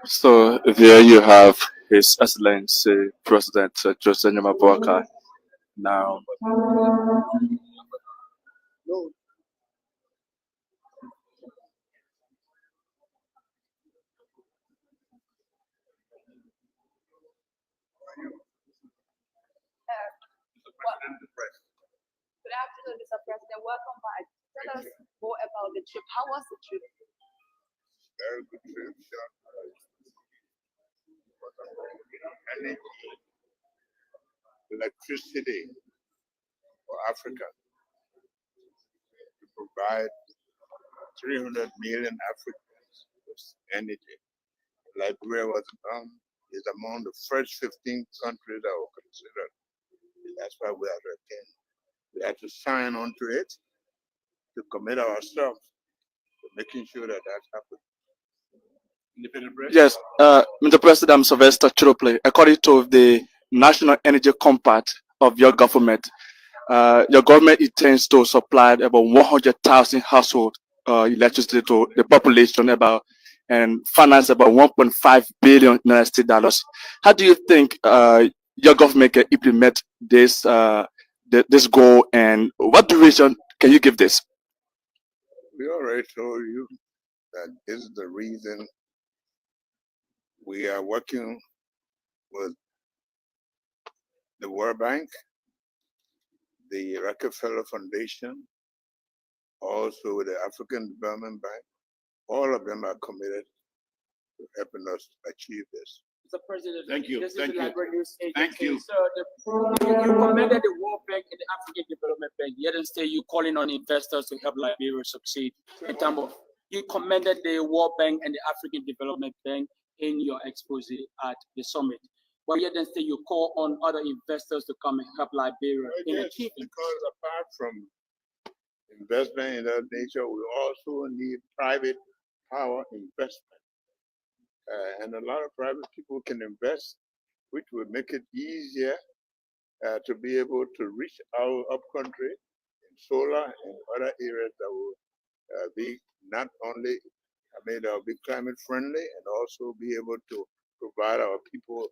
So there you have His Excellency President Joseph Nyamabuaka. Now, Good afternoon, Mr. President. Welcome back. Tell us more about the trip. How was the trip? Very good trip. Energy, electricity for Africa to provide 300 million Africans with energy. Liberia is among the first 15 countries that were considered. That's why we are again. We had to sign on to it to commit ourselves to making sure that that happens. yes, Mr. President, I'm Sylvester Pewee. According to the National Energy Compact of your government intends to supply about 100,000 household electricity to the population and finance about 1.5 billion United States dollars. How do you think your government can implement this goal, and what duration can you give this? We already told you that this is the reason we are working with the World Bank, the Rockefeller Foundation, also with the African Development Bank. All of them are committed to helping us achieve this. Mr. President, Thank you. this Thank is the you. Liberia News Agency. Thank you. So you commended the World Bank and the African Development Bank. Yet instead you calling on investors to help Liberia succeed. In terms of, you commended the World Bank and the African Development Bank in your expose at the summit. But yet instead you call on other investors to come and help Liberia in Yes, achieving. because apart from investment in that nature, we also need private power investment. And a lot of private people can invest, which will make it easier to be able to reach our upcountry in solar and other areas that will be not only, that will be climate friendly and also be able to provide our people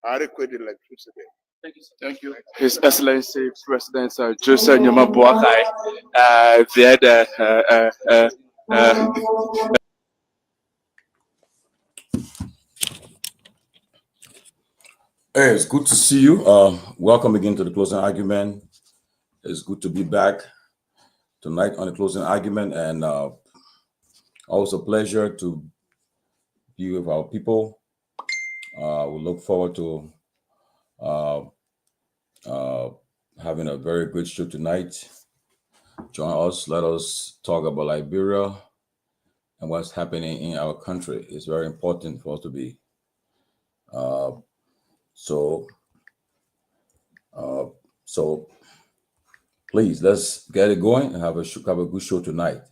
adequate electricity. Thank you, sir. Thank you. His Excellency President Joseph Nyamabuaka. There Hey, it's good to see you. Welcome again to the closing argument. It's good to be back tonight on the closing argument, and always a pleasure to be with our people. We look forward to having a very good show tonight. Join us. Let us talk about Liberia and what's happening in our country. It's very important for us to be. So please, let's get it going and have a good show tonight.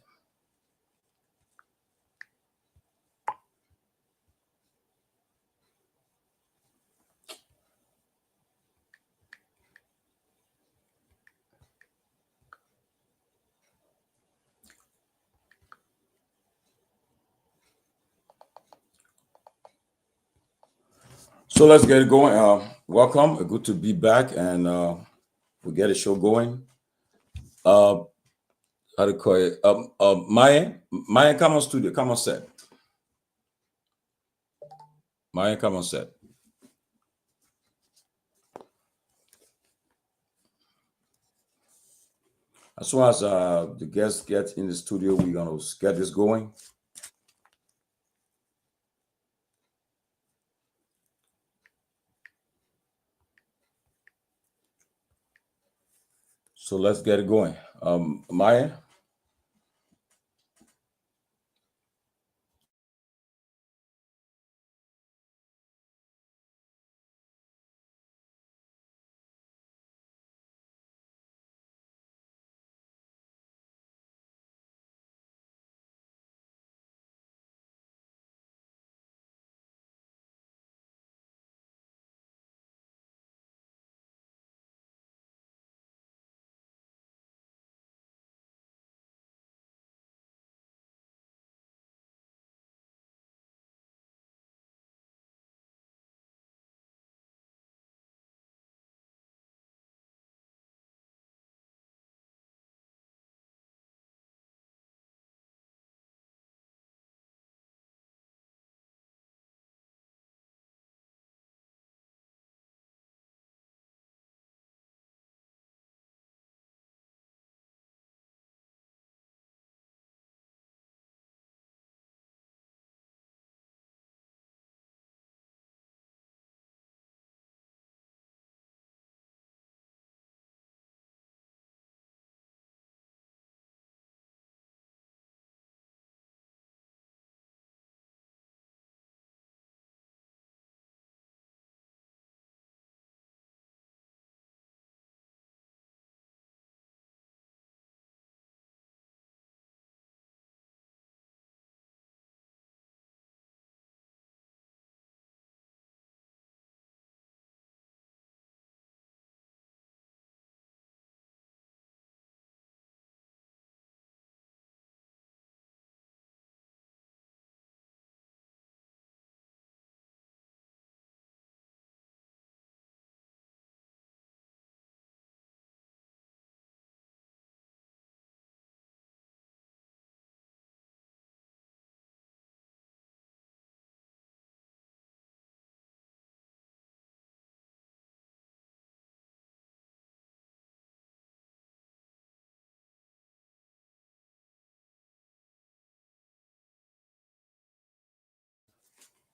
So let's get it going. Welcome. Good to be back, and we'll get a show going. How to call it? Myean, come on studio. Come on set. Myean, come on set. As soon as the guests get in the studio, we're gonna get this going. So let's get it going. Myean.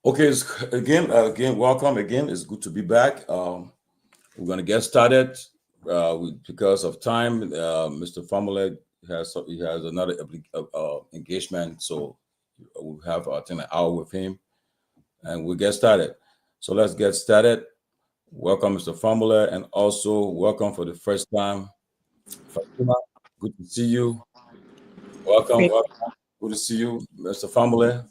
Okay, again, welcome again. It's good to be back. We're going to get started because of time. Mr. Famule has another engagement, so we'll have I think an hour with him, and we'll get started. So let's get started. Welcome, Mr. Famule, and also welcome for the first time, Fatima. Good to see you. Welcome. Good to see you, Mr. Famule.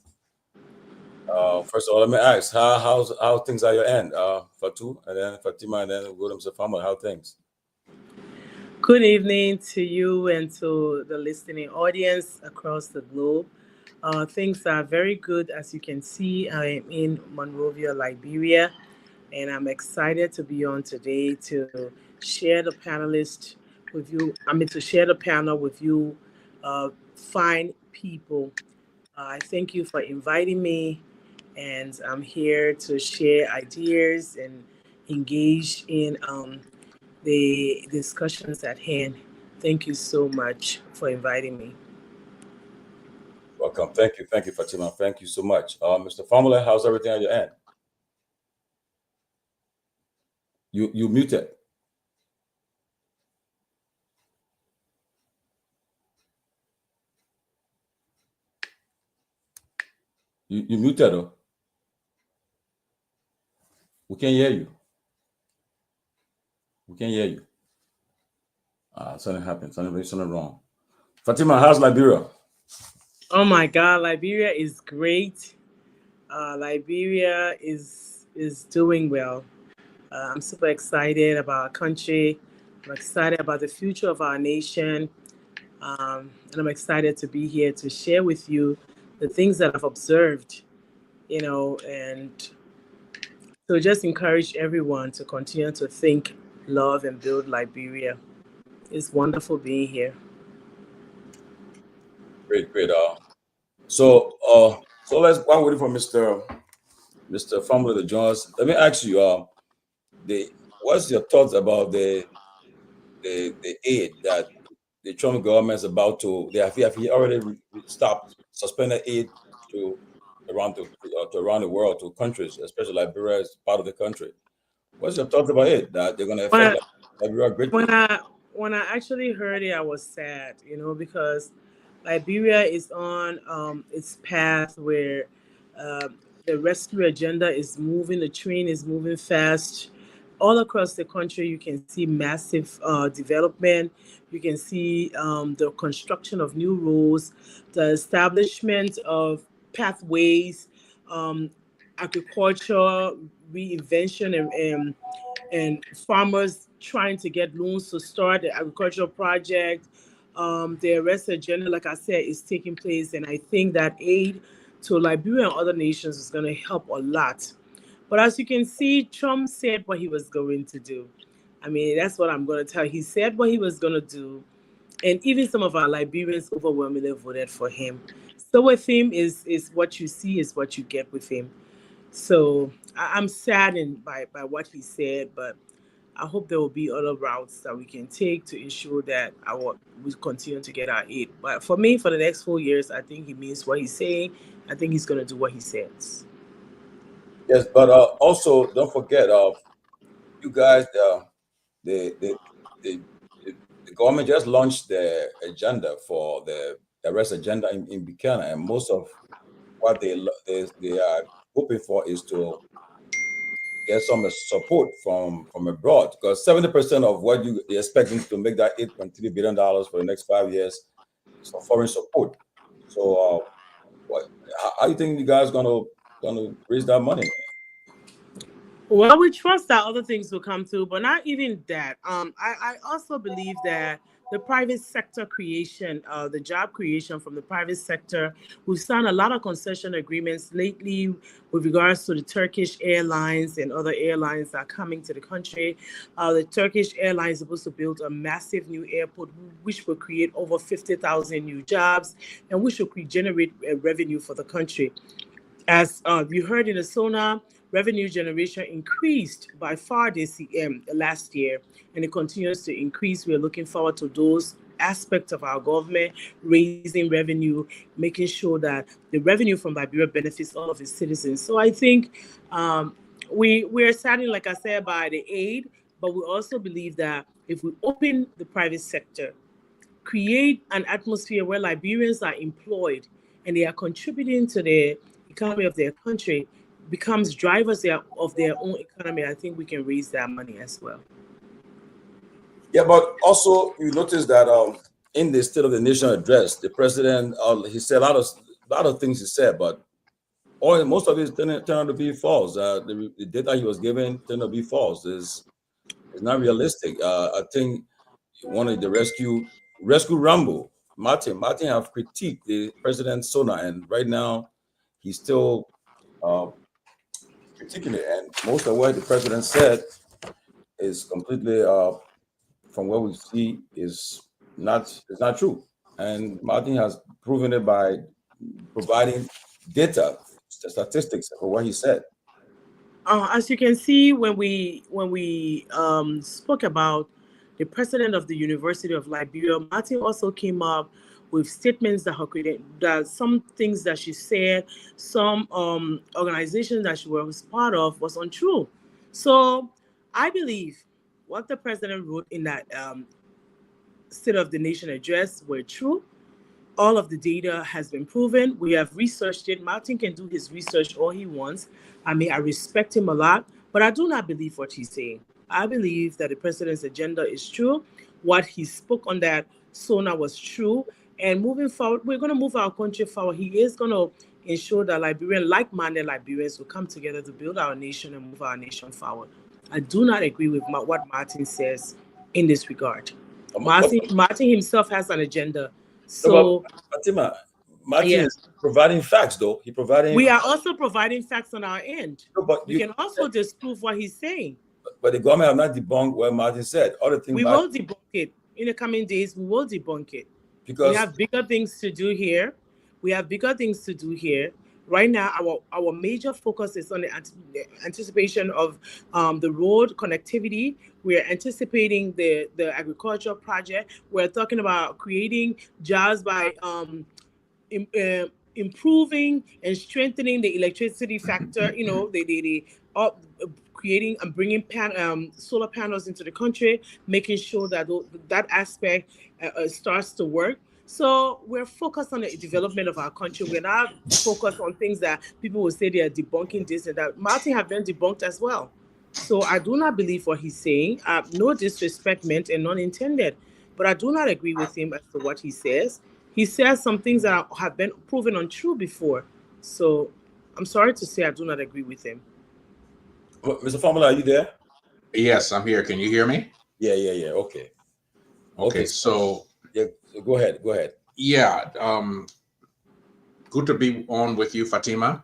First of all, let me ask, how things are your end? Fatu, and then Fatima, and then we'll go to Mr. Family. How things? Good evening to you and to the listening audience across the globe. Things are very good. As you can see, I am in Monrovia, Liberia, and I'm excited to be on today to share the panelist with you. To share the panel with you, fine people. I thank you for inviting me, and I'm here to share ideas and engage in the discussions at hand. Thank you so much for inviting me. Welcome. Thank you, Fatima. Thank you so much. Mr. Family, how's everything on your end? You muted. You muted, though. We can't hear you. We can't hear you. Something happened. Something wrong. Fatima, how's Liberia? Oh my God, Liberia is great. Liberia is doing well. I'm super excited about our country. I'm excited about the future of our nation. And I'm excited to be here to share with you the things that I've observed, and so just encourage everyone to continue to think, love, and build Liberia. It's wonderful being here. Great. So let's while waiting for Mr. Family to join us. Let me ask you, what's your thoughts about the aid that the Trump government is about to? They have already stopped suspended aid to around the world, to countries, especially Liberia is part of the country. What's your thoughts about it? That they're going to affect Liberia greatly? When I actually heard it, I was sad, because Liberia is on its path where uh, the rescue agenda is moving. The train is moving fast. All across the country, you can see massive development. You can see the construction of new roads, the establishment of pathways, um, agriculture reinvention, and farmers trying to get loans to start the agricultural project. The arrest agenda, like I said, is taking place, and I think that aid to Liberia and other nations is going to help a lot. But as you can see, Trump said what he was going to do. I mean, that's what I'm going to tell you. He said what he was going to do, and even some of our Liberians overwhelmingly voted for him. So with him is what you see is what you get with him. So I'm saddened by what he said, but I hope there will be other routes that we can take to ensure that we continue to get our aid. But for me, for the next 4 years, I think he means what he's saying. I think he's going to do what he says. Yes, but also don't forget, you guys, the, the the the government just launched the agenda for the arrest agenda in Buchanan, and most of what they are hoping for is to get some support from abroad, because 70% of what you're expecting to make that $8.3 billion for the next 5 years is for foreign support. So, how do you think you guys gonna raise that money? Well, we trust that other things will come through, but not even that. I also believe that the private sector creation, the job creation from the private sector, we've signed a lot of concession agreements lately with regards to the Turkish Airlines and other airlines that are coming to the country. The Turkish Airlines is supposed to build a massive new airport, which will create over 50,000 new jobs, and which will generate revenue for the country. As you heard in the SONA, revenue generation increased by far this last year, and it continues to increase. We are looking forward to those aspect of our government, raising revenue, making sure that the revenue from Liberia benefits all of its citizens. So I think we're saddened, like I said, by the aid, but we also believe that if we open the private sector, create an atmosphere where Liberians are employed and they are contributing to the economy of their country, becomes drivers of their own economy, I think we can raise that money as well. Yeah, but also you notice that in the State of the Nation address, the president he said a lot of things he said, but most of it turned out to be false. The data he was given turned out to be false. It's not realistic. I think one of the rescue Rambo, Martin have critiqued the president's sonar, and right now he's still critiquing it. And most of what the president said is completely, from what we see, is not true. And Martin has proven it by providing data, statistics for what he said. As you can see, when we spoke about the president of the University of Liberia, Martin also came up with statements that some things that she said, some organizations that she was part of was untrue. So I believe what the president wrote in that State of the Nation address were true. All of the data has been proven. We have researched it. Martin can do his research all he wants. I mean, I respect him a lot, but I do not believe what he's saying. I believe that the president's agenda is true. What he spoke on that SONA was true. And moving forward, we're going to move our country forward. He is going to ensure that like-minded Liberians will come together to build our nation and move our nation forward. I do not agree with what Martin says in this regard. Martin himself has an agenda. So, Fatima, Martin is providing facts, though. We are also providing facts on our end. No, but we can also disprove what he's saying. But the government have not debunked what Martin said. Other things we will debunk it in the coming days. We will debunk it because we have bigger things to do here. Right now, our major focus is on the anticipation of the road connectivity. We're anticipating the agricultural project. We're talking about creating jobs by improving and strengthening the electricity factor. You know, creating and bringing solar panels into the country, making sure that that aspect starts to work. So we're focused on the development of our country. We're not focused on things that people will say they are debunking this and that. Martin have been debunked as well. So I do not believe what he's saying. No disrespect meant and none intended. But I do not agree with him as to what he says. He says some things that have been proven untrue before. So I'm sorry to say I do not agree with him. Mr. Formula, are you there? Yes, I'm here. Can you hear me? Yeah. Okay. So yeah, go ahead. Yeah. Good to be on with you, Fatima.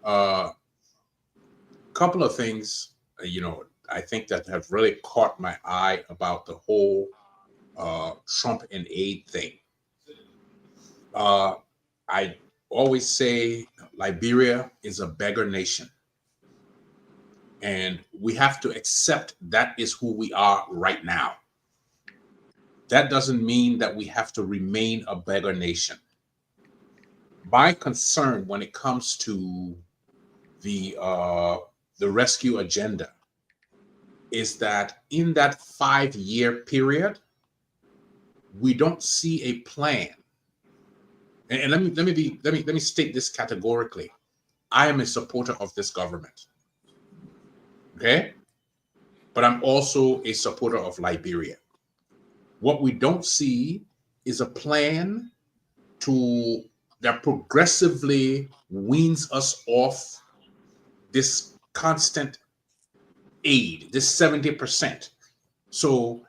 Couple of things, I think that have really caught my eye about the whole Trump and aid thing. I always say Liberia is a beggar nation. And we have to accept that is who we are right now. That doesn't mean that we have to remain a beggar nation. My concern when it comes to the rescue agenda is that in that 5-year period, we don't see a plan. And let me state this categorically. I am a supporter of this government. Okay? But I'm also a supporter of Liberia. What we don't see is a plan that progressively weans us off this constant aid, this 70%. So,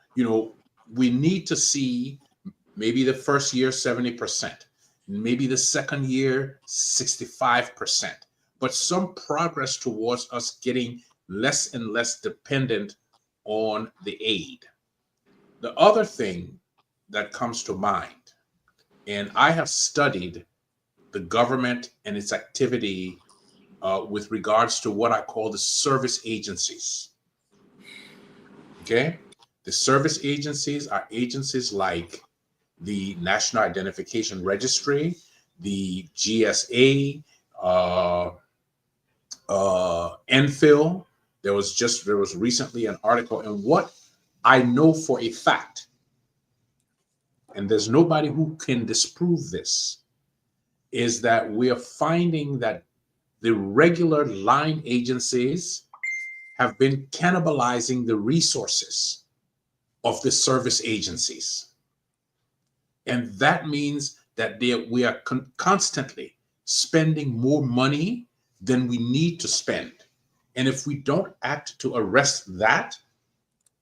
we need to see maybe the first year 70%, maybe the second year 65%, but some progress towards us getting less and less dependent on the aid. The other thing that comes to mind, and I have studied the government and its activity with regards to what I call the service agencies. Okay? The service agencies are agencies like the National Identification Registry, the GSA, NFIL. There was recently an article, and what I know for a fact, and there's nobody who can disprove this, is that we are finding that the regular line agencies have been cannibalizing the resources of the service agencies. And that means that we are constantly spending more money than we need to spend. And if we don't act to arrest that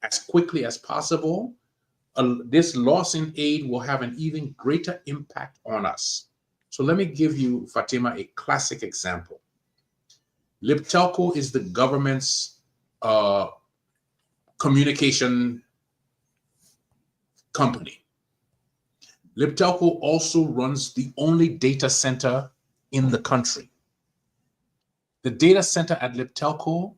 as quickly as possible, this loss in aid will have an even greater impact on us. So let me give you, Fatima, a classic example. Libtelco is the government's communication company. Libtelco also runs the only data center in the country. The data center at Libtelco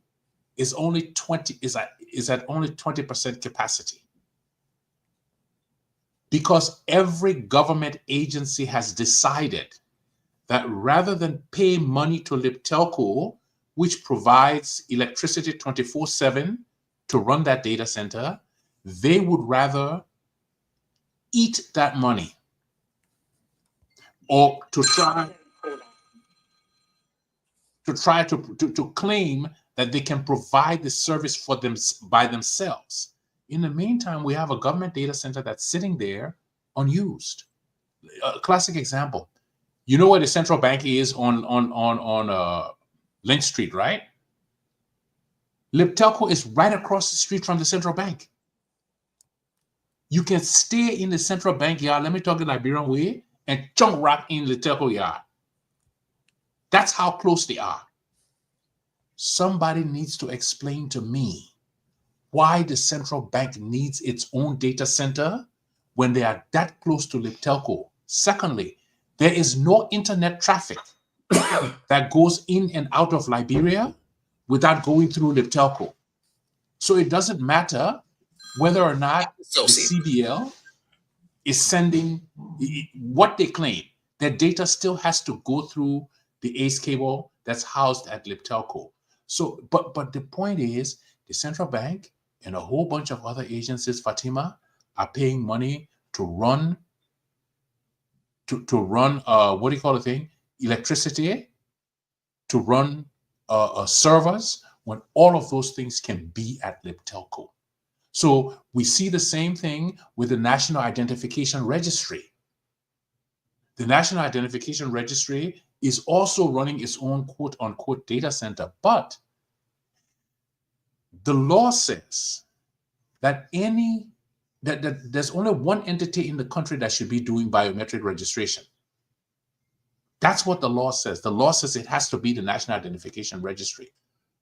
is at only 20% capacity, because every government agency has decided that rather than pay money to Libtelco, which provides electricity 24/7 to run that data center, they would rather eat that money, or to try to claim that they can provide the service for them by themselves. In the meantime, we have a government data center that's sitting there unused. A classic example. You know where the central bank is on Lynch Street, right? Libtelco is right across the street from the central bank. You can stay in the central bank yard, let me talk the Liberian way, and chunk rock in Libtelco yard. That's how close they are. Somebody needs to explain to me why the central bank needs its own data center when they are that close to Libtelco. Secondly, there is no internet traffic that goes in and out of Liberia without going through Libtelco. So it doesn't matter whether or not the CBL is sending what they claim. Their data still has to go through the ACE cable that's housed at Libtelco. So, but the point is, the central bank and a whole bunch of other agencies, Fatima, are paying money to run what do you call the thing? Electricity, to run servers, when all of those things can be at Libtelco. So we see the same thing with the National Identification Registry. The National Identification Registry is also running its own quote-unquote data center, but the law says that there's only one entity in the country that should be doing biometric registration. That's what the law says. The law says it has to be the National Identification Registry.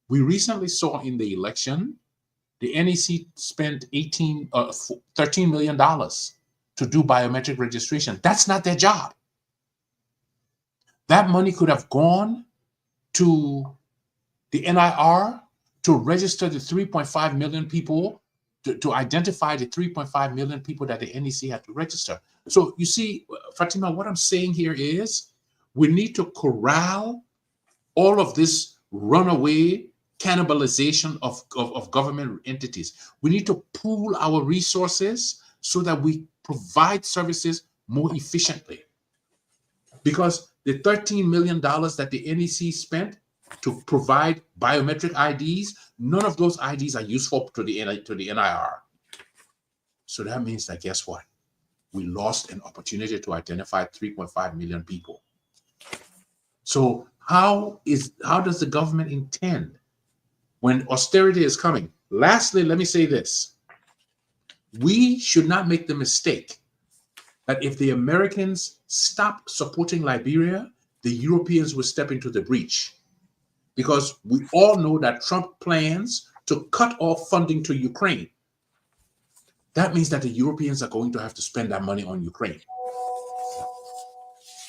We recently saw in the election, the NEC spent $13 million to do biometric registration. That's not their job. That money could have gone to the NIR to register the 3.5 million people, to identify the 3.5 million people that the NEC had to register. So you see, Fatima, what I'm saying here is we need to corral all of this runaway cannibalization of government entities. We need to pool our resources so that we provide services more efficiently. Because the $13 million that the NEC spent to provide biometric IDs, none of those IDs are useful to the NIR. So that means that, guess what? We lost an opportunity to identify 3.5 million people. So how does the government intend when austerity is coming? Lastly, let me say this. We should not make the mistake that if the Americans stop supporting Liberia, the Europeans will step into the breach. Because we all know that Trump plans to cut off funding to Ukraine. That means that the Europeans are going to have to spend that money on Ukraine.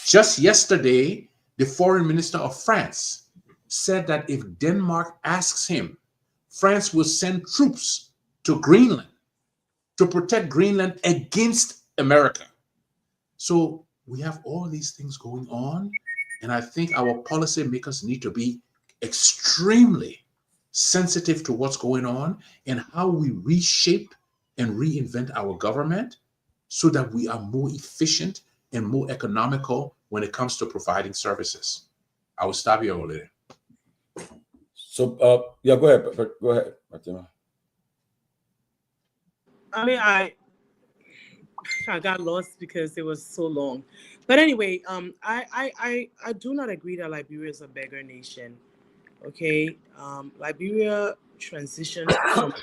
Just yesterday, the foreign minister of France said that if Denmark asks him, France will send troops to Greenland to protect Greenland against America. So we have all these things going on, and I think our policymakers need to be extremely sensitive to what's going on and how we reshape and reinvent our government so that we are more efficient and more economical when it comes to providing services. I will stop here already. So, yeah, go ahead. Go ahead, Fatima. I mean, I got lost because it was so long. But anyway, I do not agree that Liberia is a beggar nation. Okay, Liberia transitioned from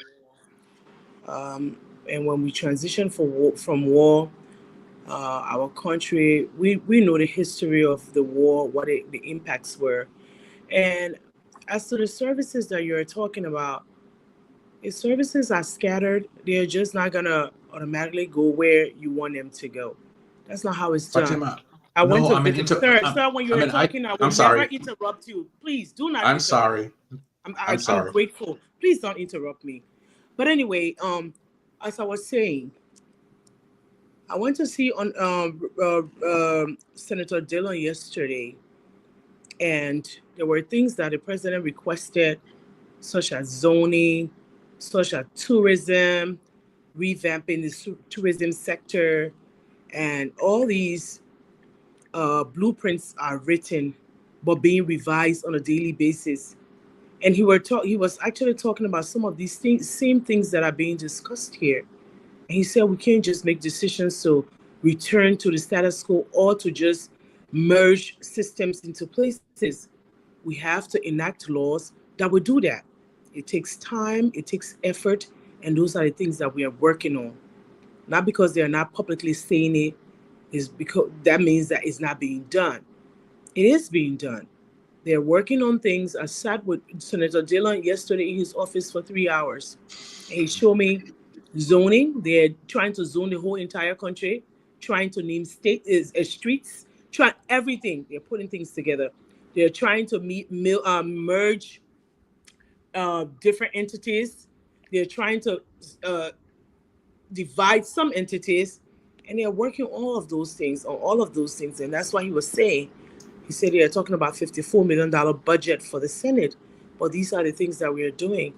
and when we transitioned from war, our country, we know the history of the war, what the impacts were. And as to the services that you're talking about, if services are scattered, they're just not gonna automatically go where you want them to go. That's not how it's done. Fatima, I went no, to I mean, visit. Sir, when you're talking, I will I'm never sorry. interrupt you. Please do not. I'm interrupt. sorry. I'm sorry. grateful. Please don't interrupt me. But anyway, as I was saying, I went to see on Senator Dillon yesterday, and there were things that the president requested, such as zoning, such as tourism, revamping the tourism sector, and all these blueprints are written but being revised on a daily basis. And he was actually talking about some of these same things that are being discussed here. And he said we can't just make decisions to return to the status quo or to just merge systems into places. We have to enact laws that will do that. It takes time, it takes effort, and those are the things that we are working on. Not because they are not publicly saying it, is because that means that it's not being done. It is being done. They're working on things. I sat with Senator Dillon yesterday in his office for 3 hours. And he showed me zoning. They're trying to zone the whole entire country, trying to name streets, trying everything. They're putting things together. They're trying to merge different entities. They're trying to divide some entities, and they're working on all of those things. And that's why he was saying, he said they're talking about $54 million budget for the Senate. But these are the things that we are doing.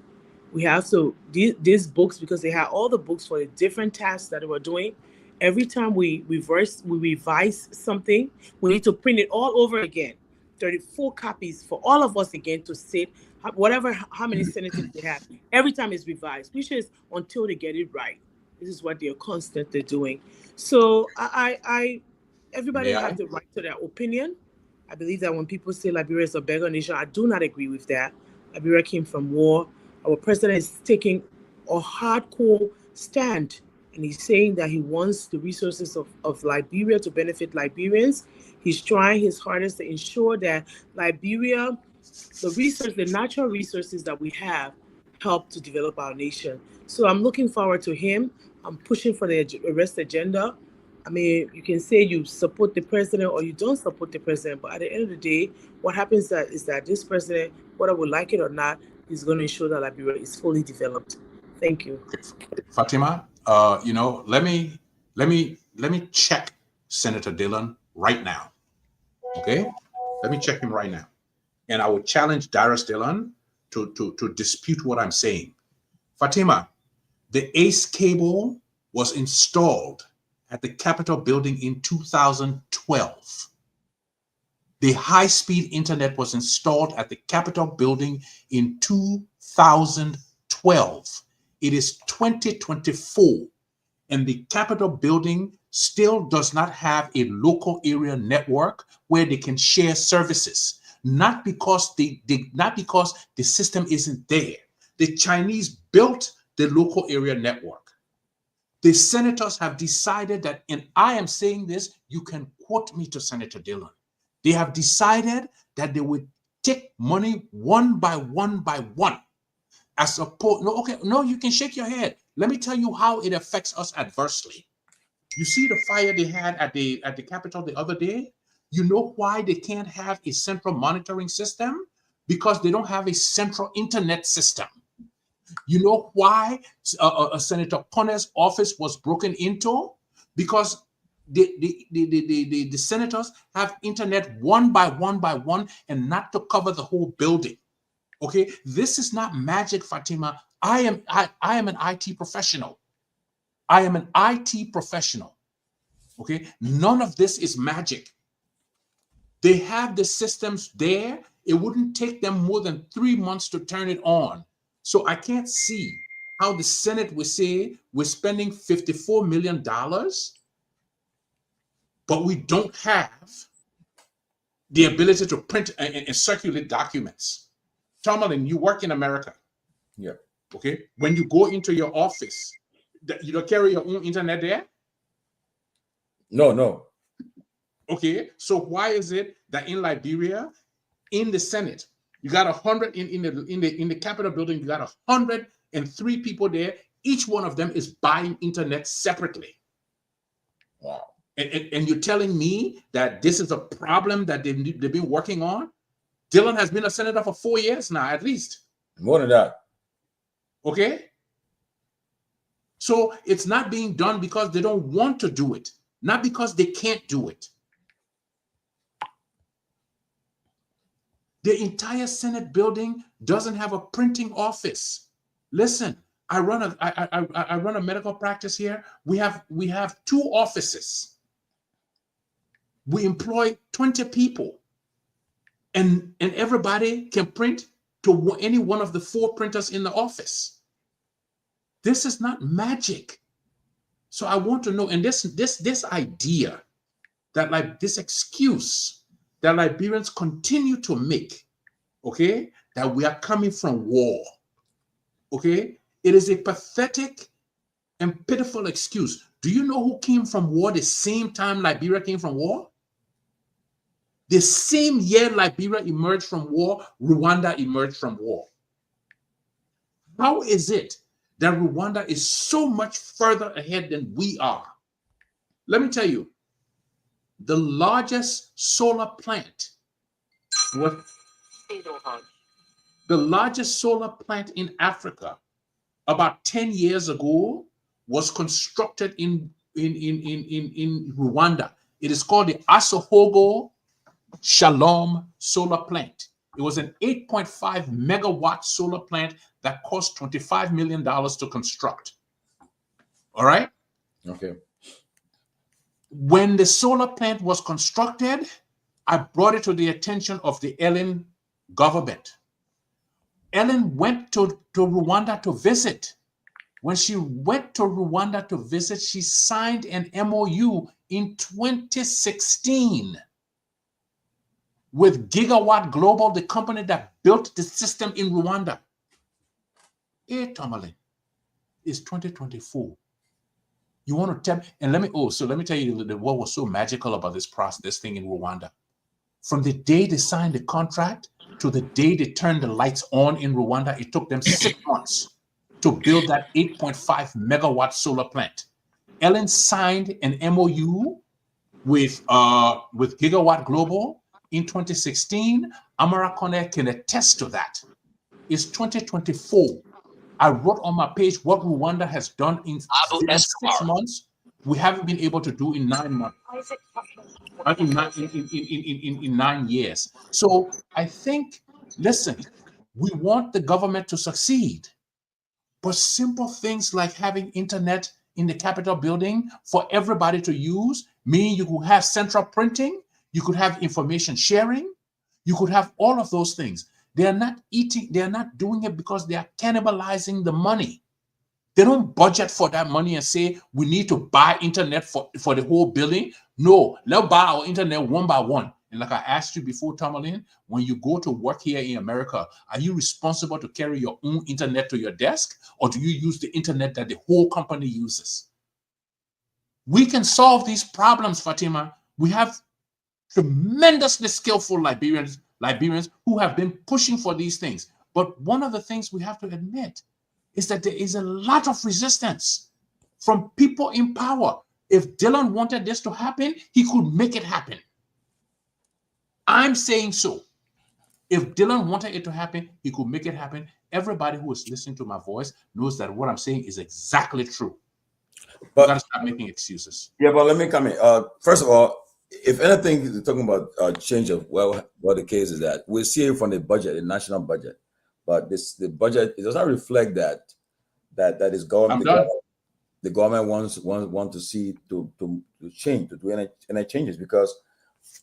We have to, these books, because they have all the books for the different tasks that they were doing. Every time we revise something, we need to print it all over again. 34 copies for all of us again to sit, how many senators they have. Every time it's revised, which is until they get it right. This is what they're constantly doing. So everybody has the right to their opinion. I believe that when people say Liberia is a beggar nation, I do not agree with that. Liberia came from war. Our president is taking a hardcore stand, and he's saying that he wants the resources of Liberia to benefit Liberians. He's trying his hardest to ensure that Liberia, the natural resources that we have, help to develop our nation. So I'm looking forward to him. I'm pushing for the arrest agenda. I mean, you can say you support the president or you don't support the president, but at the end of the day, what happens is that this president, whether we like it or not, is going to ensure that Liberia is fully developed. Thank you. Fatima, let me check Senator Dillon right now. Okay, let me check him right now, and I will challenge Darius Dillon to dispute what I'm saying. Fatima, the ACE cable was installed at the Capitol building in 2012. The high-speed internet was installed at the Capitol building in 2012. It is 2024, and the Capitol building still does not have a local area network where they can share services. Not because the system isn't there. The Chinese built the local area network. The senators have decided that, and I am saying this, you can quote me to Senator Dillon. They have decided that they would take money one by one by one. As opposed, you can shake your head. Let me tell you how it affects us adversely. You see the fire they had at the Capitol the other day? You know why they can't have a central monitoring system? Because they don't have a central internet system. You know why Senator Conner's office was broken into? Because the senators have internet one by one and not to cover the whole building. Okay, this is not magic, Fatima. I am an IT professional. I am an IT professional. Okay, none of this is magic. They have the systems there. It wouldn't take them more than 3 months to turn it on. So I can't see how the Senate would say we're spending $54 million, but we don't have the ability to print and circulate documents. Tomalin, you work in America. Yeah. Okay. When you go into your office, you don't carry your own internet there? No. Okay. So why is it that in Liberia, in the Senate, you got 100 in the Capitol building, you got 103 people there. Each one of them is buying internet separately. Wow. And you're telling me that this is a problem that they've been working on? Dylan has been a senator for 4 years now, at least. More than that. Okay? So it's not being done because they don't want to do it, not because they can't do it. The entire Senate building doesn't have a printing office. Listen, I run a medical practice here. We have 2 offices. We employ 20 people, and everybody can print to any one of the 4 printers in the office. This is not magic. So I want to know, and this idea that, like, this excuse that Liberians continue to make, okay, that we are coming from war, okay, it is a pathetic and pitiful excuse. Do you know who came from war the same time Liberia came from war? The same year Liberia emerged from war, Rwanda emerged from war. How is it that Rwanda is so much further ahead than we are? Let me tell you, the largest solar plant in Africa about 10 years ago was constructed in Rwanda. It is called the Asohogo Shalom solar plant. It was an 8.5 megawatt solar plant that cost $25 million to construct. All right? Okay. When the solar plant was constructed, I brought it to the attention of the Ellen government. Ellen went to Rwanda to visit. When she went to Rwanda to visit, she signed an MOU in 2016 with Gigawatt Global, the company that built the system in Rwanda. Hey, Tomalin, it's 2024. You want to tell me? And let me tell you what was so magical about this thing in Rwanda. From the day they signed the contract to the day they turned the lights on in Rwanda, it took them 6 months to build that 8.5 megawatt solar plant. Ellen signed an MOU with Gigawatt Global in 2016. Amara Kone can attest to that. It's 2024. I wrote on my page what Rwanda has done in 6 months. We haven't been able to do in 9 months. In 9 years. So I think, listen, we want the government to succeed, but simple things like having internet in the Capitol building for everybody to use, meaning you could have central printing, you could have information sharing, you could have all of those things. They are not doing it because they are cannibalizing the money. They don't budget for that money and say, we need to buy internet for the whole building. No, let's buy our internet one by one. And like I asked you before, Tomalin, when you go to work here in America, are you responsible to carry your own internet to your desk, or do you use the internet that the whole company uses? We can solve these problems, Fatima. We have tremendously skillful Liberians who have been pushing for these things. But one of the things we have to admit is that there is a lot of resistance from people in power. If Dylan wanted this to happen, he could make it happen. I'm saying so. If Dylan wanted it to happen, he could make it happen. Everybody who is listening to my voice knows that what I'm saying is exactly true. You But got to stop making excuses. yeah, but let me come in. First of all, if anything, you're talking about change of what the case is that we see it from the budget, the national budget, but the budget it does not reflect that is I'm government done. the government want to see to change to do any changes because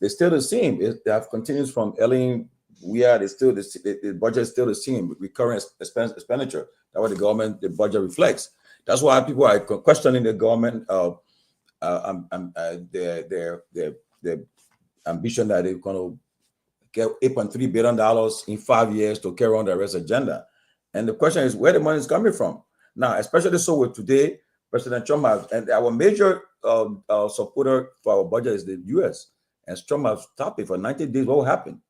they're still the same. They have continues from Ellen. We are they still the budget is still the same recurring expenditure. That's what the budget reflects. That's why people are questioning the government. Their ambition that they're going to get $8.3 billion in 5 years to carry on the rest agenda. And the question is where the money is coming from. Now, especially so with today, President Trump has, and our major supporter for our budget is the U.S. And Trump has stopped it for 90 days. What will happen?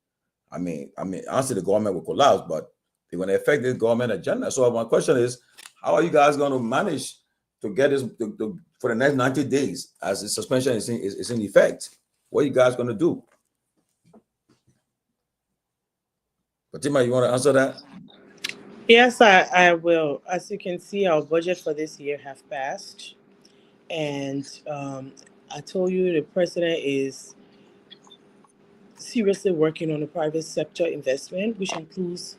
I mean, honestly, the government will collapse, but they're going to affect this government agenda. So my question is, how are you guys going to manage to get this for the next 90 days as the suspension is in effect? What are you guys going to do? Fatima, you want to answer that? Yes, I will. As you can see, our budget for this year have passed. And I told you the president is seriously working on the private sector investment, which includes,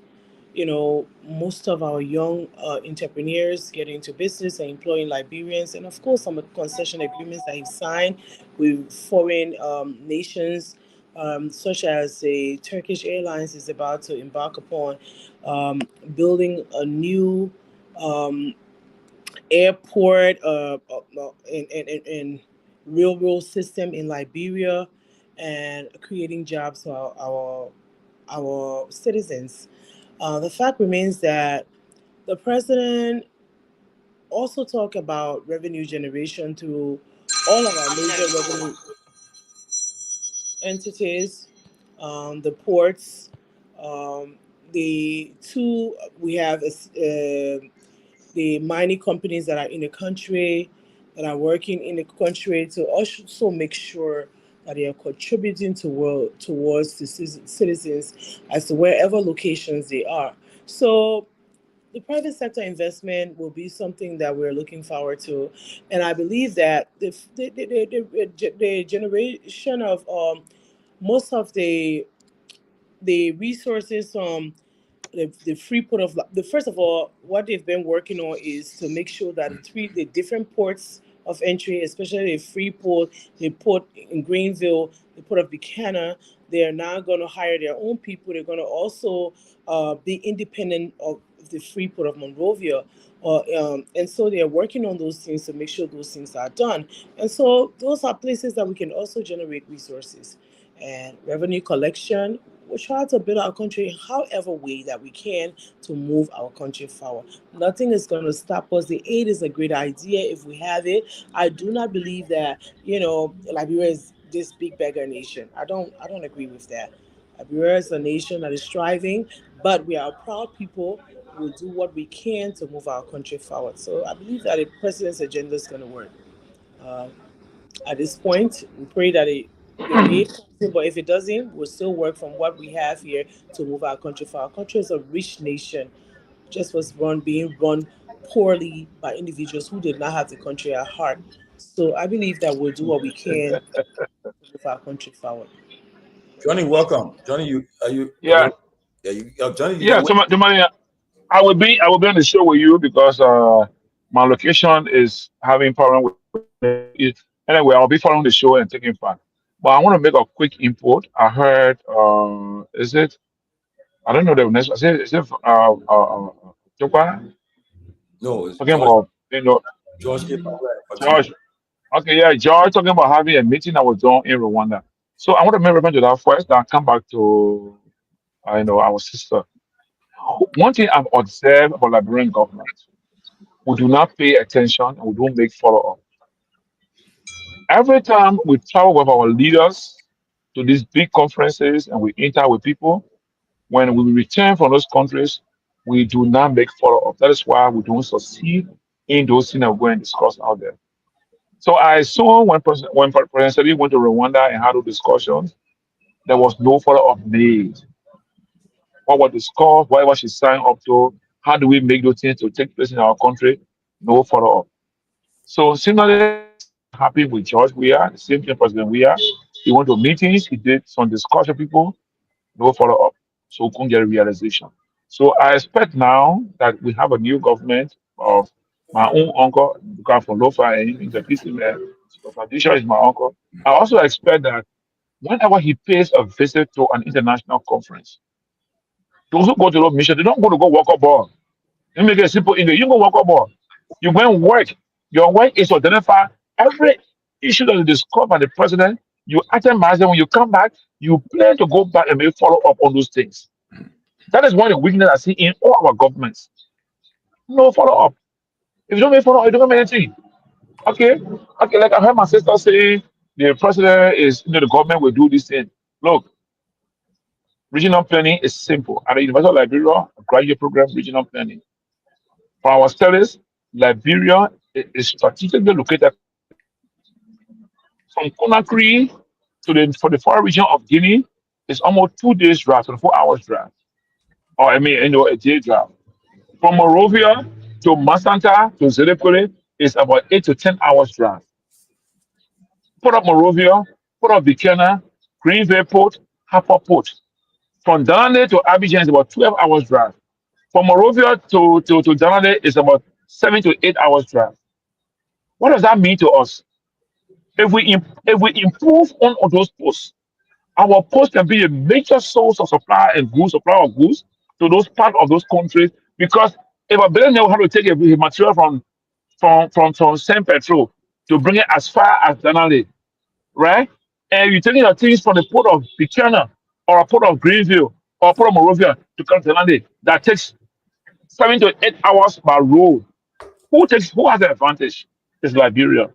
most of our young entrepreneurs getting into business and employing Liberians, and of course, some concession agreements that he signed with foreign nations, such as the Turkish Airlines is about to embark upon um, building a new um, airport in railroad system in Liberia, and creating jobs for our citizens. The fact remains that the president also talked about revenue generation through all of our major revenue entities, the ports, the two we have the mining companies that are in the country, that are working in the country to also make sure that they are contributing towards the citizens as to wherever locations they are. So the private sector investment will be something that we're looking forward to, and I believe that the generation of most of the resources from the free port of the first of all, what they've been working on is to make sure that the different ports of entry, especially the free port, the port in Greenville, the port of Buchanan, they are now going to hire their own people. They're going to also be independent of the free port of Monrovia. And so they are working on those things to make sure those things are done. And so those are places that we can also generate resources and revenue collection. We try to build our country however way that we can to move our country forward. Nothing is going to stop us. The aid is a great idea if we have it. I do not believe that Liberia is this big beggar nation. I don't agree with that. Liberia is a nation that is striving, but we are a proud people. We'll do what we can to move our country forward. So I believe that the president's agenda is going to work. Uh, at this point, we pray that the aid comes in, but if it doesn't, we'll still work from what we have here to move our country forward. Our country is a rich nation, just was being run poorly by individuals who did not have the country at heart. So I believe that we'll do what we can to move our country forward. Johnny, welcome. Johnny, are you Yeah, available? Yeah, Johnny, you yeah. can wait. Tomorrow, I will be on the show with you because my location is having problem with it. Anyway, I'll be following the show and taking part. But I want to make a quick input. I heard is it I don't know the next is it Jokwa? No, it's Talking about George A. Fatima. George. Okay, yeah, George talking about having a meeting that was done in Rwanda. So I want to make reference to that first, then come back to our sister. One thing I've observed about Liberian government, we do not pay attention and we don't make follow up. Every time we travel with our leaders to these big conferences and we interact with people, when we return from those countries, we do not make follow up. That is why we don't succeed in those things that we're going to discuss out there. So I saw when President Sadi went to Rwanda and had those discussions, there was no follow up made. What was discussed, whatever she signed up to, how do we make those things to take place in our country? No follow up. So similarly, happy with George Weah, the same thing President Weah. He went to meetings, he did some discussion with people, no follow up. So we couldn't get a realization. So I expect now that we have a new government of my own uncle, because from Lofa, and he's a peace man. So Patricia is my uncle. I also expect that whenever he pays a visit to an international conference, those who go to those missions, they don't go to go walk a ball. Let me make it simple English. You go walk a ball. You go and work. Your work is to identify every issue that is discovered by the president. You attend mass, and when you come back, you plan to go back and maybe follow up on those things. That is one of the weakness I see in all our governments. No follow up. If you don't make follow up, you don't make anything. Okay, okay. Like I heard my sister say, the president is, the government will do this thing. Look, regional planning is simple. At the University of Liberia, a graduate program, regional planning. For our studies, Liberia is strategically located from Conakry to the for the far region of Guinea. It's almost 2 days drive, 24 hours drive, or I mean, a day drive. From Monrovia to Masanta to Zedekole is about 8 to 10 hours drive. Put up Monrovia, put up Bikena, Greenville Port, Harper Port. From Danane to Abidjan is about 12 hours drive. From Monrovia to Danane is about 7 to 8 hours drive. What does that mean to us? If we improve on those posts, our post can be a major source of supply of goods to those part of those countries. Because if a billionaire will have to take a material from Saint Petro to bring it as far as Danale, right? And you're taking the things from the port of Buchanan or a port of Greenville or a port of Monrovia to come to Danale, that takes 7 to 8 hours by road. Who has the advantage? It's Liberia.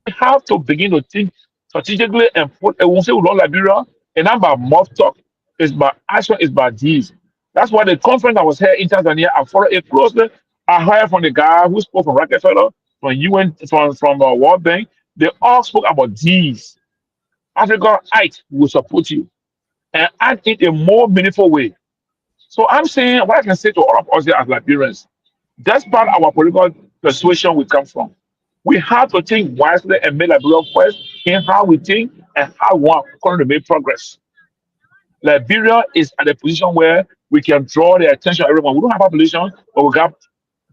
We have to begin to think strategically and put a won't say we love Liberia, and not by mouth talk, it's by action, it's by deeds. That's why the conference that was here in Tanzania, I followed it closely. I heard from the guy who spoke from Rockefeller, from UN, from World Bank. They all spoke about deeds. Africa, will support you and act in a more meaningful way. So I'm saying what I can say to all of us here as Liberians, that's part our political persuasion we come from. We have to think wisely and make Liberia first in how we think and how we want to make progress. Liberia is at a position where we can draw the attention of everyone. We don't have a population, but we got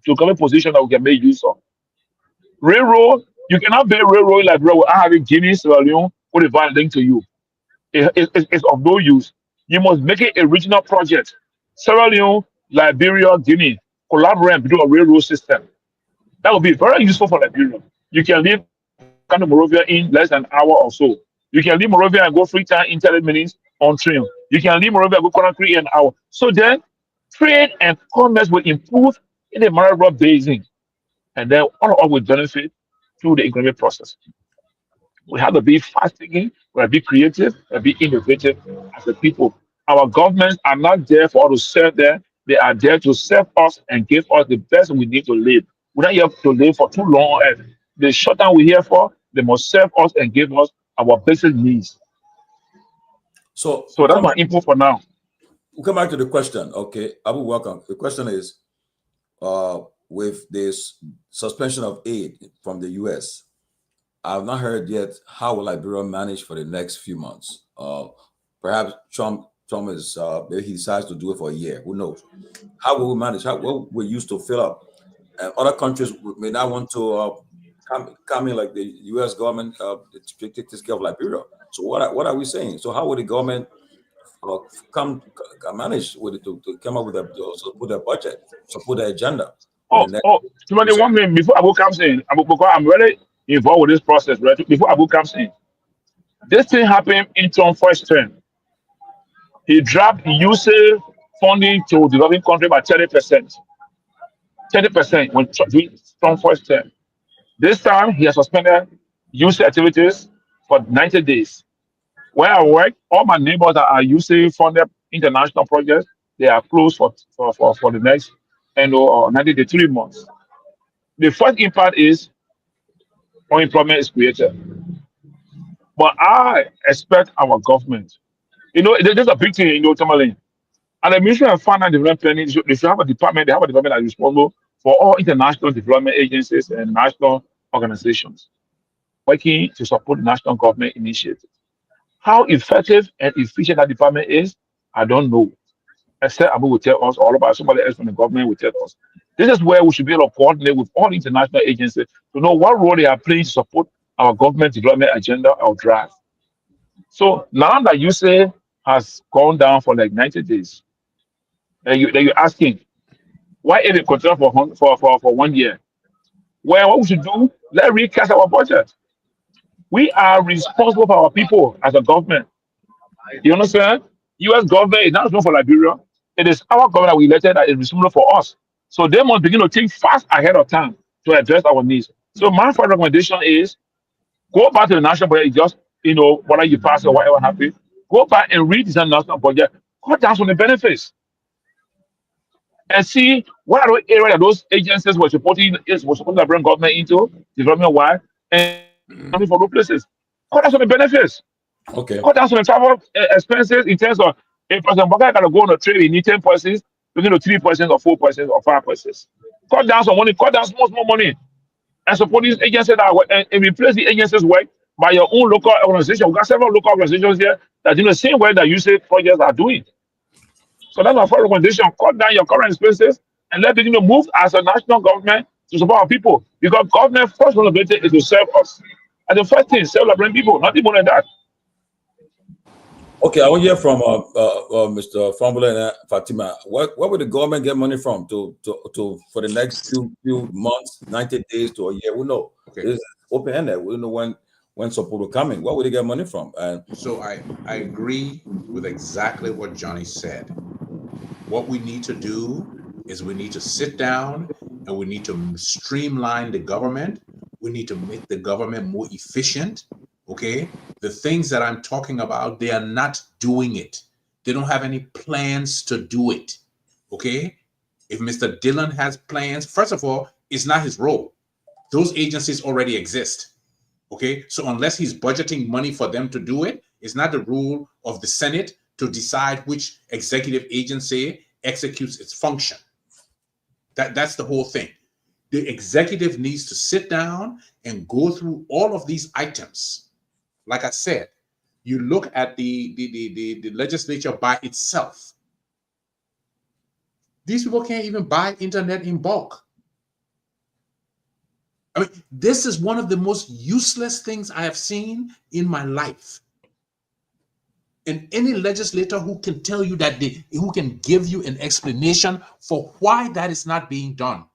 to come a position that we can make use of. Railroad, you cannot build railroad in Liberia without having Guinea, Sierra Leone, put a valid link to you. It's of no use. You must make it a regional project. Sierra Leone, Liberia, Guinea, collaborate and build a railroad system. That would be very useful for Liberia. You can leave kind of Monrovia in less than an hour or so. You can leave Monrovia and go Freetown in 30 minutes on train. You can leave Monrovia and go Conakry in an hour. So then trade and commerce will improve in the Marabra Basin. And then all of us will benefit through the economic process. We have to be fast thinking, we have to be creative, we have to be innovative as a people. Our governments are not there for us to serve them, they are there to serve us and give us the best we need to live. We're not here to live for too long on earth. The short time we're here for, they must serve us and give us our basic needs. So So that's my input for now. we'll come back to the question. Okay, Abu, welcome. The question is, with this suspension of aid from the U.S., I've not heard yet how will Liberia manage for the next few months. Perhaps Trump is maybe he decides to do it for a year. Who knows? How will we manage? How will we use to fill up? And other countries may not want to come in like the U.S. government to take this care of Liberia. So what are we saying? So how will the government manage with it to come up with support their budget, support their agenda? Somebody want me before Abu comes in, because I'm really involved with this process, right? Before Abu comes in, this thing happened in Trump's first term. He dropped USAID funding to developing countries by 30%. 30% when Trump first term. This time he has suspended USAID activities for 90 days. Where I work, all my neighbors that are USAID funded international projects, they are closed for the next 90 to 3 months. The first impact is unemployment is created. But I expect our government, there's a big thing, Tomalin. And the Ministry of Finance and Development Planning, they should have a department, they have a department that is responsible for all international development agencies and national organizations working to support national government initiatives. How effective and efficient that department is, I don't know. Except Abu will tell us, all about somebody else from the government will tell us. This is where we should be able to coordinate with all international agencies to know what role they are playing to support our government development agenda or drive. So now that you say has gone down for like 90 days, and you're asking why is it continue for 1 year? Well, what we should do, let's recast our budget. We are responsible for our people as a government. You understand? US government is not responsible for Liberia. It is our government that we elected that is responsible for us. So they must begin to think fast ahead of time to address our needs. So my first recommendation is go back to the national budget, just whether you pass or whatever happens, go back and redesign the national budget, cut down on the benefits, and see what are the areas that those agencies were supposed to bring government into development wide and money for those places. Cut down on the benefits. Okay. Cut down on the travel expenses in terms of if President Baka gotta go on a trip, he need 10%, looking to 3% or 4% or 5%. Cut down some money, cut down small money, and support these agencies that work and replace the agencies work by your own local organization. We got several local organizations here that do the same way that you say projects are doing. So that's my first recommendation. Cut down your current expenses and let begin to move as a national government to support our people. Because government first responsibility is to serve us. And the first thing, serve Liberian people, nothing more than that. Okay, I want to hear from Mr. Fambula and Fatima. What would the government get money from to for the next few months, 90 days to a year? We know it's open ended. We don't know when support will come in. What would they get money from? And so I agree with exactly what Johnny said. What we need to do is we need to sit down and we need to streamline the government. We need to make the government more efficient. Okay, the things that I'm talking about, they are not doing it. They don't have any plans to do it. Okay, if Mr. Dillon has plans, first of all, it's not his role. Those agencies already exist. Okay, so unless he's budgeting money for them to do it, it's not the rule of the Senate to decide which executive agency executes its function. That's the whole thing. The executive needs to sit down and go through all of these items. Like I said, you look at the legislature by itself. These people can't even buy internet in bulk. I mean, this is one of the most useless things I have seen in my life. And any legislator who can tell you that who can give you an explanation for why that is not being done,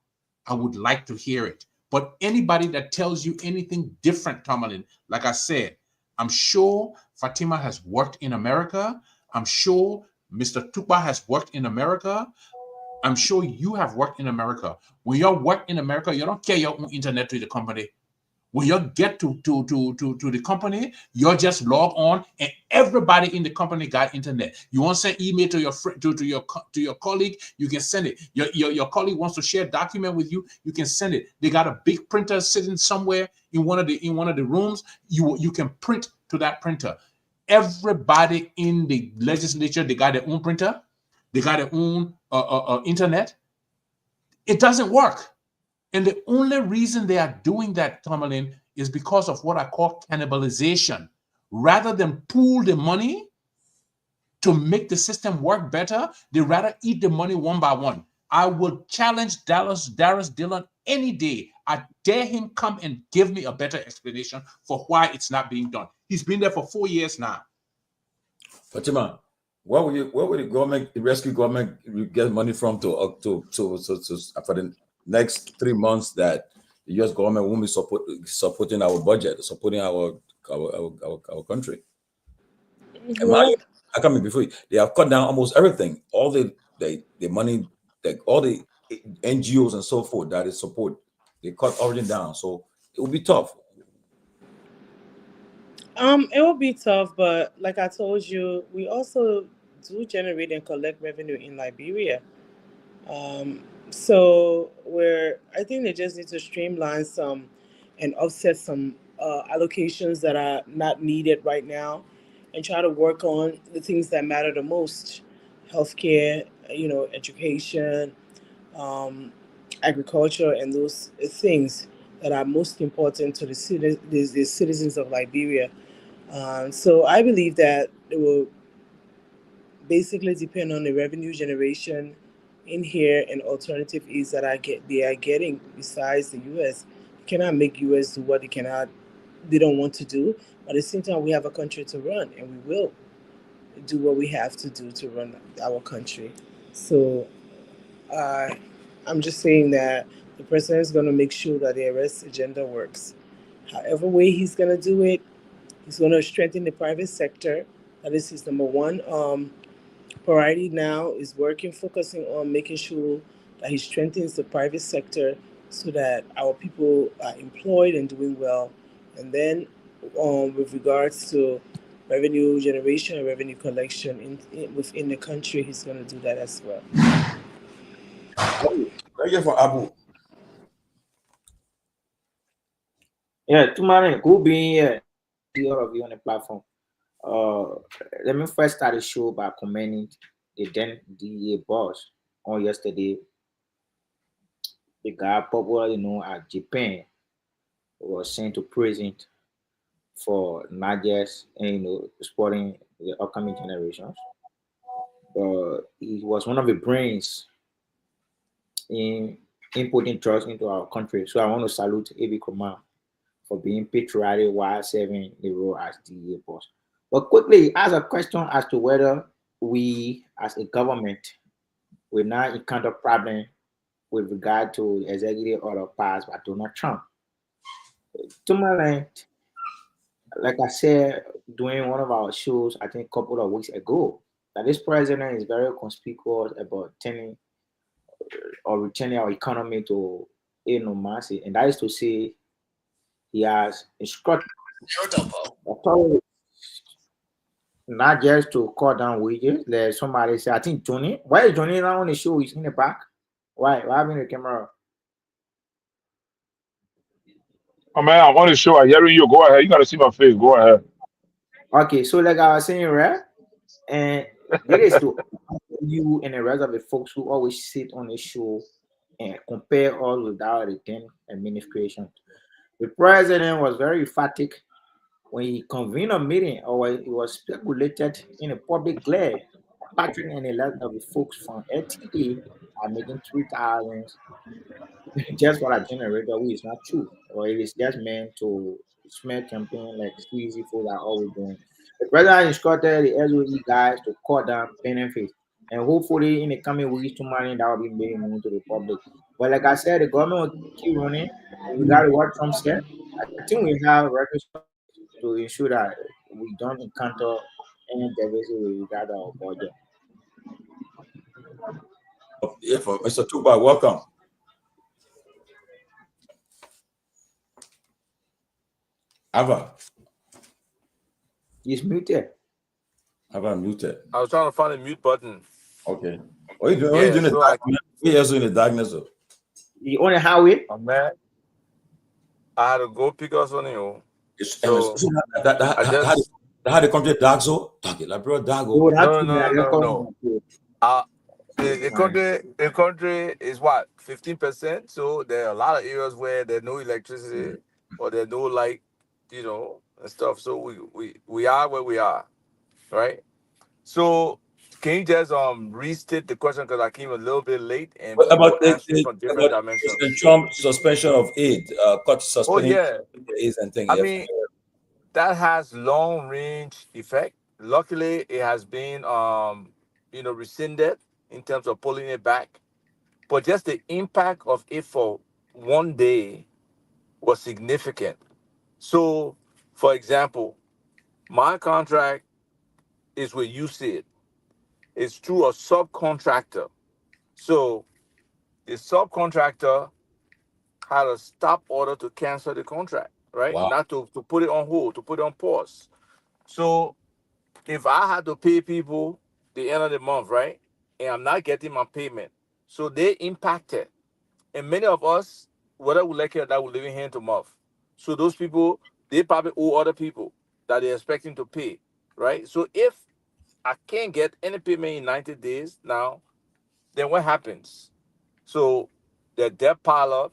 I would like to hear it. But anybody that tells you anything different, Tomalin, like I said, I'm sure Fatima has worked in America. I'm sure Mr. Tukpa has worked in America. I'm sure you have worked in America. When you work in America, you don't care your own internet to the company. When you get to the company, you just log on, and everybody in the company got internet. You want to send email to your friend, to your colleague, you can send it. Your colleague wants to share a document with you, you can send it. They got a big printer sitting somewhere in one of the rooms. You can print to that printer. Everybody in the legislature, they got their own printer, they got their own internet. It doesn't work. And the only reason they are doing that, Tomalin, is because of what I call cannibalization. Rather than pool the money to make the system work better, they rather eat the money one by one. I will challenge Darius Dillon any day. I dare him come and give me a better explanation for why it's not being done. He's been there for 4 years now. Fatima, where would the rescue government get money from for the next 3 months that the U.S. government won't be supporting our budget, supporting our country? Well, I come in before you. They have cut down almost everything. All the money, all the NGOs and so forth that is support, they cut everything down. So it will be tough. it will be tough, but like I told you, we also do generate and collect revenue in Liberia. So I think they just need to streamline some and offset some allocations that are not needed right now, and try to work on the things that matter the most: healthcare, education, um, agriculture, and those things. that are most important to the citizens of Liberia. So I believe that it will basically depend on the revenue generation in here and alternative aids that they are getting besides the U.S. You cannot make U.S. do what they don't want to do. But at the same time, we have a country to run, and we will do what we have to do to run our country. So uh, I'm just saying that the president is going to make sure that the arrest agenda works. However way he's going to do it, he's going to strengthen the private sector. That is his number one priority now, is focusing on making sure that he strengthens the private sector so that our people are employed and doing well. And then, with regards to revenue generation and revenue collection within the country, he's going to do that as well. Thank you for Abu. Yeah, Tomalin, good being here. See all of you on the platform. Let me first start the show by commending the then DEA boss on yesterday. The guy popularly known as Japan was sent to prison for not just supporting the upcoming generations, but he was one of the brains in inputting drugs into our country. So I want to salute Avi Kumar for being patriotic while serving the role as DEA boss. But quickly ask a question as to whether we as a government will not encounter problem with regard to the executive order passed by Donald Trump. To my mind, like I said during one of our shows, I think a couple of weeks ago, that this president is very conspicuous about turning or returning our economy to a normalcy, and that is to say, he has instructed authorities not just to cut down wages. There's somebody say, I think Johnny. Why is Johnny not on the show? He's in the back. Why? Why having the camera? Oh man, I'm on the show. I'm hearing you. Go ahead. You gotta see my face. Go ahead. Okay, so like I was saying, right? And this is to you and the rest of the folks who always sit on the show and compare all with our then administration. The president was very emphatic when he convened a meeting, or it was speculated in a public glare. Patrick and a lot of the folks from LTA are making 3,000 just for a generator, which is not true, or it is just meant to smear campaign like squeezy food are always doing. The president instructed the SOE guys to cut down benefits, and hopefully in the coming weeks, tomorrow that will be made known to the public. But like I said, the government will keep running. In regard to what Trump said, I think we have records to ensure that we don't encounter any diversity with regard to our budget. Yeah, for Mr. Tuba, welcome. Ava. He's muted. Ava muted. I was trying to find the mute button. Okay. What are you doing? What are you doing in the darkness? What are you doing in the darkness? You on the highway? Oh, man. I had to go pick up something. So how the country dark so? Dark it, like bro, dark. No. The country is what, 15%. So there are a lot of areas where there's no electricity or there's no light, and stuff. So we are where we are, right? So can you just restate the question, because I came a little bit late and about from different dimensions. The Trump suspension of aid, suspending aids and things. I mean, that has long range effect. Luckily, it has been rescinded in terms of pulling it back. But just the impact of it for one day was significant. So, for example, my contract is with USAID. It's through a subcontractor. So the subcontractor had a stop order to cancel the contract, right? Wow. Not to put it on hold, to put it on pause. So if I had to pay people the end of the month, right, and I'm not getting my payment, so they impacted. And many of us, whether we like it or not, we're living hand to mouth. So those people, they probably owe other people that they're expecting to pay, right? So if I can't get any payment in 90 days now, then what happens? So the debt pile up,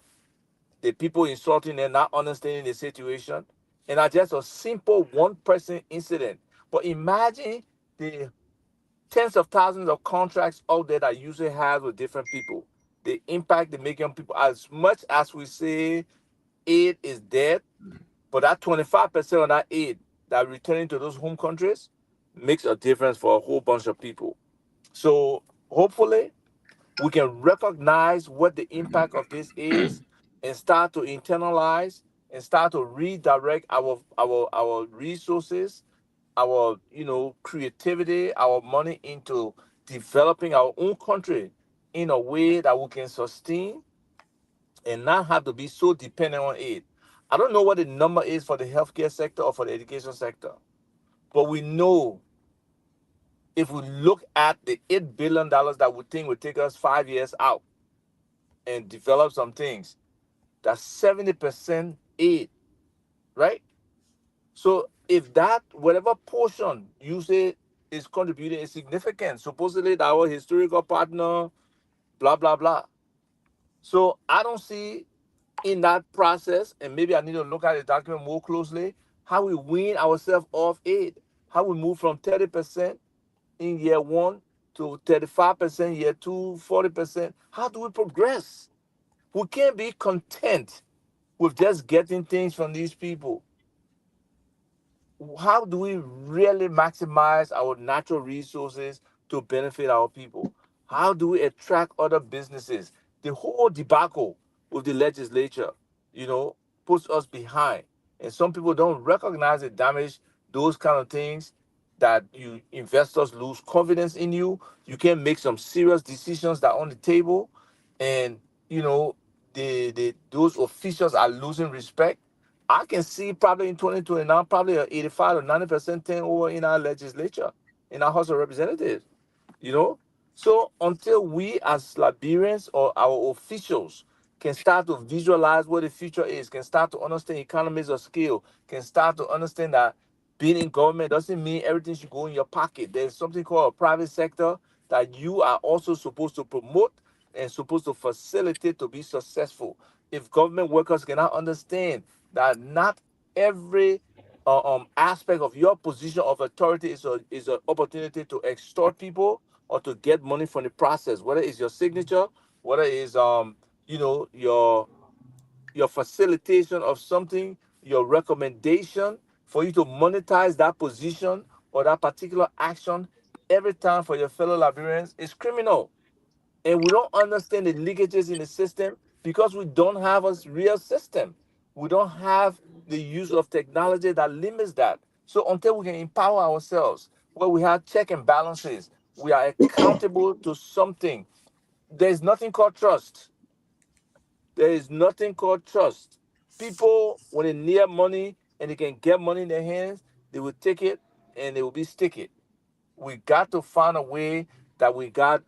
the people insulting them, not understanding the situation, and are just a simple one-person incident. But imagine the tens of thousands of contracts out there that usually have with different people. The impact they make on people, as much as we say aid is dead, but that 25% of that aid that returning to those home countries makes a difference for a whole bunch of people. So hopefully we can recognize what the impact of this is and start to internalize and start to redirect our resources, our creativity, our money into developing our own country in a way that we can sustain and not have to be so dependent on aid. I don't know what the number is for the healthcare sector or for the education sector, but we know if we look at the $8 billion that we think would take us 5 years out and develop some things, that's 70% aid, right? So if that, whatever portion you say is contributing is significant, supposedly our historical partner, blah, blah, blah. So I don't see in that process, and maybe I need to look at the document more closely, how we wean ourselves off aid, how we move from 30% in year one to 35% year two, 40%. How do we progress? We can't be content with just getting things from these people. How do we really maximize our natural resources to benefit our people? How do we attract other businesses? The whole debacle with the legislature, puts us behind. And some people don't recognize the damage, those kind of things, that you investors lose confidence in you. You can make some serious decisions that are on the table, and those officials are losing respect. I can see probably in 2029, probably a 85 or 90% turnover in our legislature, in our House of Representatives, you know? So until we as Liberians or our officials can start to visualize what the future is, can start to understand economies of scale, can start to understand that being in government doesn't mean everything should go in your pocket. There's something called a private sector that you are also supposed to promote and supposed to facilitate to be successful. If government workers cannot understand that not every aspect of your position of authority is an opportunity to extort people or to get money from the process, whether it's your signature, whether it's your facilitation of something, your recommendation for you to monetize that position or that particular action every time for your fellow Liberians is criminal. And we don't understand the leakages in the system because we don't have a real system. We don't have the use of technology that limits that. So until we can empower ourselves, where we have check and balances, we are accountable to something. There's nothing called trust. There is nothing called trust. People, when they need money and they can get money in their hands, they will take it and they will be sticky. We got to find a way that we got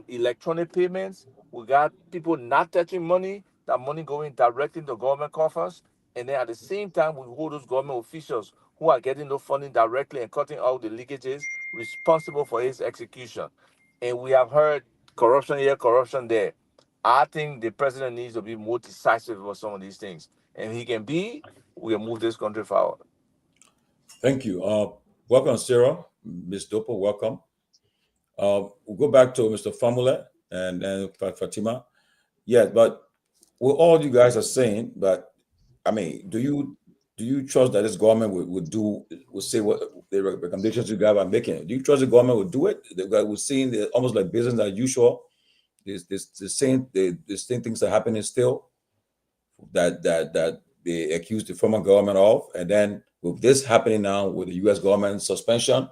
electronic payments. We got people not touching money, that money going directly into government coffers. And then at the same time, we hold those government officials who are getting the funding directly and cutting out the leakages responsible for its execution. And we have heard corruption here, corruption there. I think the president needs to be more decisive about some of these things. And he can be, we can move this country forward. Thank you. Welcome, Sarah. Ms. Dopo, welcome. We'll go back to Mr. Famule and Fatima. Yeah, but what all you guys are saying, but I mean, do you trust that this government will say what the recommendations you guys are making? Do you trust the government will do it? We're seeing almost like business as usual. The same things are happening still that they accuse the former government of, and then with this happening now with the U.S. government suspension,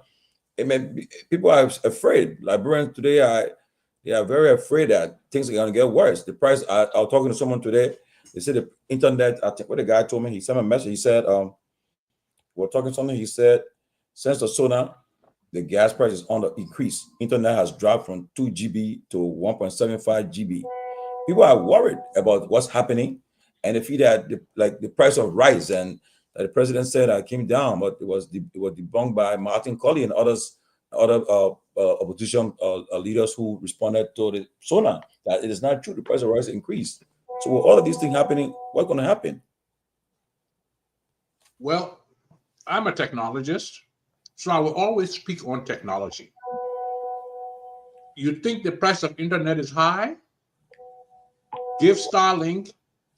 people are afraid. Liberians today they are very afraid that things are going to get worse. The price. I was talking to someone today. They said the internet. I think what the guy told me. He sent me a message. He said, "We're talking something." He said, "Since the SONA, the gas price is on the increase. Internet has dropped from 2 GB to 1.75 GB. People are worried about what's happening, and they feel that the price of rice and the president said came down, but it was debunked by Martin Colley and other opposition leaders who responded to the SONA that it is not true. The price of rice increased. So with all of these things happening, what's going to happen? Well, I'm a technologist, so I will always speak on technology. You think the price of internet is high? Give Starlink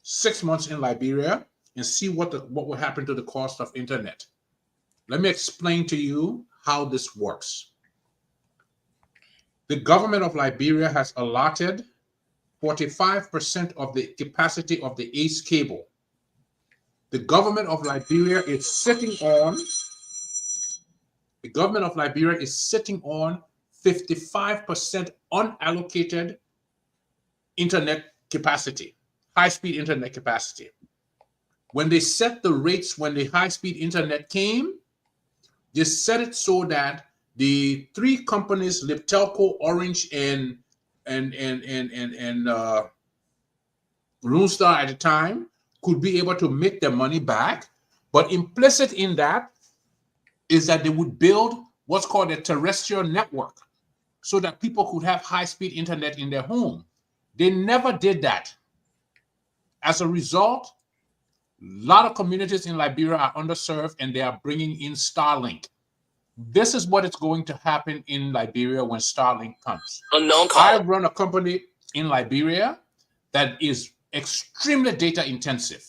6 months in Liberia and see what will happen to the cost of internet. Let me explain to you how this works. The government of Liberia has allotted 45% of the capacity of the ACE cable. The government of Liberia is sitting on 55% unallocated internet capacity, high-speed internet capacity. When they set the rates, when the high-speed internet came, they set it so that the three companies, Liptelco, Orange, and Lone Star at the time, could be able to make their money back. But implicit in that is that they would build what's called a terrestrial network so that people could have high-speed internet in their home. They never did that. As a result, a lot of communities in Liberia are underserved, and they are bringing in Starlink. This is what is going to happen in Liberia when Starlink comes. I run a company in Liberia that is extremely data intensive.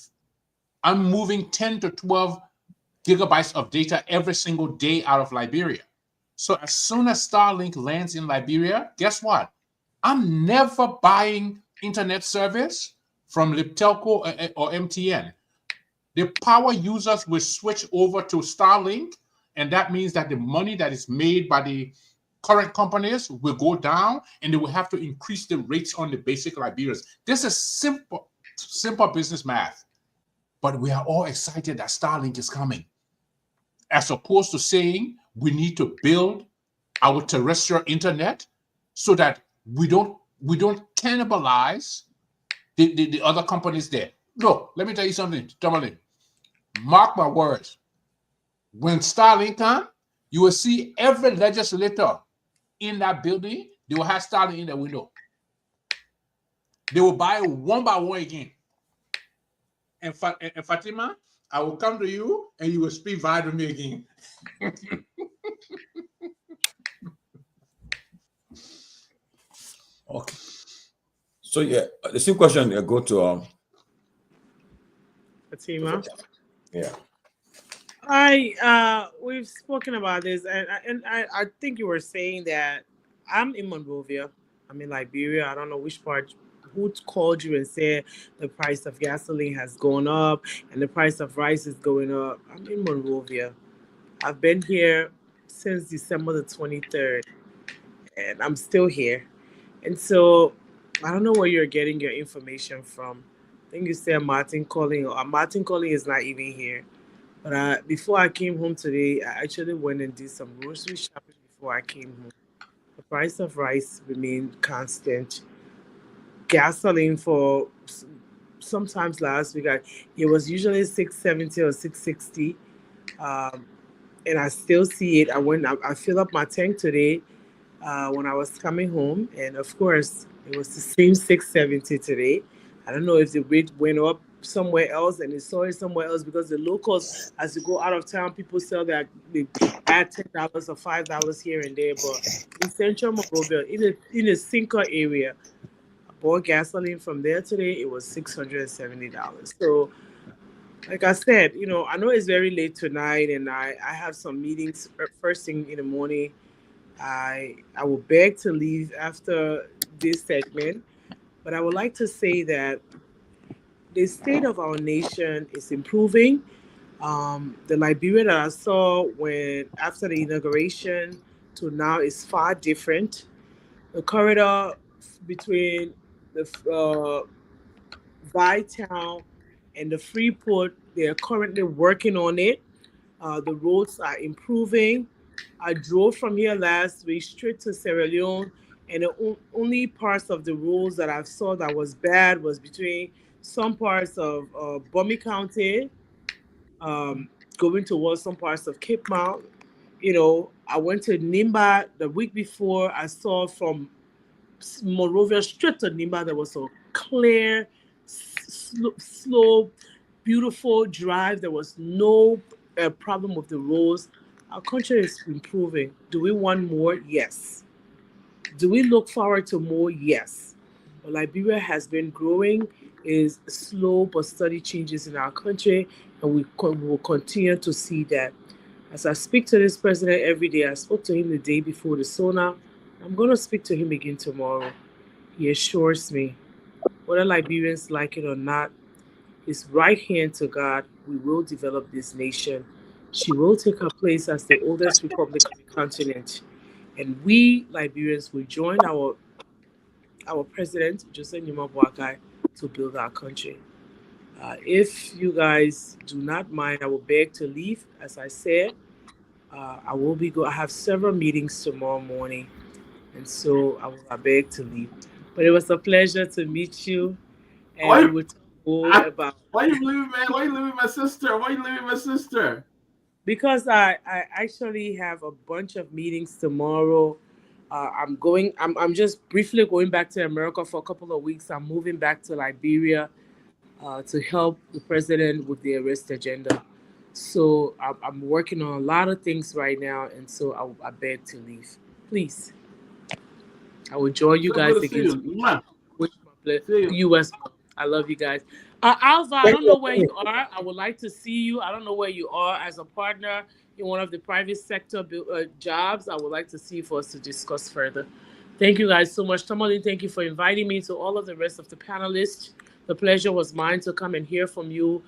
I'm moving 10 to 12 gigabytes of data every single day out of Liberia. So as soon as Starlink lands in Liberia, guess what? I'm never buying internet service from Liptelco or MTN. The power users will switch over to Starlink, and that means that the money that is made by the current companies will go down, and they will have to increase the rates on the basic Liberians. This is simple business math. But we are all excited that Starlink is coming, as opposed to saying we need to build our terrestrial internet so that we don't cannibalize the other companies there. Look, let me tell you something, Tomalin. Mark my words. When Starlink comes, you will see every legislator in that building, they will have Starlink in the window. They will buy one by one again. And Fatima, I will come to you and you will speak via to me again. Okay. So yeah, the same question go to Fatima. Yeah. We've spoken about this, and I think you were saying that I'm in Monrovia. I'm in Liberia. I don't know which part. Who called you and said the price of gasoline has gone up and the price of rice is going up? I'm in Monrovia. I've been here since December the 23rd, and I'm still here. And so I don't know where you're getting your information from. I think you said Martin Calling. Martin Calling is not even here. But before I came home today, I actually went and did some grocery shopping before I came home. The price of rice remained constant. Gasoline for sometimes last week, it was usually 670 or 660, and I still see it. I filled up my tank today when I was coming home, and of course, it was the same 670 today. I don't know if the rate went up somewhere else and they saw it somewhere else because the locals, as you go out of town, people sell that they add $10 or $5 here and there. But in Central Monrovia, in the Sinker area, I bought gasoline from there today. It was $670. So, like I said, I know it's very late tonight, and I have some meetings first thing in the morning. I will beg to leave after this segment, but I would like to say that the state of our nation is improving. The Liberia that I saw when after the inauguration to now is far different. The corridor between the Town and the Freeport, they are currently working on it. The roads are improving. I drove from here last week straight to Sierra Leone, and the only parts of the roads that I saw that was bad was between some parts of Bummy County, going towards some parts of Cape Mount. I went to Nimba the week before. I saw from Monrovia straight to Nimba, there was a clear slow, beautiful drive. There was no problem with the roads. Our country is improving. Do we want more? Yes. Do we look forward to more? Yes. But Liberia has been growing, is slow but steady changes in our country, and we will continue to see that. As I speak to this president every day, I spoke to him the day before the SONA. I'm going to speak to him again tomorrow. He assures me, whether Liberians like it or not, his right hand to God, we will develop this nation. She will take her place as the oldest republic on the continent. And we, Liberians, will join our president, Joseph Numa Boakai, to build our country. If you guys do not mind, I will beg to leave. As I said, I have several meetings tomorrow morning, and so I beg to leave. But it was a pleasure to meet you, and we will talk more about. Why you leaving, man? Why you leaving my sister? Why you leaving my sister? Because I actually have a bunch of meetings tomorrow. I'm just briefly going back to America for a couple of weeks. I'm moving back to Liberia to help the president with the arrest agenda. So I'm working on a lot of things right now, and so I beg to leave. Please, I will join you guys again. You as well. I love you guys. Alva, I don't know where you are. I would like to see you. I don't know where you are as a partner in one of the private sector jobs. I would like to see you for us to discuss further. Thank you guys so much. Tomalin, thank you for inviting me. To all of the rest of the panelists, the pleasure was mine to come and hear from you.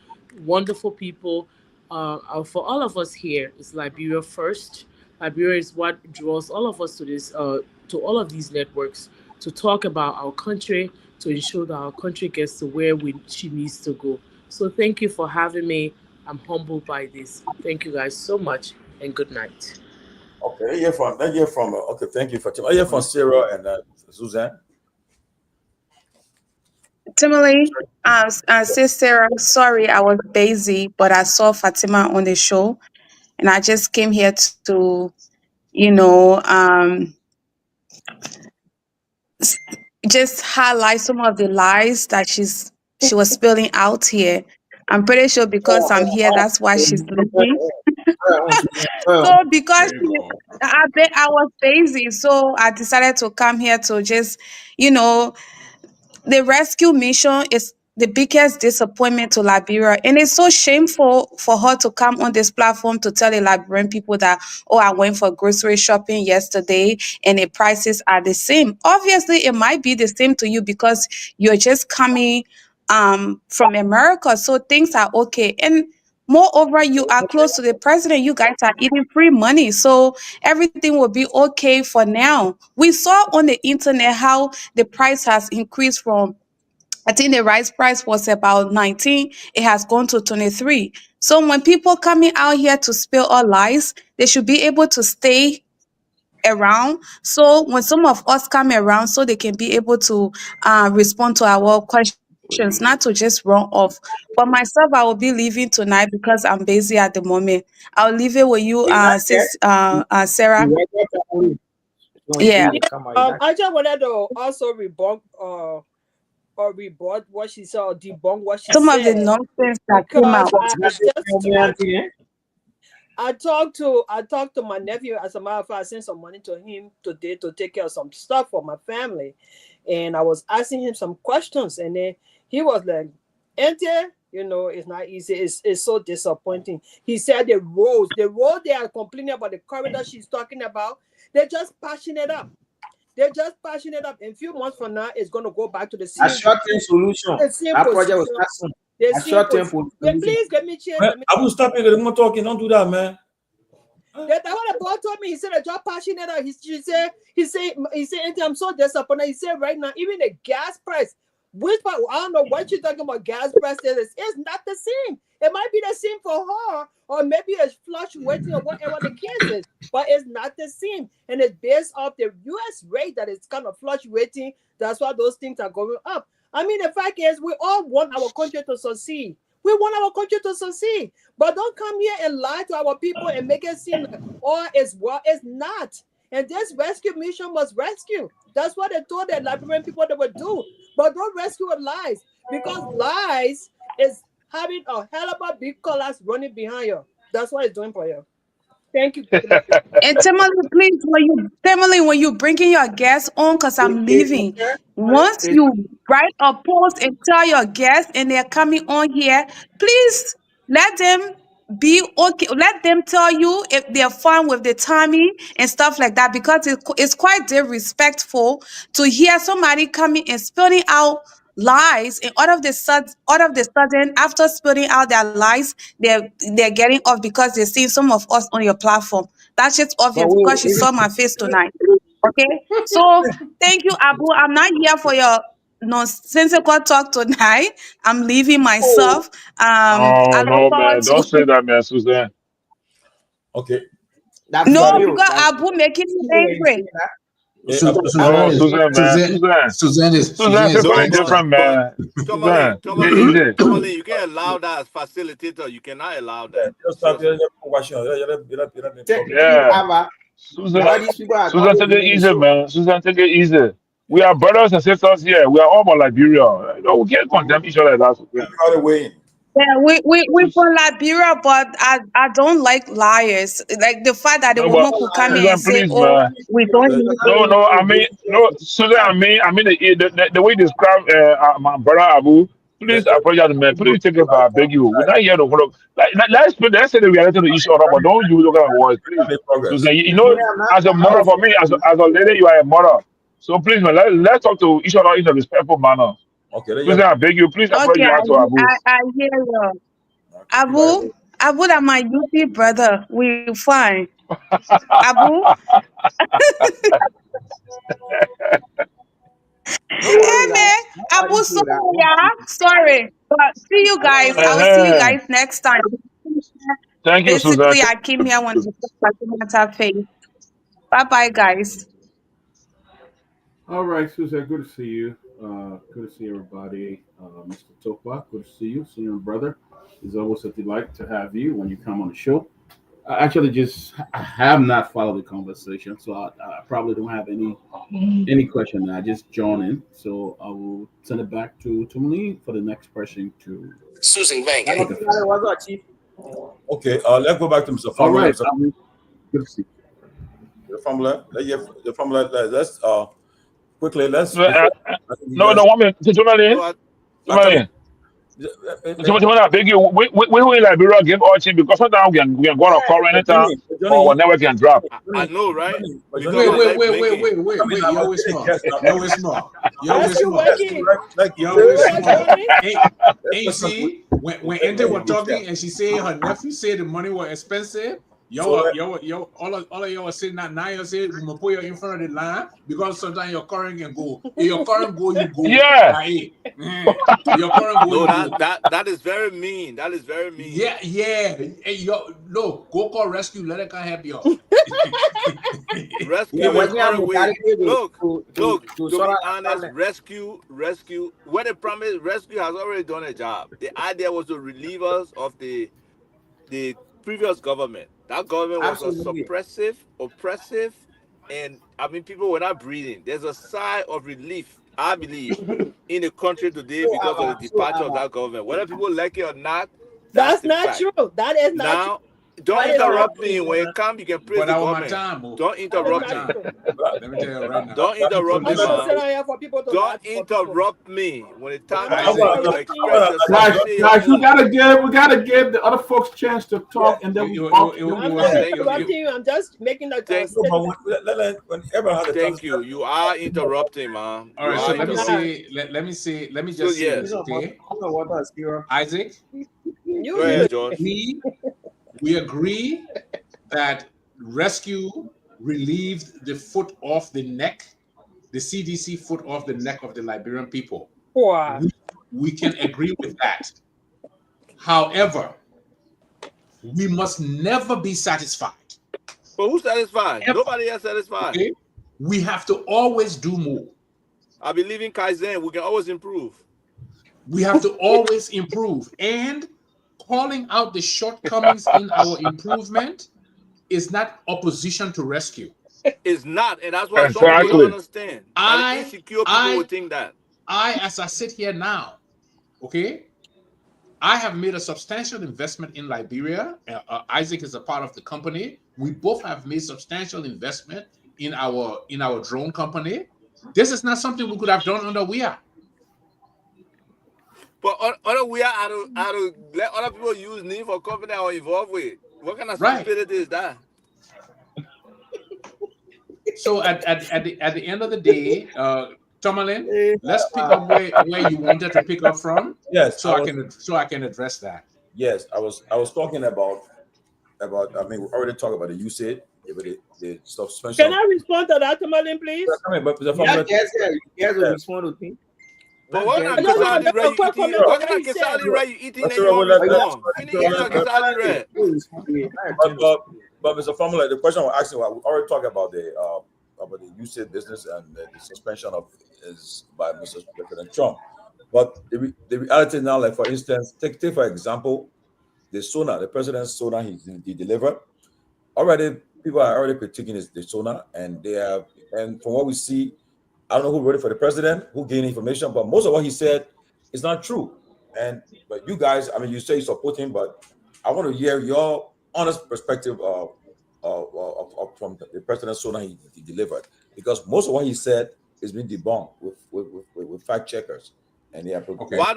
Wonderful people. For all of us here, it's Liberia first. Liberia is what draws all of us to this, to all of these networks, to talk about our country, to ensure that our country gets to where she needs to go. So thank you for having me. I'm humbled by this. Thank you guys so much, and good night. Okay, okay, thank you, Fatima. I hear from Sarah and Suzanne. Timothy, say Sarah, sorry, I was busy, but I saw Fatima on the show, and I just came here to, just highlight some of the lies that she was spilling out here. I'm pretty sure because I'm here, that's why she's listening. So because I was busy, so I decided to come here to just, the rescue mission is the biggest disappointment to Liberia. And it's so shameful for her to come on this platform to tell the Liberian people that, oh, I went for grocery shopping yesterday and the prices are the same. Obviously, it might be the same to you because you're just coming from America. So things are okay. And moreover, you are close to the president. You guys are eating free money. So everything will be okay for now. We saw on the internet how the price has increased from, I think the rice price was about 19. It has gone to 23. So when people coming out here to spill all lies, they should be able to stay around. So when some of us come around, so they can be able to respond to our questions, not to just run off. But myself, I will be leaving tonight because I'm busy at the moment. I'll leave it with you, sis, Sarah. Yeah. I just wanted to also rebut what she said, or debunk what she Some said. of the nonsense that came out. I talked to my nephew. As a matter of fact, I sent some money to him today to take care of some stuff for my family, and I was asking him some questions, and then he was like, "Auntie, it's not easy. It's so disappointing." He said the road they are complaining about, the corridor she's talking about, they're just patching it up. They're just patching it up. In a few months from now, it's going to go back to the same. A short-term solution. That project was passing. A short-term solution. Please let me change. I will stop you. They're not talking. Don't do that, man. That's what the boy told me. He said they're just patching it up. He said, Auntie, I'm so disappointed. He said right now, even the gas price, which part, I don't know what you're talking about. Gas price is not the same. It might be the same for her, or maybe it's fluctuating or whatever the case is, but it's not the same. And it's based off the U.S. rate that is kind of fluctuating. That's why those things are going up. I mean, the fact is, we all want our country to succeed. We want our country to succeed, but don't come here and lie to our people and make it seem like, oh, it's not. And this rescue mission must rescue. That's what they told the Liberian people they would do. But don't rescue with lies. Because lies is having a hell of a big colors running behind you. That's what it's doing for you. Thank you. And Tomalin, please, when you bringing your guests on, cause I'm leaving. Once you write a post and tell your guests, and they're coming on here, please let them be okay. Let them tell you if they're fine with the timing and stuff like that, because it's quite disrespectful to hear somebody coming and spilling out lies, and all of the sudden, after spilling out their lies, they're getting off because they see some of us on your platform. That's just But obvious because you saw my face tonight. Okay, so thank you, Abu. I'm not here for your nonsensical talk tonight. I'm leaving myself. I look No, forward man. Don't to say that, man, Suzanne. Okay. that's no, for you. because That's Abu making me when you say angry. that. No, Suzanne is Suzanne, man. Suzanne, say something But different, man. Tomalin, Suzanne, take it easy. Tomalin, you can't allow that as facilitator. You cannot allow that. Just stop. Seriously. Yeah. Abba, Susan, all these people are Susan, coming take it in the easy, show. man. Susan, take it easy. We are brothers and sisters here. We are all about Liberia. No, we can't condemn each other like that. Yeah, we Sus- from Liberia, but I don't like liars. Like the fact that the No, but woman could come in and Susan, say, please, "Oh, man. we don't need No, you." no, I mean, no, Susan, I mean, the way you describe my brother Abu, please apologize, man. Please take it back. I beg you. We're not here to follow. Let's say the reality to each other, but don't use those kind of words, please. Susan, you Me, know, I'm not, as a I'm not mother for me, as a lady, you are a mother. So please, man, let's talk to each other in a respectful manner. Okay, then Susan, I beg you, please Okay, apologize to Abu. I hear you. Abu, that my UP brother. We fine. Abu, no hey worries. man, Nobody Abu, say that. sorry, yeah, sorry. But see you guys. I will see you Uh-huh. guys next time. Thank you, Susan. Basically, I came here when the matter face. Bye bye, guys. All right, Susan, good to see you. Good to see everybody. Mr. Topa, good to see you. See you, brother. It's always a delight to have you when you come on the show. I have not followed the conversation, so I probably don't have any question. I just joined in, so I will send it back to Tomalin for the next person to take a floor. What's up, Chief? Okay, let's go back to Mr. All Formula. right, good to see you. The formula. The formula. Let's quickly. Let's No, before you no, guys. one minute. Somebody, No, I, Actually, somebody. Somebody, I beg you. We in Liberia give all cheap because sometimes we can go on a call anytime or Johnny, whenever can drop. I know, right? Johnny, Because I like blinking. I Yo, must it's say small. yes now. Yo, it's small. Yo, it's Rescue small. working. Yo, it's Brother small. Johnny. Hey, you see, when Ente was talking and she said her nephew said the money was expensive, all of y'all are sitting at now. You say we must put you in front of the line because sometimes your current can go. If your current go, you go. Yeah. Like, your current go, No, you go. that is very mean. That is very mean. Yeah. Hey, yo, no, go call rescue. Let it come help y'all. Rescue Yeah, is when you have on the way. modality Look, to to sort be out honest, apartment. rescue. When they promised, rescue has already done a job. The idea was to relieve us of the previous government. That government was a Absolutely. suppressive, oppressive, and I mean people were not breathing. There's a sigh of relief, I believe, in the country today because of the departure of that government. Whether people like it or not, that's That's the not fact. true. That is not true. Now, don't That is not interrupt true. me. When you come, you can praise But the that was my government. time, bro. Don't That is interrupt not me. true. Let me tell you right now. Don't interrupt I'm me, not gonna sit man. down here for people to Don't lie for people. interrupt me. When the time I'm not comes for you to interrupting express you. yourself, Guys, say your guys, own. we gotta give the other folks chance to talk, and then It we all. I'm was not Thank you. interrupting you. I'm just making a Thank No, statement. but when everyone has a chance. Thank you. You are interrupting, man. all You right. are So let me interrupting. say, let me So just say yes, this, okay? Water is pure. Isaac, go You ahead, George. we agree that rescue relieved the foot off the neck, the CDC foot off the neck of the Liberian people. Wow. We can agree with that. However, we must never be satisfied. But who's satisfied? Ever, Nobody else satisfied. okay? We have to always do more. I believe in Kaizen. We can always improve. We have to always improve. And calling out the shortcomings in our improvement is not opposition to rescue. It's not, and that's why some people don't Exactly. understand. But the insecure people would think that. As I sit here now, okay, I have made a substantial investment in Liberia. Isaac is a part of the company. We both have made substantial investment in our drone company. This is not something we could have done under WIA. But other WIA are to let other people use name for company or involved with. What kind of stupidity is that? So at the end of the day, Tomalin, let's pick up where you wanted to pick up from. Yes, so I can address that. Yes, I was talking about. I mean, we already talked about the usage, the suspension. Can I respond to that, Tomalin, please? But the Yes, respond to me. But what kind of Kesali red you eating? What kind of Kesali red you eating? Then you want to respond. You need to eat your Kesali red. But Mr. Formula, the question we're asking, we already talked about the usage business and the suspension of is by Mr. President Trump. But the reality now, like for instance, take for example, the sonar, the president's sonar he delivered. Already, people are already critiquing the sonar, and from what we see, I don't know who wrote it for the president, who gained information, but most of what he said is not true. But you guys, I mean, you say you support him, but I want to hear your honest perspective from the president's sonar he delivered, because most of what he said is being debunked with fact checkers, and okay. Why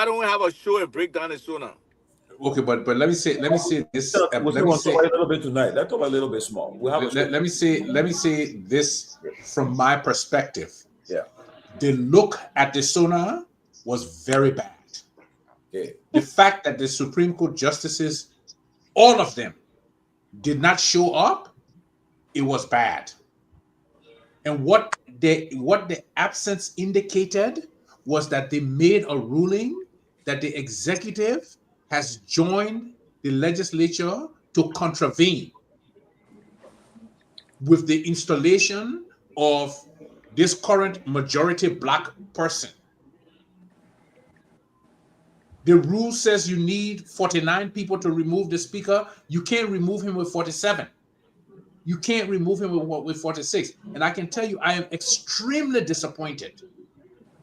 don't we have a show and break down the sonar? Okay, but let me say this. Let me say a little bit tonight. Let's talk a little bit small. Let me say this from my perspective. Yeah, the look at the sonar was very bad. Okay. The fact that the Supreme Court justices, all of them, did not show up, it was bad. And what the absence indicated was that they made a ruling that the executive has joined the legislature to contravene with the installation of this current majority black person. The rule says you need 49 people to remove the speaker. You can't remove him with 47. You can't remove him with 46. And I can tell you, I am extremely disappointed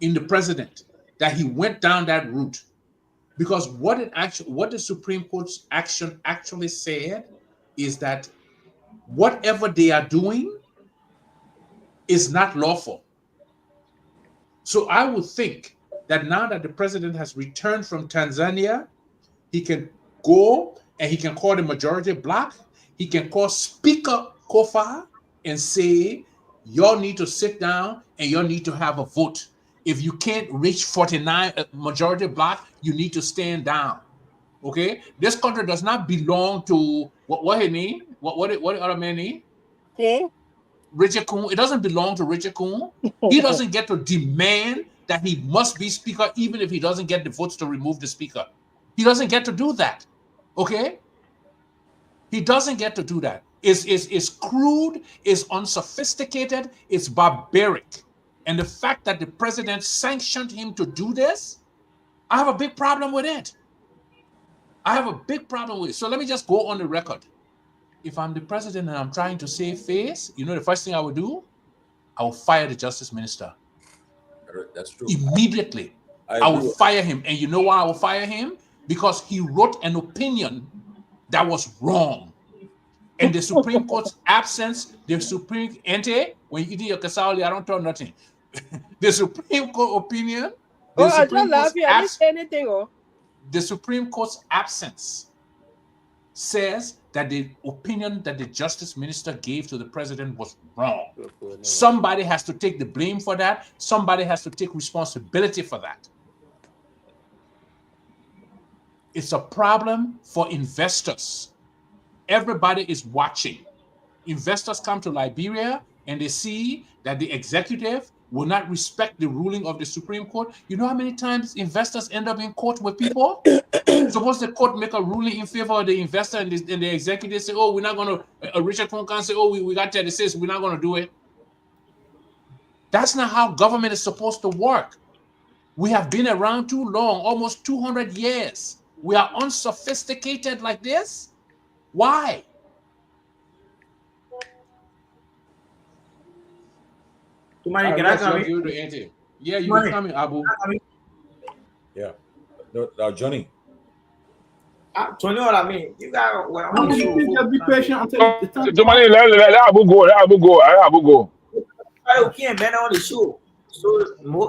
in the president that he went down that route. Because what the Supreme Court's action actually said is that whatever they are doing is not lawful. So I would think that now that the president has returned from Tanzania, he can go and he can call the majority black. He can call Speaker Kofa and say, y'all need to sit down and y'all need to have a vote. If you can't reach 49 majority black, you need to stand down. Okay, this country does not belong to what he name? What the other man name? Coon? Richard Coon. It doesn't belong to Richard Coon. He doesn't get to demand that he must be speaker, even if he doesn't get the votes to remove the speaker. He doesn't get to do that. Okay, he doesn't get to do that. It's crude, it's unsophisticated, it's barbaric. And the fact that the president sanctioned him to do this, I have a big problem with it. I have a big problem with it. So let me just go on the record. If I'm the president and I'm trying to save face, you know the first thing I would do? I will fire the justice minister. That's true. Immediately. I will fire him. And you know why I will fire him? Because he wrote an opinion that was wrong. And the Supreme Court's absence, the Supreme when you eat your kasali, I don't tell nothing. The Supreme Court opinion. I don't laugh. I didn't say anything. The Supreme Court's absence says that the opinion that the justice minister gave to the president was wrong. Somebody has to take the blame for that. Somebody has to take responsibility for that. It's a problem for investors. Everybody is watching. Investors come to Liberia and they see that the executive will not respect the ruling of the Supreme Court. You know how many times investors end up in court with people? Suppose the court make a ruling in favor of the investor and the executive say, oh, we're not going to, Richard Coon can say, oh, we got 36, we're not going to do it. That's not how government is supposed to work. We have been around too long, almost 200 years. We are unsophisticated like this. Why? Tumani, can I Yes, come you're in? giving the answer. Yeah, you can Tumani, come in, Abu. Yeah. Johnny. To know what I mean, you got well No, on the you show. can just be patient until the time. Somebody let Abu go. Let Abu go. Let Abu go. I can't man on the show. So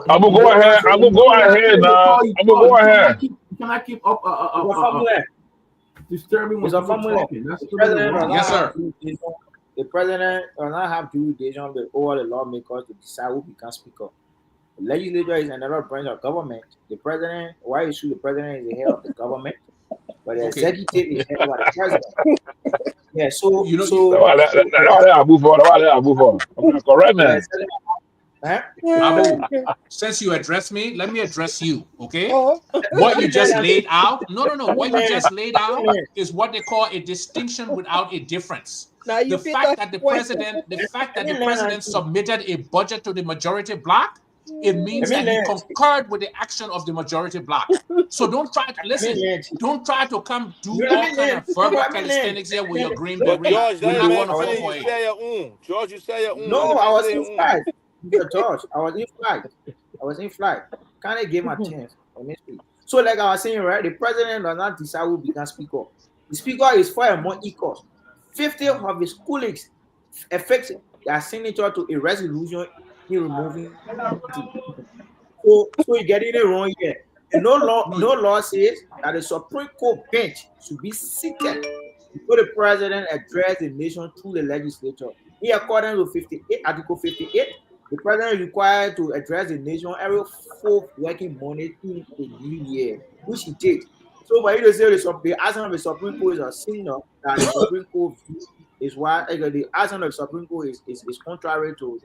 Abu go ahead. Abu go ahead now. Abu go ahead. You cannot keep up disturbing when It's a people formula. talking. That's The totally president does wrong. not Yes, have sir. jurisdiction. The president does not have jurisdiction with all the lawmakers to decide who becomes speaker. The legislature is another branch of government. The president, why you should the president is the head of the government, but the Okay. executive is head by the president. Yeah, so You know, Let Abu for. Let Abu for. Okay, correct, man. Abu, since you address me, let me address you, okay? Oh. What you just laid out, no. What you just laid out is what they call a distinction without a difference. Now you The pick fact up that the point. president submitted a budget to the majority bloc, it means that he concurred with the action of the majority bloc. So don't try to listen. Don't try to come do all kind of verbal calisthenics here with your green But beret George, when let I man want to finish. fall You for it. say your own. George, you say your own. No, Let the I man was say in your own. flight. George, I was in flight. I was in flight. Can't I give my chance on this week? So, like I was saying, right, the president does not decide who becomes speaker. The speaker is for a more equals. 50 of his colleagues affect their signature to a resolution in removing. So you're getting it wrong here. And no law says that the Supreme Court bench should be seated before the president address the nation through the legislature. In accordance with Article 58, the president is required to address the nation every fourth working Monday in a new year, which he did. So for you to say the action of the Supreme Court is a signal that the Supreme Court is why the action of the Supreme Court is contrary to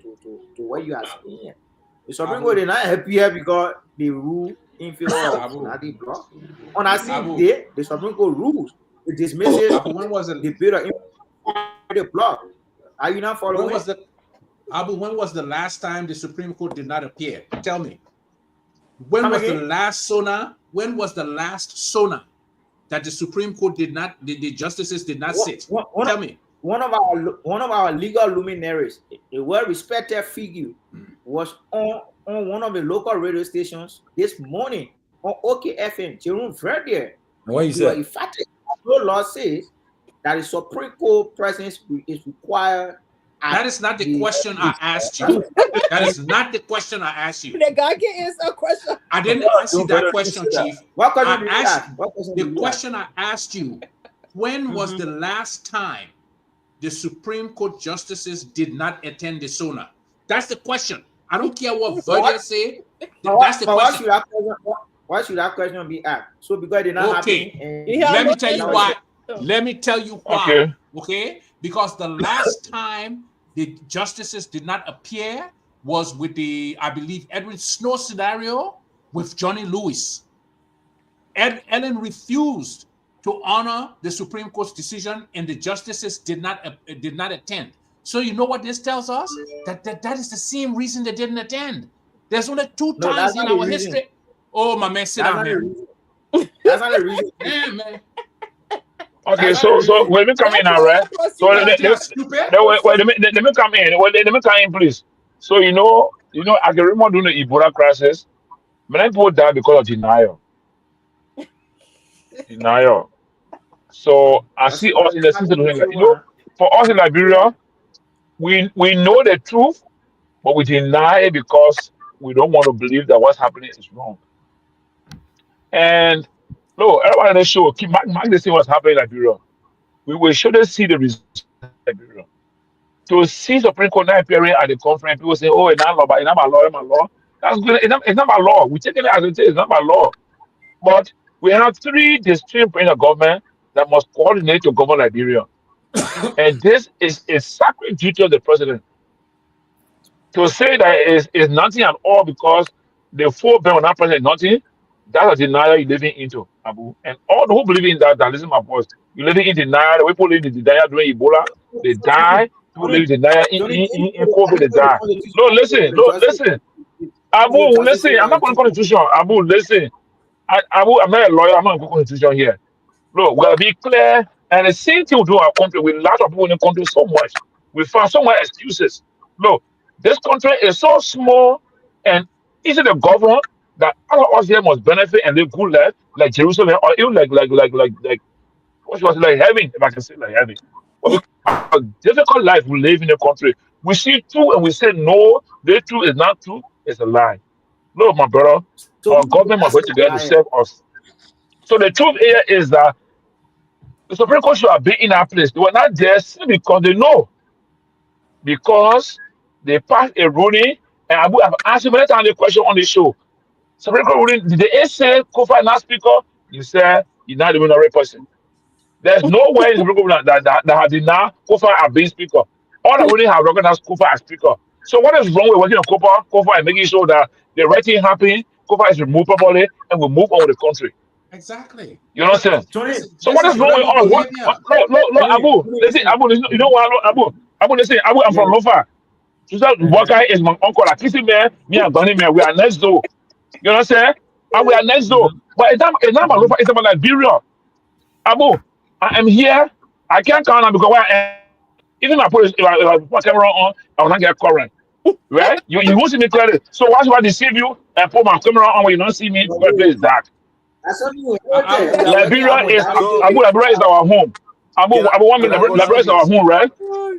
what you are saying. The Supreme Court did not appear because they rule in favor of United Bloc. On that same day, the Supreme Court rules. It dismisses When was it? the bill of the bloc. Are you not following? When was the last time the Supreme Court did not appear? Tell me. When was the last SONA? When was the last SONA that the Supreme Court did not, the justices did not sit? Tell me. One of our legal luminaries, a well-respected figure, was on one of the local radio stations this morning on OKFM. Jerome read there. What you said? No law says that the Supreme Court presence is required. That is not the question I asked you. That is not the question I asked you. The guy can answer a question. I didn't ask you that question, Chief. What question did you I asked ask? What question the did you question I asked you. When was the last time the Supreme Court justices did not attend the SONA? That's the question. I don't care what Virgil say. That's the question. Why should that question be asked? So because it did not happen. Let me tell you why. Let me tell you why. Okay? Because the last time the justices did not appear was with the, I believe, Edwin Snow scenario with Johnny Lewis. Ellen refused to honor the Supreme Court's decision, and the justices did not attend. So you know what this tells us? That is the same reason they didn't attend. There's only two times in our history. Oh, my man, sit down, man. That's not the reason. Yeah, man. Okay, so let me come in now, right? So let me come in. Let me come in, please. So I can remember during the Ebola crisis, many people died because of denial. So I see us in the system. For us in Liberia, we know the truth, but we deny it because we don't want to believe that what's happening is wrong. And look, everybody in the show, keep mark this thing what's happening in Liberia. We will surely see the results in Liberia. To see Supreme Court not appearing at the conference, people say, "Oh, it's not law, but it's not my law, it's my law." That's good. It's not my law. We take it as it is. It's not my law. But we have three distinct branches of government that must coordinate to govern Liberia, and this is a sacred duty of the president. To say that is nothing at all because the full ban on that president nothing, that's a denial you're living into, Abu. And all who believe in that listen to my voice. You're living in denial. The people live in denial during Ebola, they die. People live in denial in COVID, they die. No, listen. Abu, listen. I'm not going to constitution. Abu, listen. Abu, I'm not a lawyer. I'm not going to constitution here. Look, we gotta be clear. And the same thing we do in our country. We lot of people in the country so much. We found so many excuses. Look, This country is so small, and is it the government that all of us here must benefit and live good life, like Jerusalem, or even like what was it, like heaven, if I can say like heaven. But because of difficult life we live in the country, we see true and we say no, the truth is not true, it's a lie. No, my brother, So our government must that's work a together to lie. serve us. So the truth here is that the Supreme Court should have been in our place. They were not there simply because they know, because they passed a ruling, and I would have asked you many times the question on the show. Supreme Court ruling, did they say Kofi is not speaker? You said he's not the minority person. There's no way in the Supreme Court that has denied Kofi as being speaker. All that really have recognized Kofi as speaker. So what is wrong with working on Kofi and making sure that the right thing happens, Kofi is removed properly, and we move on with the country? Exactly. You understand? Tony, So what is wrong with Level us? behavior. No, Tony, Abu. Tony, Listen, Abu, listen, you know what, Abu, listen, Abu, I'm yeah. from Lofa. Susan Walker is my uncle. Like, listen, man, me and Bunny, man, we are next door. You understand? And we are next door. But it's not about Lofa, it's about Liberia. Abu, I am here. I can't count on because where I am. Even if I put camera on, I will not get current. Right? You won't see me clearly. So why should I deceive you and put my camera on when you don't see me because the place is dark? That's something you Abu, inherited. You are working Liberia about is that. So Liberia is our home. can I Abu, one can minute, I go Liberia now? is our home, right?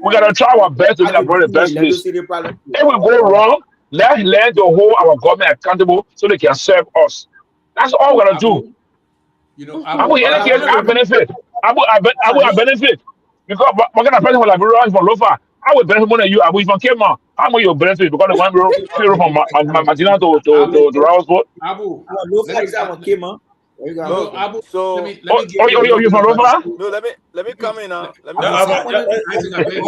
We gotta try our best to make Liberia the best place. City Parliament. If we go wrong, let's learn to hold our government accountable so they can serve us. That's all we're gonna do. Abu, you know, Abu, in But any I, case, I benefit. Abu, I benefit. Because we're gonna present for Liberia from Lofa. I will benefit more than you. Abu, if you came on, how much you benefit? Because the one feel from Madina to Rawsport. Abu, No let me, fight on came on. There you go. no. Abu, So let me give you a little You bit from of Lofa? understanding. no, let me come in now. Let me Yeah, come Ava, in. yeah, Isaac, I beg you.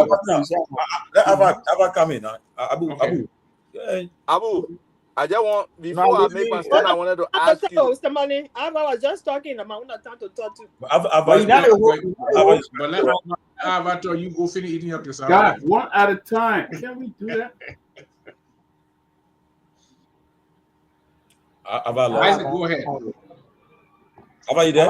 let Ava come in now. Abu, Okay. Abu. Yeah. Abu, I just want No, before I I'm make my listening. stand, I wanted to ask you. Mr. Money, I was just talking about not time to talk to. Ava, But you not a whole. Ava, But let Avatar, you go finish eating up your salad. Guys, one at a time. Can we do that? Ava, Isaac, go ahead. Ava, you there?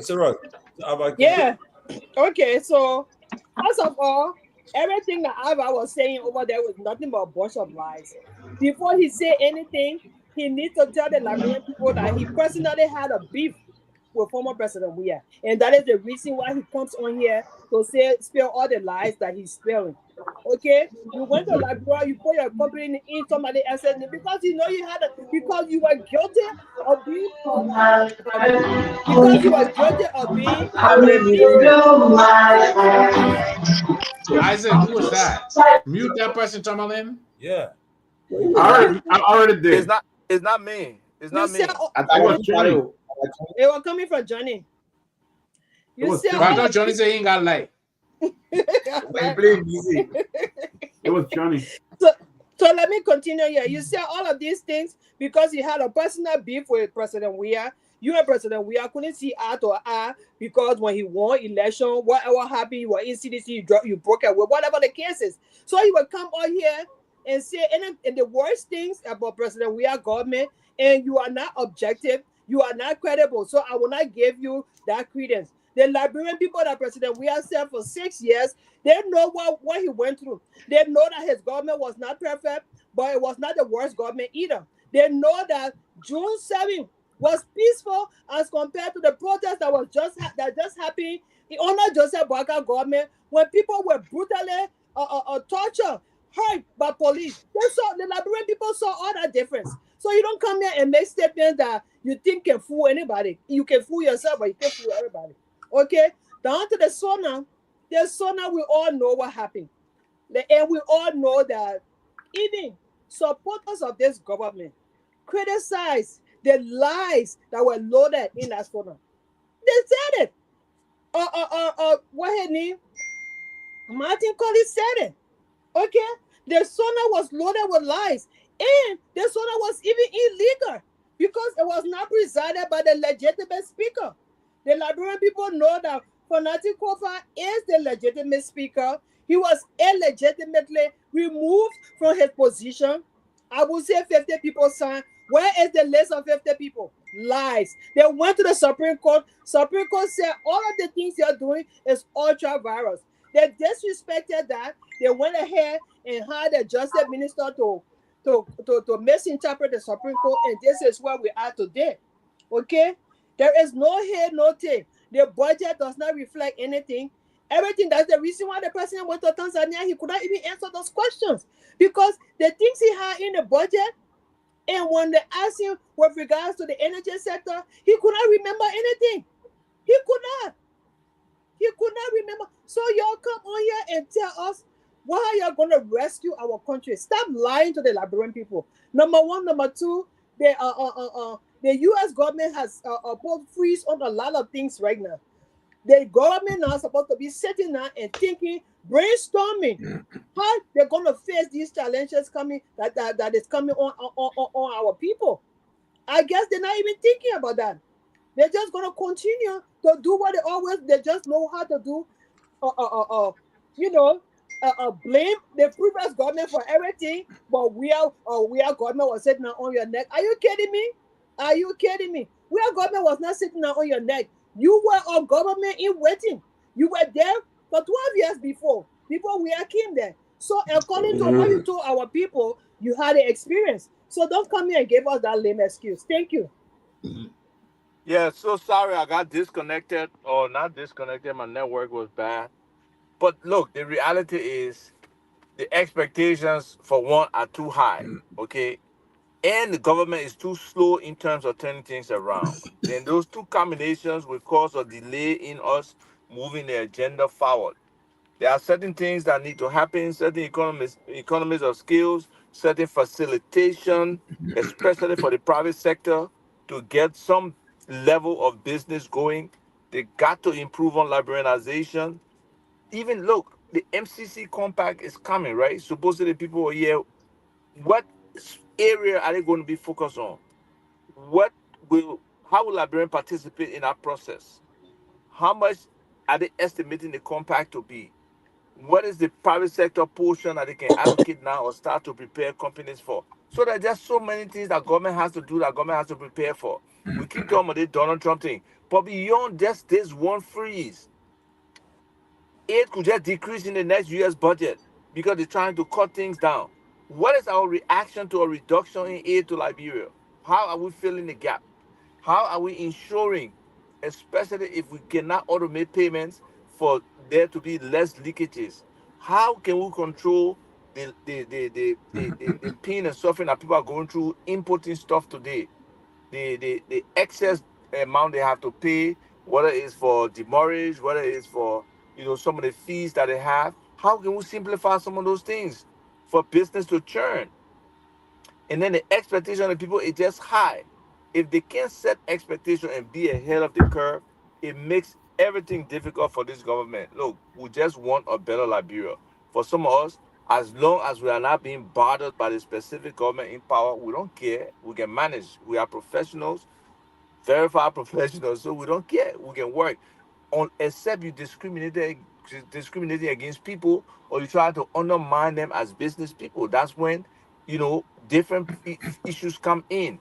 Sarah, Ava, Yeah. Okay. So first of all, everything that Ava was saying over there was nothing but a bunch of lies. Before he say anything, he needs to tell the Liberian people that he personally had a beef with former President Weah, and that is the reason why he comes on here to spill all the lies that he's spilling. Okay, you went to Liberia, you put your company in somebody else's name because you know you had because you were guilty of being because you were guilty of being Isaac, who was that? Mute that person, Tomalin. yeah. I already did. It's not me. It's not me. It was Johnny. It was coming from Johnny. You said But I thought Johnny said he ain't got light. It was Johnny. So let me continue here. You said all of these things because you had a personal beef with President Weah. You and President Weah couldn't see eye to eye because when he won election, whatever happened, you were in CDC, you broke it with whatever the case is. So he would come on here and say and the worst things about President Weah government, and you are not objective, you are not credible. So I will not give you that credence. The Liberian people that President Weah served for 6 years, they know what he went through. They know that his government was not perfect, but it was not the worst government either. They know that June 7th was peaceful as compared to the protest that just happened under Joseph Boakai government when people were brutally tortured, hurt by police. The Liberian people saw all that difference. So you don't come here and make statements that you think can fool anybody. You can fool yourself, but you can't fool everybody. Okay, down to the SONA, we all know what happened. And we all know that even supporters of this government criticize the lies that were loaded in that SONA. They said it. What her name? Martin Collins said it. Okay, the SONA was loaded with lies, and the SONA was even illegal because it was not presided by the legitimate speaker. The Liberian people know that Fanati Kofa is the legitimate speaker. He was illegitimately removed from his position. I would say 50 people signed. Where is the list of 50 people? Lies. They went to the Supreme Court. Supreme Court said all of the things you're doing is ultra virus. They disrespected that. They went ahead and hired a justice minister to misinterpret the Supreme Court, and this is where we are today. Okay? There is no here, no thing. The budget does not reflect anything. Everything. That's the reason why the president went to Tanzania. He could not even answer those questions because the things he had in the budget, and when they asked him with regards to the energy sector, he could not remember anything. He could not. He could not remember. So y'all come on here and tell us why y'all gonna rescue our country. Stop lying to the Liberian people. Number one, number two, the U.S. government has put freeze on a lot of things right now. The government now is supposed to be sitting down and thinking, brainstorming how they're gonna face these challenges coming that is coming on our people. I guess they're not even thinking about that. They're just gonna continue to do what they just know how to do. You know, blame the previous government for everything, but we are government was sitting on your neck. Are you kidding me? Are you kidding me? We are government was not sitting on your neck. You were on government in waiting. You were there for 12 years before we came there. So according to what you told our people, you had the experience. So don't come here and give us that lame excuse. Thank you. Yeah, so sorry I got disconnected or not disconnected. My network was bad. But look, the reality is the expectations for one are too high. Okay. And the government is too slow in terms of turning things around. Then those two combinations will cause a delay in us moving the agenda forward. There are certain things that need to happen, certain economies of skills, certain facilitation, especially for the private sector, to get some level of business going. They got to improve on liberalization. Even look, the MCC compact is coming, right? Supposedly people are here. What area are they going to be focused on? What will how will Liberian participate in that process? How much are they estimating the compact to be? What is the private sector portion that they can allocate now or start to prepare companies for? So there are just so many things that government has to do, that government has to prepare for. We keep talking about the Donald Trump thing, but beyond just this one freeze, aid could just decrease in the next year's budget because they're trying to cut things down. What is our reaction to a reduction in aid to Liberia? How are we filling the gap? How are we ensuring, especially if we cannot automate payments, for there to be less leakages? How can we control the pain and suffering that people are going through importing stuff today? The excess amount they have to pay, whether it's for demurrage, whether it's for some of the fees that they have. How can we simplify some of those things for business to churn? And then the expectation of the people is just high. If they can't set expectation and be ahead of the curve, it makes everything difficult for this government. Look, we just want a better Liberia. For some of us, as long as we are not being bothered by the specific government in power, we don't care. We can manage. We are professionals, verified professionals, so we don't care. We can work on, except you discriminating against people, or you try to undermine them as business people. That's when different issues come in.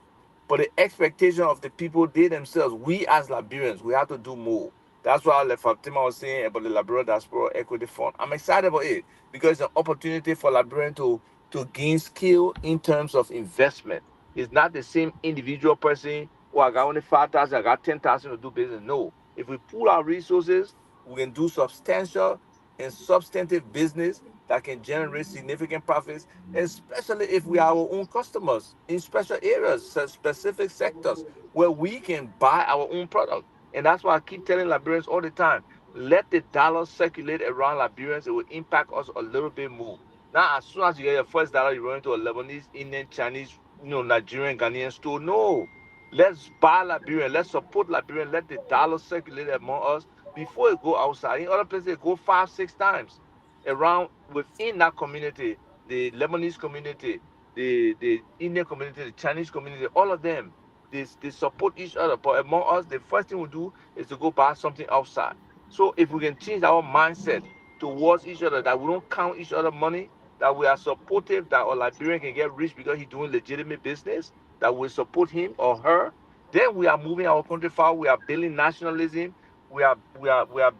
But the expectation of the people, they themselves, we as Liberians, we have to do more. That's why Fatima was saying about the Liberian Diaspora Equity Fund. I'm excited about it because it's an opportunity for Liberians to gain skill in terms of investment. It's not the same individual person, oh, I got only 5,000, I got 10,000 to do business. No. If we pool our resources, we can do substantial and substantive business that can generate significant profits, especially if we are our own customers in special areas, specific sectors where we can buy our own product. And that's why I keep telling Liberians all the time, let the dollar circulate around Liberians. It will impact us a little bit more. Now, as soon as you get your first dollar, you run into a Lebanese, Indian, Chinese, Nigerian, Ghanaian store. No. Let's buy Liberian. Let's support Liberian. Let the dollar circulate among us before it go outside. In other places, it go 5, 6 times around within that community. The Lebanese community, the Indian community, the Chinese community, all of them, they support each other. But among us, the first thing we do is to go buy something outside. So if we can change our mindset towards each other, that we don't count each other money, that we are supportive, that a Liberian can get rich because he's doing legitimate business, that we support him or her, then we are moving our country forward. We are building nationalism. We are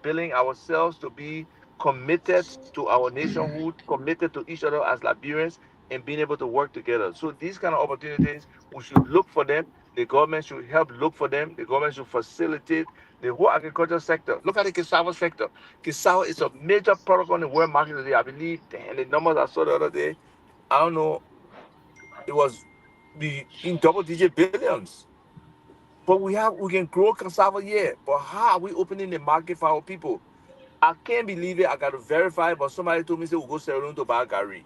building ourselves to be committed to our nationhood, committed to each other as Liberians, and being able to work together. So these kind of opportunities, we should look for them. The government should help look for them. The government should facilitate the whole agricultural sector. Look at the cassava sector. Cassava is a major product on the world market today. I believe, and the numbers I saw the other day, I don't know, it was in double-digit billions. But we can grow cassava here. But how are we opening the market for our people? I can't believe it. I got to verify, but somebody told me, say, we'll go Sierra Leone to buy Gary.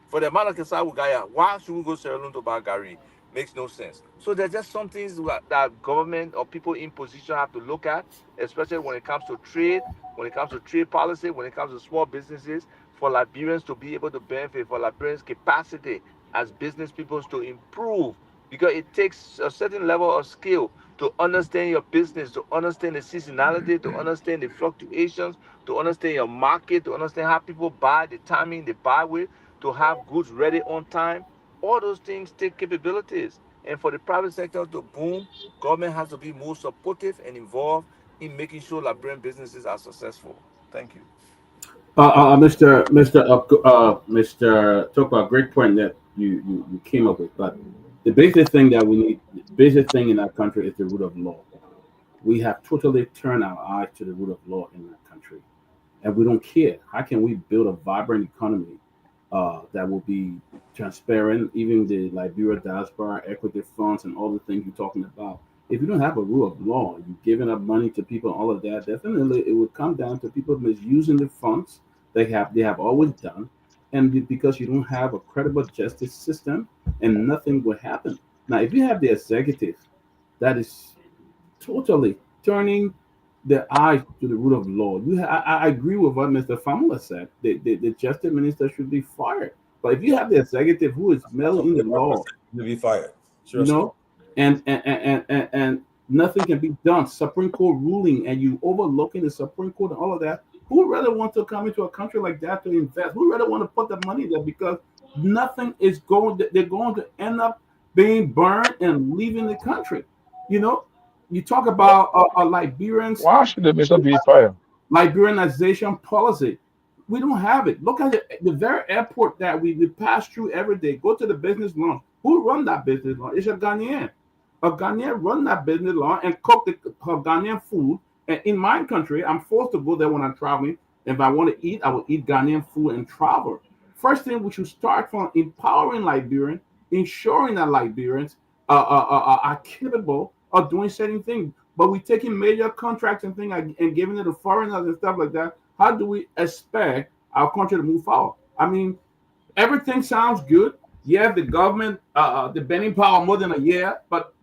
For the amount of cassava we got here, why should we go Sierra Leone to buy Gary? Makes no sense. So there's just some things that government or people in position have to look at, especially when it comes to trade, when it comes to trade policy, when it comes to small businesses, for Liberians to be able to benefit, for Liberians' capacity as business people to improve, because it takes a certain level of skill to understand your business, to understand the seasonality, to understand the fluctuations, to understand your market, to understand how people buy, the timing they buy with, to have goods ready on time. All those things take capabilities. And for the private sector to boom, government has to be more supportive and involved in making sure Liberian businesses are successful. Thank you. Mr. Tokwa, great point that you came up with. But the basic thing that we need, the basic thing in our country is the rule of law. We have totally turned our eyes to the rule of law in our country, and we don't care. How can we build a vibrant economy that will be transparent, even the Liberia diaspora, equity funds, and all the things you're talking about? If you don't have a rule of law, you're giving up money to people, all of that, definitely it would come down to people misusing the funds they have always done, and because you don't have a credible justice system, and nothing will happen. Now, if you have the executive that is totally turning their eyes to the rule of law. I agree with what Mr. Famula said. The justice minister should be fired. But if you have the executive who is meddling in the law, To be fired. you Seriously. know, and nothing can be done. Supreme Court ruling, and you overlooking the Supreme Court and all of that. Who would rather want to come into a country like that to invest? Who would rather want to put the money there because nothing is going? They're going to end up being burned and leaving the country. You know, you talk about Liberians Why should the minister be fired? Liberianization policy. We don't have it. Look at the very airport that we pass through every day. Go to the business lawn. Who run that business lawn? It's a Ghanaian. A Ghanaian run that business lawn and cook her Ghanaian food. And in my country, I'm forced to go there when I'm traveling. If I want to eat, I will eat Ghanaian food and travel. First thing, we should start from empowering Liberians, ensuring that Liberians are capable of doing certain things. But we're taking major contracts and things and giving it to foreigners and stuff like that. How do we expect our country to move forward? I mean, everything sounds good. Yeah, the government, the bending power more than a year, but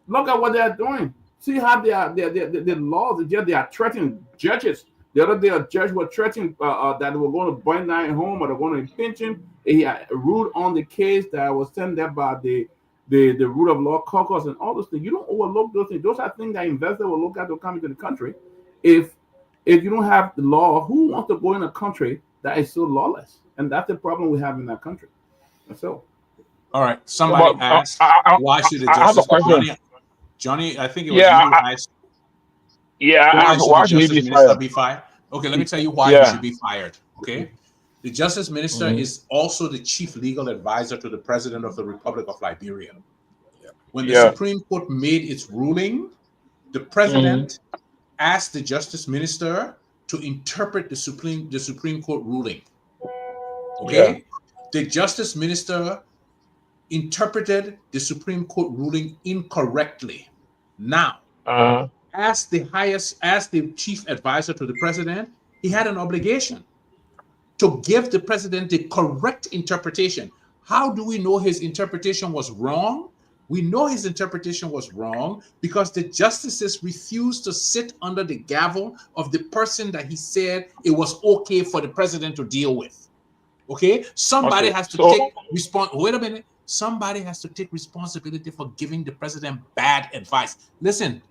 look at what they're doing. See how the laws, they are threatening judges. The other day, a judge was threatening that they were going to burn down his home or they're going to impeach him. He ruled on the case that was sent there by the rule of law caucus and all those things. You don't overlook those things. Those are things that investors will look at to come into the country. If you don't have the law, who wants to go in a country that is so lawless? And that's the problem we have in that country. So, All right. Somebody But asked, why should the I have a justice, question. Johnny, I think it was Yeah, you who asked, I why asked, should the why should he be justice minister fired? be fired? Okay, let me tell you why he Yeah. should be fired. Okay. The justice minister Mhm. is also the chief legal advisor to the president of the Republic of Liberia. When the Yeah. Supreme Court made its ruling, the Mhm. president asked the justice minister to interpret the Supreme Court ruling. Okay? Yeah. The justice minister interpreted the Supreme Court ruling incorrectly. Now, Uh, as the chief advisor to the president, he had an obligation to give the president the correct interpretation. How do we know his interpretation was wrong? We know his interpretation was wrong because the justices refused to sit under the gavel of the person that he said it was okay for the president to deal with. Okay? Somebody okay. has to So, take wait a minute. Somebody has to take responsibility for giving the president bad advice. Listen,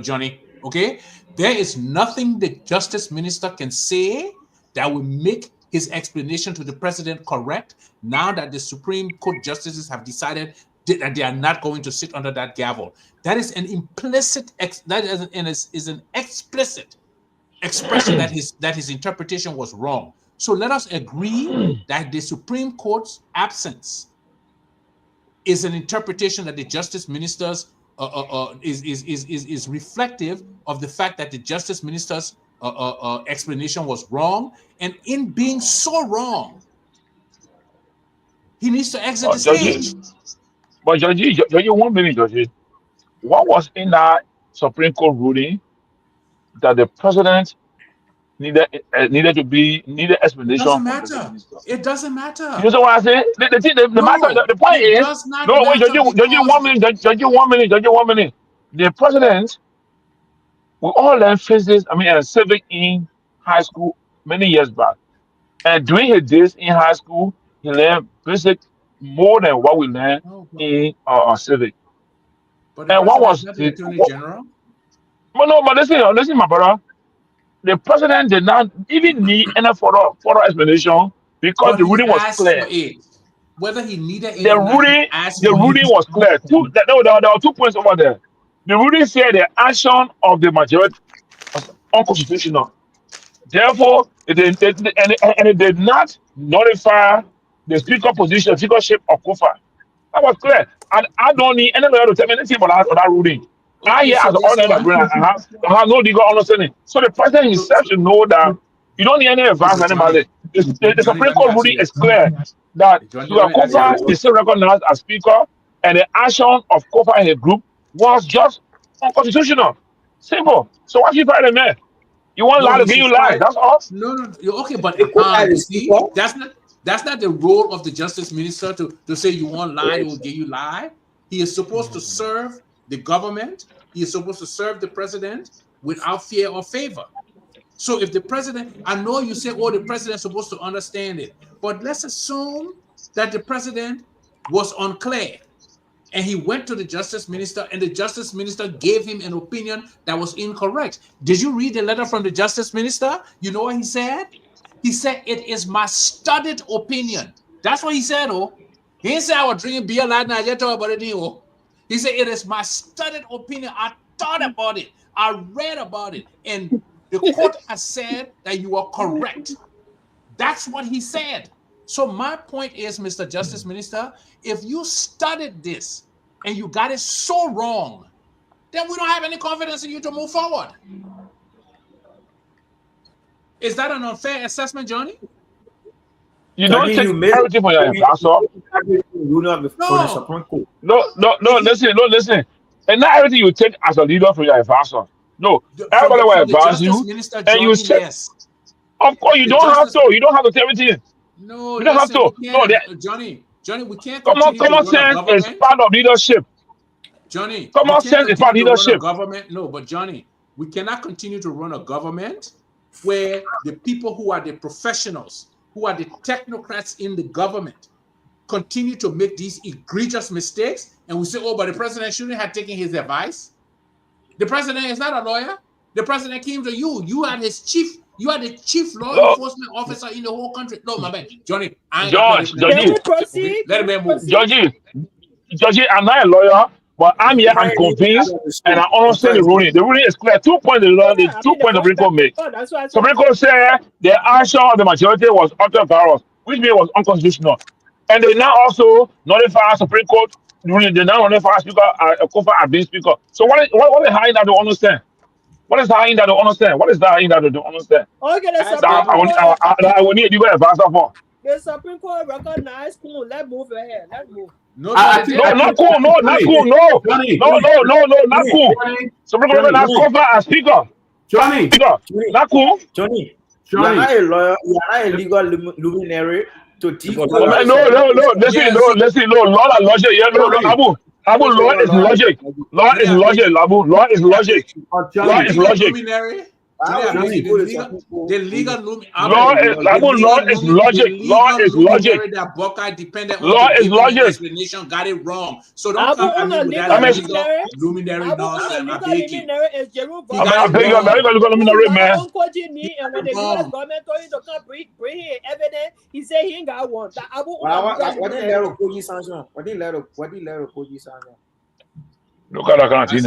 Johnny, okay? There is nothing the justice minister can say that will make his explanation to the president correct now that the Supreme Court justices have decided that they are not going to sit under that gavel. That is an implicit, is an explicit expression that his interpretation was wrong. So let us agree that the Supreme Court's absence is an interpretation that the justice ministers is reflective of the fact that the justice minister's explanation was wrong, and in being so wrong, he needs to exit the stage. But Georgie, 1 minute, Georgie. What was in that Supreme Court ruling that the president needed explanation Doesn't from the matter. minister? It doesn't matter. You know what I say? The point it is, does not no, wait, matter Georgie, 1 minute, Georgie, 1 minute. The president, we all learned physics, civic in high school many years back. And during his days in high school, he learned basic more than what we learned in civic. But the And what president was is not the attorney general. But listen, my brother. The president did not even need any further explanation because But the he ruling was asked clear. for it. Whether he needed it The or not, he ruling, asked the for ruling it. was clear. There were 2 points over there. The ruling said the action of the majority was unconstitutional. Therefore, it did not notify the speakership of Kofa. That was clear. And I don't need any lawyer to tell me anything about that ruling. I Okay, here so as an this ordinary Liberian, I have no legal understanding. So the president himself should know that you don't need any advice from anybody. The Johnny, Supreme let me Court ask you ruling is this. clear that Johnny, let me ask you Kofa this. is still recognized as speaker, and the action of Kofa and his group was just unconstitutional. Simple. So why should you fight a man? You want No, lie to he get should you lie. fight. That's all. No, okay, but They put that you as see, speaker. that's not the role of the justice minister to say you want lie, he will give you lie. He is supposed to serve the government. He is supposed to serve the president without fear or favor. So if the president, I know you say, oh, the president's supposed to understand it, but let's assume that the president was unclear and he went to the justice minister and the justice minister gave him an opinion that was incorrect. Did you read the letter from the justice minister? You know what he said? He said, it is my studied opinion. That's what he said, oh. He didn't say I was drinking beer last night. I talk about it, oh. He said, it is my studied opinion. I thought about it. I read about it. And the court has said that you are correct. That's what he said. So my point is, Mr. Justice Minister, if you studied this and you got it so wrong, then we don't have any confidence in you to move forward. Is that an unfair assessment, Johnny? You don't take everything for your advisor. No, listen. And not everything you take as a leader from your advisor. No, everybody will advise you. Minister, And you say, yes. Of course, you don't have to. You don't have to take everything. No, you don't have to. No, Johnny, we can't common sense is part of leadership. Johnny, common sense is part of leadership. No, but Johnny, we cannot continue to run a government where the people who are the professionals, who are the technocrats in the government, continue to make these egregious mistakes, and we say, oh, but the president shouldn't have taken his advice. The president is not a lawyer. The president came to you. You are the chief law enforcement officer in the whole country. No, my man, Johnny. Let me move. Judge, I'm not a lawyer, but I'm here. I'm convinced, and I understand the ruling. The ruling is clear. 2 points the law. The 2 points the Supreme Court made. Supreme Court said the action of the majority was ultra virus, which means it was unconstitutional. And they now also notify Supreme Court ruling. They now notify Speaker Kofa as being Speaker. So what is hiding that to understand? What is hiding that to understand? What is that hiding that to understand? Okay, I will need you to advise for. The Supreme Court recognized cool. Let's move ahead. Let's move. No, not cool. No, not cool. No, not cool. Supreme Court recognized Kofa as Speaker. Johnny, not cool. Johnny, you are not a lawyer. You are not a legal luminary to teach. No. Listen. Law and logic. Yeah, no. Abu, law is logic. Law is logic. Law is logic. The legal law is logic. Law is logic. That Buckeye depended law on to is give logic. an explanation got it wrong. So don't come at me with that legal luminary nonsense. I beg you. I beg you, America, you're gonna luminary, man. And when the US government told him to come bring him evidence, he said he ain't got one. What did Lero Koji sanction? What did Lero Koji sanction? Look at that kind of thing.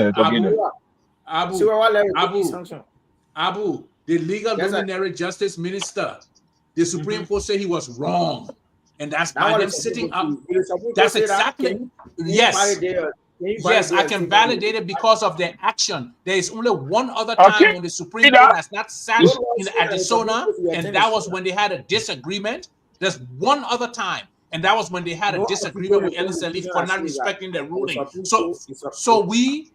Abu, the legal luminary justice minister, the Supreme Court said he was wrong. And that's by them sitting up. That's exactly, yes. Yes, I can validate it because of their action. There is only one other time when the Supreme Court has not sat in Arizona, and that was when they had a disagreement. There's one other time, and that was when they had a disagreement with Ellen Sirleaf for not respecting the ruling. So we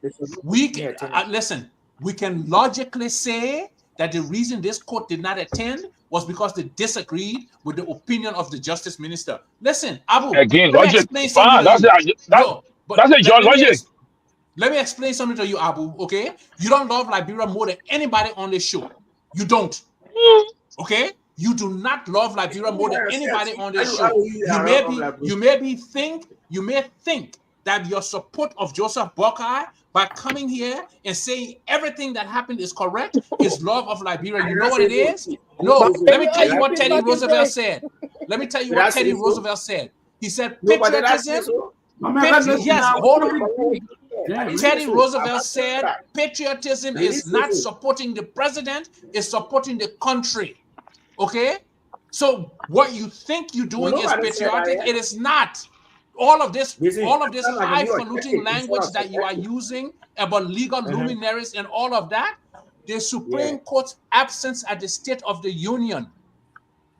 can listen. We can logically say that the reason this court did not attend was because they disagreed with the opinion of the justice minister. Listen, Abu. Again, logic. That's your logic. Let me explain something to you, Abu. Okay, you don't love Liberia more than anybody on this show. You don't. Okay. You do not love Liberia more than anybody on this show. You may think that your support of Joseph Buckeye by coming here and saying everything that happened is correct is love of Liberia. You know what it is? No, let me tell you what Teddy Roosevelt said. Let me tell you what Teddy Roosevelt said. He said patriotism. Yes, hold on. Teddy Roosevelt said patriotism is not supporting the president, it's supporting the country. Okay, so what you think you're doing is patriotic, it is not. All of this highfalutin language that you are using about legal luminaries and all of that, the Supreme Court's absence at the State of the Union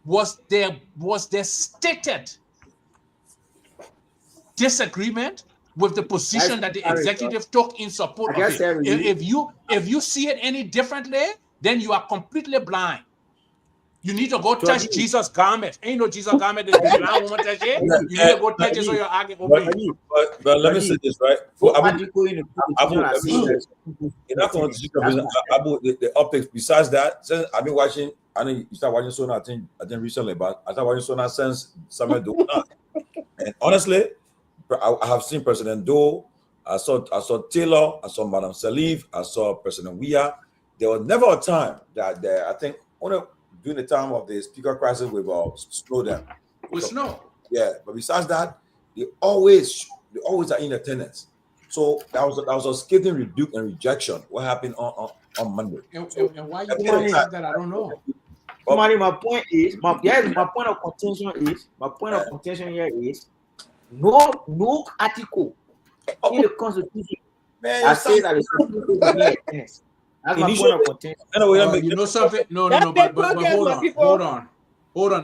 was their stated disagreement with the position that the executive took in support of it. If you see it any differently, then you are completely blind. You need to go touch Jesus' garment. Ain't no Jesus' garment that the blind woman touch it. You need to go touch it so you're arguing over it. But let me say this, right? For the optics, besides that, since I've been watching, I know you start watching Sona, I think recently, but I started watching Sona since Samuel Doe. And honestly, I have seen President Doe, I saw Taylor, I saw Madam Sirleaf, I saw President Weah. There was never a time that I think only during the time of the speaker crisis with Snowden. With Snow. Yeah, but besides that, they always are in attendance. So that was a scathing rebuke and rejection. What happened on Monday? And why you can't say that? I don't know. My point is, my point of contention here is no article in the Constitution that says that it's that's my point of contention. You know something? No. But hold on.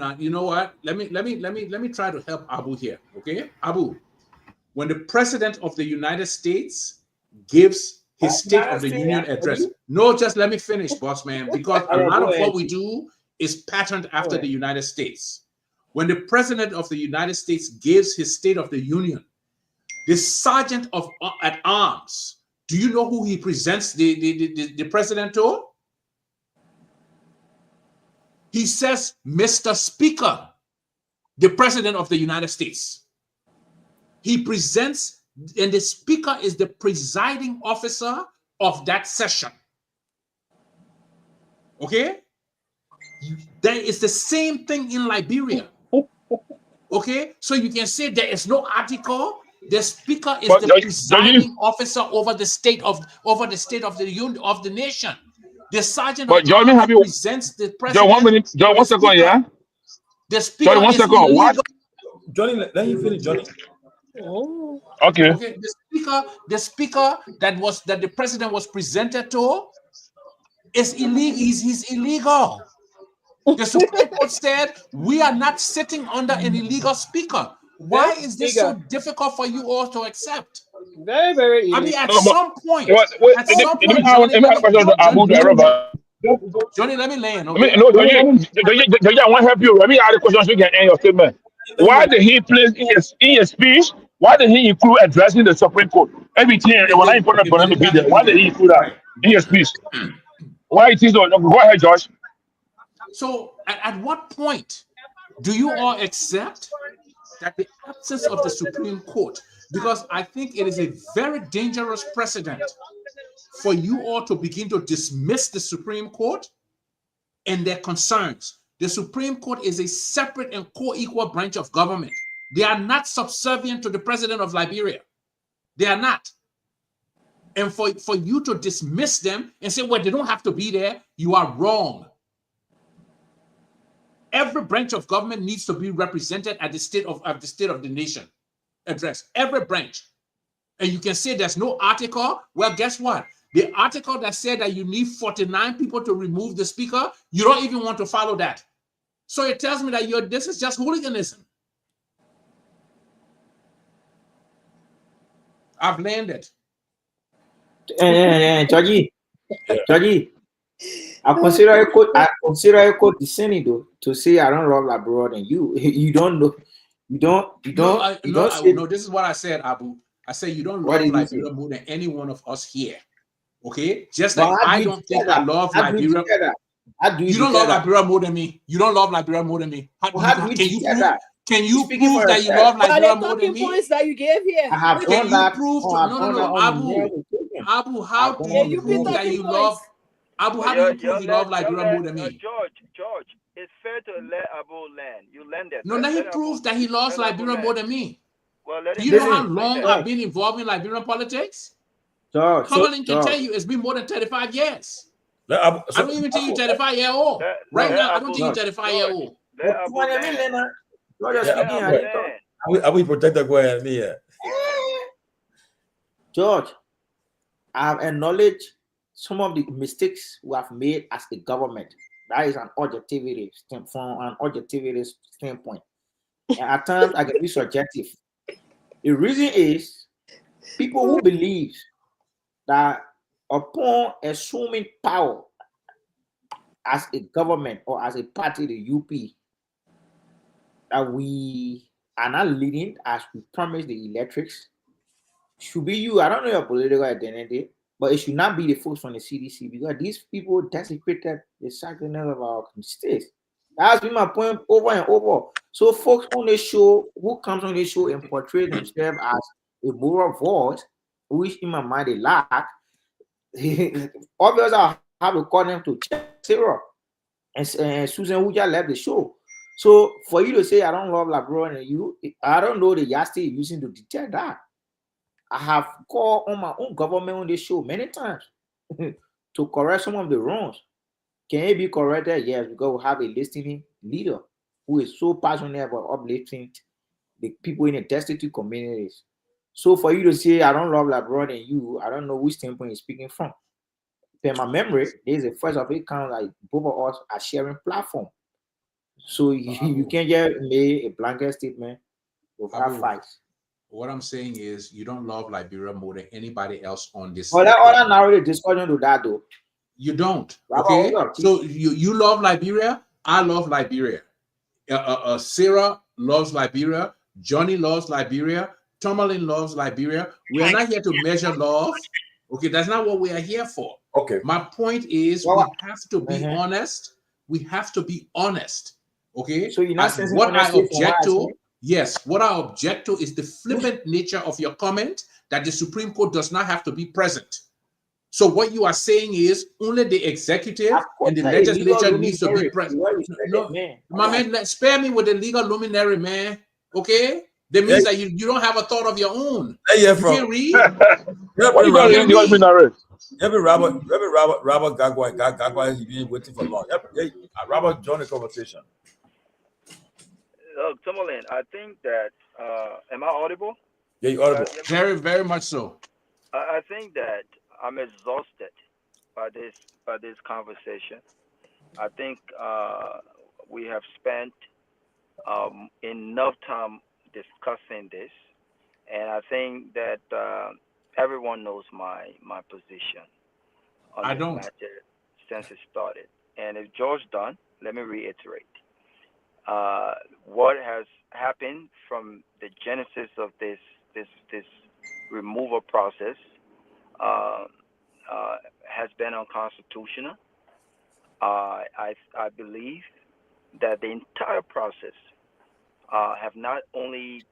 Now. You know what? Let me try to help Abu here. Okay, Abu. When the President of the United States gives his State of the Union address, just let me finish, boss man, because a lot of what we do is patterned after the United States. When the President of the United States gives his State of the Union, the Sergeant at Arms, do you know who he presents the President to? He says, Mr. Speaker, the President of the United States. He presents, and the Speaker is the presiding officer of that session. Okay? There is the same thing in Liberia. Okay? So you can say there is no article. The Speaker is the presiding officer over the state of the union of the nation. The Sergeant presents the President. One second, yeah. The Speaker one second. What? Johnny, let him finish, Johnny. Oh. Okay. The speaker that the president was presented to is illegal. He's illegal. The Supreme Court said we are not sitting under an illegal speaker. Why is this so difficult for you all to accept? Very, very easy. I mean, at some point, Johnny, let me land. Okay? Johnny, I want to help you. Let me ask a question so you can end your statement. Why did he place in his speech? Why did he include addressing the Supreme Court? Everything it was not important for him to be there. Why did he include that in his speech? Why it is so? Go ahead, Josh. So at what point do you all accept that the absence of the Supreme Court, because I think it is a very dangerous precedent for you all to begin to dismiss the Supreme Court and their concerns. The Supreme Court is a separate and co-equal branch of government. They are not subservient to the president of Liberia. They are not. And for you to dismiss them and say, well, they don't have to be there, you are wrong. Every branch of government needs to be represented at the state of the nation address. Every branch. And you can say there's no article. Well, guess what? The article that said that you need 49 people to remove the speaker, you don't even want to follow that. So it tells me that this is just hooliganism. I've landed. Georgie, I consider a quote discerning though to say I don't love Labrador than you. You don't know. No, this is what I said, Abu. I said you don't love Liberia more than any one of us here. Okay? Just like I don't think I love Liberia. You don't love Liberia more than me. You don't love Liberia more than me. Can you prove that you love Liberia more than me? Points that you gave here. I have done that. Abu, how do you prove that you love? Abu, how do you prove you love Liberia more than me? George, it's fair to let Abu land. You landed. No, let him prove that he loves Liberia more than me. Well, do you know how long I've been involved in Liberian politics? Tomalin can tell you it's been more than 35 years. I don't even think you 35 years old. Right now, I don't think you 35 years old. Are we protected by me? George, I have acknowledged some of the mistakes we have made as the government. That is an objectivity from an objectivity standpoint. And at times I can be subjective. The reason is people who believe that upon assuming power as a government or as a party, the UP, that we are not leading as we promised the electrics. Should be you. I don't know your political identity, but it should not be the folks from the CDC because these people desecrated the sacredness of our states. That has been my point over and over. So folks on the show who comes on the show and portray themselves as a moral voice, which in my mind they lack, obviously I have to call them to check Sarah and Susan who just left the show. So for you to say I don't love LeBron and you, I don't know the yardstick you're using to detect that. I have called on my own government on this show many times to correct some of the wrongs. Can it be corrected? Yes, because we have a listening leader who is so passionate about uplifting the people in the destitute communities. So for you to say I don't love LeBron and you, I don't know which standpoint you're speaking from. In my memory, there is a first of it kind of like both of us are sharing platform. So you can't just make a blanket statement without fights. What I'm saying is you don't love Liberia more than anybody else on this. Well, that other narrative discussion to that though. You don't. Okay. So you love Liberia. I love Liberia. Sarah loves Liberia. Johnny loves Liberia. Tomalin loves Liberia. We are not here to measure love. Okay, that's not what we are here for. Okay. My point is we have to be honest. We have to be honest. Okay. So you're not saying what I object to. Yes, what I object to is the flippant nature of your comment that the Supreme Court does not have to be present. So what you are saying is only the executive and the legislature needs to be present. No, my man, spare me with the legal luminary, man. Okay? That means that you don't have a thought of your own. You can't read. What you got in the luminary? Robert Garguah, he's been waiting for long. Robert, join the conversation. Tomalin, I think that am I audible? Yeah, you're audible. Very, very much so. I think that I'm exhausted by this conversation. I think we have spent enough time discussing this, and I think that everyone knows my position on this matter since it started. And if George done, let me reiterate. What has happened from the genesis of this removal process has been unconstitutional, I believe that the entire process have not only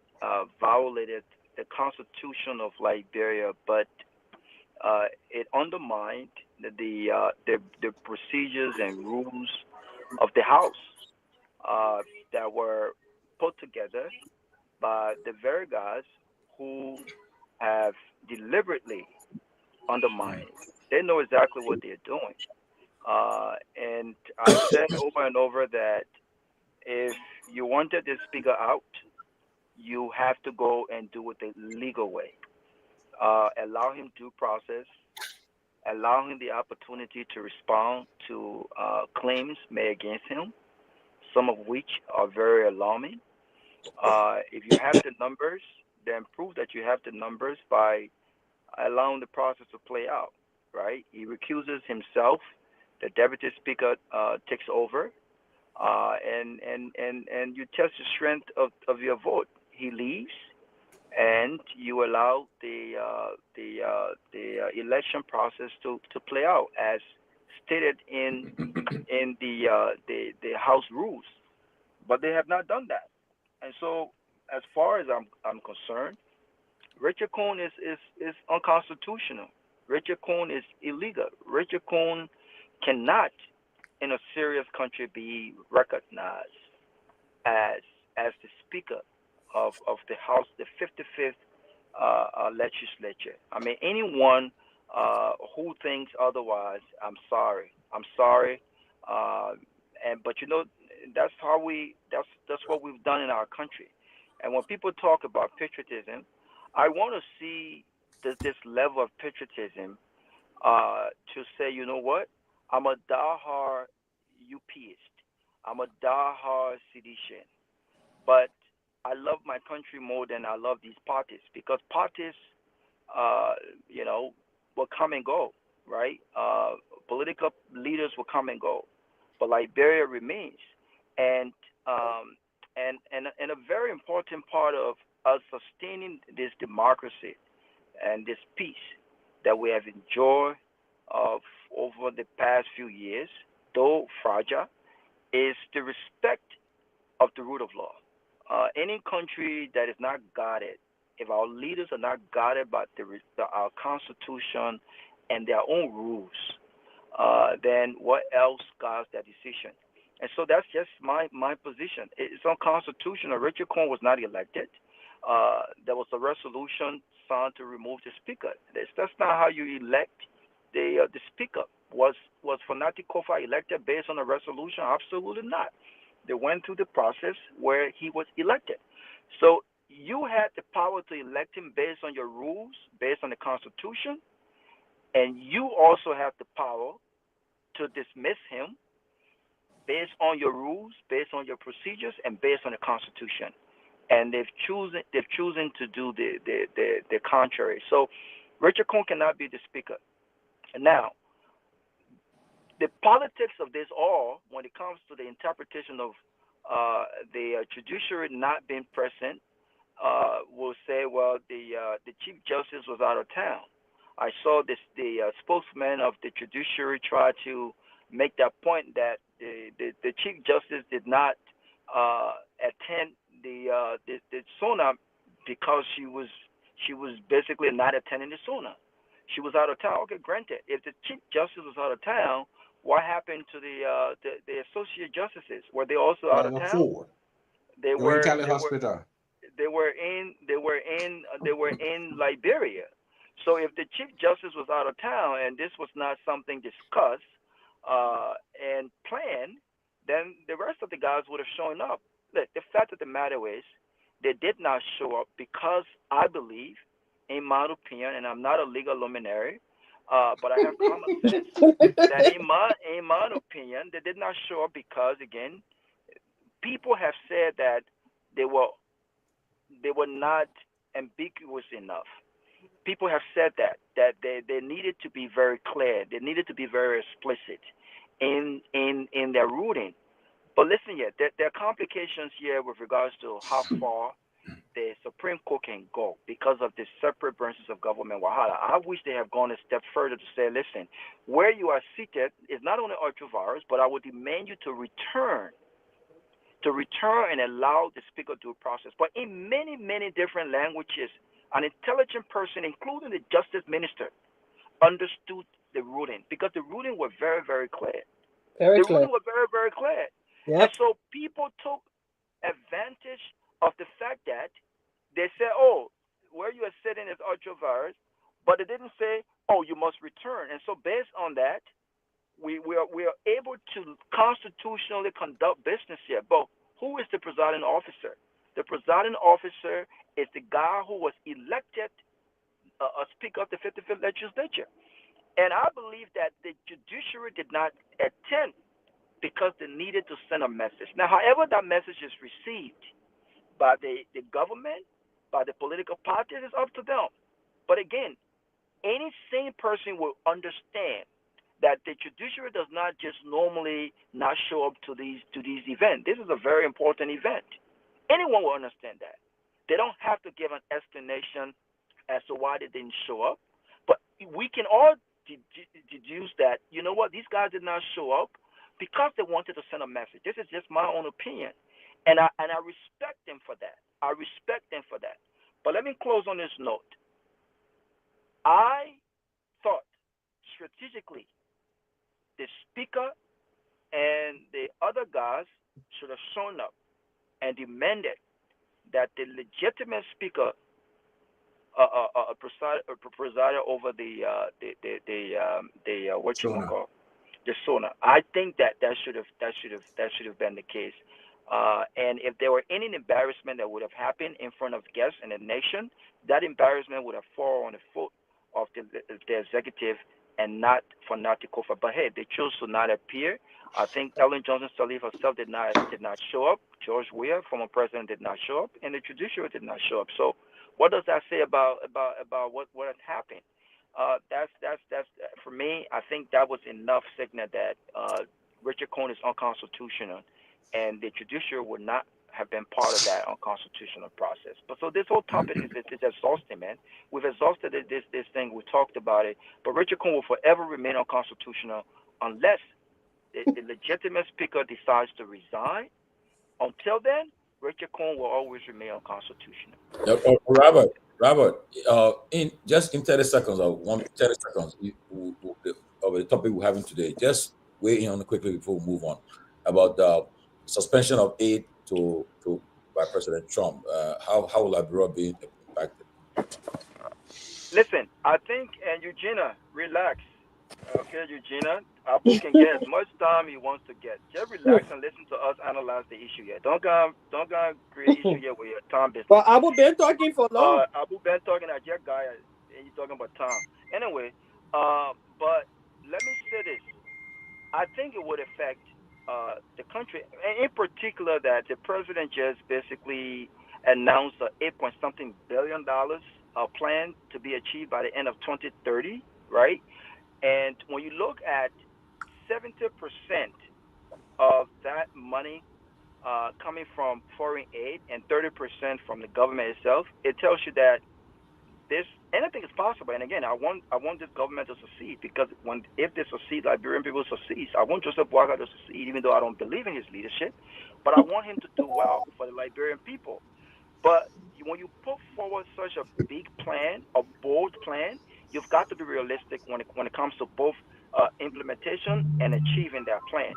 violated the Constitution of Liberia, but it undermined the procedures and rules of the House that were put together by the very guys who have deliberately undermined. They know exactly what they're doing. And I've said over and over that if you wanted the speaker out, you have to go and do it the legal way. Allow him due process, allow him the opportunity to respond to claims made against him, some of which are very alarming. If you have the numbers, then prove that you have the numbers by allowing the process to play out, right? He recuses himself. The deputy speaker takes over, and you test the strength of your vote. He leaves, and you allow the election process to play out as stated in the House rules. But they have not done that, and so as far as I'm concerned, Richard Cohn is unconstitutional. Richard Cohn is illegal. Richard Cohn cannot, in a serious country, be recognized as the Speaker of the House, the 55th legislature. I mean, anyone who thinks otherwise, I'm sorry. I'm sorry. But you know, that's what we've done in our country. And when people talk about patriotism, I want to see this level of patriotism to say, you know what? I'm a diehard UPist. I'm a diehard seditian. But I love my country more than I love these parties, because parties, will come and go, right? Political leaders will come and go, but Liberia remains. And a very important part of us sustaining this democracy and this peace that we have enjoyed over the past few years, though fragile, is the respect of the rule of law. Any country that is not guarded, if our leaders are not guarded by our Constitution and their own rules, then what else guards their decision? And so that's just my position. It's unconstitutional. Richard Cohn was not elected. There was a resolution signed to remove the speaker. That's not how you elect the speaker. Was Fanati Kofa elected based on a resolution? Absolutely not. They went through the process where he was elected. So you had the power to elect him based on your rules, based on the Constitution, and you also have the power to dismiss him based on your rules, based on your procedures, and based on the Constitution. And they've chosen to do the contrary. So Richard Cohn cannot be the speaker. And now, the politics of this all, when it comes to the interpretation of the judiciary not being present, will say, well, the Chief Justice was out of town. I saw the spokesman of the judiciary try to make that point that the Chief Justice did not attend the SONA because she was basically not attending the SONA. She was out of town. Okay, granted. If the Chief Justice was out of town, what happened to the associate justices? Were they also out of town? They were in Cali Hospital. They were in Liberia. So if the Chief Justice was out of town and this was not something discussed and planned, then the rest of the guys would have shown up. Look, the fact of the matter is, they did not show up because I believe, in my opinion, and I'm not a legal luminary, but I have common sense, that in my opinion, they did not show up because, again, people have said that they were not ambiguous enough. People have said that they needed to be very clear. They needed to be very explicit in their ruling. But listen here, there are complications here with regards to how far the Supreme Court can go because of the separate branches of government wahala. I wish they have gone a step further to say, listen, where you are seated is not only ultra-virus, but I would demand you to return and allow the speaker due process. But in many, many different languages, an intelligent person, including the justice minister, understood the ruling because the ruling was very, very clear. Very clear. Ruling was very, very clear. Yep. And so people took advantage of the fact that they said, oh, where you are sitting is ultra-virus, but they didn't say, oh, you must return. And so based on that, we are able to constitutionally conduct business here. But who is the presiding officer? The presiding officer is the guy who was elected a Speaker of the 55th Legislature. And I believe that the judiciary did not attend because they needed to send a message. Now, however that message is received by the government, by the political parties, it's up to them. But again, any sane person will understand that the judiciary does not just normally not show up to these events. This is a very important event. Anyone will understand that. They don't have to give an explanation as to why they didn't show up. But we can all deduce that, you know what, these guys did not show up because they wanted to send a message. This is just my own opinion. And I respect them for that. I respect them for that. But let me close on this note. I thought strategically the speaker and the other guys should have shown up and demanded that the legitimate speaker presided over the what you want to call the SONA. I think that should have been the case. And if there were any embarrassment that would have happened in front of guests and the nation, that embarrassment would have fallen on the foot of the executive and not for Nati Kofa. But hey, they chose to not appear. I think Ellen Johnson Sirleaf herself did not show up. George Weah, former president, did not show up, and the judiciary did not show up. So, what does that say about what has happened? That's for me. I think that was enough signal that Richard Cohen is unconstitutional, and the judiciary would not have been part of that unconstitutional process. But so this whole topic is exhausting, man. We've exhausted this thing. We talked about it, but Richard Cohen will forever remain unconstitutional unless the legitimate speaker decides to resign. Until then, Richard Cohen will always remain unconstitutional. Robert, in 30 seconds, I want 30 seconds of the topic we're having today. Just weigh in on it quickly before we move on about the suspension of aid by President Trump. How will Liberia be impacted? Listen, I think, and Eugenia, relax. Okay, Eugenia, Abu can get as much time he wants to get. Just relax and listen to us analyze the issue here. Don't go create issue here with your time business. But Abu been talking for long. Abu been talking at your guy, and you talking about time. Anyway, but let me say this. I think it would affect the country, in particular that the president just basically announced a $8-point-something billion plan to be achieved by the end of 2030, right? And when you look at 70% of that money coming from foreign aid and 30% from the government itself, it tells you that anything is possible. And again, I want this government to succeed because if they succeed, Liberian people succeed. I want Joseph Boakai to succeed, even though I don't believe in his leadership, but I want him to do well for the Liberian people. But when you put forward such a big plan, a bold plan, you've got to be realistic when it comes to both implementation and achieving that plan.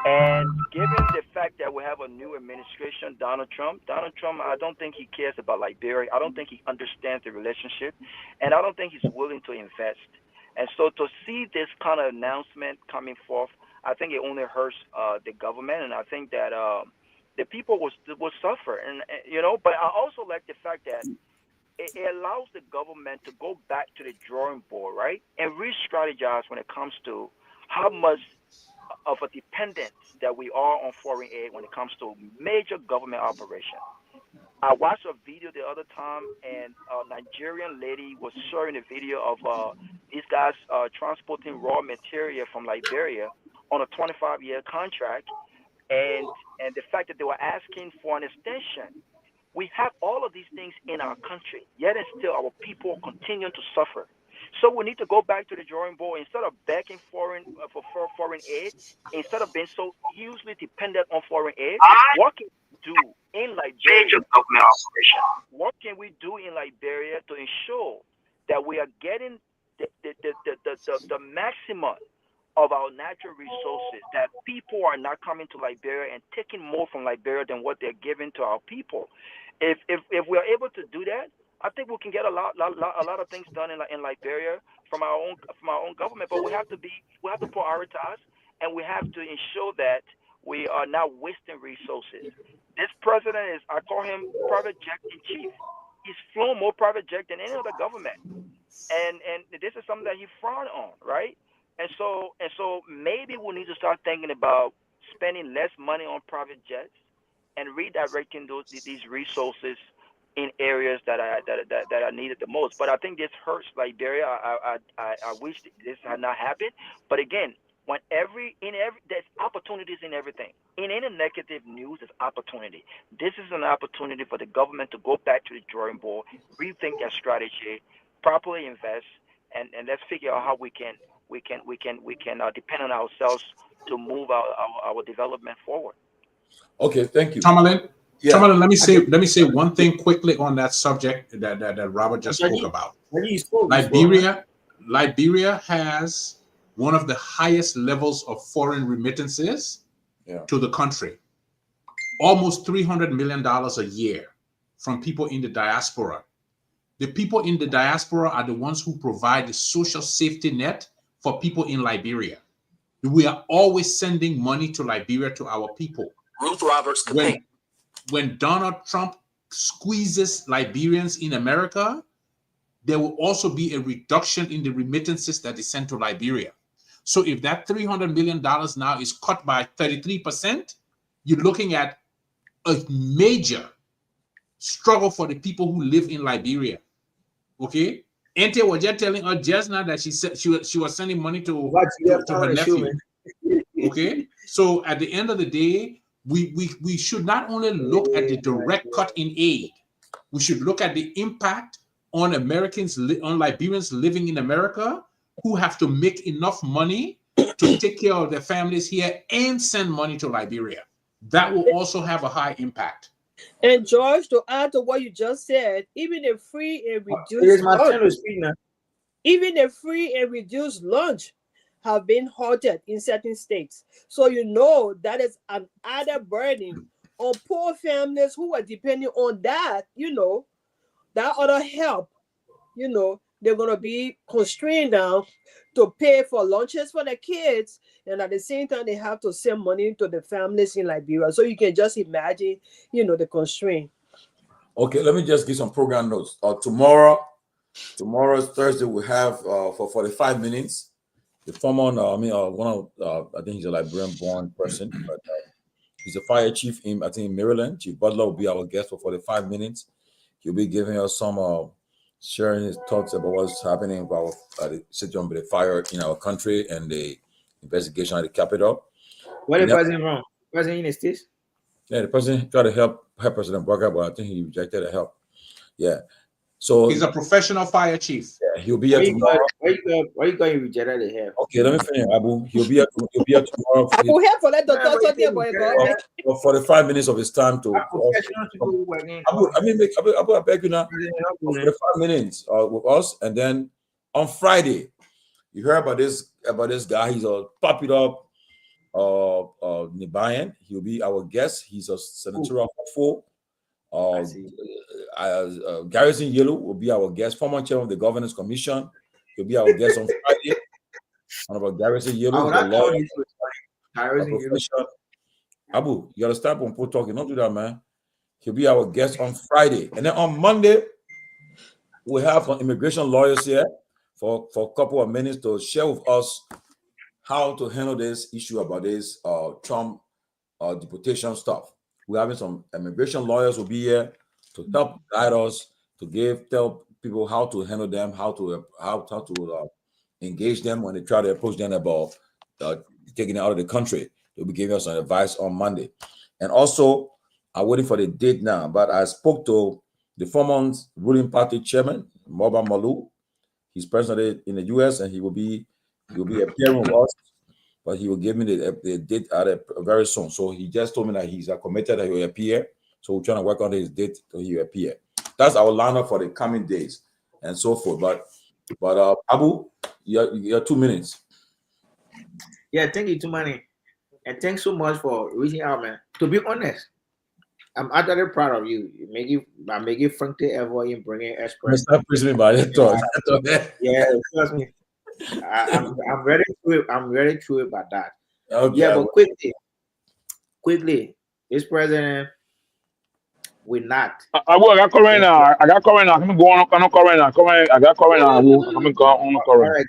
And given the fact that we have a new administration, Donald Trump, I don't think he cares about Liberia. I don't think he understands the relationship, and I don't think he's willing to invest. And so to see this kind of announcement coming forth, I think it only hurts the government, and I think that the people will suffer. And but I also like the fact that it allows the government to go back to the drawing board, right, and re-strategize when it comes to how much of a dependence that we are on foreign aid when it comes to major government operations. I watched a video the other time, and a Nigerian lady was showing a video of these guys transporting raw material from Liberia on a 25-year contract, and the fact that they were asking for an extension. We have all of these things in our country, yet and still our people continue to suffer. So we need to go back to the drawing board. Instead of begging foreign for foreign aid, instead of being so hugely dependent on foreign aid, what can we do in Liberia? What can we do in Liberia to ensure that we are getting the maximum of our natural resources, that people are not coming to Liberia and taking more from Liberia than what they're giving to our people? If we are able to do that, I think we can get a lot of things done in Liberia from our own government. But we have to prioritize, and we have to ensure that we are not wasting resources. This president is, I call him private jet in chief. He's flown more private jet than any other government, and this is something that he frowned on, right? And so maybe we need to start thinking about spending less money on private jets and redirecting these resources in areas that are needed the most. But I think this hurts Liberia. I wish this had not happened. But again, there's opportunities in everything. In any negative news, there's opportunity. This is an opportunity for the government to go back to the drawing board, rethink their strategy, properly invest, and let's figure out how we can depend on ourselves to move our development forward. Okay, thank you. Tomalin, Yeah. Tomalin, let me say one thing quickly on that subject that Robert just spoke about. Liberia has one of the highest levels of foreign remittances to the country. Almost $300 million a year from people in the diaspora. The people in the diaspora are the ones who provide the social safety net for people in Liberia. We are always sending money to Liberia to our people. Ruth Roberts when Donald Trump squeezes Liberians in America, there will also be a reduction in the remittances that is sent to Liberia. So if that $300 million now is cut by 33%, you're looking at a major struggle for the people who live in Liberia. Okay? Ante was just telling us just now that she said she was sending money to her nephew. Okay? So at the end of the day, we should not only look at the direct cut in aid, we should look at the impact on on Liberians living in America who have to make enough money to take care of their families here and send money to Liberia. That will also have a high impact. And George, to add to what you just said, even a free and reduced lunch have been halted in certain states. So you know that is an added burden on poor families who are depending on that, that other help. They're going to be constrained now to pay for lunches for their kids. And at the same time, they have to send money to the families in Liberia. So you can just imagine, the constraint. Okay, let me just give some program notes. Tomorrow's Thursday, we have for 45 minutes, the former, I think he's a Liberian-born person, but he's a fire chief in Maryland. Chief Butler will be our guest for 45 minutes. He'll be giving us some, sharing his thoughts about what's happening about the situation with the fire in our country and the investigation at the Capitol. What is the president wrong? President in the States? Yeah, the president tried to help President Barker, but I think he rejected the help. Yeah. So he's a professional fire chief. Yeah, he'll be here tomorrow. Why you going to reject the help? Okay, let me finish, Abu. He'll be here tomorrow. Abu, here for let Dr. talk about for 45 minutes of his time to Abu, I beg you now. 45 minutes with us, and then on Friday, you heard about this guy. He's a popular Myean. He'll be our guest. He's a senatorial hopeful. Garrison Yellow will be our guest, former chair of the Governance Commission. He'll be our guest on Friday. One of our Garrison Yellow, Abu, you gotta stop when people talking. Don't do that, man. He'll be our guest on Friday, and then on Monday we have some immigration lawyers here for a couple of minutes to share with us how to handle this issue about this Trump deportation stuff. We're having some immigration lawyers will be here to help guide us, to tell people how to handle them, how to engage them when they try to approach them about taking it out of the country. They'll be giving us some advice on Monday. And also, I'm waiting for the date now. But I spoke to the former ruling party chairman, Moba Malu. He's presently in the U.S. and he will be appearing with us. But he will give me the date very soon. So he just told me that he's committed that he will appear. So we're trying to work on his date till he will appear. That's our lineup for the coming days and so forth. But Abu, you're 2 minutes. Yeah, thank you, Tomalin. And thanks so much for reaching out, man. To be honest, I'm utterly proud of you. You make it frankly ever in bringing express. Stop pushing me by the thought. Yeah, trust me. I'm very true. I'm very true about that. Okay. Yeah, but quickly, this president will not. I got current now. I got current now. I'm going on current now. I got current now. I'm going on current. All right,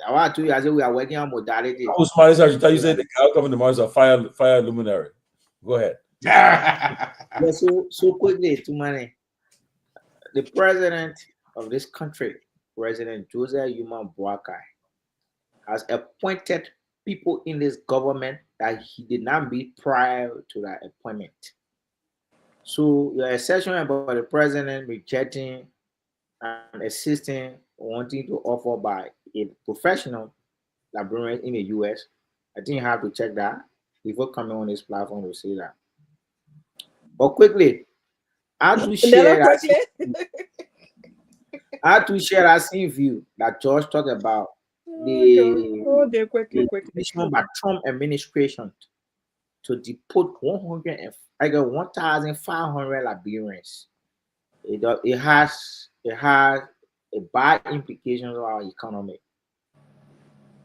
I want to. I said we are working on modality. I was smart. I should tell you, say the outcome of the Mars are fire luminary. Go ahead. Yeah, so quickly, Tomalin. The president of this country, President Joseph Yuma Boakai, has appointed people in this government that he did not meet prior to that appointment. So your assertion about the president rejecting and assisting, wanting to offer by a professional librarian in the US, I think you have to check that before coming on this platform to say that. But quickly, I have to share that same view that George talked about the decision by Trump administration to deport 1,500 Liberians. It has a bad implications on our economy.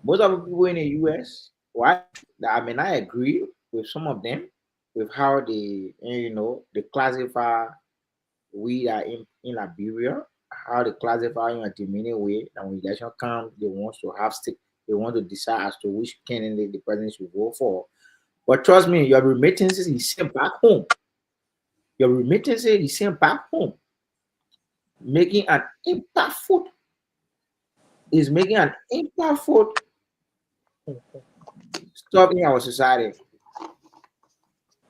Most of the people in the US, I may not agree with some of them with how they classify we are in Liberia, how they classify in a demeaning way that when election comes, they want to have stake. They want to decide as to which candidate the president should vote for. But trust me, your remittances is sent back home. Your remittances is sent back home, making an impactful stuff in our society.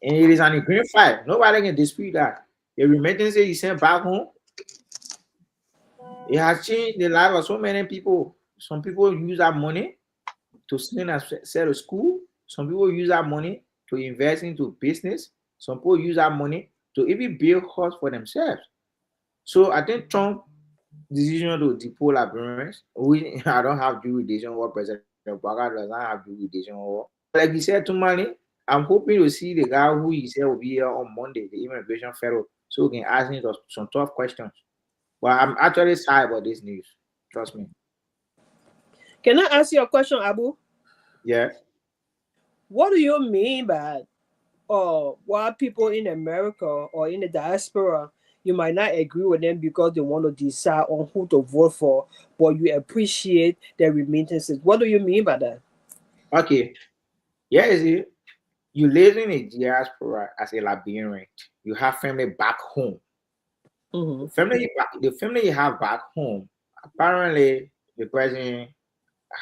And it is an agreed fact. Nobody can dispute that. The remittances is sent back home. It has changed the life of so many people. Some people use that money to send and sell to school. Some people use that money to invest into business. Some people use that money to even build house for themselves. So I think Trump's decision to deport Liberians, I don't have jurisdiction what President Obama does not have jurisdiction over. Like he said to Mali, I'm hoping to see the guy who he said will be here on Monday, the immigration fellow, so we can ask him some tough questions. But I'm actually sad about this news. Trust me. Can I ask you a question, Abu? Yeah. What do you mean by why people in America or in the diaspora, you might not agree with them because they want to decide on who to vote for, but you appreciate their remittances? What do you mean by that? Okay. Yeah, you live in a diaspora as a Liberian. You have family back home. Mm-hmm. The family you have back home, apparently the president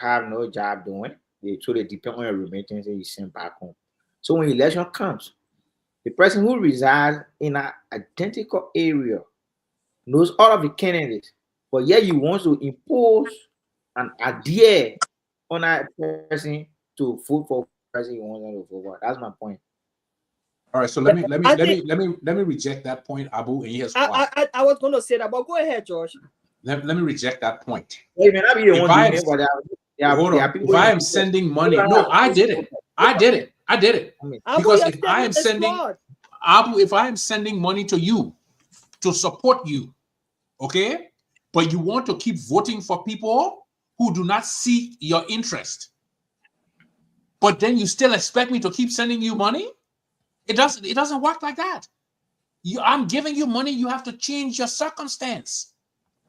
have no job doing. So they depend on your remittances you send back home. So when election comes, the person who resides in an identical area knows all of the candidates, but yet you want to impose an idea on that person to vote for the person you want them to vote for. That's my point. All right, so let me reject that point, Abu, and here's why. I was going to say that, but go ahead, George. Let me reject that point. Well, you may not be the one doing it, but if I am sending money, no, I did it. Because if I am sending money to you to support you, okay, but you want to keep voting for people who do not seek your interest, but then you still expect me to keep sending you money? It doesn't work like that. I'm giving you money, you have to change your circumstance.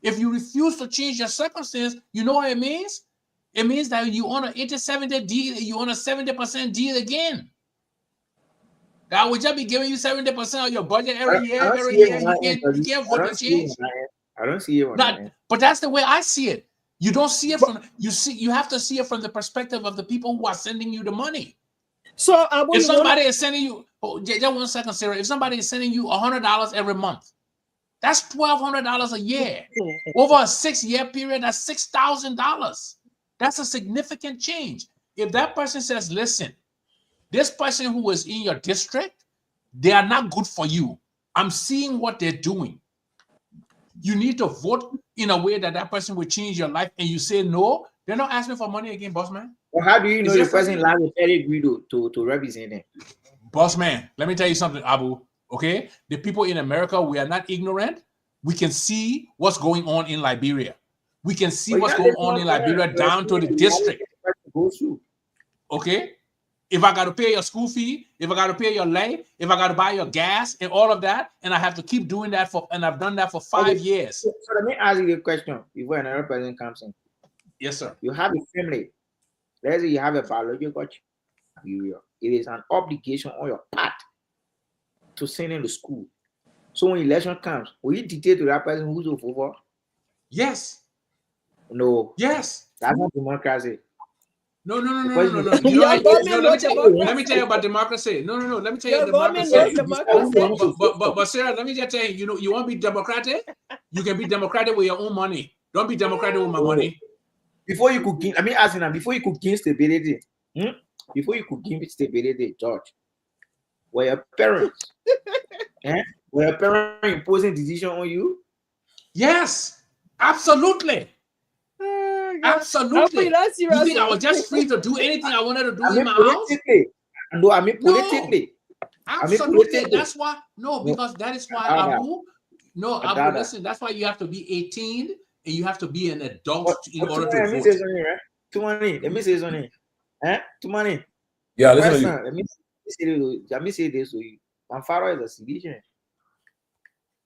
If you refuse to change your circumstance, you know what it means? It means that you on an 80-70 deal, you on a 70% deal again. That would just be giving you 70% of your budget every year. You can't vote to change. I don't see it. But that's the way I see it. You don't see it from you have to see it from the perspective of the people who are sending you the money. So if somebody is sending you, Oh, just 1 second, Sarah. If somebody is sending you $100 every month, that's $1,200 a year. Over a 6-year period, that's $6,000. That's a significant change. If that person says, listen, this person who is in your district, they are not good for you. I'm seeing what they're doing. You need to vote in a way that that person will change your life, and you say no, they're not asking for money again, boss man. Well, how do you know the person like a pedigree to represent them? Boss man, let me tell you something, Abu. Okay, the people in America, we are not ignorant. We can see what's going on in Liberia. We can see what's going on in Liberia down to the district. Okay, if I got to pay your school fee, if I got to pay your lay, if I got to buy your gas and all of that, and I have to keep doing that and I've done that for 5 years. So let me ask you a question before another person comes in. Yes, sir. You have a family. Let's say you have a biological child. It is an obligation on your part to send him to school. So when election comes, will you dictate to that person who's over? Yes. No. Yes. That's not democracy. No. You know, let me tell you about democracy. No. Let me tell you democracy. But Sarah, let me just tell you, you want to be democratic? You can be democratic with your own money. Don't be democratic with my money. Before you could gain, I mean, asking them, before you could gain stability, George, were your parents, were your parents imposing decision on you? Yes, absolutely. Absolutely. You think I was just free to do anything I wanted to do in my house? No, I mean politically. Absolutely. That's why. No, because that is why Abu. No, Abu. Listen. That's why you have to be 18 and you have to be an adult in order to vote. Let me say something, right? Let me say something. Tomalin. Yeah, listen to you. Let me say this to you. My father is a citizen.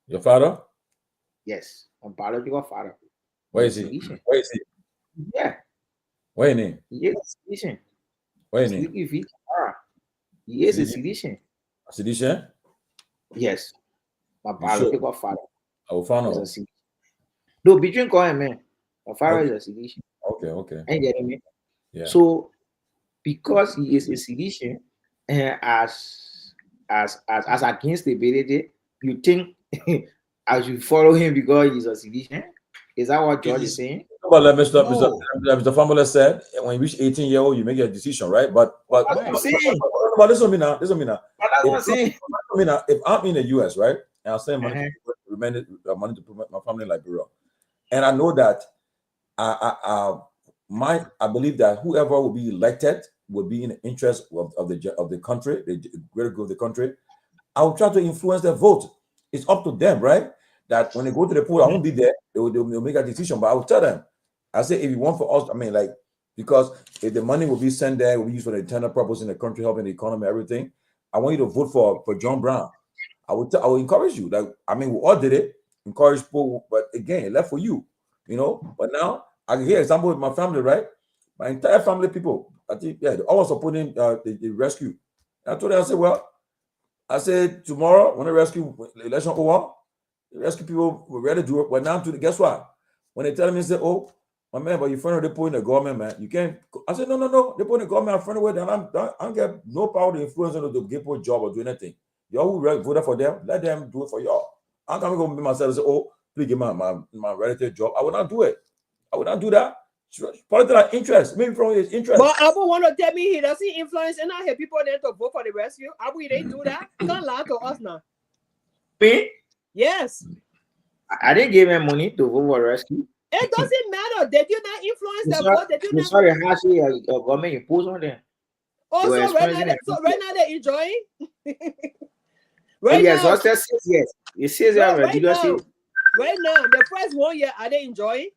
Your father? Yes, my biological father. Where is he? Where is he? Yeah. Where is he? He is a citizen. Where is he? He is a citizen. A citizen? Yes. My biological father. I will find out. No, between call and man. My father is a citizen. Okay. Ain't getting me? Yeah. So because he is a citizen, as against stability, you think I should follow him because he's a citizen? Is that what George is saying? But like Mr. Famula said, when you reach 18-year-old, you make your decision, right? But listen to me now. If I'm in the US, right, and I'm sending money to put my family in Liberia, and I know that I believe that whoever will be elected will be in the interest of the country, the greater good of the country. I will try to influence their vote. It's up to them, right? That when they go to the poll, I won't be there. They'll make a decision, but I will tell them. I say, if you want for us, I mean, like, because if the money will be sent there, will be used for the internal purpose in the country, helping the economy, everything. I want you to vote for John Brown. I will encourage you. Like, I mean, we all did it, encourage people, but again, it left for you, But now I can hear example with my family, right? My entire family, people, I think, yeah, they all supporting the rescue. And I told them, I said, tomorrow when the election over, the rescue people were ready to do it. But now, guess what? When they tell me, they say, oh, my man, but you're friendly, they put in the government, man. You can't. I said, no. They put in the government, I'm friendly with them. I don't get no power to influence them to get a job or do anything. Y'all who voted for them, let them do it for y'all. I'm not going to be myself and say, oh, please give my relative job. I will not do it. I will not do that. Political interest, maybe from his interest. But Abu want to tell me he doesn't influence and I have people there to vote for the rescue. Abu, they do that? Can't lie to us now. Me? Yes. I didn't give him money to vote for rescue. It doesn't matter. Did you not influence the vote? Did you not? Sorry, actually, government imposed on them. Oh, so right now they're enjoying? Yes, now, 6 years. It says right now, the first 1 year, are they enjoying?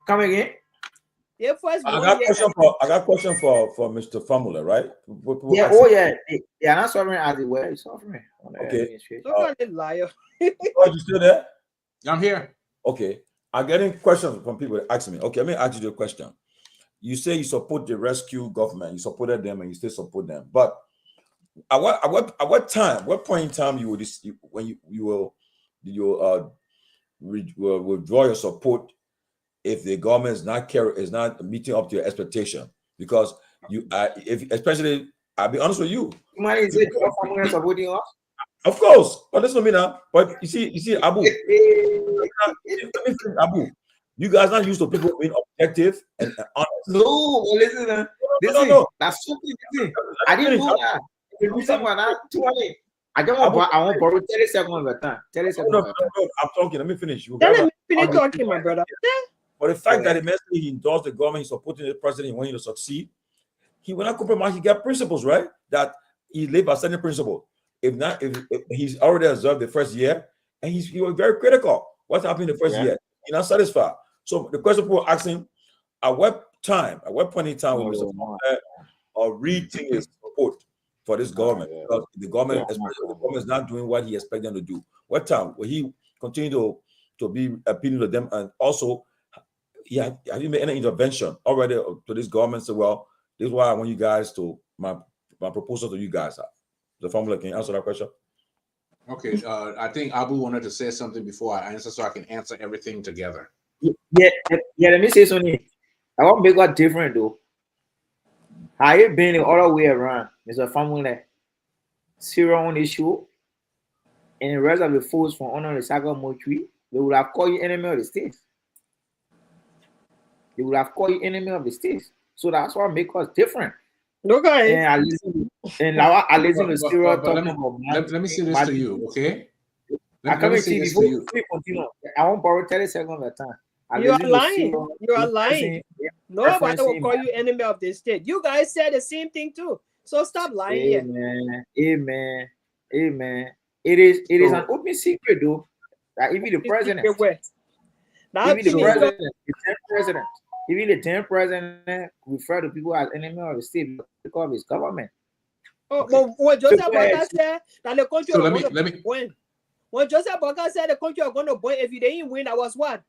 Come again? The first I got question for Mr. Famula, right? They are not suffering as they were suffering. Okay. Liar. Oh, you still there? I'm here. Okay. I'm getting questions from people asking me. Okay, let me ask you the question. You say you support the rescue government, you supported them, and you still support them. But at what point in time you will withdraw your support if the government is not meeting up to your expectation? Because especially I'll be honest with you. Money is it your family supporting us? Of course, but listen to me now. But you see, Abu. Let me finish, Abu. You guys not used to people being objective and honest. No, listen, No. That's something. Listen, I didn't know that. The reason why that, I want borrow 30 seconds of the time. 30 seconds of the time. No, I'm talking. Let me finish. You Let guys me are finish talking, my brother. But the fact that immensely he endorsed the government, he's supporting the president, he wanting to succeed, he will not compromise. He got principles, right? That he live by certain principles. If he's already observed the first year, and he was very critical. What's happening the first year? He's not satisfied. So the question people are asking, at what point in time will Mr. rethink his support for this government? Because the government is not doing what he expects them to do. What time will he continue to be appealing to them? And also, have you made any intervention already to this government? Say, well, this is why I want you guys to my proposal to you guys. The formula, can you answer that question? Okay, I think Abu wanted to say something before I answer, so I can answer everything together. Yeah. Let me say something. I want to make it different though. How you been the other way around, Mr. Family? Zero on issue, and the rest of the folks from under the Saga Motree, they would have called you enemy of the state. They would have called you enemy of the state. So that's what make us different. Okay. And I listen to Zero talking about. Let me say this to you, okay? Let me say this to you. I won't borrow 30 seconds at a time. You are lying. You are lying. Nobody will call you enemy of the state. You guys said the same thing too. So stop lying. Amen. It is an open secret though that even the president, even the 10th president refer to people as enemy of the state because of his government. Oh, well, when Joseph Boyka said that the country so was let going me to win. When Joseph Boyka said the country was going to win, if you didn't win, that was what?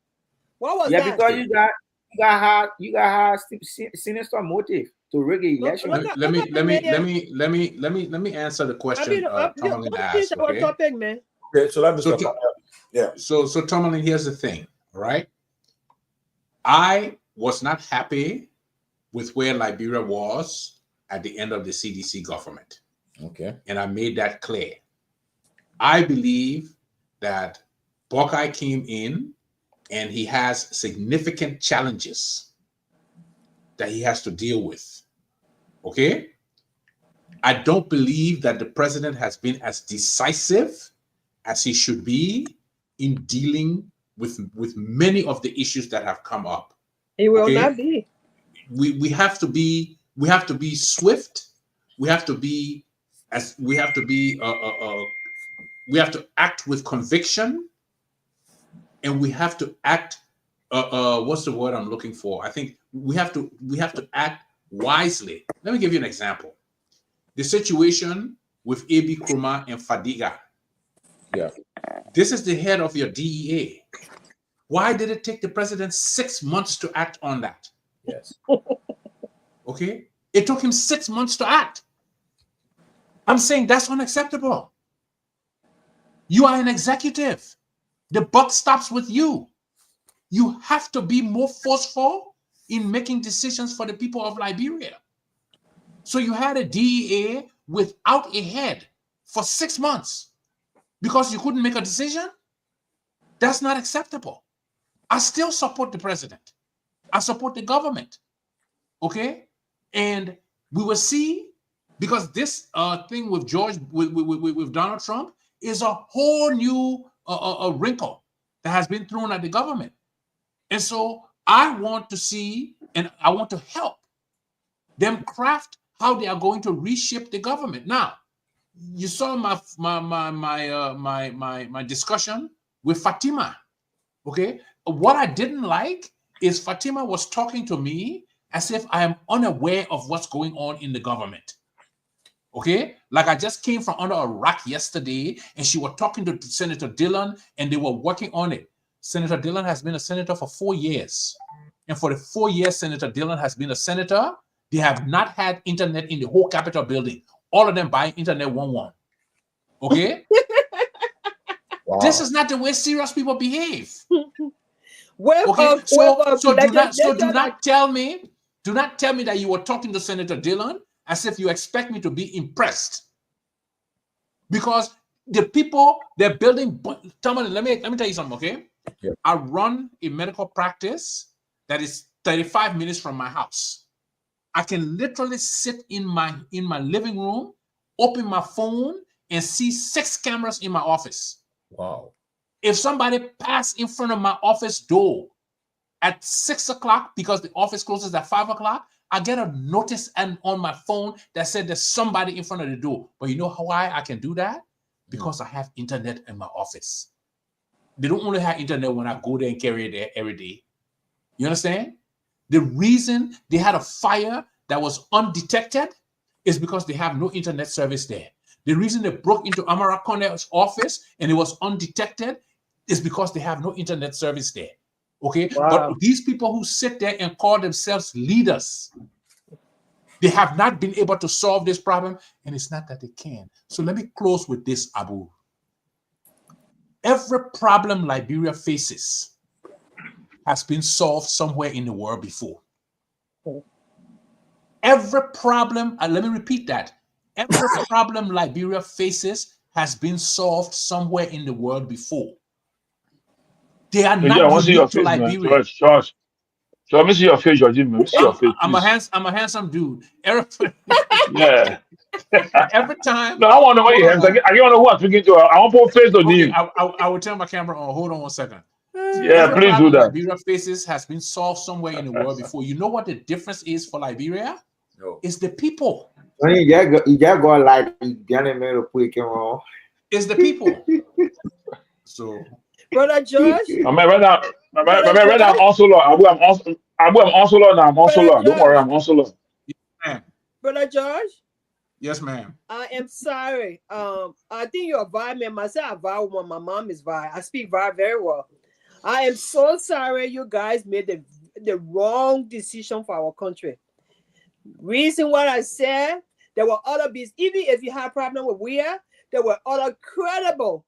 What was that? Yeah, because you got sinister motive to rig the election. Let me answer the question Tomalin asked. Okay? Topic, man. Okay, so let me So Tomalin, here's the thing, all right? I was not happy with where Liberia was at the end of the CDC government. Okay. And I made that clear. I believe that Boyka came in and he has significant challenges that he has to deal with. Okay? I don't believe that the president has been as decisive as he should be in dealing with many of the issues that have come up. He will not be. We have to be swift. We have to act with conviction, and we have to act. What's the word I'm looking for? I think we have to act wisely. Let me give you an example. The situation with A.B. Krumah and Fadiga. Yeah. This is the head of your DEA. Why did it take the president 6 months to act on that? Yes. Okay. It took him 6 months to act. I'm saying that's unacceptable. You are an executive. The buck stops with you. You have to be more forceful in making decisions for the people of Liberia. So you had a DEA without a head for 6 months because you couldn't make a decision? That's not acceptable. I still support the president. I support the government. Okay? And we will see, because this thing with with Donald Trump is a whole new wrinkle that has been thrown at the government. And so I want to see, and I want to help them craft how they are going to reshape the government. Now, you saw my discussion with Fatima. Okay, what I didn't like is Fatima was talking to me as if I am unaware of what's going on in the government. Okay, like I just came from under a rock yesterday, and she was talking to Senator Dillon, and they were working on it. Senator Dillon has been a senator for 4 years, and for the 4 years Senator Dillon has been a senator, they have not had internet in the whole Capitol building. All of them buying internet 1-1. Okay. Wow. This is not the way serious people behave. Okay, so do not tell me that you were talking to Senator Dillon as if you expect me to be impressed. Because the people, they're building, Tomalin, let me tell you something, okay? Yeah. I run a medical practice that is 35 minutes from my house. I can literally sit in my living room, open my phone, and see 6 cameras in my office. Wow. If somebody passed in front of my office door at 6 o'clock because the office closes at 5 o'clock, I get a notice on my phone that said there's somebody in front of the door. But you know why I can do that? Because I have internet in my office. They don't only have internet when I go there and carry it there every day. You understand? The reason they had a fire that was undetected is because they have no internet service there. The reason they broke into Amara Cornell's office and it was undetected is because they have no internet service there. Okay? Wow. But these people who sit there and call themselves leaders, they have not been able to solve this problem, and it's not that they can. So let me close with this, Abu. Every problem Liberia faces has been solved somewhere in the world before. Every problem, let me repeat that. Every problem Liberia faces has been solved somewhere in the world before. They are Yeah, I not want to see your unique to face, man. Liberia. George. So let me see your face, George. Let me see your face, I'm please. a handsome dude. Yeah. Every time. No, I want to know what you have. I want to know who I'm speaking to. I want to put face on Okay, him. I will turn my camera on. Hold on 1 second. Yeah, Every please do problem that. Liberia faces has been solved somewhere in the world before. You know what the difference is for Liberia? No. It's the people. When you just go like It's the people. So, Brother George. My man, right now, I'm also Lord. I'm also Lord now. I'm also Lord. Don't worry, I'm also Lord. ma'am. Brother George. Yes, ma'am. I am sorry. I think you're Vi man. Myself, Vi woman. My mom is Vi. I speak Vi very well. I am so sorry you guys made the wrong decision for our country. Reason what I said, there were other bees. Even if you have problem with Weir, there were other credible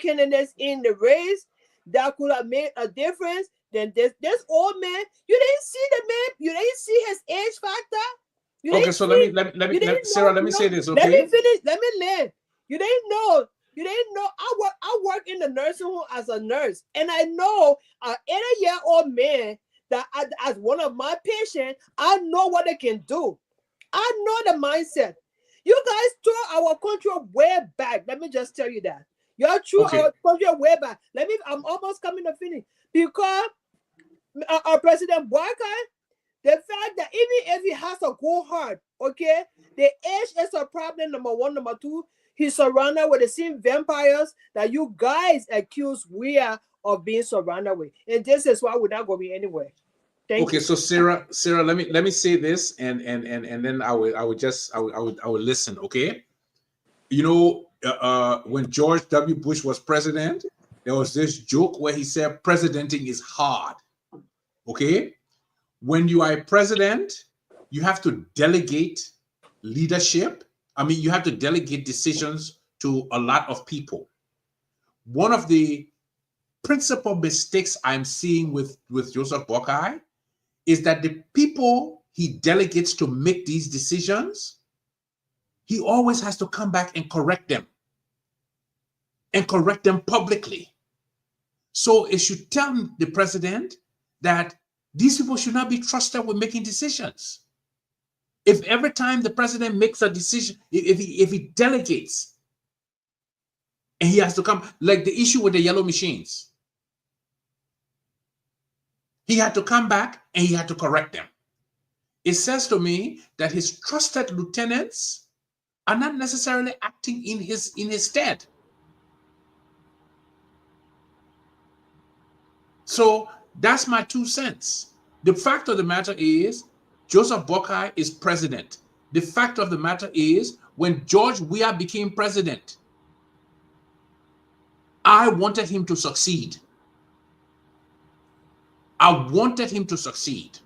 candidates in the race that could have made a difference. Then this old man, you didn't see the man, you didn't see his age factor. Okay, so let me Sarah, let me say this, okay? Let me finish. Let me land. You didn't know. I work in the nursing home as a nurse, and I know an 80-year-old man that as one of my patients, I know what they can do. I know the mindset. You guys throw our country way back. Let me just tell you that. Y'all threw our country way back. I'm almost coming to finish. Because our President Boakai, the fact that even if he has to go hard, okay, the age is a problem, number one. Number two, he's surrounded with the same vampires that you guys accuse we are of being surrounded with. And this is why we're not going to be anywhere. Thank you. So Sarah, let me say this, and then I will listen, okay? You know, when George W. Bush was president, there was this joke where he said presidenting is hard. Okay? When you are a president, you have to delegate leadership. I mean, you have to delegate decisions to a lot of people. One of the principal mistakes I'm seeing with Joseph Boakai is that the people he delegates to make these decisions, he always has to come back and correct them publicly. So it should tell the president that these people should not be trusted with making decisions. If every time the president makes a decision, if he delegates, and he has to come, like the issue with the yellow machines, he had to come back and he had to correct them. It says to me that his trusted lieutenants are not necessarily acting in his stead. So that's my 2 cents. The fact of the matter is, Joseph Boakai is president. The fact of the matter is, when George Weah became president, I wanted him to succeed. I wanted him to succeed.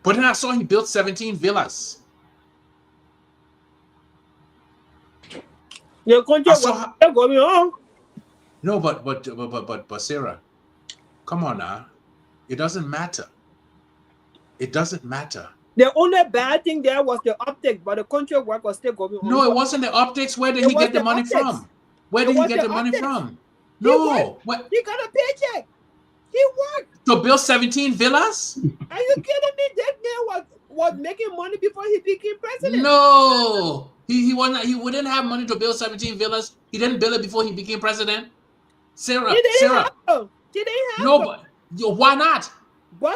But then I saw he built 17 villas. Your country going on. No, but Sarah, come on now. It doesn't matter. It doesn't matter. The only bad thing there was the optics, but the contract work was still going on. No, it wasn't the optics. Where did he get the money from? Where did he get the money from? No. What? He got a paycheck. He worked. To build 17 villas? Are you kidding me? That man was making money before he became president. No. He wasn't. He wouldn't have money to build 17 villas. He didn't build it before he became president. Sarah. He didn't have to. No, but why not?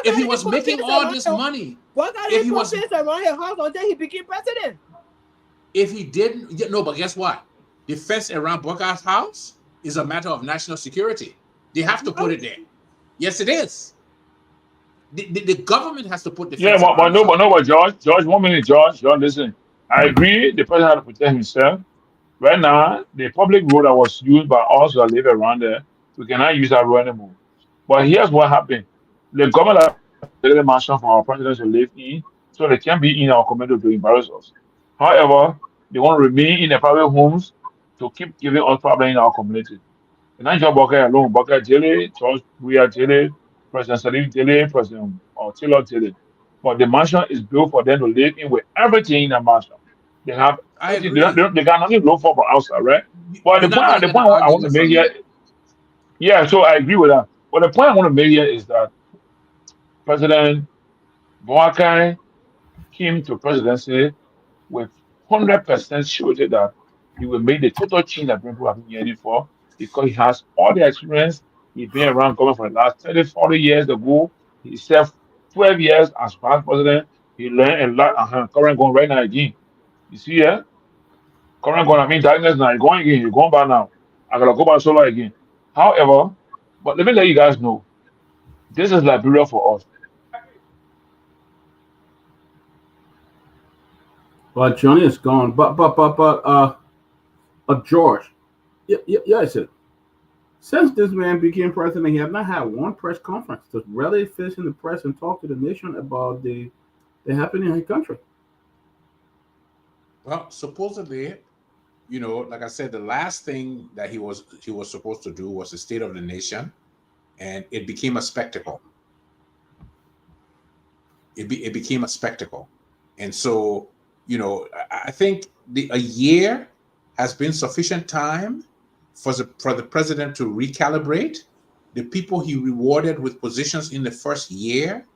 If he was making all this money, if he was around his house until he became president. If he didn't, no, but guess what? The fence around Boggart's house is a matter of national security. They have to put it there. Yes, it is. The government has to put the fence. But George, 1 minute, George, listen. I agree. The president had to protect himself. Right now, the public road that was used by us that live around there, we cannot use that road anymore. But here's what happened: the government has created a mansion for our president to live in, so they can be in our community to embarrass us. However, they want to remain in their private homes to keep giving us problems in our community. And not just Bokar alone, Bokar Jele, George Weah Jele, President Salim Jele, President Taylor Jele. But the mansion is built for them to live in with everything in the mansion. They have they got nothing low for outside, right? But the point I want to make here, yeah, so I agree with that. But the point I want to make here is that President Boakai came to presidency with 100% surety that he will make the total change that people have been yearning for because he has all the experience. He's been around government for the last 30, 40 years ago. He served 12 years as vice president. He learned a lot. Current going right now again. You see, yeah? Current going, I mean, darkness now. You're going again. You're going back now. I got to go back solo again. However, but let me let you guys know, this is Liberia for us. But Johnny is gone. But George, yeah, I said, since this man became president, he has not had one press conference to really face in the press and talk to the nation about the happening in his country. Well, supposedly, like I said, the last thing that he was supposed to do was the State of the Nation, and it became a spectacle. It became a spectacle, and so I think a year has been sufficient time for the president to recalibrate. The people he rewarded with positions in the first year,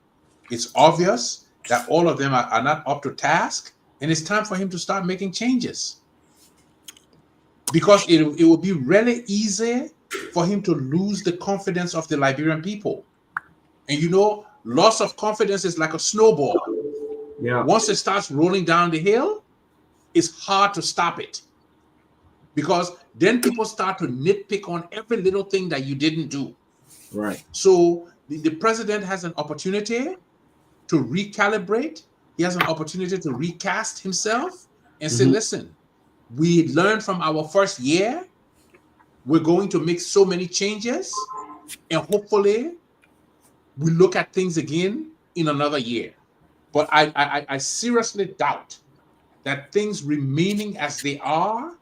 it's obvious that all of them are not up to task, and it's time for him to start making changes. Because it will be really easy for him to lose the confidence of the Liberian people. And loss of confidence is like a snowball. Yeah. Once it starts rolling down the hill, it's hard to stop it. Because then people start to nitpick on every little thing that you didn't do. Right. So the president has an opportunity to recalibrate. He has an opportunity to recast himself and say, listen, we learned from our first year. We're going to make so many changes, and hopefully we look at things again in another year. But I seriously doubt that things remaining as they are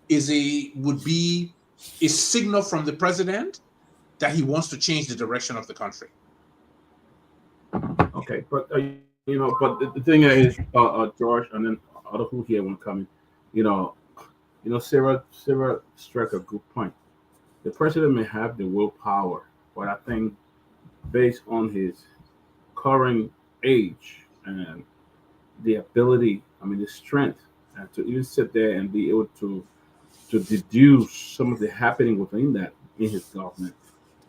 would be a signal from the president that he wants to change the direction of the country. Okay, but but the thing is, George, and then other who here want to come in. Sarah struck a good point. The president may have the willpower, but I think based on his current age and the ability, the strength, and to even sit there and be able to deduce some of the happening within that in his government,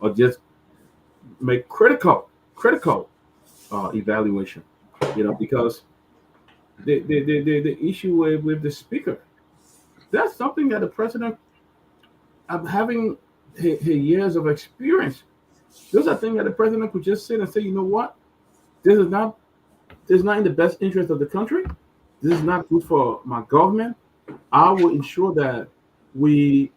or just make critical evaluation, because the issue with the speaker, that's something that the president, having his years of experience, those are things that the president could just sit and say, you know what, this is not in the best interest of the country. This is not good for my government. I will ensure that let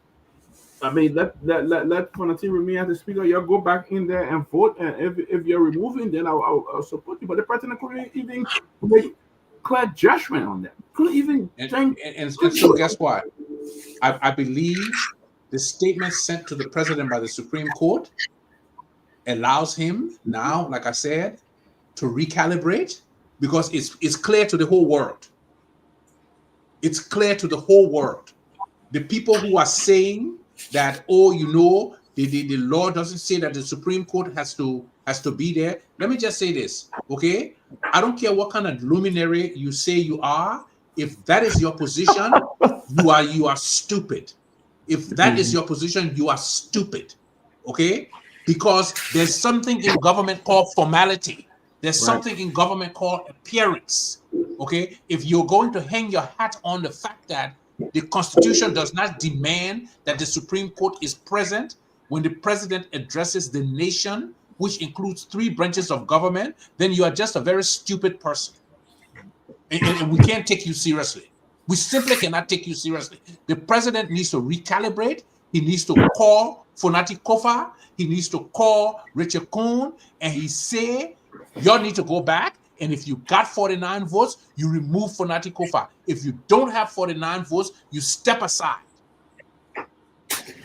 Fonatine remain as the speaker. Y'all go back in there and vote, and if you're removing, then I'll support you. But the president couldn't even make clear judgment on that. Couldn't even think. And so guess what? I believe the statement sent to the president by the Supreme Court allows him now, like I said, to recalibrate because it's clear to the whole world. It's clear to the whole world. The people who are saying that, oh, you know, the law doesn't say that the Supreme Court has to be there. Let me just say this, okay? I don't care what kind of luminary you say you are. If that is your position, you are stupid. If that is your position, you are stupid, okay? Because there's something in government called formality. There's something in government called appearance, okay? If you're going to hang your hat on the fact that the Constitution does not demand that the Supreme Court is present when the president addresses the nation, which includes 3 branches of government, then you are just a very stupid person. And we can't take you seriously. We simply cannot take you seriously. The president needs to recalibrate. He needs to call Fonati Kofa. He needs to call Richard Kuhn, and he say, y'all need to go back. And if you got 49 votes, you remove Fonati Kofa. If you don't have 49 votes, you step aside.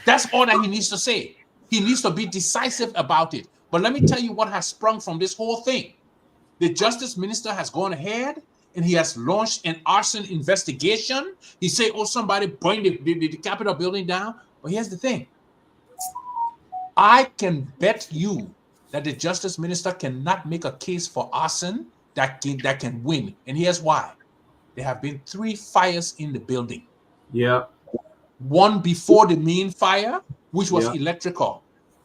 That's all that he needs to say. He needs to be decisive about it. But let me tell you what has sprung from this whole thing. The justice minister has gone ahead and he has launched an arson investigation. He said, oh, somebody burned the Capitol building down. But here's the thing. I can bet you that the justice minister cannot make a case for arson that can win. And here's why. There have been 3 fires in the building. Yeah. One before the main fire, which was electrical.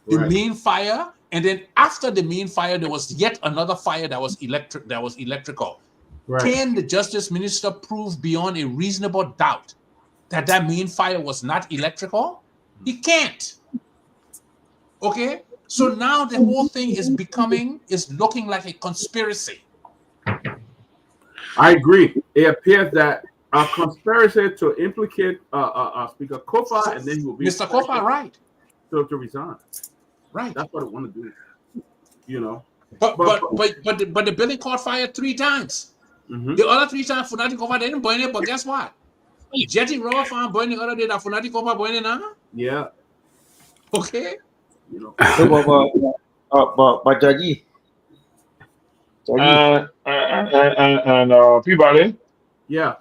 The main fire, and then after the main fire, there was yet another fire that was electrical. Can the justice minister prove beyond a reasonable doubt that that main fire was not electrical? He can't. Okay? So now the whole thing is looking like a conspiracy. I agree. It appears that a conspiracy to implicate Speaker Kofa, and then he will be Mr. Kofa, right? To resign. Right. That's what I want to do. You know. But the building caught fire 3 times. The other 3 times Fonati Kofa didn't burn it, but guess what? Jetty River Farm burned the other day that Fonati Kofa burned it now. Yeah. Okay. You know. But Judge. Peabody. Yeah.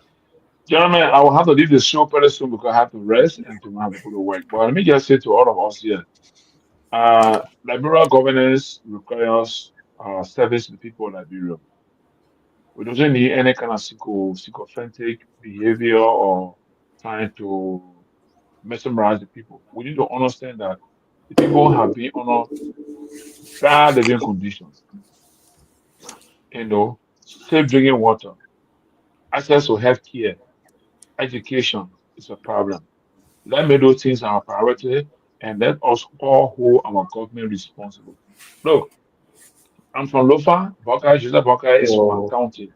Gentlemen, I will have to leave the show pretty soon because I have to rest and to have to go to work. But let me just say to all of us here, Liberia governance requires service to the people of Liberia. We don't need any kind of sycophantic behavior or trying to mesmerize the people. We need to understand that the people have been under bad living conditions. You know, safe drinking water, access to health care, education is a problem. Let me do things are a priority and let us all hold our government responsible. Look, I'm from Lofa. Buckeye, Joseph Buckeye is from my county.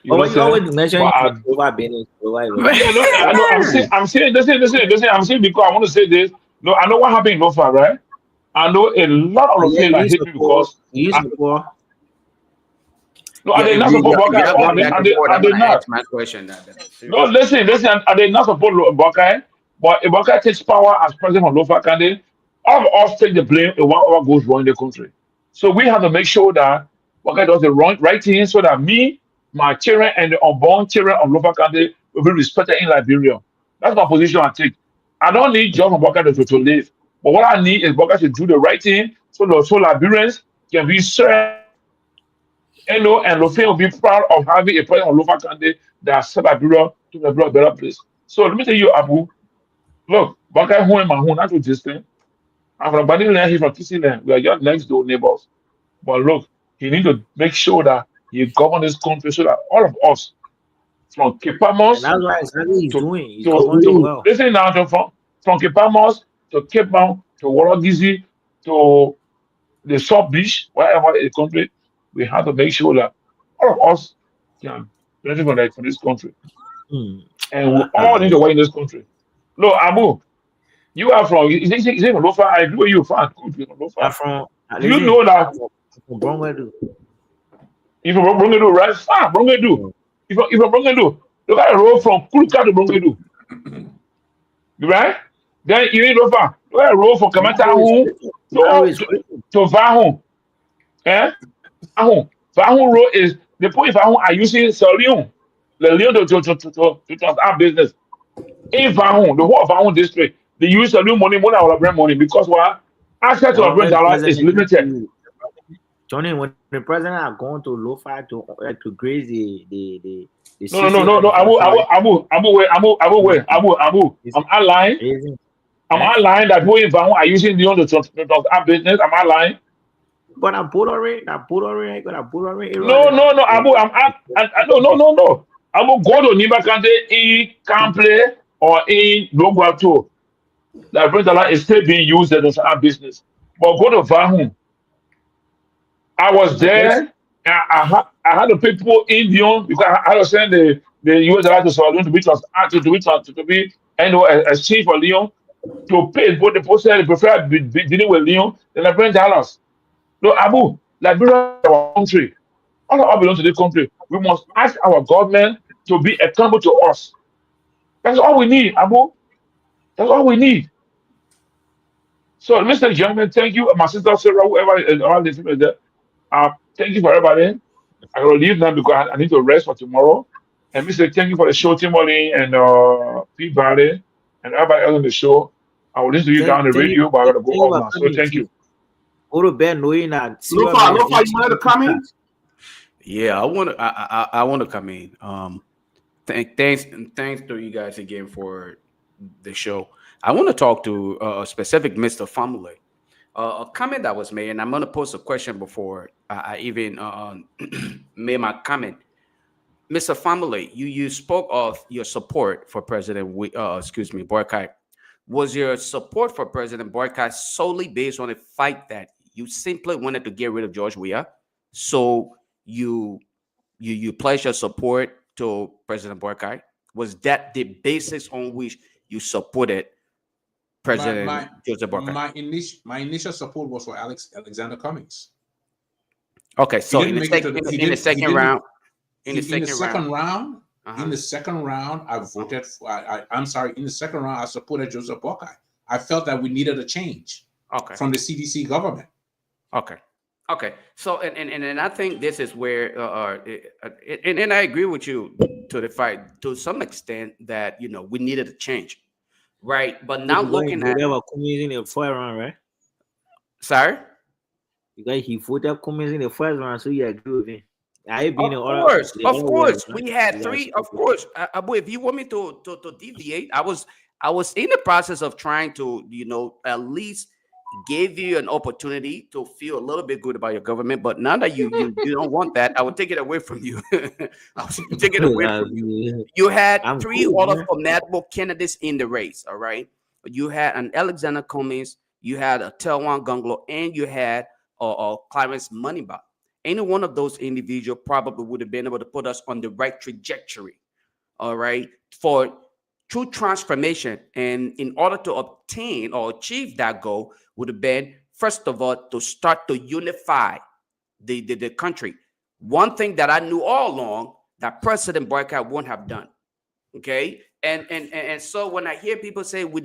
You know what I'm saying? Mention I know. I'm saying, listen. I'm saying because I want to say this. No, I know what happened in Lofa, right? I know a lot of the that hate me because no, I did not support Buckeye. I did not. My question. No, listen. I did not support Buckeye, but if Buckeye takes power as president of Lofa candidate, all of us take the blame in whatever goes wrong in the country. So we have to make sure that Buckeye does the right thing so that me, my children, and the unborn children of Lofa candidate will be respected in Liberia. That's my position I take. I don't need John from Buckeye to live, but what I need is Buckeye to do the right thing so Liberians can be served. And Lofa will be proud of having a president of Lofa candidate that set Liberia to a better place. So let me tell you, Abu, look, Buckeye who am I who not to this thing. I'm from Baniland, he's from Kissingland. We are just next door neighbors. But look, he need to make sure that he govern this country so that all of us from Kipamos that's why exactly he's doing. He's governing well. Listen now, from Kipamos to Cape Town to Waragizi to the South Beach, wherever in the country, we have to make sure that all of us can benefit from this country. And we all need to work in this country. Look, Abu, you are from, is it from Lofa? I agree with you, fan. I'm from, do you know that? From Brongedu. If you're from Brongedu, right? Ah, Brongedu. If you're from Brongedu, look at the road from Kuluka to Brongedu. Right? Then you need Lofa. Look at the road from Kamata to Vahon. Eh? Ahon. Fahun Road is the people in Fahun are using Salion, the Leon to transact business. In Fahun, the whole of Fahun district, they use Salion money, more than our brand money because what? Access to our brand dollar is limited. Johnny, when the president are going to Lofa to graze the No. I'm outlying. I'm outlying that way. If I using the other to business, I'm outlying. But a Bullery, ain't got a Bullery. No. No. Abu go to Nibakante in Cample or in Logwato. That brand is still being used as a business. But go to Vahun. I was there. And I had the people in Dion because I was saying the US dollar to Saloon to be exchange for Leon to pay both the post they prefer dealing with Leon than the French dollars. No, Abu, Liberia is our country. All of us belong to this country. We must ask our government to be accountable to us. That's all we need, Abu. That's all we need. So, Mr. Gentleman, thank you. My sister Sarah, whoever is all listening there. Thank you for everybody. I will leave now because I need to rest for tomorrow. And Mr. Thank you for the show, Tomalin and Peabody and everybody else on the show. I will listen to you down the radio, but I gotta go off now. So thank you. Ben knowing that. Lofa, you want to come in? Yeah, I want to come in. Thanks to you guys again for the show. I want to talk to a specific Mr. Family. A comment that was made, and I'm going to pose a question before I even made my comment. Mr. Family, you spoke of your support for President Boykai. Was your support for President Boykai solely based on the fact that you simply wanted to get rid of George Weah? So you pledged your support to President Boykai? Was that the basis on which you supported President Joseph Boykai? My initial support was for Alexander Cummings. Okay, so in the second round, I voted for. I'm sorry. In the second round, I supported Joseph Boykai. I felt that we needed a change. Okay. From the CDC government. Okay. So and I think this is where and I agree with you to the fact to some extent that we needed a change, right? But now looking at in the first round, right? Sorry. Because he voted Cummings in the first round, so you agree with him. Of course, we had three. Of course, Abu, if you want me to deviate, I was in the process of trying to, at least give you an opportunity to feel a little bit good about your government. But now that you don't want that, I will take it away from you. I'll take it away from you. You had three other formidable candidates in the race. All right, you had an Alexander Cummings, you had a Kehleboe Gongloe, and you had Clarence Moneybot. Any one of those individuals probably would have been able to put us on the right trajectory, all right, for true transformation. And in order to obtain or achieve that goal would have been, first of all, to start to unify the country. One thing that I knew all along that President Boykai wouldn't have done, okay? And so when I hear people say we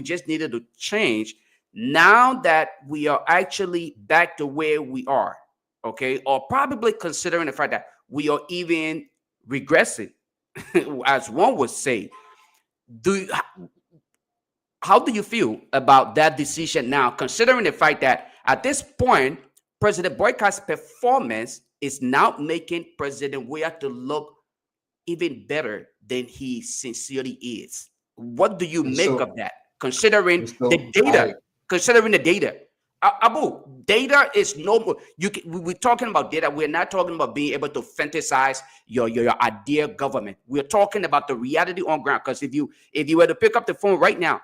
just needed to change, now that we are actually back to where we are, okay, or probably considering the fact that we are even regressing, as one would say. How do you feel about that decision now, considering the fact that at this point, President Boykai's performance is now making President Weah to look even better than he sincerely is? What do you make of that, considering the data? Considering the data, Abu, data is normal. We're talking about data. We're not talking about being able to fantasize your idea government. We're talking about the reality on ground. Because if you were to pick up the phone right now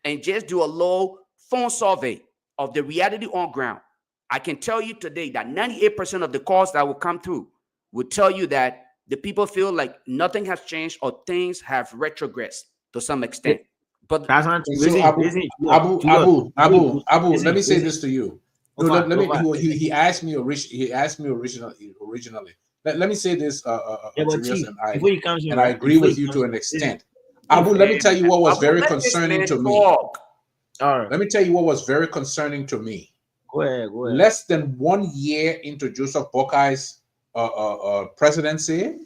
and just do a low phone survey of the reality on ground, I can tell you today that 98% of the calls that will come through will tell you that the people feel like nothing has changed or things have retrogressed to some extent. But Abu, let me say this to you. He asked me originally. Let me say this, and I agree with you to an extent. Abu, let me tell you what was very concerning to me. Let me tell you what was very concerning to me. Go ahead. Less than 1 year into Joseph Boakai's presidency,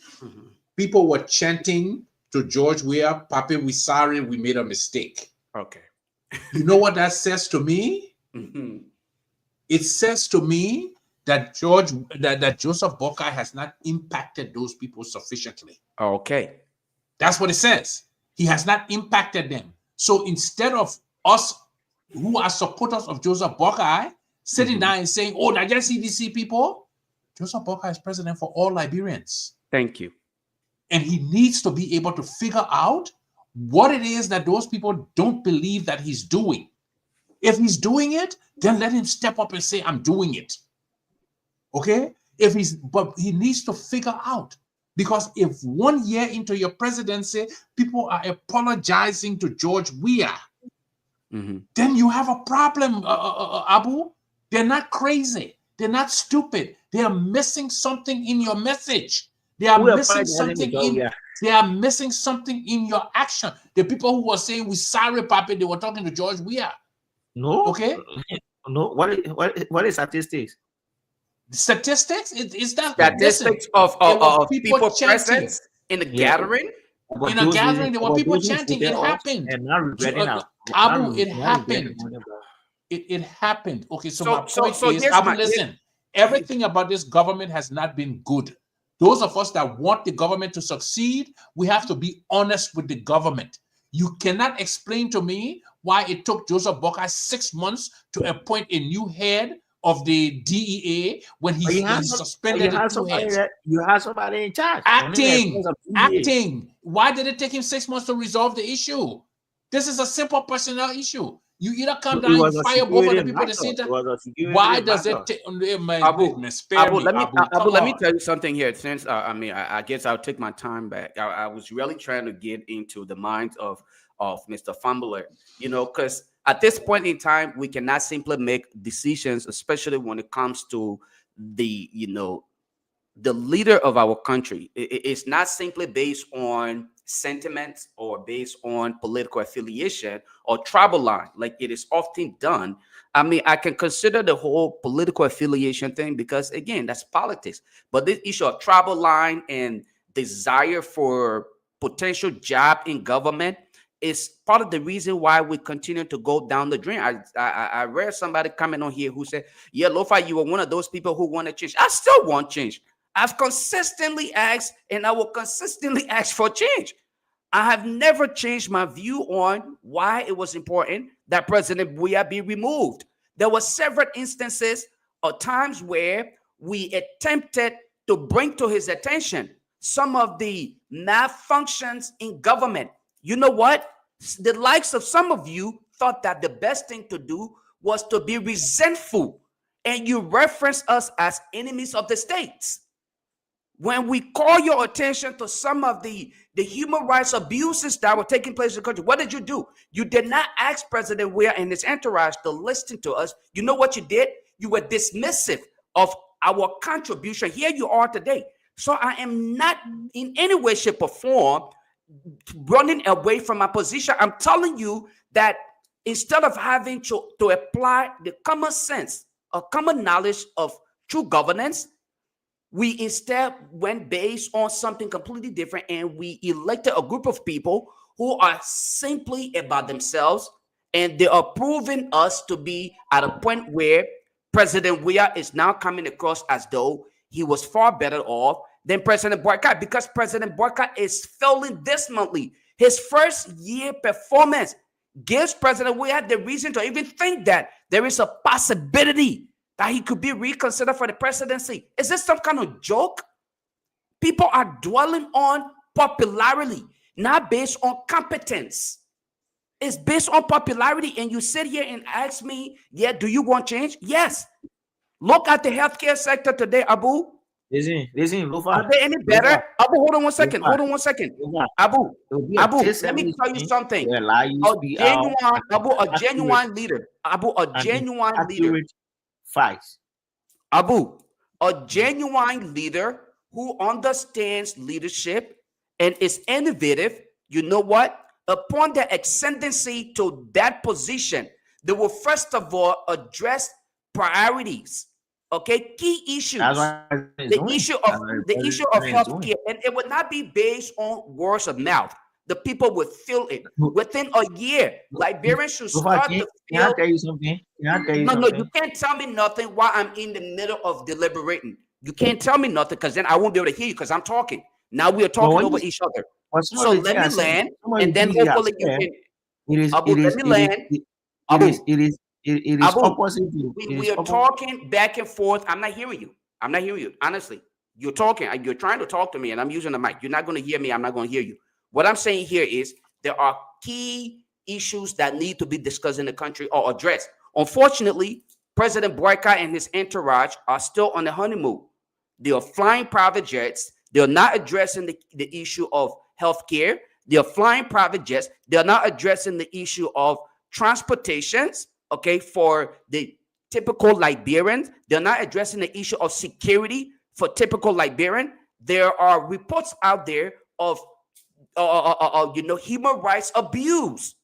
people were chanting to George Weah, Papi, we sorry, we made a mistake. Okay. You know what that says to me? It says to me that Joseph Boakai has not impacted those people sufficiently. Okay. That's what it says. He has not impacted them. So instead of us who are supporters of Joseph Boakai sitting down and saying, oh, Nigerian CDC people, Joseph Boakai is president for all Liberians. Thank you. And he needs to be able to figure out what it is that those people don't believe that he's doing. If he's doing it, then let him step up and say, I'm doing it. Okay? But he needs to figure out. Because if 1 year into your presidency, people are apologizing to George Weah, then you have a problem, Abu. They're not crazy. They're not stupid. They are missing something in your message. They are missing something in your action. The people who were saying we sorry, Papi, they were talking to George Weah. No. Okay. No. What is statistics? Statistics? Is that statistics of people present in a gathering? In a gathering, there were people chanting. It happened. And now regretting now. Abu, it happened. It happened. Okay, so my point is, Abu, listen, everything about this government has not been good. Those of us that want the government to succeed, we have to be honest with the government. You cannot explain to me why it took Joseph Boakai 6 months to appoint a new head of the DEA when he suspended the two heads. You have somebody in charge. Acting. Why did it take him 6 months to resolve the issue? This is a simple personnel issue. You either come down and fire both of the people at the same time. Why does it take? Let me tell you something here. Since I guess I'll take my time back. I was really trying to get into the minds of Mr. Fumbler, because at this point in time, we cannot simply make decisions, especially when it comes to the leader of our country. It's not simply based on sentiments or based on political affiliation or tribal line, like it is often done. I can consider the whole political affiliation thing because, again, that's politics. But this issue of tribal line and desire for potential job in government is part of the reason why we continue to go down the drain. I read somebody coming on here who said, yeah, Lofa, you were one of those people who want to change. I still want change. I've consistently asked, and I will consistently ask for change. I have never changed my view on why it was important that President Weah be removed. There were several instances or times where we attempted to bring to his attention some of the malfunctions in government. You know what? The likes of some of you thought that the best thing to do was to be resentful, and you reference us as enemies of the states. When we call your attention to some of the human rights abuses that were taking place in the country, what did you do? You did not ask President Weah and his entourage to listen to us. You know what you did? You were dismissive of our contribution. Here you are today. So I am not in any way, shape, or form running away from my position. I'm telling you that instead of having to apply the common sense or common knowledge of true governance, we instead went based on something completely different, and we elected a group of people who are simply about themselves, and they are proving us to be at a point where President Weah is now coming across as though he was far better off than President Boakai, because President Boakai is failing dismally. His first year performance gives President Weah the reason to even think that there is a possibility that he could be reconsidered for the presidency. Is this some kind of joke? People are dwelling on popularity, not based on competence. It's based on popularity, and you sit here and ask me, yeah, do you want change? Yes. Look at the healthcare sector today, Abu. Listen, Lofa. Are they any better? Lofa. Abu, hold on one second. Hold on one second. Lofa. Abu, let me tell you something. A genuine leader. Abu, a genuine leader. Facts. Abu, a genuine leader who understands leadership and is innovative. You know what? Upon their ascendancy to that position, they will first of all address priorities. Okay, key issues. The issue of healthcare, and it would not be based on words of mouth. The people would feel it within a year. Liberians should start to feel. Can I tell you something? No, you can't tell me nothing while I'm in the middle of deliberating. You can't tell me nothing because then I won't be able to hear you because I'm talking. Now we are talking over each other. So let me land, and then hopefully you can. It is opposite. We are talking back and forth. I'm not hearing you. I'm not hearing you. Honestly, you're talking. You're trying to talk to me, and I'm using the mic. You're not going to hear me. I'm not going to hear you. What I'm saying here is there are key issues that need to be discussed in the country or addressed. Unfortunately, President Boyka and his entourage are still on the honeymoon. They are flying private jets. They're not addressing the issue of healthcare. They're flying private jets. They're not addressing the issue of transportations, okay, for the typical Liberians. They're not addressing the issue of security for typical Liberian. There are reports out there of human rights abuse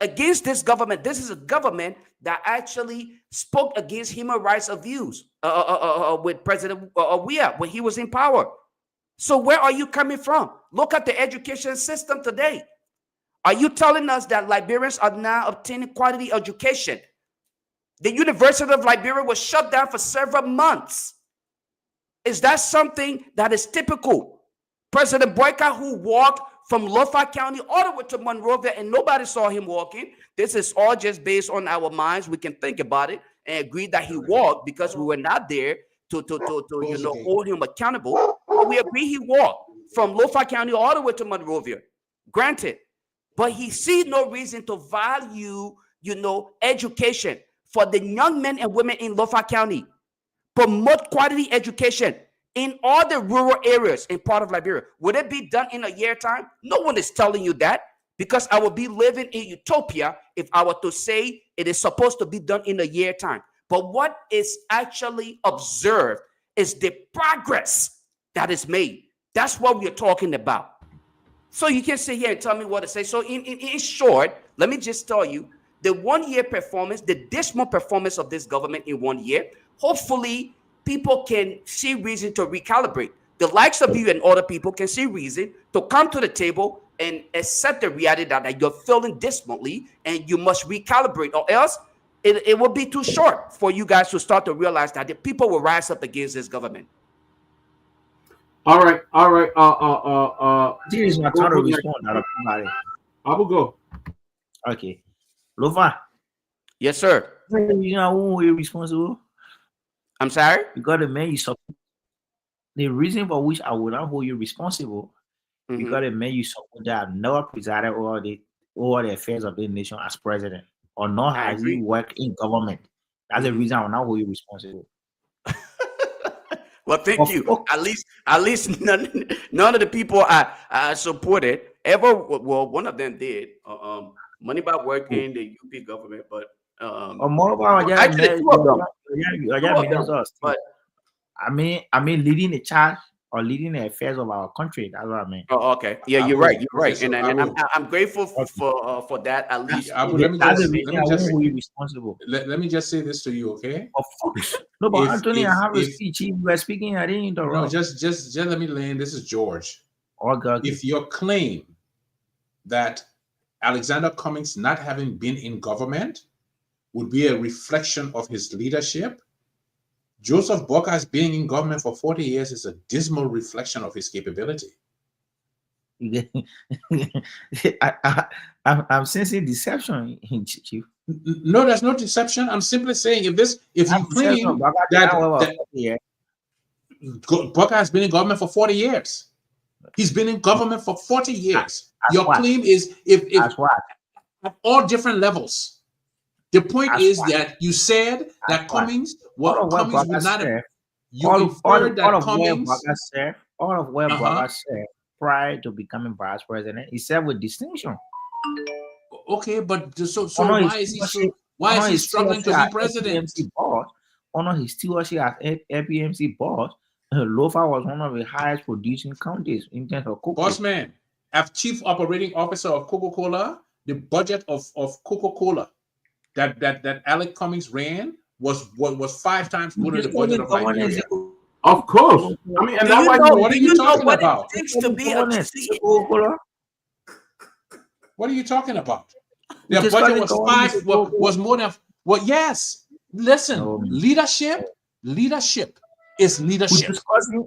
against this government. This is a government that actually spoke against human rights abuse with President Weah when he was in power. So where are you coming from? Look at the education system today. Are you telling us that Liberians are now obtaining quality education? The University of Liberia was shut down for several months. Is that something that is typical? President Boyka, who walked from Lofa County all the way to Monrovia, and nobody saw him walking. This is all just based on our minds. We can think about it and agree that he walked because we were not there to hold him accountable. But we agree he walked from Lofa County all the way to Monrovia. Granted, but he sees no reason to value, education for the young men and women in Lofa County. Promote quality education in all the rural areas in part of Liberia. Would it be done in a year time? No one is telling you that, because I would be living in utopia if I were to say it is supposed to be done in a year time. But what is actually observed is the progress that is made. That's what we are talking about. So you can sit here and tell me what to say. So in short, let me just tell you, the 1 year performance, the dismal performance of this government in 1 year, hopefully people can see reason to recalibrate. The likes of you and other people can see reason to come to the table and accept the reality that you're feeling dismally and you must recalibrate, or else it will be too short for you guys to start to realize that the people will rise up against this government. All right. This is my turn to respond. I will go. Okay. Lofa. Yes, sir. You know who is responsible? I'm sorry? Because the man you support. The reason for which I will not hold you responsible, because the man you support that never presided over the affairs of the nation as president, or nor has he worked in government. That's the reason I will not hold you responsible. Well, thank you. At least none of the people I supported ever. Well, one of them did. Money by working the UP government, but actually two of them. But I mean, leading the charge or leading the affairs of our country. That's what I mean. Oh, okay. Yeah, you're right. You're right, and I'm grateful for that. At least let me just say this to you, okay? Of course. No, but Anthony, I have a speech. You were speaking. I didn't interrupt. No, just let me land. This is George. Okay. If your claim that Alexander Cummings not having been in government would be a reflection of his leadership, Joseph Boyka's being in government for 40 years is a dismal reflection of his capability. I'm sensing deception, Chief. No, there's no deception. I'm simply saying if you claim that Boyka has been in government for 40 years, he's been in government for 40 years. Your claim is if at all different levels. The point is that you said that Cummings would not have. All of what Boyka said prior to becoming vice president, he said with distinction. Okay, but so why is he struggling to be president? Under his stewardship as APMC boss, Lofa was one of the highest producing counties in terms of cocoa. Bossman, as chief operating officer of Coca-Cola, the budget of Coca-Cola that Alec Cummings ran was 5 times more than the budget of Liberia. Of course. I mean, and that's why. What are you talking about? It takes to be a What are you talking about? Their budget was more than. Well, yes. Listen, leadership is leadership.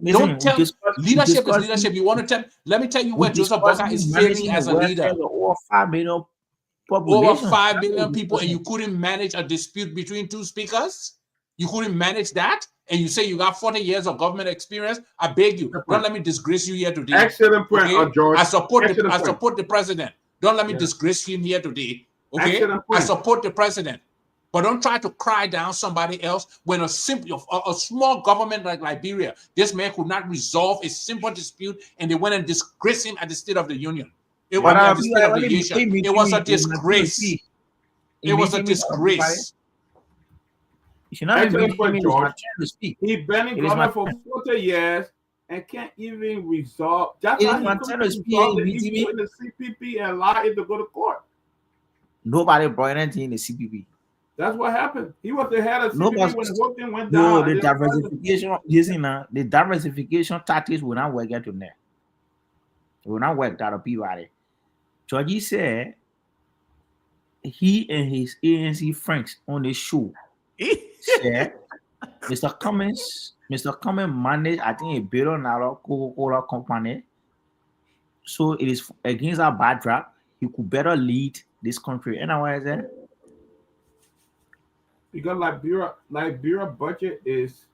Don't tell leadership is leadership. You want to tell? Let me tell you where Joseph Boakai is failing as a leader. Over 5 million Over 5 billion people, and you couldn't manage a dispute between 2 speakers. You couldn't manage that, and you say you got 40 years of government experience. I beg you, don't let me disgrace you here today. Excellent point, George. I support the president. Don't let me disgrace him here today. Okay, I support the president, but don't try to cry down somebody else when a small government like Liberia, this man could not resolve a simple dispute, and they went and disgraced him at the State of the Union. It was a disgrace. It was a disgrace. Excellent point, George. He been in government for 40 years and can't even resolve. That's why he couldn't resolve the issue in the CPP and allow it to go to court. Nobody brought anything in the CPP. That's what happened. He was the head of CPP when the whole thing went no, down. The diversification, listen now, the diversification tactics will not work out to there. It will not work out of Peabody. Georgie said he and his ANC friends on the show said Mr. Cummins managed, I think, $1 billion Coca-Cola company. So it is against our backdrop. He could better lead this country. And why is that? Because Liberia budget is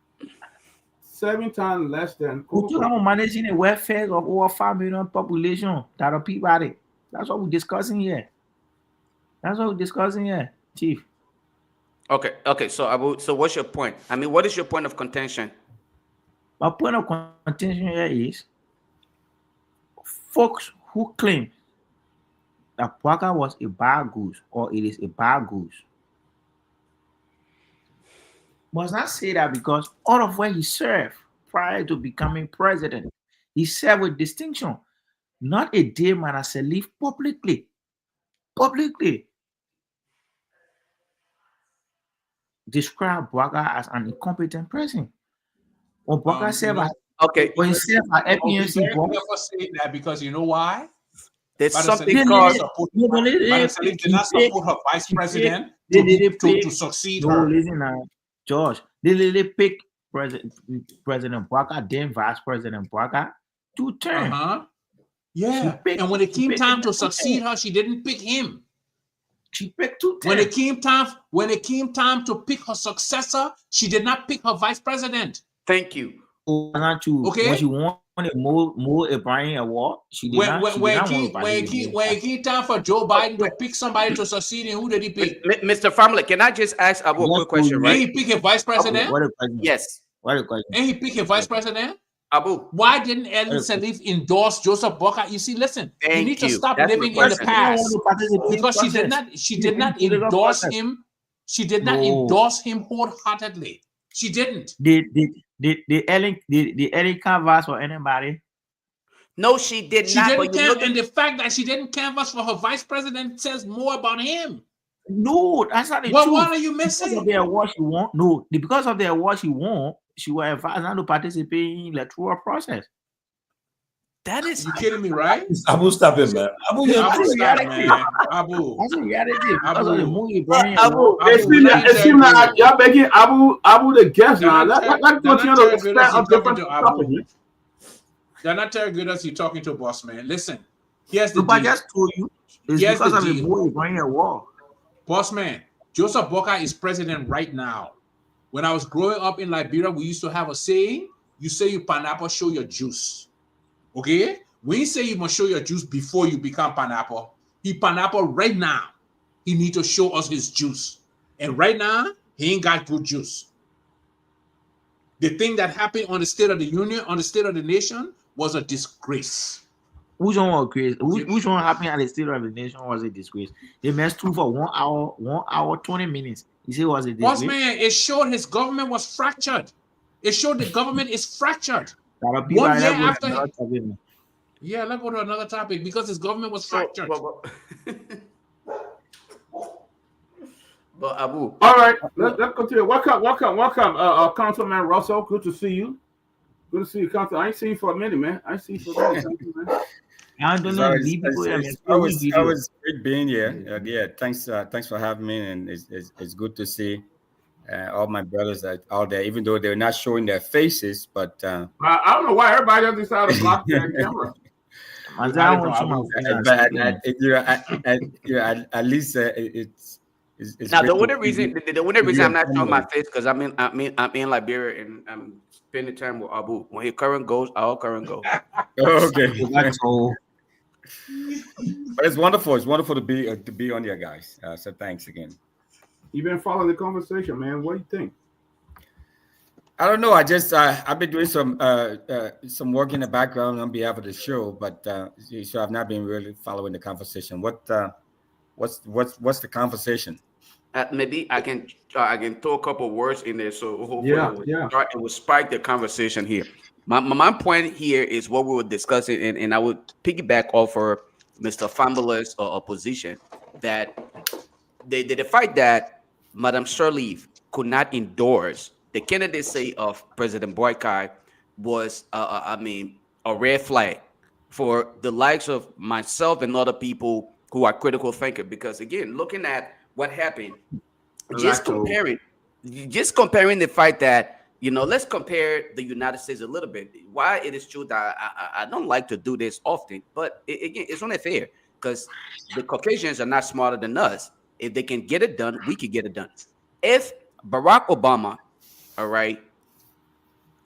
7 times less than Coca-Cola. We're managing a welfare of over 5 million population that are Peabody. That's what we're discussing here. Chief. Okay. So Abu, what's your point? I mean, what is your point of contention? My point of contention here is folks who claim that Boakai was a bad goose or it is a bad goose must not say that because all of where he served prior to becoming president, he served with distinction. Not a day man as a leave publicly. Describe Boakai as an incompetent person. When Boakai served as when he served at FPMC board, never say that because you know why? There's something called did not support her vice president to succeed her. Listen now, George. They pick President Boakai, then Vice President Boakai, 2 terms. Yeah, and when it came time to succeed her, she didn't pick him. She picked 2 terms. When it came time to pick her successor, she did not pick her vice president. Thank you. Not you. Okay. When she won a Mo Ibrahim award, she did not. When it came time for Joe Biden to pick somebody to succeed, and who did he pick? Mr. Family, can I just ask Abu a quick question, right? And he picked a vice president? Yes. What a question. And he picked a vice president? Abu. Why didn't Ellen Sirleaf endorse Joseph Boakai? You see, listen, you need to stop living in the past because she did not endorse him. She did not endorse him wholeheartedly. She didn't. Did Ellen canvas for anybody? No, she did not. She didn't and the fact that she didn't canvas for her vice president says more about him. No, that's not the truth. What are you missing? Because of the award she won. No, because of the award she won, she was advised not to participate in the electoral process. That is you kidding me, right? Abu, stop it, man. Abu, stop, man. Abu. That's a reality. It seems like y'all making Abu the guest now. Let's continue to expand on different topics. They're not very good as you talking to boss, man. Listen, here's the deal. I just told you. It's because of the Mo Ibrahim award. Boss man, Joseph Boakai is president right now. When I was growing up in Liberia, we used to have a saying, you say you pineapple, show your juice. Okay? When you say you must show your juice before you become pineapple, he pineapple right now. He need to show us his juice. And right now, he ain't got good juice. The thing that happened on the State of the Union, on the State of the Nation, was a disgrace. Which one was crazy? Which one happened at the State of the Nation was a disgrace? They messed through for 1 hour, 20 minutes. You say it was a disgrace? Boss man, it showed his government was fractured. It showed the government is fractured. 1 year after. Yeah, let's go to another topic because his government was fractured. But Abu. All right, let's continue. Welcome, Councilman Russell. Good to see you. Good to see you, Council. I ain't seen you for a minute, man. I ain't seen you for a minute. Thank you, man. It's always great being here. Yeah, thanks for having me, and it's good to see all my brothers that out there, even though they're not showing their faces. But I don't know why everybody else decided to block their camera. At least it's Now great the to only reason be I'm not showing my informative. face because I'm in Liberia and I'm spending time with Abu. When his current goes, our current goes. Okay. But it's wonderful. It's wonderful to be on here, guys. So thanks again. You've been following the conversation, man. What do you think? I don't know. I've been doing some work in the background on behalf of the show, but so I've not been really following the conversation. What's the conversation? Maybe I can throw a couple words in there, so hopefully it will spike the conversation here. My point here is what we were discussing, and I would piggyback off for Mr. Fambulas' position that the fact that Madam Sirleaf could not endorse the candidacy of President Boykai was, a red flag for the likes of myself and other people who are critical thinkers. Because again, looking at what happened, just comparing the fact that, let's compare the United States a little bit. Why it is true that I don't like to do this often, but again, it's only fair because the Caucasians are not smarter than us. If they can get it done, we could get it done. If Barack Obama, all right,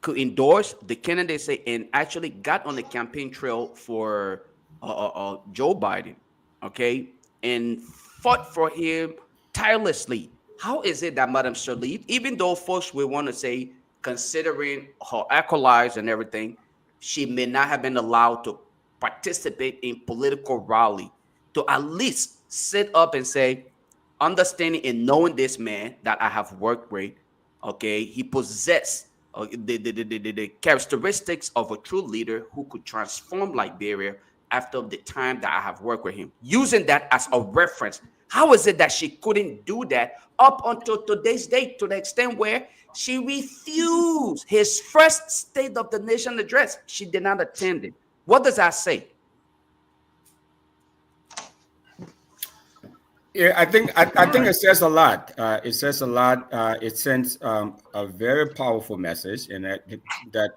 could endorse the candidacy and actually got on the campaign trail for Joe Biden, okay, and fought for him tirelessly, how is it that Madam Sirleaf, even though folks will want to say, considering her accolades and everything, she may not have been allowed to participate in political rally, to at least sit up and say, understanding and knowing this man that I have worked with, okay, he possessed the characteristics of a true leader who could transform Liberia after the time that I have worked with him. Using that as a reference, how is it that she couldn't do that up until today's date, to the extent where she refused his first State of the Nation address? She did not attend it. What does that say? Yeah, I think it says a lot. It says a lot. It sends a very powerful message, and that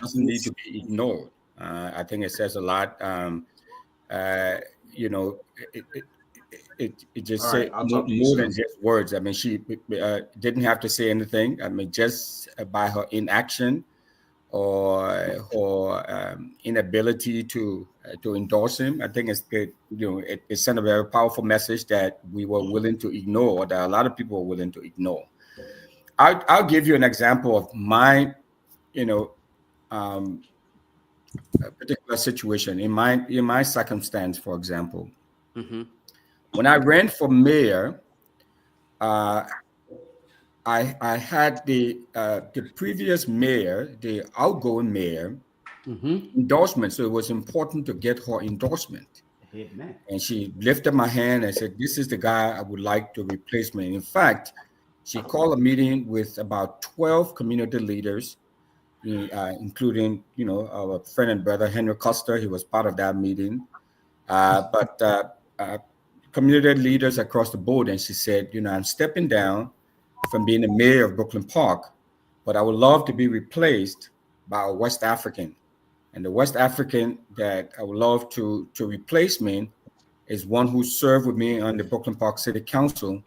doesn't need to be ignored. I think it says a lot. It just said more than just words. I mean, she didn't have to say anything. I mean, just by her inaction or inability to endorse him, I think it's good. It sent a very powerful message that we were willing to ignore, or that a lot of people were willing to ignore. I'll give you an example of my, particular situation in my circumstance. For example, when I ran for mayor, I had the previous mayor, the outgoing mayor, endorsement. So it was important to get her endorsement. And she lifted my hand and said, "This is the guy I would like to replace me." In fact, she called a meeting with about 12 community leaders, including, our friend and brother Henry Custer. He was part of that meeting. But community leaders across the board. And she said, "I'm stepping down from being the mayor of Brooklyn Park, but I would love to be replaced by a West African. And the West African that I would love to replace me is one who served with me on the Brooklyn Park City Council.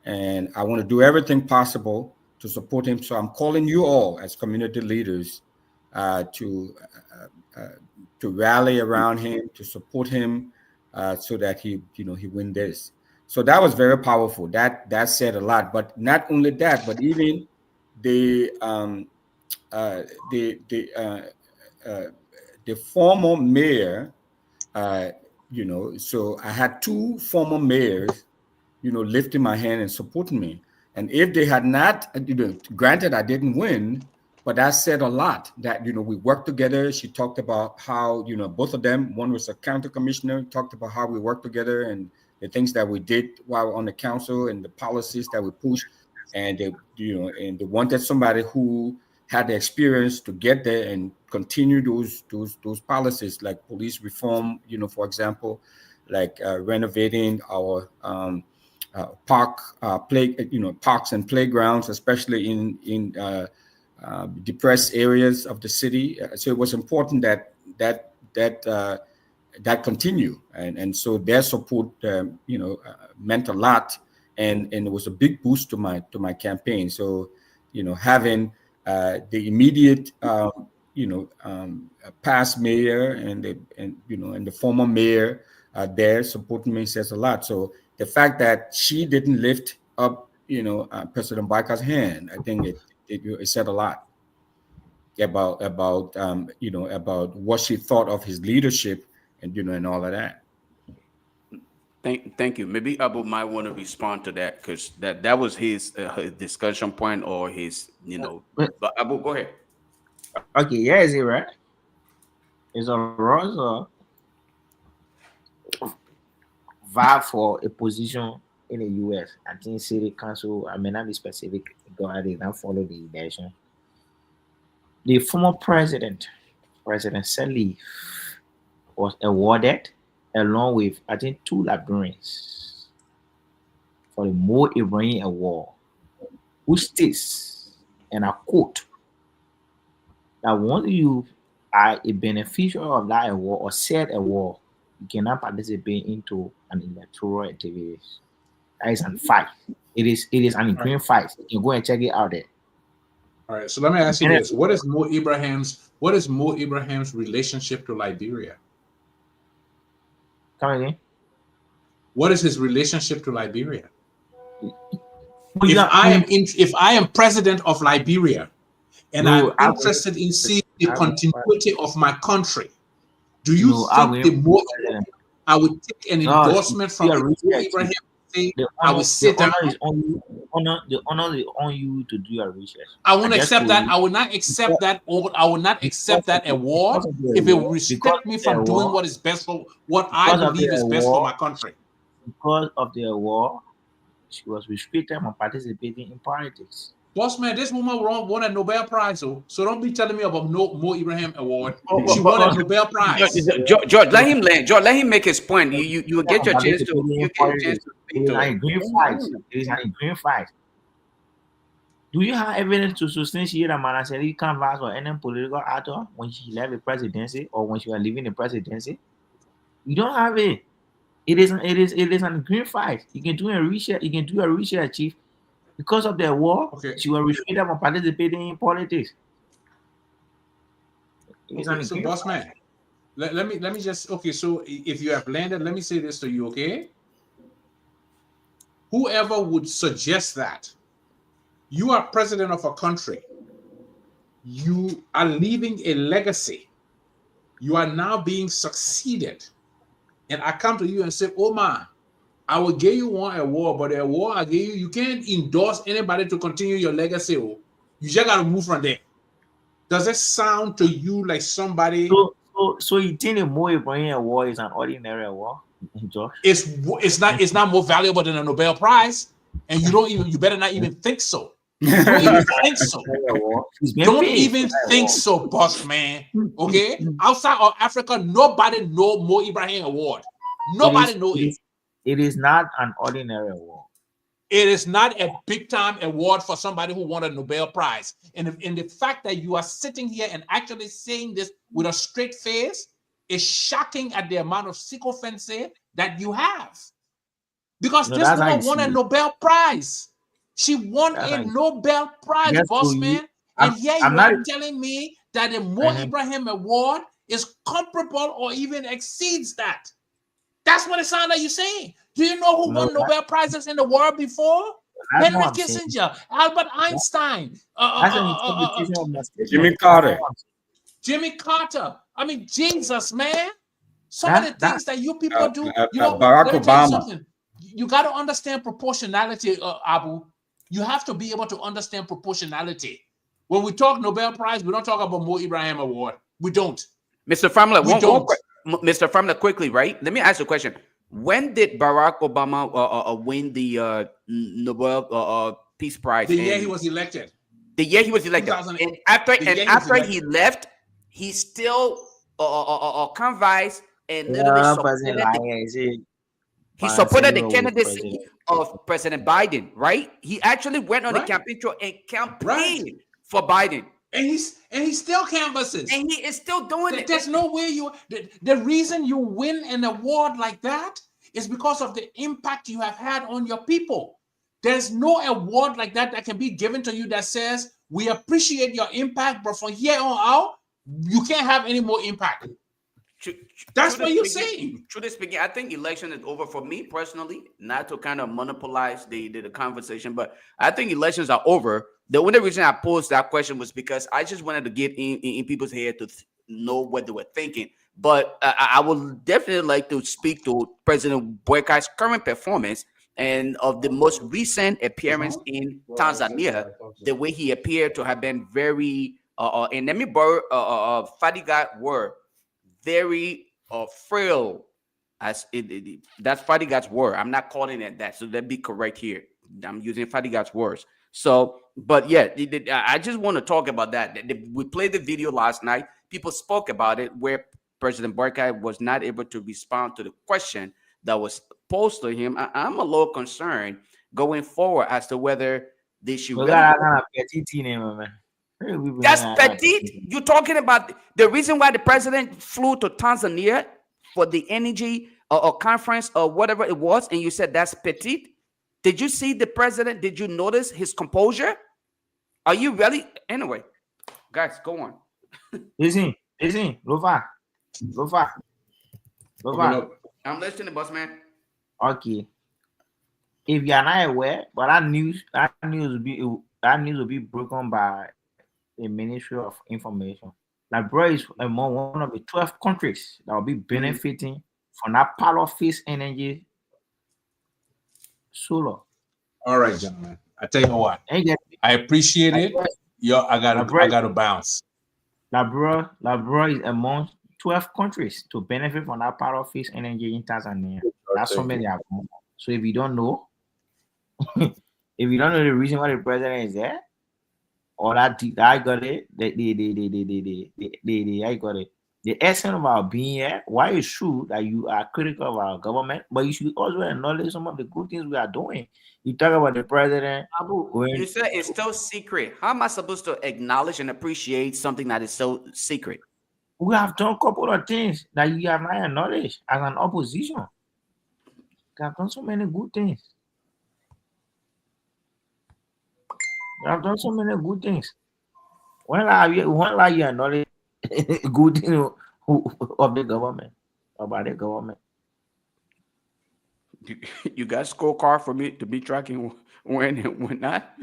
And I want to do everything possible to support him. So I'm calling you all as community leaders to rally around him, to support him, so that he win this." So that was very powerful. That said a lot. But not only that, but even the former mayor, so I had two former mayors, lifting my hand and supporting me. And if they had not, granted I didn't win, but that said a lot, that, we worked together. She talked about how, both of them, one was a county commissioner, talked about how we worked together and the things that we did while on the council and the policies that we pushed, and they, and they wanted somebody who had the experience to get there and continue those policies, like police reform, for example, like renovating our parks and playgrounds, especially in depressed areas of the city. So it was important that continue, and so their support meant a lot, and it was a big boost to my campaign. So having the immediate past mayor and the former mayor there supporting me says a lot. So the fact that she didn't lift up President Barker's hand, I think it said a lot about about what she thought of his leadership and all of that. Thank you. Maybe Abu might want to respond to that, because that was his discussion point, or his But Abu, go ahead. Okay, yeah, is it right? Is a Rose or vie for a position in the U.S. I think city council. I may not be specific. Go ahead and follow the election. The former president, President Sirleaf, was awarded, along with, I think, 2 Liberians, for the Mo Ibrahim Award, which states, and I quote, that once you are a beneficiary of that award or said award, you cannot participate into an electoral activities. That is a fact. It is an green fight. You can go and check it out there. All right. So let me ask you this: What is Mo Ibrahim's relationship to Liberia? Come again. What is his relationship to Liberia? If I am president of Liberia, and I'm interested in seeing the continuity of my country, do you think I would take an endorsement from Mo Ibrahim? I would sit down. The honor is on you to do your research. I won't accept that. I will not accept that. I will not accept that award if it will restrict me from doing what is best for what I believe is best for my country. Because of the award, she was restricted from participating in politics. Boss man, this woman won a Nobel Prize, so don't be telling me about no Mo Ibrahim Award. She won a Nobel Prize. George, let him land. George, let him make his point. You will get your chance to. It is an green fight. It is an green fight. Do you have evidence to substantiate that Manaseli canvas or any political actor when she left the presidency or when she was leaving the presidency? You don't have it. It is an green fight. You can do a research. You can do a research, Chief. Because of the war, she was restricted from participating in politics. So, boss man, let me just So, if you have landed, let me say this to you, okay? Whoever would suggest that you are president of a country, you are leaving a legacy, you are now being succeeded, and I come to you and say, "Oh man, I will give you one award, but the award I gave you, you can't endorse anybody to continue your legacy. You just got to move from there." Does it sound to you like somebody? So you think the Mo Ibrahim Award is an ordinary award, Josh? It's not more valuable than a Nobel Prize, and you better not even think so. Don't even think so. Don't even think so, boss man. Okay, outside of Africa, nobody know Mo Ibrahim Award. Nobody know it. It is not an ordinary award. It is not a big-time award for somebody who won a Nobel Prize. And the fact that you are sitting here and actually saying this with a straight face is shocking at the amount of sycophancy that you have. Because this woman won a Nobel Prize. She won a Nobel Prize, boss man. And here you are telling me that the Mo Ibrahim Award is comparable or even exceeds that. That's what it sounds like you're saying. Do you know who won Nobel Prizes in the world before? Henry Kissinger, Albert Einstein, Jimmy Carter. Jimmy Carter. I mean, Jesus, man. Some of the things that you people do. Barack Obama. You got to understand proportionality, Abu. You have to be able to understand proportionality. When we talk Nobel Prize, we don't talk about Mo Ibrahim Award. We don't. Mr. Famler, Mr. Famler, quickly, right? Let me ask you a question. When did Barack Obama win the Nobel Peace Prize? The year he was elected. The year he was elected. 2008. And after The year he was he elected. left, he still convinced and literally supported the candidacy of President Biden, right? He actually went on the campaign trail and campaigned for Biden. And he still canvasses. And he is still doing it. There's no way the reason you win an award like that is because of the impact you have had on your people. There's no award like that that can be given to you that says, we appreciate your impact, but from here on out, you can't have any more impact. That's what you're saying. Truly speaking, I think election is over for me personally, not to kind of monopolize the conversation, but I think elections are over. The only reason I posed that question was because I just wanted to get in people's head to know what they were thinking. But I would definitely like to speak to President Boykai's current performance and of the most recent appearance in Tanzania, the way he appeared to have been very, and let me borrow Fadiga word, very frail, as that's Fadiga's word. I'm not calling it that, so let's be correct here. I'm using Fadiga's words. So, but yeah, I just want to talk about that. We played the video last night. People spoke about it, where President Boykai was not able to respond to the question that was posed to him. I'm a little concerned going forward as to whether they should. That's petite. You're talking about the reason why the president flew to Tanzania for the energy or conference or whatever it was, and you said that's petite. Did you see the president? Did you notice his composure? Are you really? Anyway, guys, go on. Listen, Lofa. I'm listening, boss man. Okay. If you are not aware, but that news will be broken by the Ministry of Information. Liberia is among one of the 12 countries that will be benefiting from that power face energy solar. All right, gentlemen. I tell you what, I appreciate it. I gotta bounce. Liberia is among 12 countries to benefit from that power face energy in Tanzania. That's so many. So if you don't know, the reason why the president is there, or I got it, I got it. The essence of our being here, why it's true that you are critical of our government, but you should also acknowledge some of the good things we are doing. You talk about the president. You said it's still secret. How am I supposed to acknowledge and appreciate something that is so secret? We have done a couple of things that you have not acknowledged as an opposition. We have done so many good things. We have done so many good things. When you acknowledge good thing of the government, about the government. You got a scorecard for me to be tracking when and when not?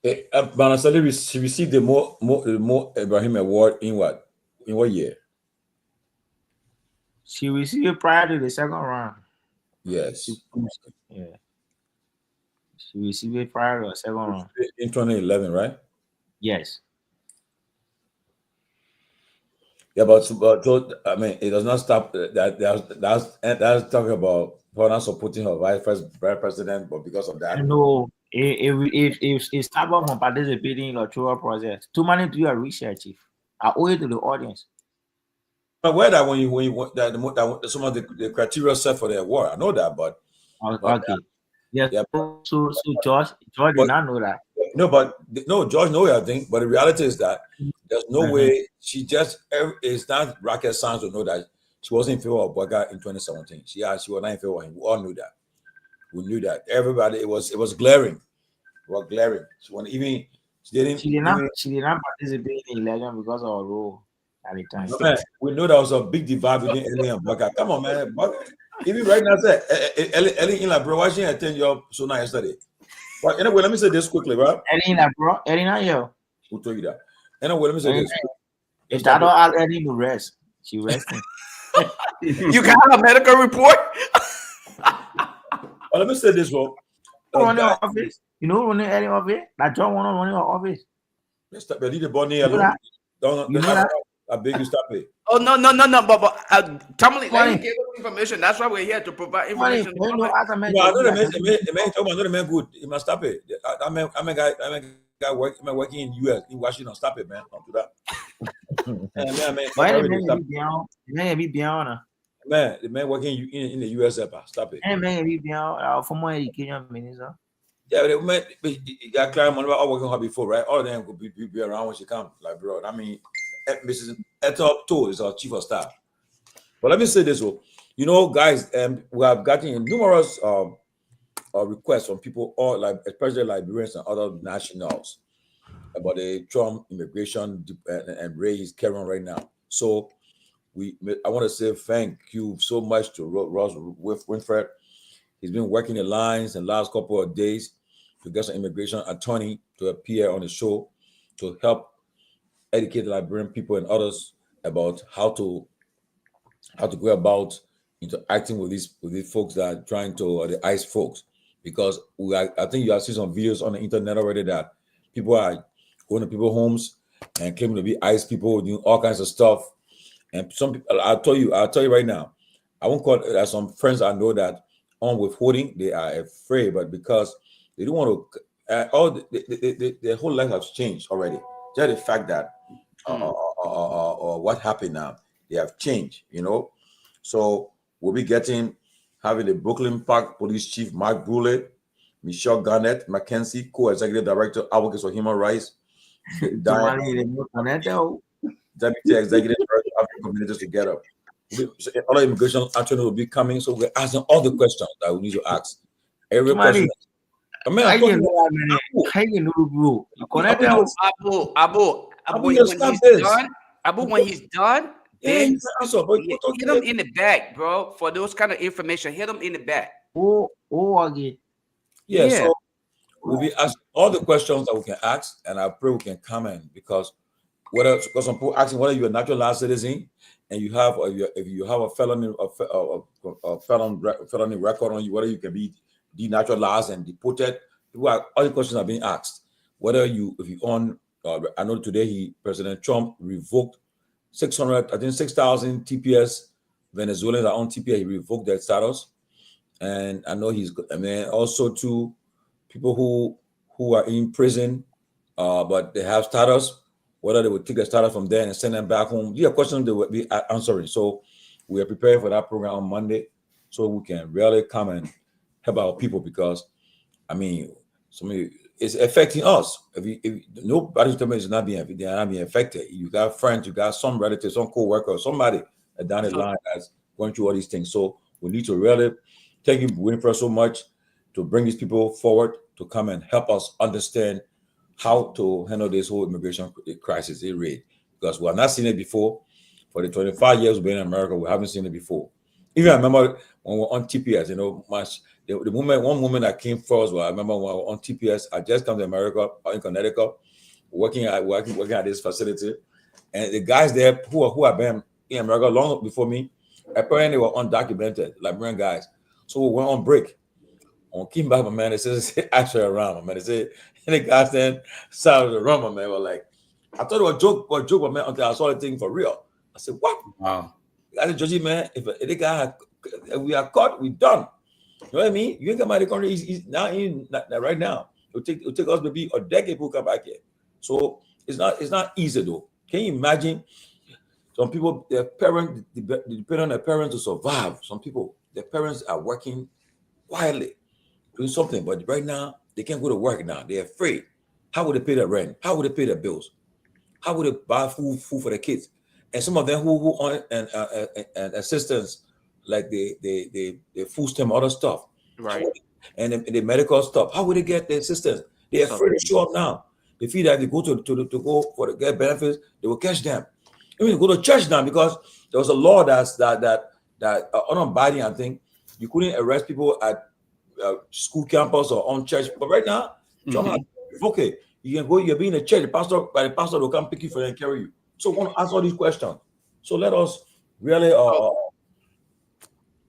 She received the more Ibrahim Award in what year? She received it prior to the second round. Yes. Yeah. She received it prior to the second round. In 2011, right? Yes. Yeah, but I mean, it does not stop that's talking about her not supporting her vice president, but because of that. No, it stopped from participating in the electoral process. Too many do your research, Chief. I owe it to the audience. But where that when you that some of the criteria set for the award, I know that, but okay. Yes. Yeah. So George did not know that. No, George knows I think, but the reality is that there's no way she just is not rocket science to know that she wasn't in favor of Boykai in 2017. She was not in favor of him. We all knew that. We knew that. Everybody, it was glaring. It was glaring. She did not participate in the election because of her role at the time. No, man, we know there was a big divide between Ellie and Boykai. Come on, man. Even right now, Ellie in Liberia, why she didn't attend your Sona yesterday? But anyway, let me say this quickly, right? Ellie not here. Who told you that? Anyway, let me say this. If that don't ask Ellie to rest, she resting. You got a medical report? Well, let me say this, bro. Running office. You know, running Ellie office. That John wanna run your office. Stop it. Leave the body alone. Don't. I beg you, stop it. Oh no, but Tomalin, let him give us information. That's why we're here to provide information. I know the man good. You must stop it. I'm a guy working in US in Washington. Stop it, man. Don't do that. Man, the man working in the US. Stop it. Yeah, the man, got client money. I working her before, right? All of them could be around when she comes. Like, bro, I mean, Mrs. Etop too is our chief of staff. But let me say this, you know, guys, we have gotten numerous requests from people, all like especially Liberians and other nationals, about the Trump immigration and raise carry on right now. So I want to say thank you so much to Ross Winfred. He's been working the lines in the last couple of days to get some immigration attorney to appear on the show to help educate the Liberian people and others about how to go about interacting with these folks that are trying to the ICE folks, because I think you have seen some videos on the internet already that people are going to people's homes and claiming to be ICE people doing all kinds of stuff. And some people, I'll tell you right now, I won't call it. Some friends I know that on withholding, they are afraid, but because they don't want to, their whole life has changed already. Just the fact that what happened now, they have changed, you know. So we'll be having the Brooklyn Park Police Chief Mark Brule, Michelle Garnett McKenzie, Co-Executive Director, Advocates for Human Rights, Deputy Executive Director, African Communities Together. Other immigration attorney will be coming, so we're asking all the questions that we need to ask. Every question. Abu, when he's done, then hit him in the back, bro. For those kind of information, hit him in the back. Yeah, so we'll be asking all the questions that we can ask, and I pray we can comment, because some people asking whether you're a naturalized citizen and if you have a felony record on you, whether you can be denaturalized and deported. All the questions are being asked. Whether if you own, I know today President Trump revoked 6,000 TPS Venezuelans that own TPS. He revoked their status, and I know also to people who are in prison, but they have status. Whether they would take a status from there and send them back home. These are questions they will be answering. So we are preparing for that program on Monday, so we can really come and help our people, because I mean, it's affecting us. If nobody's telling me it's not being affected. You got friends, you got some relatives, some co-worker, somebody down the line that's going through all these things. So we need to really thank you, Winfrey, so much to bring these people forward to come and help us understand how to handle this whole immigration crisis because we have not seen it before. For the 25 years we've been in America, we haven't seen it before. Even I remember when we were on TPS, the one moment that came first, I remember when we were on TPS, I just come to America in Connecticut, working at this facility, and the guys there who have been in America long before me, apparently were undocumented, Liberian guys. So we went on break. On came back, my man, they said actually around, my man. They said, and the guys then started to run, my man. Were like, I thought it was a joke, my man, until I saw the thing for real. I said, what? Wow. I said, Georgie, man, if the guy we are caught, we done. You know what I mean? You ain't come out of the country, he's now in right now. It'll take us maybe a decade to come back here. So it's not easy though. Can you imagine? Some people, their parents, they depend on their parents to survive. Some people, their parents are working quietly, doing something, but right now they can't go to work now. They're afraid. How would they pay their rent? How would they pay their bills? How would they buy food for their kids? And some of them who on and assistance, like the food stamp, other stuff, right? And the medical stuff. How would they get the assistance? They're afraid to show up now. They feel that if they go to go for the get benefits, they will catch them. Even go to church now, because there was a law that on Biden, I think you couldn't arrest people at school campus or on church. But right now, okay, you can go. You're being a church. The pastor will come pick you for and carry you. So I want to ask all these questions. So let us really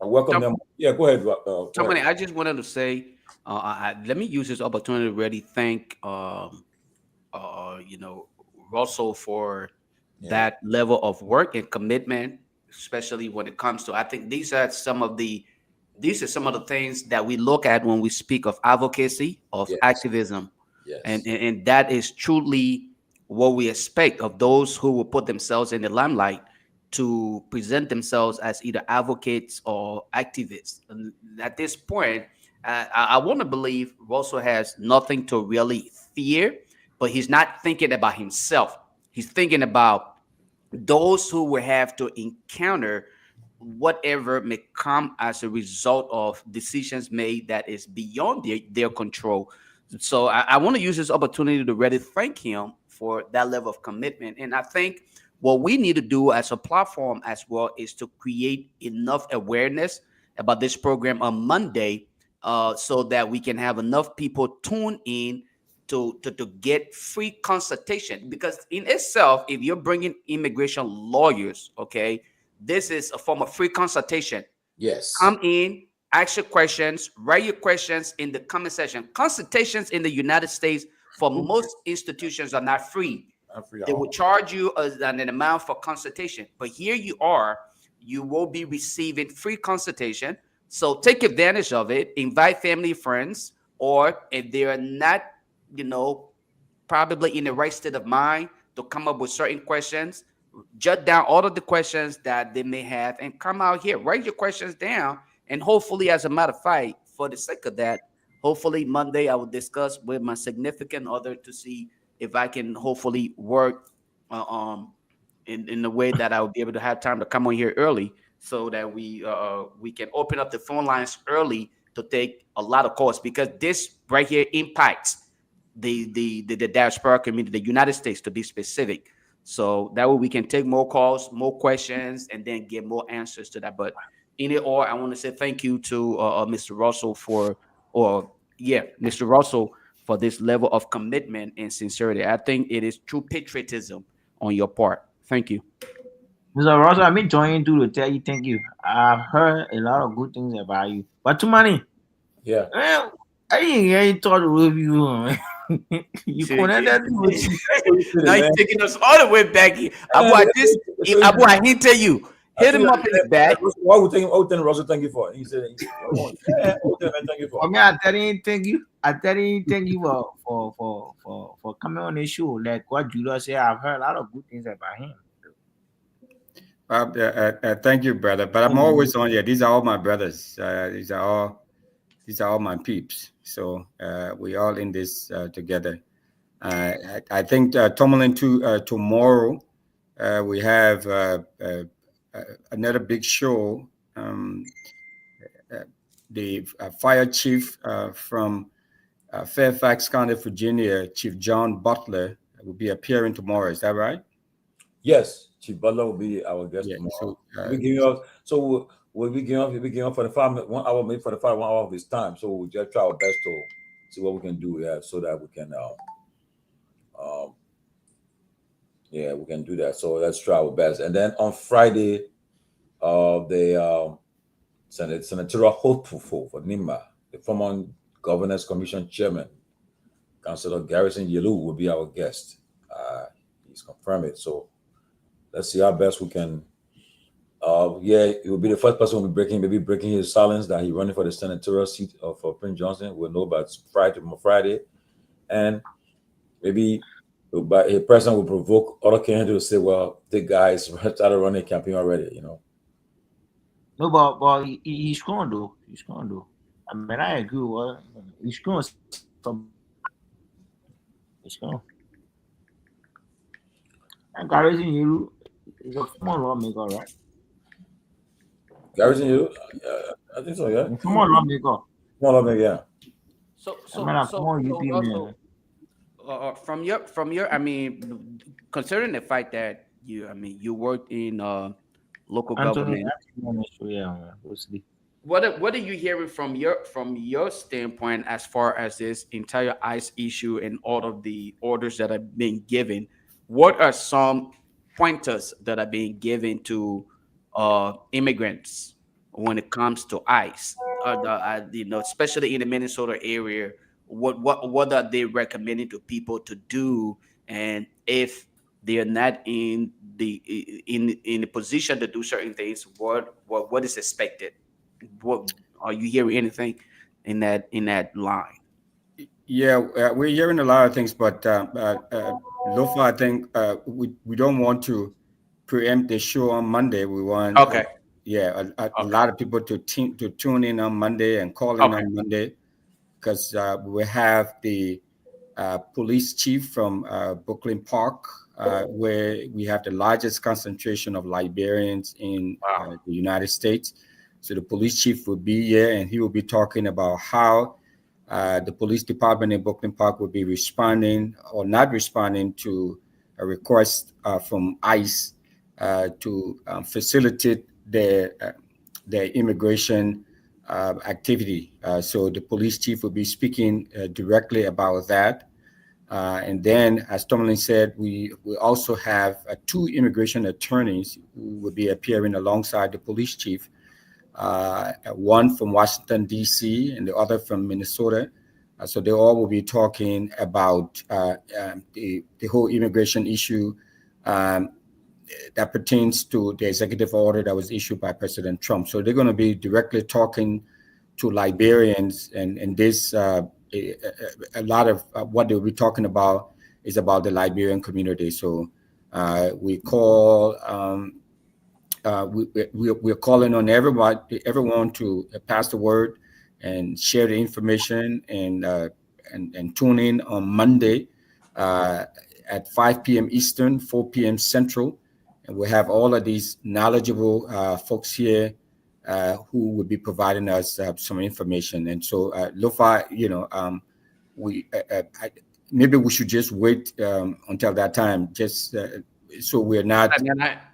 welcome them. Yeah, go ahead. Tomalin, I just wanted to say, let me use this opportunity to really thank, Russell for that level of work and commitment, especially when it comes to. I think these are some of the things that we look at when we speak of advocacy, of activism, and that is truly what we expect of those who will put themselves in the limelight to present themselves as either advocates or activists. And at this point, I want to believe Russell has nothing to really fear, but he's not thinking about himself. He's thinking about those who will have to encounter whatever may come as a result of decisions made that is beyond their control. So I want to use this opportunity to really thank him for that level of commitment. And I think what we need to do as a platform as well is to create enough awareness about this program on Monday, so that we can have enough people tune in to get free consultation. Because in itself, if you're bringing immigration lawyers, okay, this is a form of free consultation. Yes. Come in, ask your questions, write your questions in the comment section. Consultations in the United States for most institutions are not free. They will charge you an amount for consultation. But here you are, you will be receiving free consultation. So take advantage of it. Invite family, friends, or if they are not, probably in the right state of mind to come up with certain questions, jot down all of the questions that they may have and come out here, write your questions down. And hopefully, as a matter of fact, for the sake of that, hopefully Monday I will discuss with my significant other to see if I can hopefully work in the way that I will be able to have time to come on here early, so that we can open up the phone lines early to take a lot of calls, because this right here impacts the diaspora community, the United States to be specific. So that way we can take more calls, more questions, and then get more answers to that. But in it all, I want to say thank you to Mr. Russell Mr. Russell for this level of commitment and sincerity. I think it is true patriotism on your part. Thank you. Mr. Russell, I've been joining to tell you thank you. I've heard a lot of good things about you. But too many. Yeah. I didn't hear you talk with you. You connected with now he's taking us all the way back here. I hit tell you. Hit him up in the back. What would Russell thank you for? He said, thank you for. I mean, I tell you thank you. I tell you thank you for coming on the show. Like what Julius said, I've heard a lot of good things about him. Thank you, brother. But I'm always on here. These are all my brothers. These are all my peeps. So we all in this together. I think Tomalin tomorrow we have another big show. The fire chief from Fairfax County, Virginia, Chief John Butler, will be appearing tomorrow. Is that right? Yes, Chief Butler will be our guest tomorrow. We'll be giving up for the 1 hour, maybe for the 1 hour of his time. So we'll just try our best to see what we can do, so that we can we can do that. So let's try our best. And then on Friday, the Senatorial hopeful for NIMA, the former Governors Commission Chairman, Councillor Garrison Yelu, will be our guest. He's confirmed it. So let's see how best we can. He will be the first person who will be breaking his silence that he's running for the senatorial seat of Prince Johnson. We'll know about Friday, and maybe a person will provoke other candidates to say, "Well, the guys started running a campaign already," No, but he's going to do. He's going to do. I mean, I agree with what he's going to. He's going. And Garrison Yelu is a former lawmaker, right? Garrison Yelu, I think so. Yeah. Former lawmaker. Yeah. So, from your, I mean, considering the fact that you worked in local government. What are you hearing from your standpoint as far as this entire ICE issue and all of the orders that are being given? What are some pointers that are being given to immigrants when it comes to ICE? Especially in the Minnesota area, what are they recommending to people to do? And if they are not in the position to do certain things, what is expected? What are you hearing anything in that line? Yeah, we're hearing a lot of things, but Lofa, I think we don't want to preempt the show on Monday. We want Okay. a lot of people to tune in on Monday and call in on Monday, because we have the police chief from Brooklyn Park, where we have the largest concentration of Liberians in the United States. So the police chief will be here, and he will be talking about how the police department in Brooklyn Park will be responding or not responding to a request from ICE to facilitate their immigration activity. So the police chief will be speaking directly about that. And then, as Tomalin said, we also have 2 immigration attorneys who will be appearing alongside the police chief, one from Washington, D.C., and the other from Minnesota. So they all will be talking about the whole immigration issue that pertains to the executive order that was issued by President Trump. So they're going to be directly talking to Liberians, and this a lot of what they'll be talking about is about the Liberian community. So we're calling on everyone to pass the word and share the information, and tune in on Monday at 5 p.m. Eastern, 4 p.m. Central. And we have all of these knowledgeable folks here who will be providing us some information. And so, Lofa, maybe we should just wait until that time, just so we're not.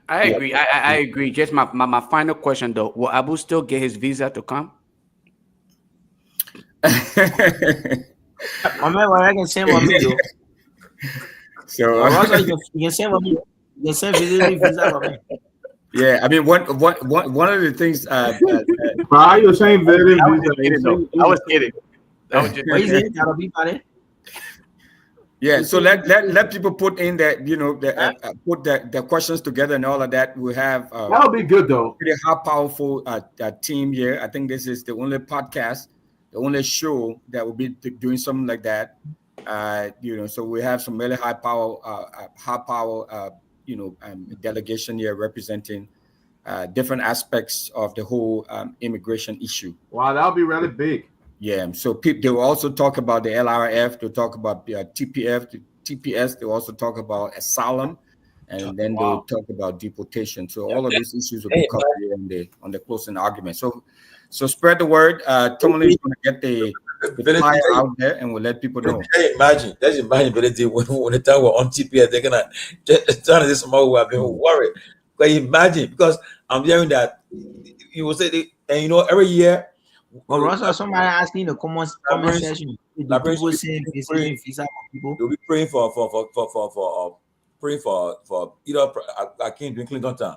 I agree. I agree. Just my final question though: will Abu still get his visa to come? My man, what I can say about me though. So also, you can say about me. You can say visa for me. Yeah, I mean, one of the things. Why are you saying very? I was kidding. That was just. What is it? That'll be funny. Yeah, so let people put in that, put the questions together and all of that. We have that'll be good though. Pretty high, powerful team here. I think this is the only podcast, the only show that will be doing something like that. So we have some really high power delegation here representing different aspects of the whole immigration issue. Wow, that'll be really big. Yeah, so they will also talk about the LRF, they'll talk about TPF, TPS, they'll also talk about asylum, and then they'll talk about deportation. So all of these issues will be covered here on the closing argument. So spread the word. Tomalin is going to get the flyer out there, and we'll let people know. Let's imagine, when the time we're on TPS, they're gonna trying to do some more. I've been worried. But imagine, because I'm hearing that you will say, and every year. Well, Russell, somebody asking the comment section. People saying visa for people. You'll be praying for either I can't drink Clinton town.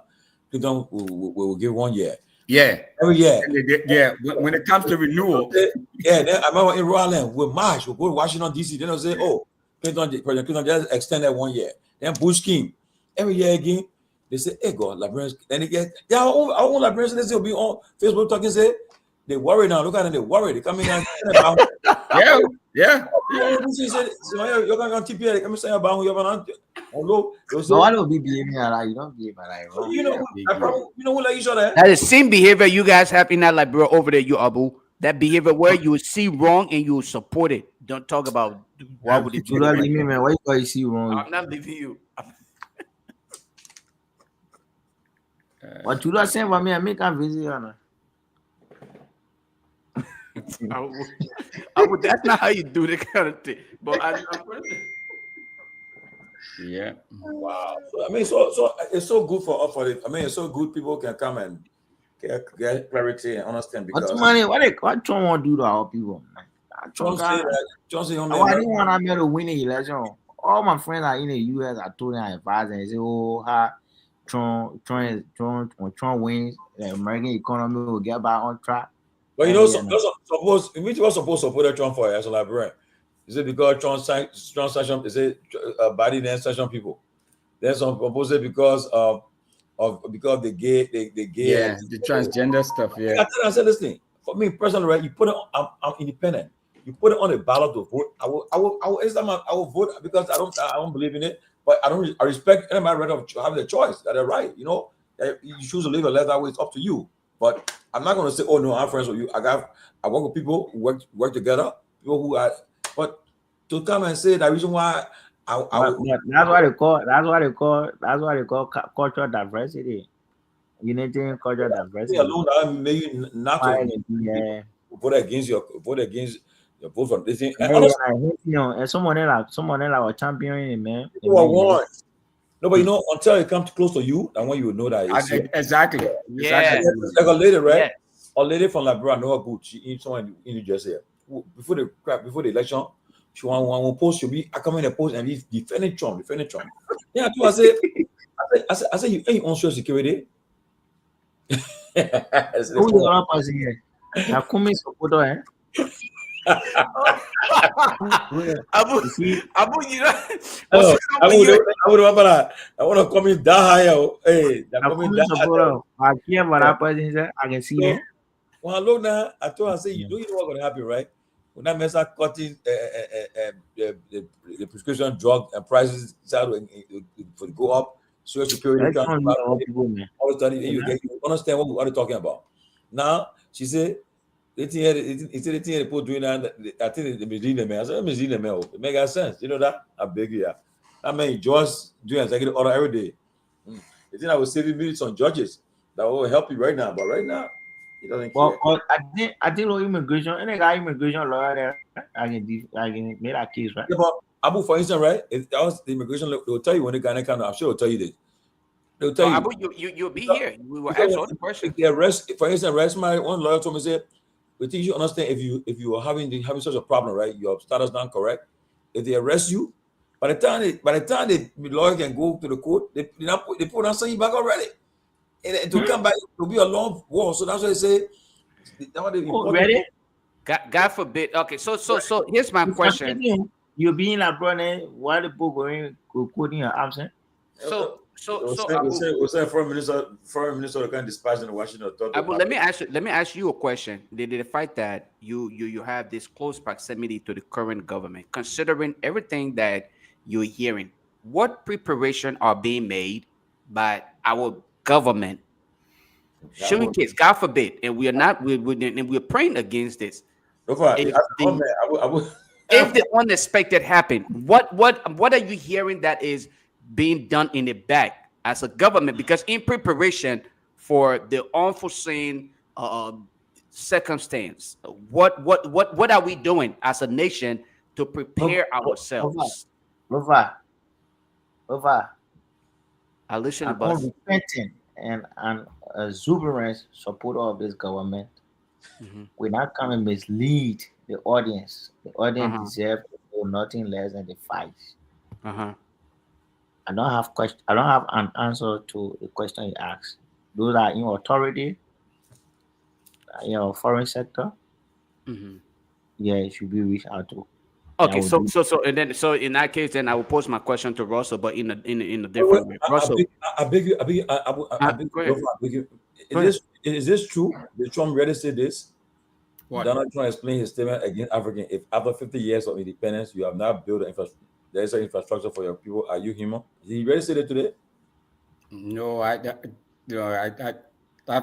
Clinton will give 1 year. Yeah, every year. Yeah, when it comes to renewal. Then I remember in Raleigh, we'll march, we'll go to Washington D.C. Then they'll say, "Oh, President Clinton just extended 1 year." Then Bush came every year again. They say, "Hey, God, Liberians." Then they get our own Liberians. They will be on Facebook talking, say. They worry now. Look at them. They worry. They come in and about. Yeah. You're going on TPA. They come say about who you're on. No, I don't be behaving like you don't behave like. Who like each other. That is the same behavior you guys have in that Liberia over there, you Abu. That behavior where you see wrong and you support it. Don't talk about why would it. You don't leave me, man. Why you see wrong? I'm not leaving you. What you don't say about me? I make a visit, Anna. That's not how you do the kind of thing. But yeah. Wow. So, I mean, so it's so good for it. I mean, it's so good people can come and get clarity and understand. Because what Trump want to do to our people, man? Trump say I didn't want to to win the election. All my friends are in the U.S. I told them I advise and they say, "Oh, Trump when Trump wins, the American economy will get back on track." But suppose which was supposed to support Trump for as a Liberian? Is it because Trump sanctioned? Is it Biden then sanctioned people? There's some opposite because of because the gay, the gay. Yeah, the transgender stuff. Yeah. I said, listen, for me personally, right? You put it. I'm independent. You put it on a ballot to vote. I will vote because I don't believe in it. But I respect anybody right of having the choice that they're right. You know, you choose to live a life that way. It's up to you. But I'm not going to say, oh no, I'm friends with you. I work with people who work together. People who are, but to come and say the reason why that's what they call cultural diversity. Unity in cultural diversity. Alone, maybe not to vote against your vote for this thing. And someone else was championing, man. No, but you know, until it comes close to you, and when you will know that it's exactly. Yeah. Like a lady, right? Yeah. A lady from Liberia, I know her good. She in someone in New Jersey. Before the election, she want post. She'll be coming in a post and be defending Trump. Yeah, I said, you ain't on social security. Who the other person here? Nakumi Sokoto, eh? Abu, you know. I want to come in that higher. Hey, Nakumi Sokoto. I care about that person. I can see it. Well, look now. I told her, I say, you know what's going to happen, right? When that mess up cutting the prescription drug and prices start to go up, social security, all the time, you understand what we're talking about. Now, she said, the thing people doing that, I think the Medina man. I said, Medina man, it makes sense. You know that? I beg you. That man just doing executive order every day. The thing I was saving minutes on judges that will help you right now, but right now, he doesn't care. But I think no immigration, any guy immigration lawyer there, I can make that case, right? Yeah, but Abu, for instance, right? If that was the immigration, they'll tell you when the guy come. I'm sure they'll tell you this. They'll tell you. Abu, you'll be here. We will ask all the questions. If arrest, for instance, arrest my one lawyer told me, said, we think you understand if you are having such a problem, right? Your status not correct. If they arrest you, by the time the lawyer can go to the court, they put on you back already, and to come back to be a long war. So that's why they say. Ready? God forbid. Okay, so here's my question. You being a brother, why the book going quoting your absent? So foreign minister can dispatch in Washington. Abu, let me ask you a question. The fact that you have this close proximity to the current government, considering everything that you're hearing, what preparation are being made by our government? Showing kids, God forbid, and we are not. We're praying against this. If the unexpected happened, what are you hearing that is being done in the back as a government? Because in preparation for the unforeseen circumstance, what are we doing as a nation to prepare ourselves? Lofa. I listen I'm about repenting and exuberant support of this government. We're not coming to mislead the audience. The audience deserves nothing less than the facts. I don't have an answer to the question you asked. Those are in authority, foreign sector. Yeah, it should be reached out to. Okay, so in that case, then I will pose my question to Russell, but in a different way. Russell, I beg you. Is this true? Did Trump really say this? What? Donald Trump explained his statement against African. If after 50 years of independence, you have not built there is an infrastructure for your people, are you human? Did he really say that today? No, I've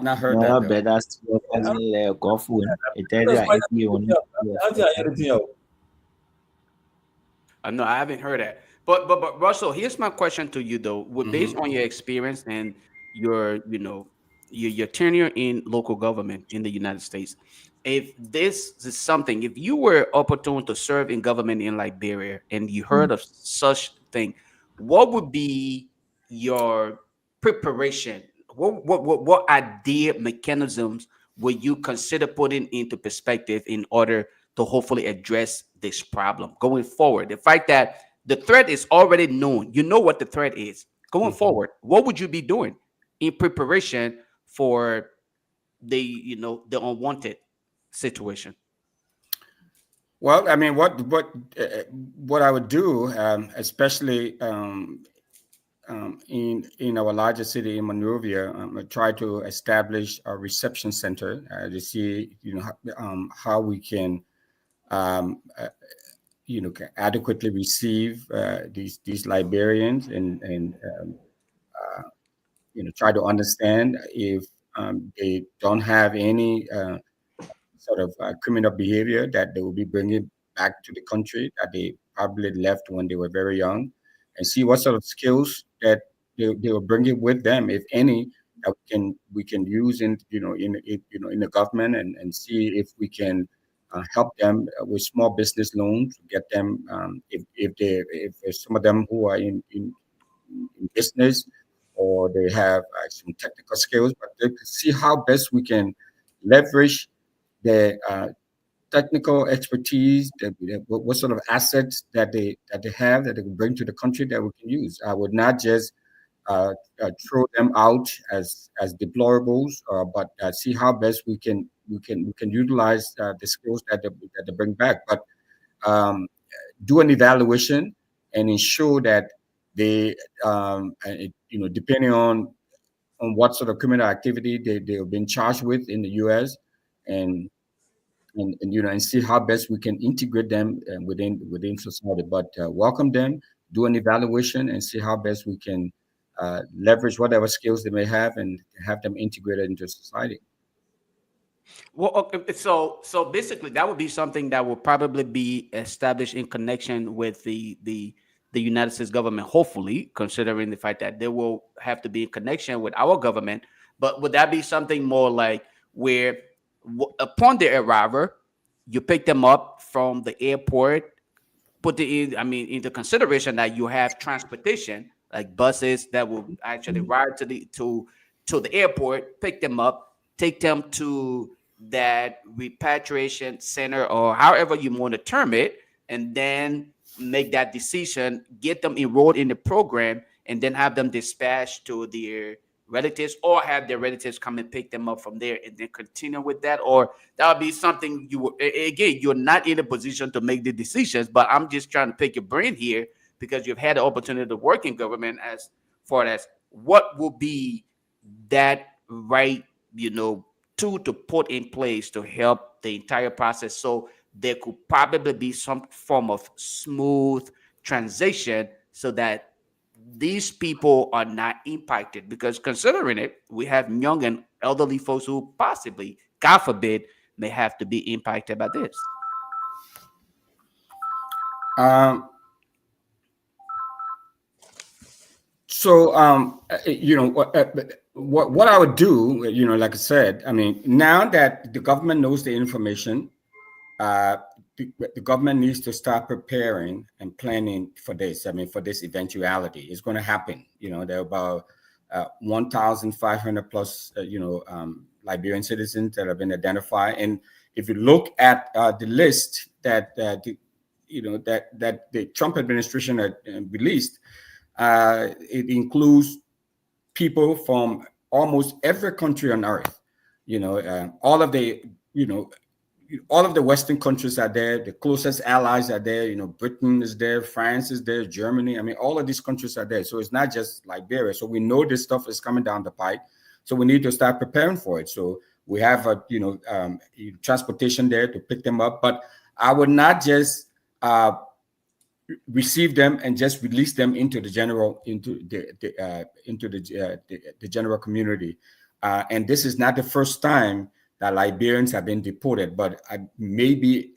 not heard No, that. but that's go food. No, I haven't heard that. But Russell, here's my question to you though. Based on your experience and your tenure in local government in the United States, if this is something, if you were opportune to serve in government in Liberia and you heard of such thing, what would be your preparation? What idea mechanisms would you consider putting into perspective in order to hopefully address this problem going forward? The fact that the threat is already known, you know what the threat is. Going forward, what would you be doing in preparation for the unwanted situation? Well, I mean, what I would do, especially in our largest city in Monrovia, try to establish a reception center to see, how we can, adequately receive these Liberians and try to understand if they don't have any sort of criminal behavior that they will be bringing back to the country that they probably left when they were very young, and see what sort of skills that they will bring it with them, if any, that we can use in the government, and see if we can help them with small business loans, get them if there's some of them who are in business, or they have some technical skills, but they can see how best we can leverage the technical expertise, what sort of assets that they have that they can bring to the country that we can use. I would not just throw them out as deplorables, but see how best we can utilize the skills that they bring back. But do an evaluation and ensure that they, depending on what sort of criminal activity they have been charged with in the U.S. and see how best we can integrate them within society. But welcome them, do an evaluation, and see how best we can leverage whatever skills they may have and have them integrated into society. Well, okay, so basically, that would be something that will probably be established in connection with the United States government, hopefully, considering the fact that they will have to be in connection with our government. But would that be something more like where, upon their arrival, you pick them up from the airport, put it in, into consideration that you have transportation, like buses that will actually ride to the airport, pick them up, take them to that repatriation center, or however you want to term it, and then make that decision, get them enrolled in the program, and then have them dispatched to their relatives, or have their relatives come and pick them up from there and then continue with that. Or that would be something you're not in a position to make the decisions, but I'm just trying to pick your brain here because you've had the opportunity to work in government, as far as what will be that right, tool to put in place to help the entire process, so there could probably be some form of smooth transition so that these people are not impacted. Because considering it, we have young and elderly folks who possibly, God forbid, may have to be impacted by this. What I would do, like I said, now that the government knows the information, the government needs to start preparing and planning for this. For this eventuality, it's going to happen. There are about 1,500 plus, Liberian citizens that have been identified. And if you look at the list that the Trump administration had released, it includes people from almost every country on earth. All of the Western countries are there. The closest allies are there. Britain is there, France is there, Germany. All of these countries are there. So it's not just Liberia. So we know this stuff is coming down the pipe. So we need to start preparing for it. So we have transportation there to pick them up. But I would not just receive them and just release them into the general general community. And this is not the first time that Liberians have been deported, but maybe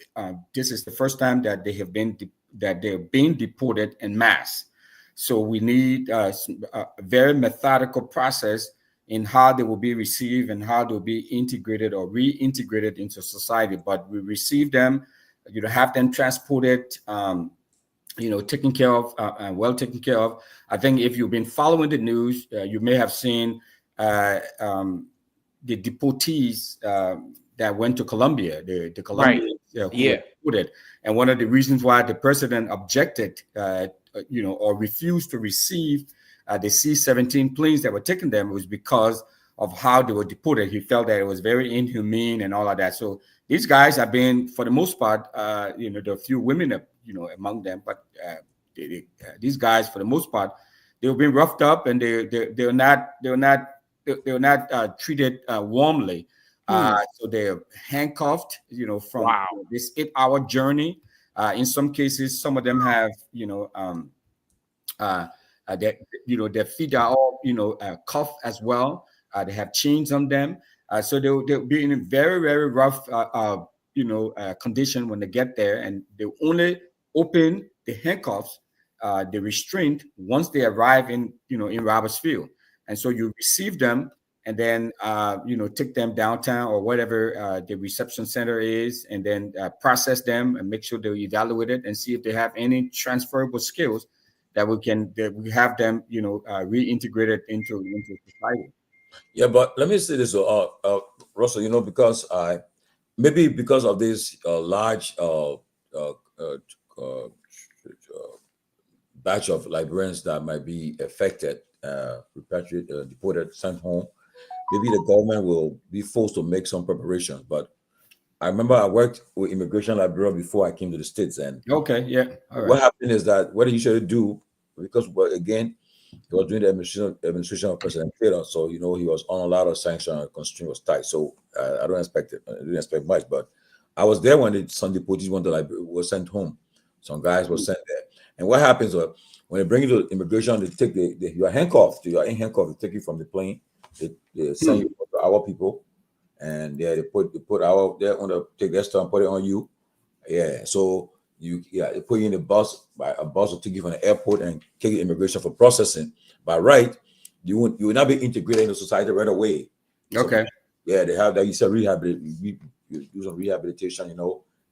this is the first time that they're being deported en masse. So we need a very methodical process in how they will be received and how they'll be integrated or reintegrated into society. But we receive them, have them transported, taken care of, well taken care of. I think if you've been following the news, you may have seen the deportees that went to Colombia, the Colombians who were deported. And one of the reasons why the president objected, or refused to receive the C-17 planes that were taking them was because of how they were deported. He felt that it was very inhumane and all of that. So these guys have been, for the most part, there are a few women, among them, but these guys, for the most part, they've been roughed up, and they're not treated warmly. So they're handcuffed, from this 8-hour journey. In some cases, some of them have, their feet are all, cuffed as well. They have chains on them. So they'll be in a very, very rough, condition when they get there, and they only open the handcuffs, the restraint, once they arrive in Robertsville. And so you receive them, and then take them downtown or whatever the reception center is, and then process them and make sure they're evaluated and see if they have any transferable skills that we have them reintegrated into society. Yeah, but let me say this, Russell. Because maybe because of this large batch of Liberians that might be affected, repatriated, deported, sent home, maybe the government will be forced to make some preparation. But I remember I worked with Immigration Liberia before I came to the States, and what happened is that what they usually do, because again, he was doing the administration of President Taylor, so he was on a lot of sanctions and constraint was tight. So I didn't expect much. But I was there when some deportees were sent home. Some guys were sent there. And what happens when they bring you to immigration, they take you are handcuffed. You are in handcuffs. They take you from the plane. They send you to our people, and they put our take their stuff and put it on you. Yeah. So they put you in a bus will take you from the airport and take you to immigration for processing. By right, you will not be integrated into society right away. Okay. So, yeah, they have that. You said use of rehabilitation,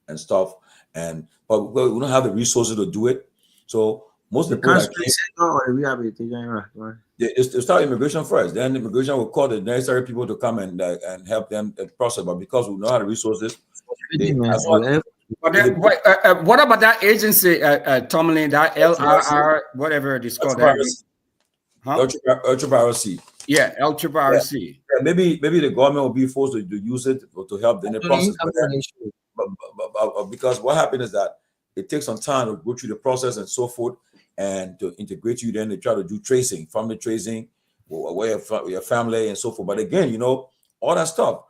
and stuff. But we don't have the resources to do it. So most of the people they start immigration first. Then immigration will call the necessary people to come and help them process. But because we don't have the resources, what about that agency, Tomalin, that LRR, whatever it is called? LRRC. Yeah, LRRC. Yeah, maybe the government will be forced to use it to help them in the process. But because what happened is that it takes some time to go through the process and so forth, and to integrate you. Then they try to do tracing, family tracing, where your family and so forth. But again, all that stuff.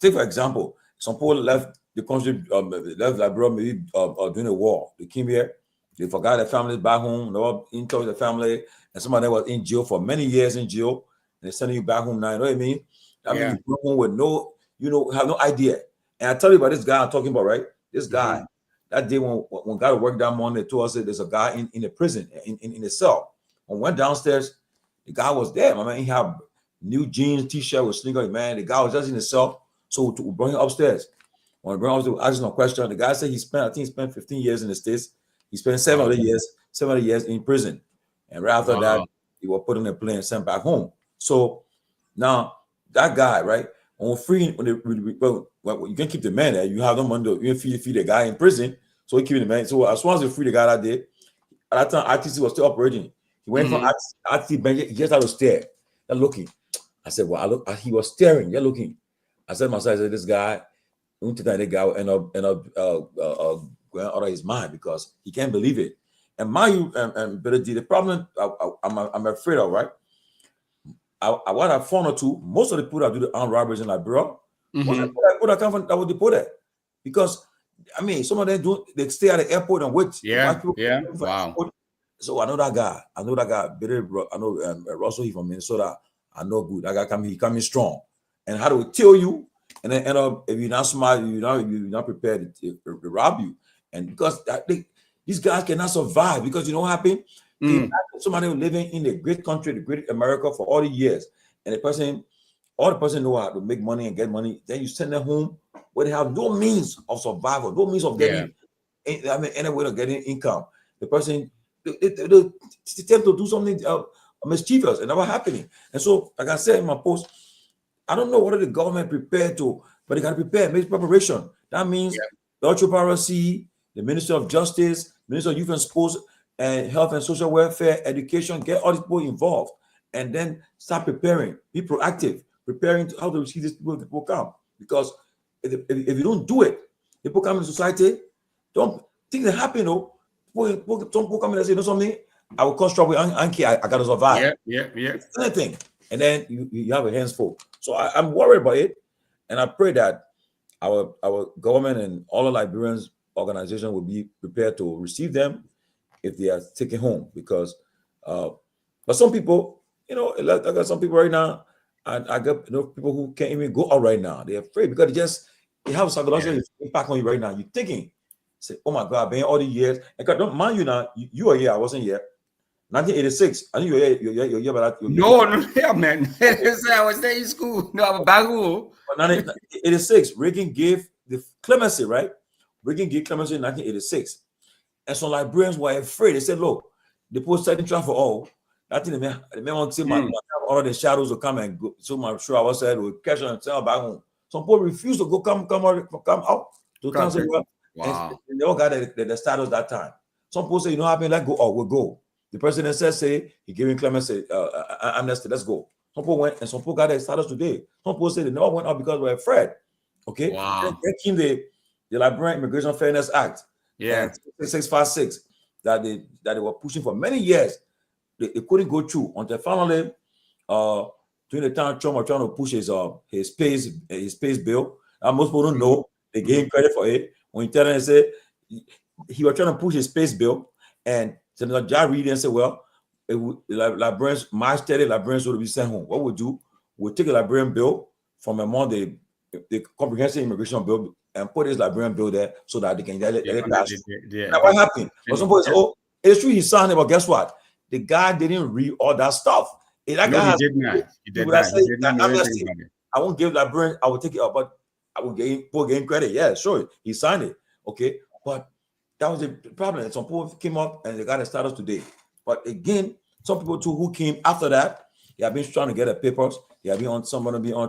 Take for example, some people left the country, left Liberia maybe during the war. They came here, they forgot their families back home. They were in touch with their family, and some of them was in jail for many years in jail. And they're sending you back home now. You know what I mean? I mean, you go home with have no idea. And I tell you about this guy I'm talking about, right? This guy, that day when God worked that morning, they told us that there's a guy in the prison, in the cell. When we went downstairs, the guy was there. He had new jeans, t-shirt with sneakers. Man, the guy was just in the cell. So we brought him upstairs. When we brought him upstairs, asked him a question. The guy said he spent 15 years in the States. He spent 7 years in prison. And right after that, he was put on a plane and sent back home. So now that guy, right? When you can keep the man there, you have no money to feed the guy in prison. So he keep the man. So as soon as they free the guy that day, at that time RTC was still operating. He went from RTC bench, he just had to stare. They're looking. I said, well, he was staring, they're looking. I said to myself, this guy, the guy will end up going out of his mind because he can't believe it. And the problem I'm afraid of, right? What I found out too, most of the people that do the armed robberies in Liberia, most of the people that come from that were deported, because some of them they stay at the airport and wait. Wow. So I know that guy. I know Russell. He's from Minnesota. I know good. That guy he coming strong. And how do we tell you? And then end up if you're not smart, you're not prepared to rob you. And because these guys cannot survive because you know what happened. Somebody living in a great country, the great America for all the years, and all the person know how to make money and get money. Then you send them home where they have no means of survival, no means of getting, any way of getting income. The person they tend to do something mischievous and never happening. And so, like I said in my post, I don't know whether the government prepared to, but they got to prepare, make preparation. That means the RRC, the Minister of Justice, Minister of Youth and Sports, and Health and Social Welfare, Education, get all these people involved, and then start preparing, be proactive, preparing how to receive these people come. Because if you don't do it, people come in society, don't things that happen, some people come in and say, something, I will cause trouble with Anki. I got to survive. Yeah. Anything. And then you have your hands full. So I'm worried about it. And I pray that our government and all the Liberians organizations will be prepared to receive them if they are taken home. Because but some people, I got some people right now, and I got people who can't even go out right now. They're afraid because they have a psychological impact on you right now. You're thinking, say, oh my God, I've been here all these years. And don't mind you now, you are here, I wasn't here. 1986. I think you're here, but no, man. I was there in school. No, I'm back home. 1986, Reagan gave the clemency, right? Reagan gave clemency in 1986. And some Liberians were afraid. They said, look, the post setting trial for all. I think the man want to say all of the shadows will come and go. So I'm sure I was said will catch on and send back home. Some people refused to go come out to council. Wow. And they all got the status that time. Some people say, what happened? Let's go. Oh, we'll go. The president say he gave him clemency, amnesty. Let's go. Some people went and some people got their status today. Some people say they never went out because they were afraid. Okay. Wow. Then came the Liberian Immigration Fairness Act. Yeah. 656 that they were pushing for many years. They couldn't go through until finally during the time Trump was trying to push his space bill. And most people don't know. They gave him credit for it. When you tell them, they say he was trying to push his space bill, and Senator John Reed and said, well, Librarians, March 30, Librarians would be sent home. What we'll do, we'll take a Liberian bill from among the comprehensive immigration bill and put this Liberian bill there so that they can get it passed. Now, what happened? But some people say, oh, it's true he signed it, but guess what? The guy didn't read all that stuff. He did not. I won't give Liberian, I will take it up, but I will gain credit. Yeah, sure, he signed it. Okay, but that was the problem. Some people came up and they got a status today. But again, some people too who came after that, they have been trying to get their papers. They have been on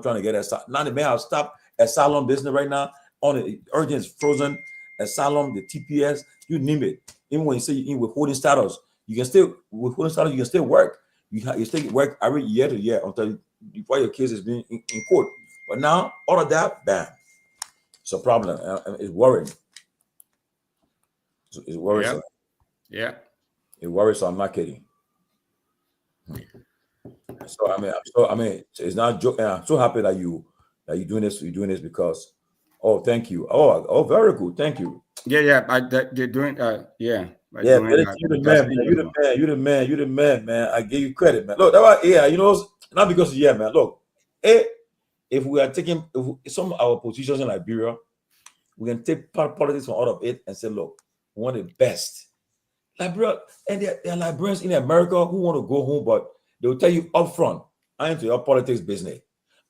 trying to get asylum. Now they may have stopped asylum business right now. On the urgent is frozen, asylum, the TPS, you name it. Even when you say you're in withholding status, you can still work. You still work every year to year before your case is being in court. But now all of that, bam, it's a problem. It's worrying. It's worrisome. Yeah. It worries. I'm not kidding. So I mean, it's not joke. I'm so happy that you're doing this. You're doing this because, oh, thank you. Oh, very good. Thank you. Yeah. They're doing. Yeah. Yeah, you're the man, man. You're the man, man. I give you credit, man. Look, that was not because man. Look, if we are taking some of our positions in Liberia, we can take politics from out of it and say, look, we want the best. Liberia, and there are Liberians in America who want to go home, but they will tell you up front, I ain't to your politics business.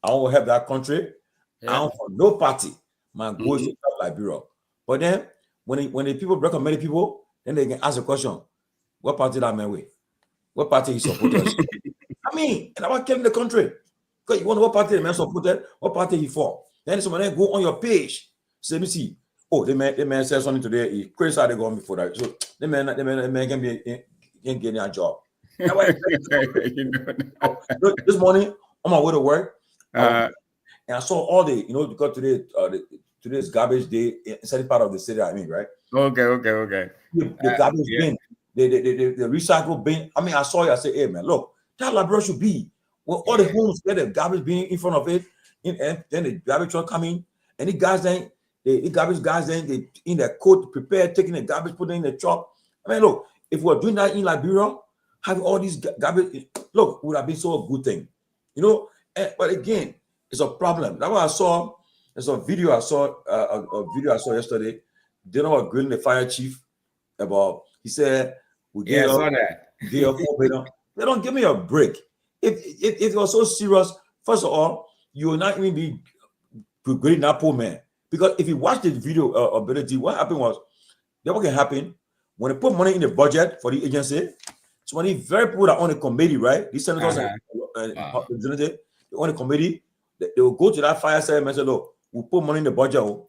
I want to help that country. Yeah. I don't want no party. My goal is to help Liberia. But then when the people recommend people, then they can ask the question, what party that man with? What party he supported? I mean, and I want to kill the country. Because you want what party the man supported, what party he for. Then someone go on your page. Say, let me see. Oh, the man said something today. He crazy how they go on before that. So the man can get a job. This morning on my way to work, and I saw all the because today's garbage day in certain part of the city. I mean, right? Okay. The garbage bin, the recycle bin. I mean, I saw it. I said, hey man, look, that library should be well, all the homes get the garbage bin in front of it, and then the garbage truck coming, and the guys then. The garbage guys then they in their coat, prepared, taking the garbage, putting in the truck. I mean, look, if we're doing that in Liberia, having all these garbage, look, would have been so a good thing, But again, it's a problem. That's what I saw. There's a video I saw. A video I saw yesterday. They know what grilling the fire chief about. He said, I saw that. They don't give me a break. If it was so serious, first of all, you will not even be grilling that poor man. Because if you watch the video ability, what happened was, what can happen when they put money in the budget for the agency. So when the very people that on the committee, right? These senators they on the committee, they will go to that fire service and say, look, we'll put money in the budget, we'll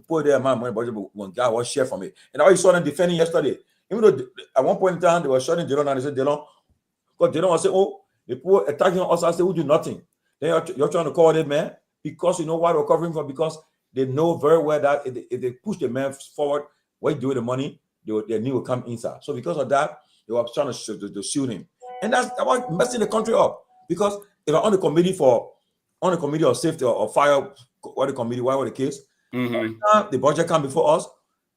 put the amount of money in the budget, but one guy was share from it. And I saw them defending yesterday. Even though at one point in time they were shutting Delon and they said, Delon, because Delon was saying, oh, the people attacking us, I said, we do nothing. Then you're trying to call it, man, because you know why we're covering for, because they know very well that if they push the man forward, what you do with the money, their knee will come inside. So because of that, They were trying to shoot him, and that's about messing the country up. Because if I'm on the committee of safety or fire, what the committee, whatever the case, the budget come before us.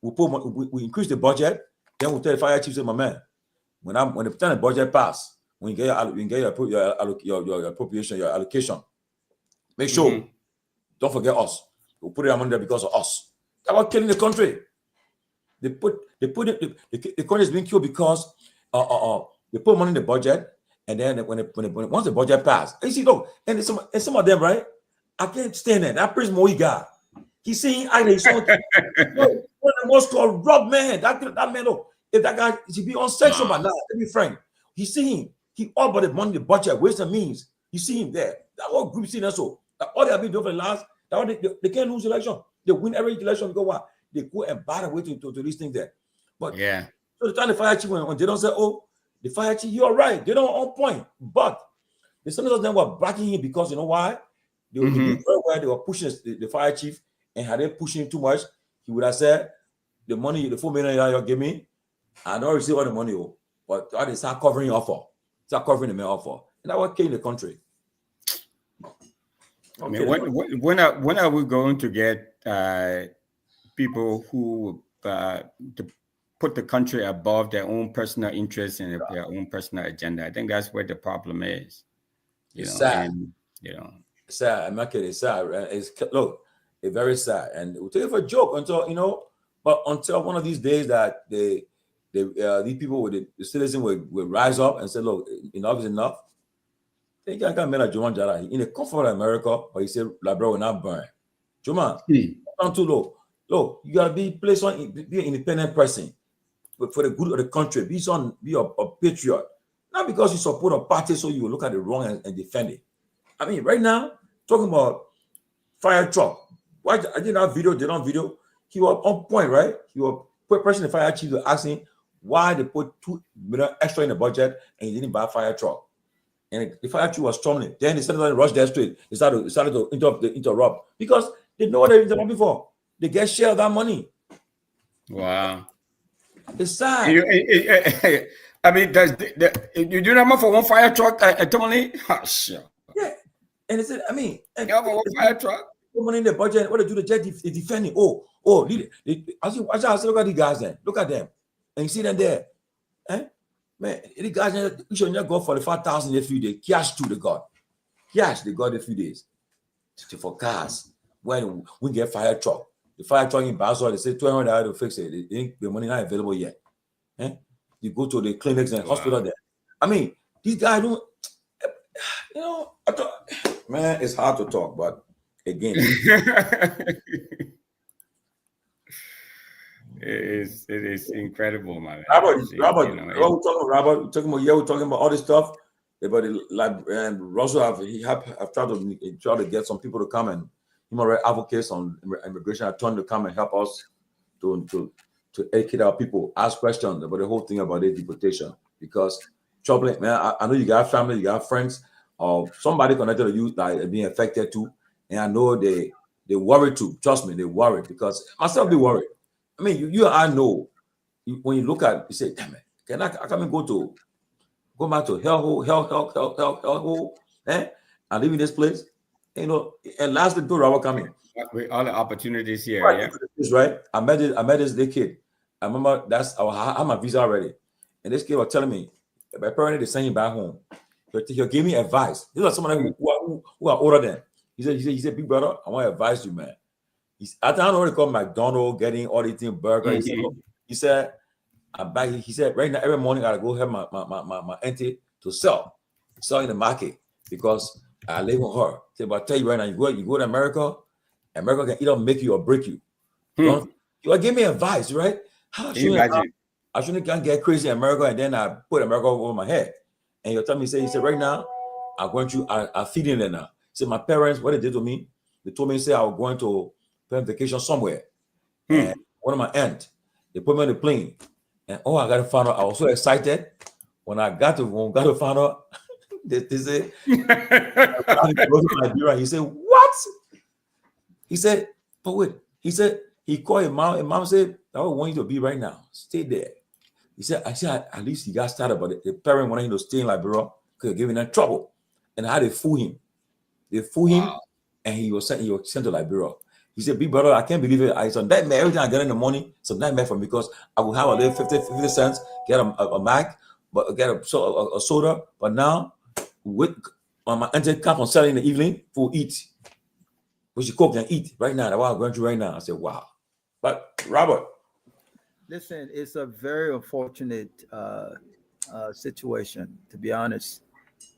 We increase the budget. Then we tell the fire chief, say, my man, when the time the budget pass, when you get your appropriation, your allocation, make sure don't forget us. We'll put it on there because of us. That's about killing the country. The country is being killed because they put money in the budget, and then once the budget passed, you see, look, and some of them, right? I can't stand it. That Prince Moiga, he's saying he's one of the most corrupt man. That man, look, if that guy should be on sexual by now, let me frank. He's seeing he all but the money, the budget, ways and means. You see him there. That whole group see that so. All they have been doing for the last, they can't lose election. They win every election because what? They go and buy the way to these things there. But yeah, so the time the fire chief when they don't say, oh, the fire chief, you're right, they don't on point. But the senators then were backing him because you know why? They were pushing the fire chief, and had they pushing him too much, he would have said, the money, the $4 million you give me, I don't receive all the money, but they start covering the offer, start covering the main offer, and that was killing the country. I mean, when are we going to get people who to put the country above their own personal interests and their own personal agenda? I think that's where the problem is. It's sad. And, sad. I'm not kidding. It's sad. It's very sad. And we'll take it for a joke until until one of these days that these people with the citizens will rise up and say, look, enough is enough. They can't come like Juman Jara in the comfort of America, but he said, like, bro, we're not burn. Juman, not too low. Look, you gotta be placed on, be an independent person for the good of the country. Be a patriot, not because you support a party so you will look at the wrong and defend it. I mean, right now, talking about fire truck. Why I did not video? He was on point, right? He was pressing the fire chief to asking why they put $2 million extra in the budget and he didn't buy a fire truck. And the fire chief was storming. Then they started to rush their street. They started to interrupt because they know what they've done before. They get share of that money. Wow. It's sad. I mean, you do that much for one fire truck, Tomalin? Oh, sure. Yeah. And they said, I mean, for one fire truck. Put money in the budget. What they do, the jet they defending. I said, look at the guys then. Look at them. And you see them there. Man, the guys, you should not go for the 5,000 a few days. Cash to the God. Cash, they got a few days. For cars. When we get fire truck. The fire truck in Basel, they say $200 to fix it. The money not available yet. You go to the clinics and hospital there. I mean, these guys don't, man, it's hard to talk, but again. It is incredible, man. Robert, we're talking about all this stuff. But Russell have tried to get some people to come and human rights advocates on immigration attorney to come and help us to educate our people, ask questions about the whole thing about the deportation. Because troubling, man, I know you got family, you got friends, or somebody connected to you that are being affected too, and I know they worry too. Trust me, they worry because myself be worried. I mean, you and I know when you look at, you say, damn it, can I come and go back to hellhole, and live in this place, and lastly, to Robert coming with all the opportunities here, right? Right. I met this kid. I remember I had my visa already, and this kid was telling me, apparently they sent him back home. He'll give me advice. These are some of them who are older than. He said, big brother, I want to advise you, man. I don't know what they call McDonald's, getting all these things, burger. He said, right now, every morning I gotta go have my auntie to sell in the market because I live with her. Say, but I tell you right now, you go to America can either make you or break you. You give me advice, right? I shouldn't get crazy in America and then I put America over my head. And you'll tell me, he said, right now, I'm feeding them now. He said, my parents, what they did to me, they told me, say I was going to vacation somewhere. And one of my aunts, they put me on the plane. And I got to find out. I was so excited when I got to find out. They say, he said, what? He said, but wait. He said, he called his mom, and mom said, I don't want you to be right now. Stay there. He said, I said, at least he got started, but the parent wanted him to stay in Liberia because giving them trouble. And how they fool him. They fool him, and he was sent to Liberia. He said, big brother, I can't believe it. It's a nightmare. Every time I get in the morning, it's a nightmare for me because I will have a little 50 cents, get a Mac, but get a soda. But now, with on my engine come on Saturday in the evening, for eat. We should cook and eat right now. That's what I'm going through right now. I said, wow. But Robert. Listen, it's a very unfortunate situation, to be honest.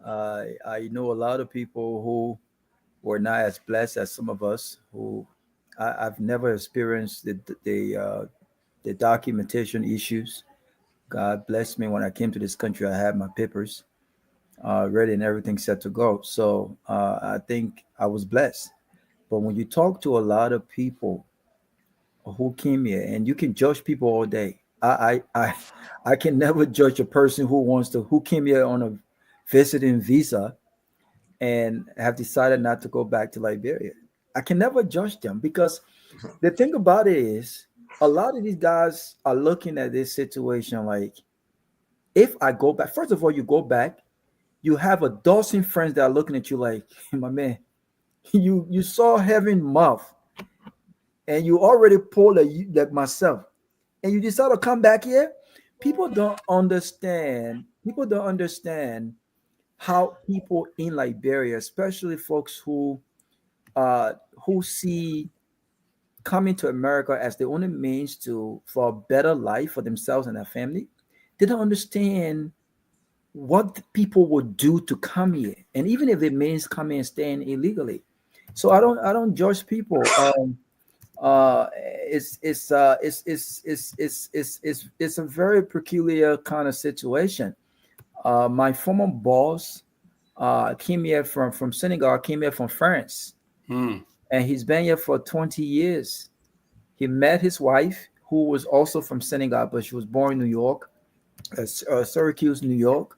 I know a lot of people who were not as blessed as some of us who I've never experienced the documentation issues. God blessed me when I came to this country. I had my papers ready and everything set to go. So I think I was blessed. But when you talk to a lot of people who came here, and you can judge people all day. I can never judge a person who came here on a visiting visa and have decided not to go back to Liberia. I can never judge them because the thing about it is a lot of these guys are looking at this situation like, if I go back, first of all, you go back, you have a dozen friends that are looking at you like, my man, you saw heaven mouth and you already pulled like myself and you decide to come back here. People don't understand how people in Liberia, especially folks who see coming to America as the only means for a better life for themselves and their family, they don't understand what people would do to come here, and even if it means coming and staying illegally. So I don't judge people. It's a very peculiar kind of situation. My former boss came here from Senegal, came here from France, and he's been here for 20 years. He met his wife, who was also from Senegal, but she was born in New York, Syracuse, New York,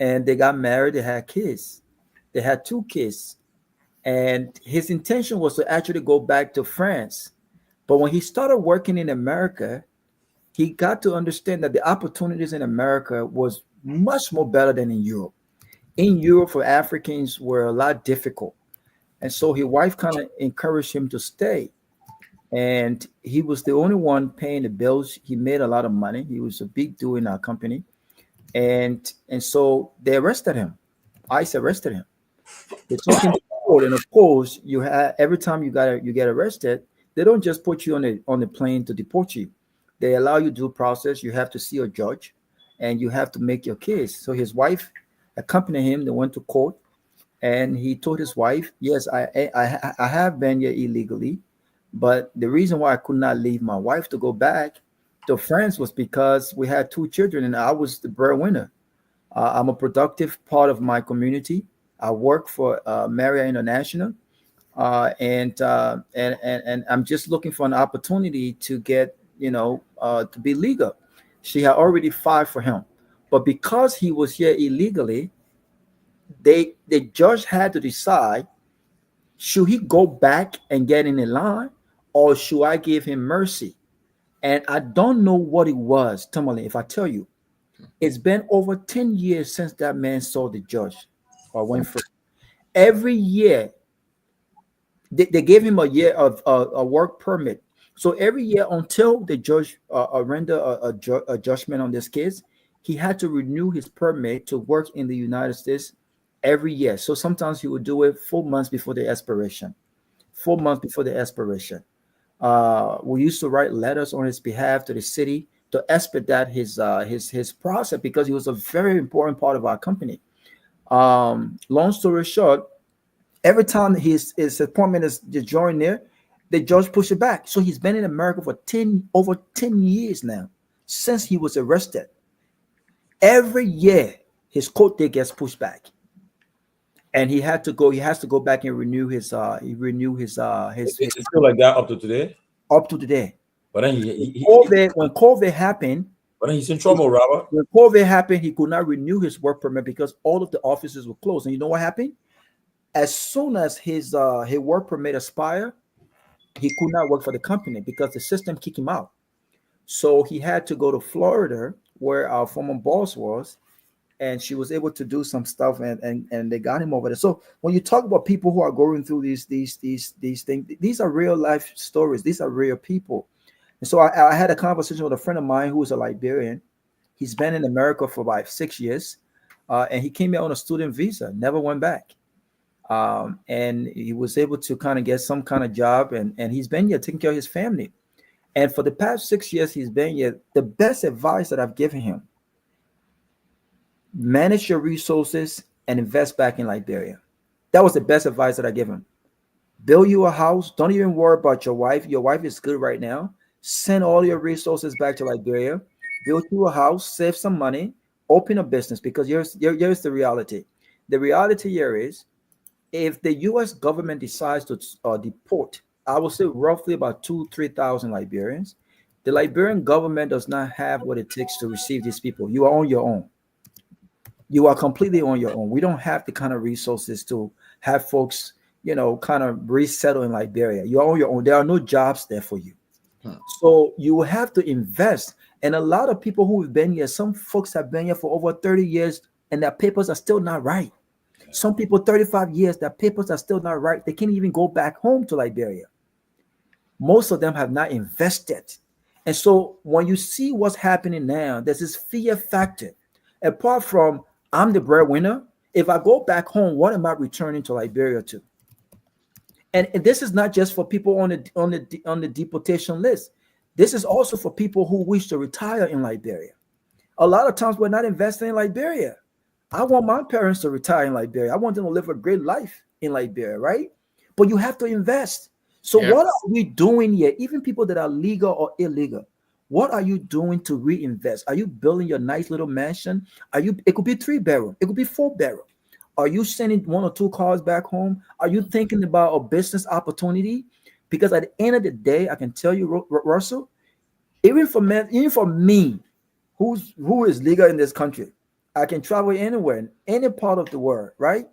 and they got married. They had kids. They had 2 kids, and his intention was to actually go back to France. But when he started working in America, he got to understand that the opportunities in America was much more better than in Europe. In Europe, for Africans, were a lot difficult. And so his wife kind of encouraged him to stay. And he was the only one paying the bills. He made a lot of money. He was a big deal in our company. And so they arrested him. ICE arrested him. They took him to court. And of course, every time you get arrested, they don't just put you on the plane to deport you. They allow you due process. You have to see a judge, and you have to make your case. So his wife accompanied him. They went to court, and he told his wife, "Yes, I have been here illegally, but the reason why I could not leave my wife to go back to France was because we had 2 children, and I was the breadwinner. I'm a productive part of my community. I work for Myean International." And I'm just looking for an opportunity to get, to be legal. She had already filed for him, but because he was here illegally, the judge had to decide: should he go back and get in the line, or should I give him mercy? And I don't know what it was, Tomalin. If I tell you, it's been over 10 years since that man saw the judge or went free. Every year, they gave him a year of a work permit. So every year until the judge render a judgment on this case, he had to renew his permit to work in the United States every year. So sometimes he would do it 4 months before the expiration. 4 months before the expiration. We used to write letters on his behalf to the city to expedite his process because he was a very important part of our company. Long story short, every time his appointment is drawing near, the judge pushed it back. So he's been in America for over 10 years now, since he was arrested. Every year, his court date gets pushed back, and he has to go back and renew his. It's still like that up to today. Up to today. But then when COVID happened. But then he's in trouble, Robert. When COVID happened, he could not renew his work permit because all of the offices were closed. And you know what happened? As soon as his work permit expired, he could not work for the company because the system kicked him out. So he had to go to Florida where our former boss was, and she was able to do some stuff, and they got him over there. So when you talk about people who are going through these things, these are real life stories. These are real people. And so I had a conversation with a friend of mine who is a Liberian. He's been in America for about 6 years, and he came here on a student visa, never went back. And he was able to kind of get some kind of job, and he's been here taking care of his family. And for the past 6 years he's been here, the best advice that I've given him: manage your resources and invest back in Liberia. That was the best advice that I gave him. Build you a house. Don't even worry about your wife. Your wife is good right now. Send all your resources back to Liberia. Build you a house, save some money, open a business, because here's the reality. The reality here is, if the U.S. government decides to deport, I will say roughly about 2,000-3,000 Liberians, the Liberian government does not have what it takes to receive these people. You are on your own. You are completely on your own. We don't have the kind of resources to have folks, kind of resettle in Liberia. You're on your own. There are no jobs there for you. So you have to invest. And a lot of people who have been here, some folks have been here for over 30 years, and their papers are still not right. Some people 35 years, their papers are still not right. They can't even go back home to Liberia. Most of them have not invested. And so when you see what's happening now, there's this fear factor. Apart from, I'm the breadwinner, if I go back home, what am I returning to Liberia to? And this is not just for people on the deportation list. This is also for people who wish to retire in Liberia. A lot of times we're not investing in Liberia. I want my parents to retire in Liberia. I want them to live a great life in Liberia, right? But you have to invest. So what are we doing here? Even people that are legal or illegal, what are you doing to reinvest? Are you building your nice little mansion? It could be 3-bedroom, it could be 4-bedroom. Are you sending 1 or 2 cars back home? Are you thinking about a business opportunity? Because at the end of the day, I can tell you, Russell, even for me, who is legal in this country, I can travel anywhere, in any part of the world, right?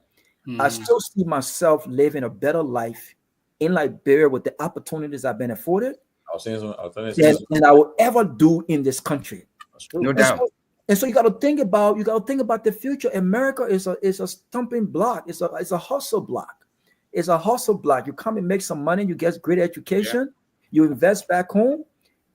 I still see myself living a better life in Liberia with the opportunities I've been afforded than I will ever do in this country. No doubt. And so you got to think about the future. America is a stumbling block. It's a hustle block. It's a hustle block. You come and make some money, you get great education, you invest back home,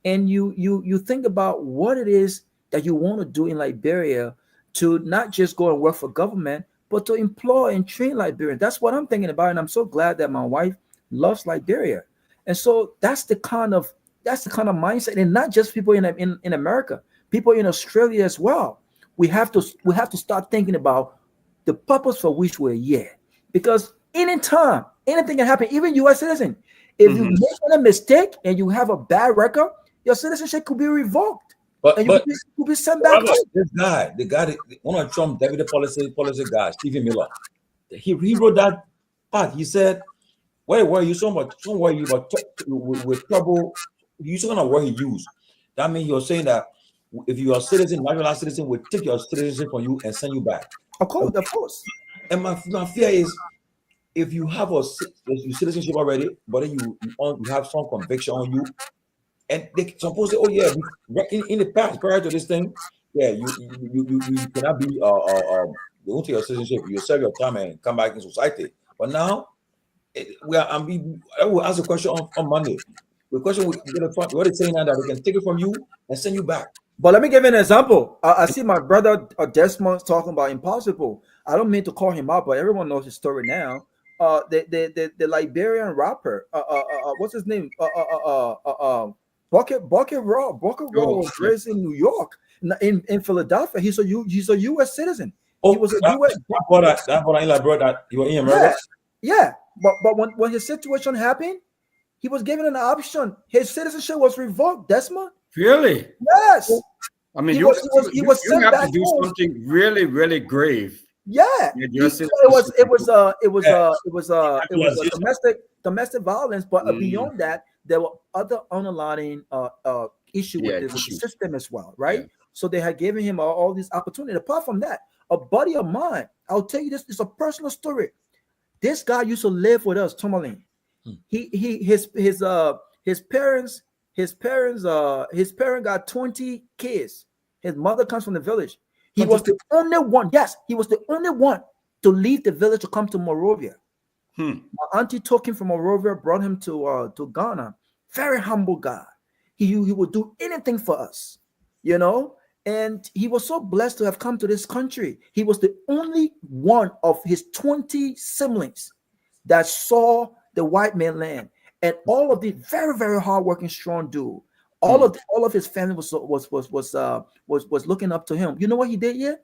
and you think about what it is that you want to do in Liberia to not just go and work for government, but to employ and train Liberians. That's what I'm thinking about, and I'm so glad that my wife loves Liberia. And so that's the kind of mindset, and not just people in America, people in Australia as well. We have to start thinking about the purpose for which we're here, because anytime anything can happen, even U.S. citizen, if you make a mistake and you have a bad record, your citizenship could be revoked. But could be sent back. This guy, one of Trump's deputy policy guy, Stephen Miller, he wrote that part. He said, "Where were you so much? Somewhere you were with trouble." You saw what he used. That means you're saying that if you are a citizen, naturalized citizen, will take your citizenship from you and send you back. Of course. And my fear is, if you have your citizenship already, but then you have some conviction on you, and they suppose say, "Oh yeah, in the past, prior to this thing, you cannot be you went to your citizenship, you serve your time and come back in society." But now, I will ask a question on Monday. The question what it's saying now that we can take it from you and send you back. But let me give you an example. I see my brother Desmond talking about impossible. I don't mean to call him out, but everyone knows his story now. The Liberian rapper, what's his name? Bucket Raw was raised in New York, in Philadelphia. He's a U.S. citizen. He was a U.S. That he was in America. Yeah. But when his situation happened, he was given an option. His citizenship was revoked. Desmond. Really? Yes. I mean, you have to do something really, really grave. Yeah. It was domestic violence, but beyond that, there were other underlying issue with the system as well, right? Yeah. So they had given him all these opportunities. Apart from that, a buddy of mine, I'll tell you this, it's a personal story. This guy used to live with us, Tomalin. His parents got 20 kids. His mother comes from the village. He was the only one. Yes, he was the only one to leave the village to come to Monrovia. My auntie took him from Monrovia, brought him to Ghana. Very humble guy. He would do anything for us, you know. And he was so blessed to have come to this country. He was the only one of his 20 siblings that saw the white man land. And all of the very, very hardworking, strong dude. All of his family was looking up to him. You know what he did here?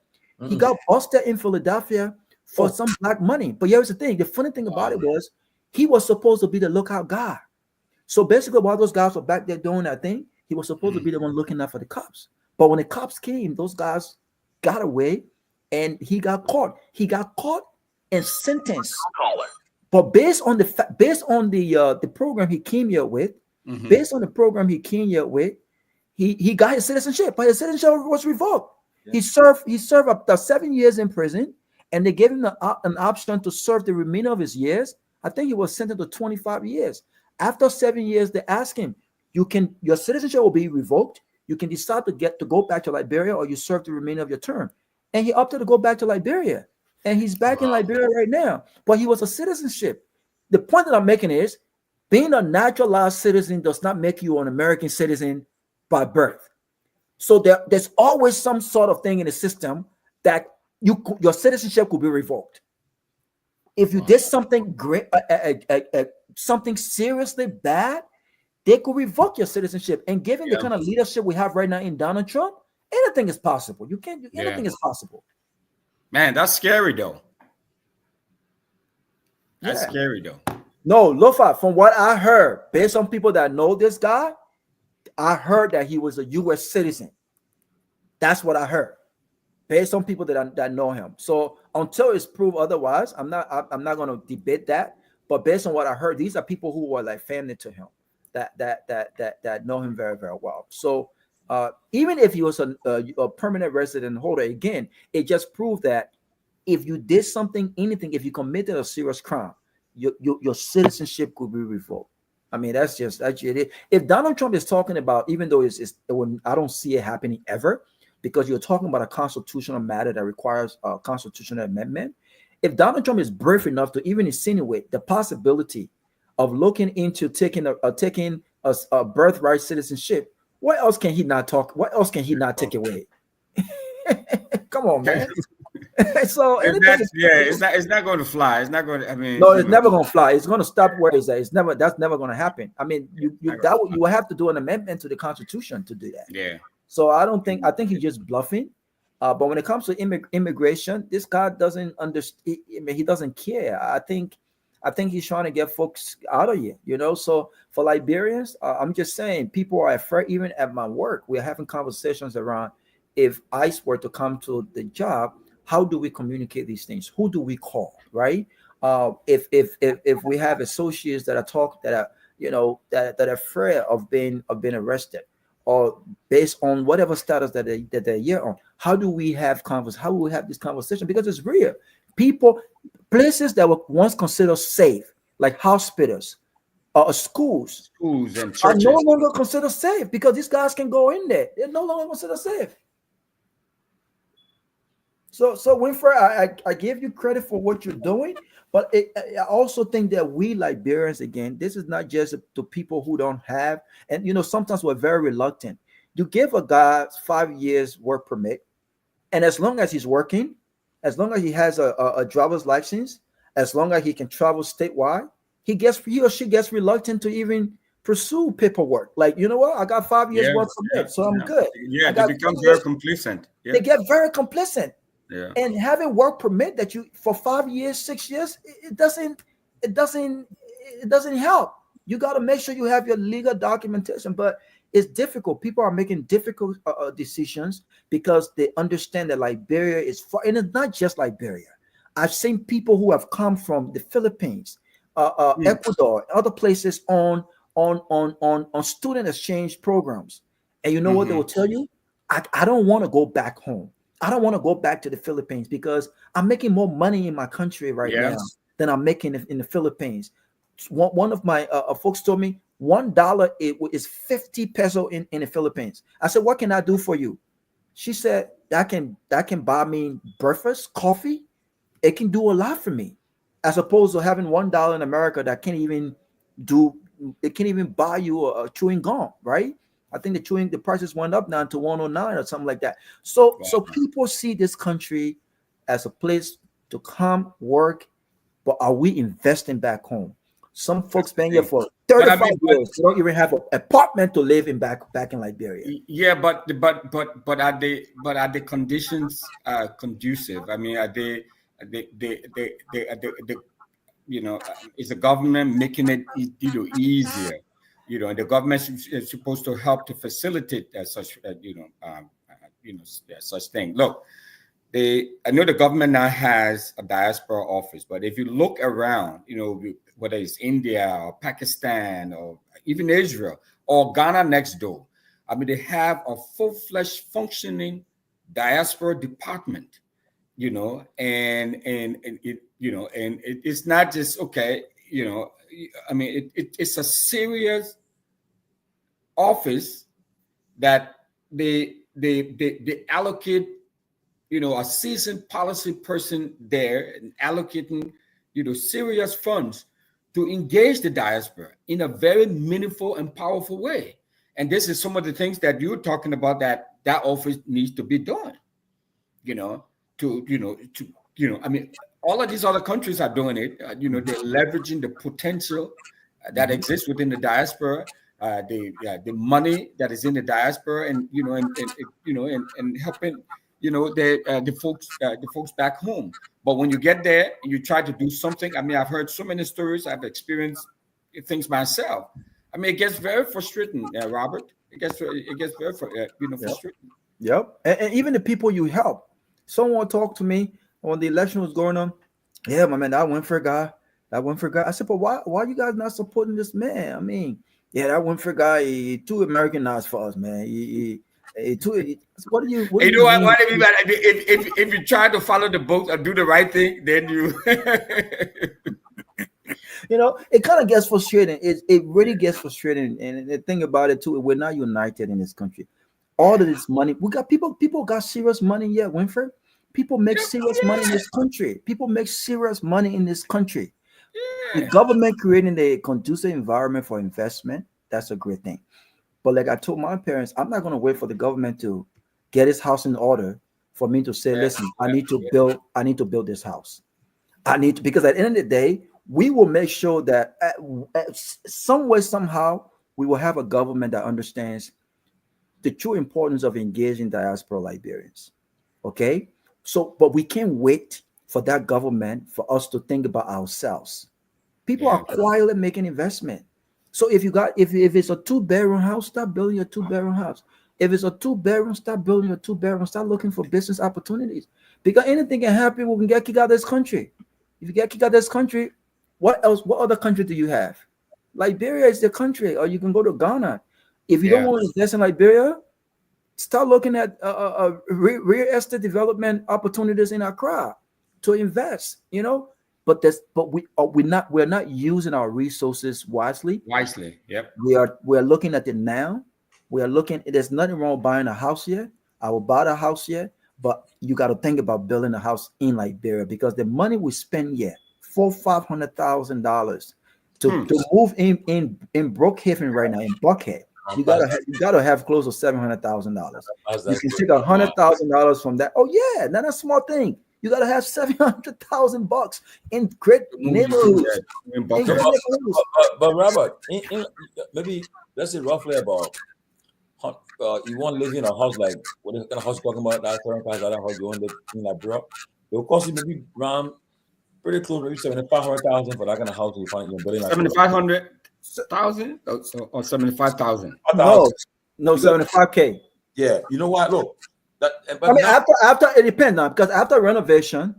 He got busted in Philadelphia for some black money. But here's the thing. The funny thing about it was he was supposed to be the lookout guy. So basically, while those guys were back there doing that thing, he was supposed to be the one looking out for the cops. But when the cops came, those guys got away and he got caught. He got caught and sentenced. But based on the program he came here with, he got his citizenship, but his citizenship was revoked. Yeah. He served up to 7 years in prison, and they gave him an option to serve the remainder of his years. I think he was sentenced to 25 years. After 7 years, they asked him, your citizenship will be revoked. You can decide to go back to Liberia, or you serve the remainder of your term. And he opted to go back to Liberia. And he's back in Liberia right now. But he was a citizenship. The point that I'm making is, being a naturalized citizen does not make you an American citizen by birth. So there's always some sort of thing in the system that your citizenship could be revoked. If you did something great, something seriously bad, they could revoke your citizenship. And given the kind of leadership we have right now in Donald Trump, anything is possible. Anything is possible. Man, that's scary though. That's scary though. No, Lofa, from what I heard, based on people that know this guy, I heard that he was a U.S. citizen. That's what I heard, based on people that know him. So until it's proved otherwise, I'm not going to debate that. But based on what I heard, these are people who are like family to him, that know him very, very well. So even if he was a permanent resident holder, again, it just proved that if you did something, anything, if you committed a serious crime, your citizenship could be revoked. I mean, that's it. If Donald Trump is talking about, even though I don't see it happening ever, because you're talking about a constitutional matter that requires a constitutional amendment. If Donald Trump is brave enough to even insinuate the possibility of looking into taking a birthright citizenship, what else can he not talk? What else can he not take away? Come on, man. So it's not going to fly. It's not going to. I mean, no, it's never going to fly. It's going to stop where it's at. That's never going to happen. I mean, you will have to do an amendment to the Constitution to do that. Yeah. So I think he's just bluffing. But when it comes to immigration, this guy doesn't understand. I mean, he doesn't care. I think he's trying to get folks out of here. You know. So for Liberians, I'm just saying, people are afraid. Even at my work, we're having conversations around, if ICE were to come to the job, how do we communicate these things? Who do we call, right? If we have associates that are afraid of being arrested, or based on whatever status that they're here on, how do we have How do we have this conversation? Because it's real. Places that were once considered safe, like hospitals, schools and churches, are no longer considered safe because these guys can go in there. They're no longer considered safe. So Winfrey, I give you credit for what you're doing, but I also think that we Liberians, again, this is not just to people who don't have, and sometimes we're very reluctant. You give a guy 5 years work permit, and as long as he's working, as long as he has a driver's license, as long as he can travel statewide, he or she gets reluctant to even pursue paperwork. Like, you know what? I got 5 years work permit, so I'm good. Yeah, they become very complacent. Yeah. They get very complacent. Yeah. And having work permit that you for 5 years, 6 years, it doesn't help. You got to make sure you have your legal documentation, but it's difficult. People are making difficult decisions because they understand that Liberia is far, and it's not just Liberia. I've seen people who have come from the Philippines, Ecuador, other places on student exchange programs, and you know what they will tell you? I don't want to go back home. I don't want to go back to the Philippines because I'm making more money in my country right now than I'm making in the Philippines. One of my folks told me $1 is 50 peso in the Philippines. I said, what can I do for you? She said that can buy me breakfast, coffee. It can do a lot for me, as opposed to having $1 in America that can't even do. It can't even buy you a chewing gum, right? I think the prices went up now to 109 or something like that. So people see this country as a place to come work, but are we investing back home? Some folks been here for 35 years. They don't even have an apartment to live in back in Liberia. Yeah, but are the conditions conducive? I mean, are they you know, is the government making it easier? You know, the government is supposed to help to facilitate such such thing. Look, I know the government now has a diaspora office, but if you look around, you know, whether it's India or Pakistan or even Israel or Ghana next door, I mean, they have a full-fledged functioning diaspora department, you know, and it's not just okay, you know. I mean, it's a serious office that they allocate, you know, a seasoned policy person there and allocating, you know, serious funds to engage the diaspora in a very meaningful and powerful way. And this is some of the things that you're talking about that office needs to be done, you know, I mean, all of these other countries are doing it. You know, they're leveraging the potential that exists within the diaspora, the money that is in the diaspora, and you know, and helping, you know, the folks back home. But when you get there and you try to do something, I mean, I've heard so many stories. I've experienced things myself. I mean, it gets very frustrating, Robert. It gets very frustrating. Yep. And even the people you help. Someone talked to me when the election was going on. Yeah, my man, that went for a guy. I said, but why you guys not supporting this man? I mean, yeah, that went for a guy. He too Americanized for us, man. What do you know if you try to follow the book or do the right thing, then you you know, it kind of gets frustrating. It really gets frustrating. And the thing about it too, we're not united in this country. All of this money, we got people got serious money yet, Winfred. People make serious money in this country. People make serious money in this country. The government creating a conducive environment for investment, that's a great thing. But like I told my parents, I'm not going to wait for the government to get his house in order for me to say, listen, I need to build this house. Because at the end of the day, we will make sure that at some way, somehow, we will have a government that understands the true importance of engaging diaspora Liberians. Okay? So, but we can't wait for that government for us to think about ourselves. People are quietly making investment. So if it's a 2-bedroom house, start building a 2-bedroom house. If it's a 2-bedroom, start building a 2-bedroom. Start looking for business opportunities. Because anything can happen. We can get kicked out of this country. If you get kicked out of this country, what else? What other country do you have? Liberia is the country, or you can go to Ghana. If you don't want to invest in Liberia, start looking at real estate development opportunities in Accra to invest. You know. But we're not using our resources wisely. Yep. We're looking at it now. There's nothing wrong with buying a house here. I will buy a house here, but you got to think about building a house in Liberia, because the money we spend here, $400,000-$500,000 to move in Brookhaven right now, in Buckhead, you gotta have close to $700,000. You can take $100,000 from that. Oh yeah, not a small thing. You gotta have $700,000 in great neighborhoods. But Robert, maybe let's say roughly about you want to live in a house like what kind of house you're talking about? That current house, that house you want to live in Liberia. It will cost you maybe around pretty close, maybe $700,000 for that kind of house you find in building. $7,500,000 or $75,000? No, $75K. Yeah, you know what? Look. After it depends now, because after renovation,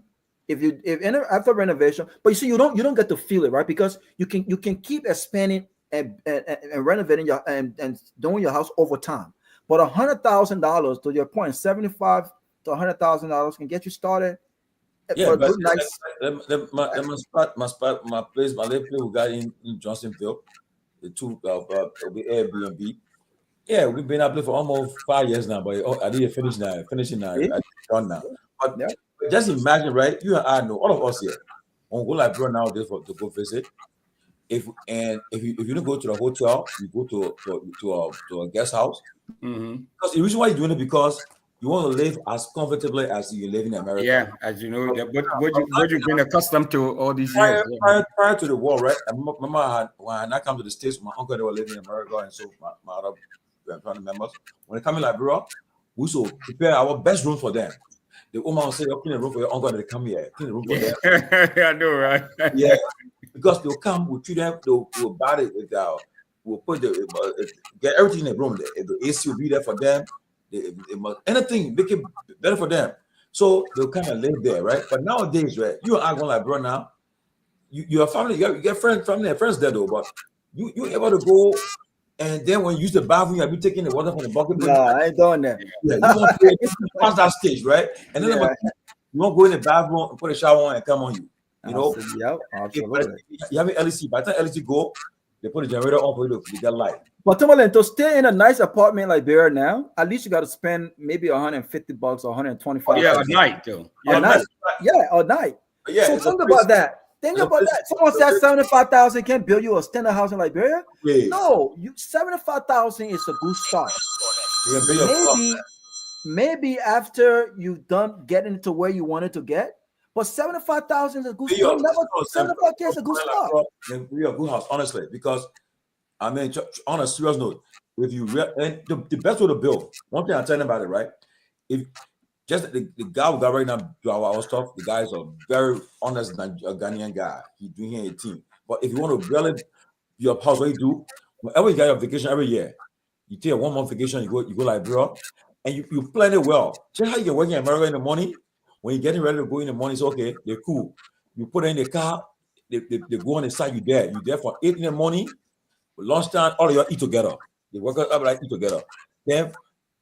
after renovation, but you see, you don't get to feel it, right? Because you can keep expanding and renovating your and doing your house over time. But $100,000, to your point, $75,000 to $100,000 can get you started. Yeah, but my place, my little place we got in Johnsonville, the two will be Airbnb. Yeah, we've been up there for almost 5 years now, but I didn't finish now. Finishing now, See? I done now. But Yeah. just imagine, right? You and I know, all of us here, on go like bro nowadays to go visit. If you don't go to the hotel, you go to a guest house. Because the reason why you're doing it because you want to live as comfortably as you live in America. Yeah, as you know, what you've been accustomed to all these years. Prior to the war, right? I remember when I come to the States, my uncle they were living in America, and so my other family members. When they come in Liberia, we used to prepare our best room for them. The woman will say, "Oh, clean a room for your uncle." They come here, clean a room for them. I know, right? Yeah, because they'll come, we'll treat them, we'll buy it with we'll put get everything in the room. The AC will be there for them. Anything make it better for them. So they'll kind of live there, right? But nowadays, right, you and I going like bro now, your family, you get family and friends there though, but you able to go and then when you use the bathroom, you'll be taking the water from the bucket. No, I ain't doing that. Yeah, you pass that stage, right? And then you won't go in the bathroom and put a shower on and come on you. You know, yep, absolutely. You have an LEC. By the time LEC go, they put the generator on for you to get light. But Tomalin, to stay in a nice apartment like Liberia now, at least you got to spend maybe $150 or $125. Yeah, a night though. Yeah, a night. Yeah, a night. Yeah, so think about that. Think about that. Someone said 75,000 can build you a standard house in Liberia. Yeah. No, 75,000 is a good start. Maybe after you've done getting to where you wanted to get, but 75,000 is a good start. 75K is a good start. We are a good house, honestly, because I mean, on a serious note, if you and the best way to build, one thing I'm telling about it, right? If just the guy we got right now do our stuff, the guy is a very honest Ghanaian guy. He's doing here a team. But if you want to really your house, what you do, whenever you get your vacation every year, you take a 1 month vacation, you go like bro, and you plan it well. Just how you're working in America in the morning, when you're getting ready to go in the morning, it's okay, they're cool. You put it in the car, they go on the side, you're there from 8 in the morning. Lunchtime, all of you eat together. They work up like eat together. Then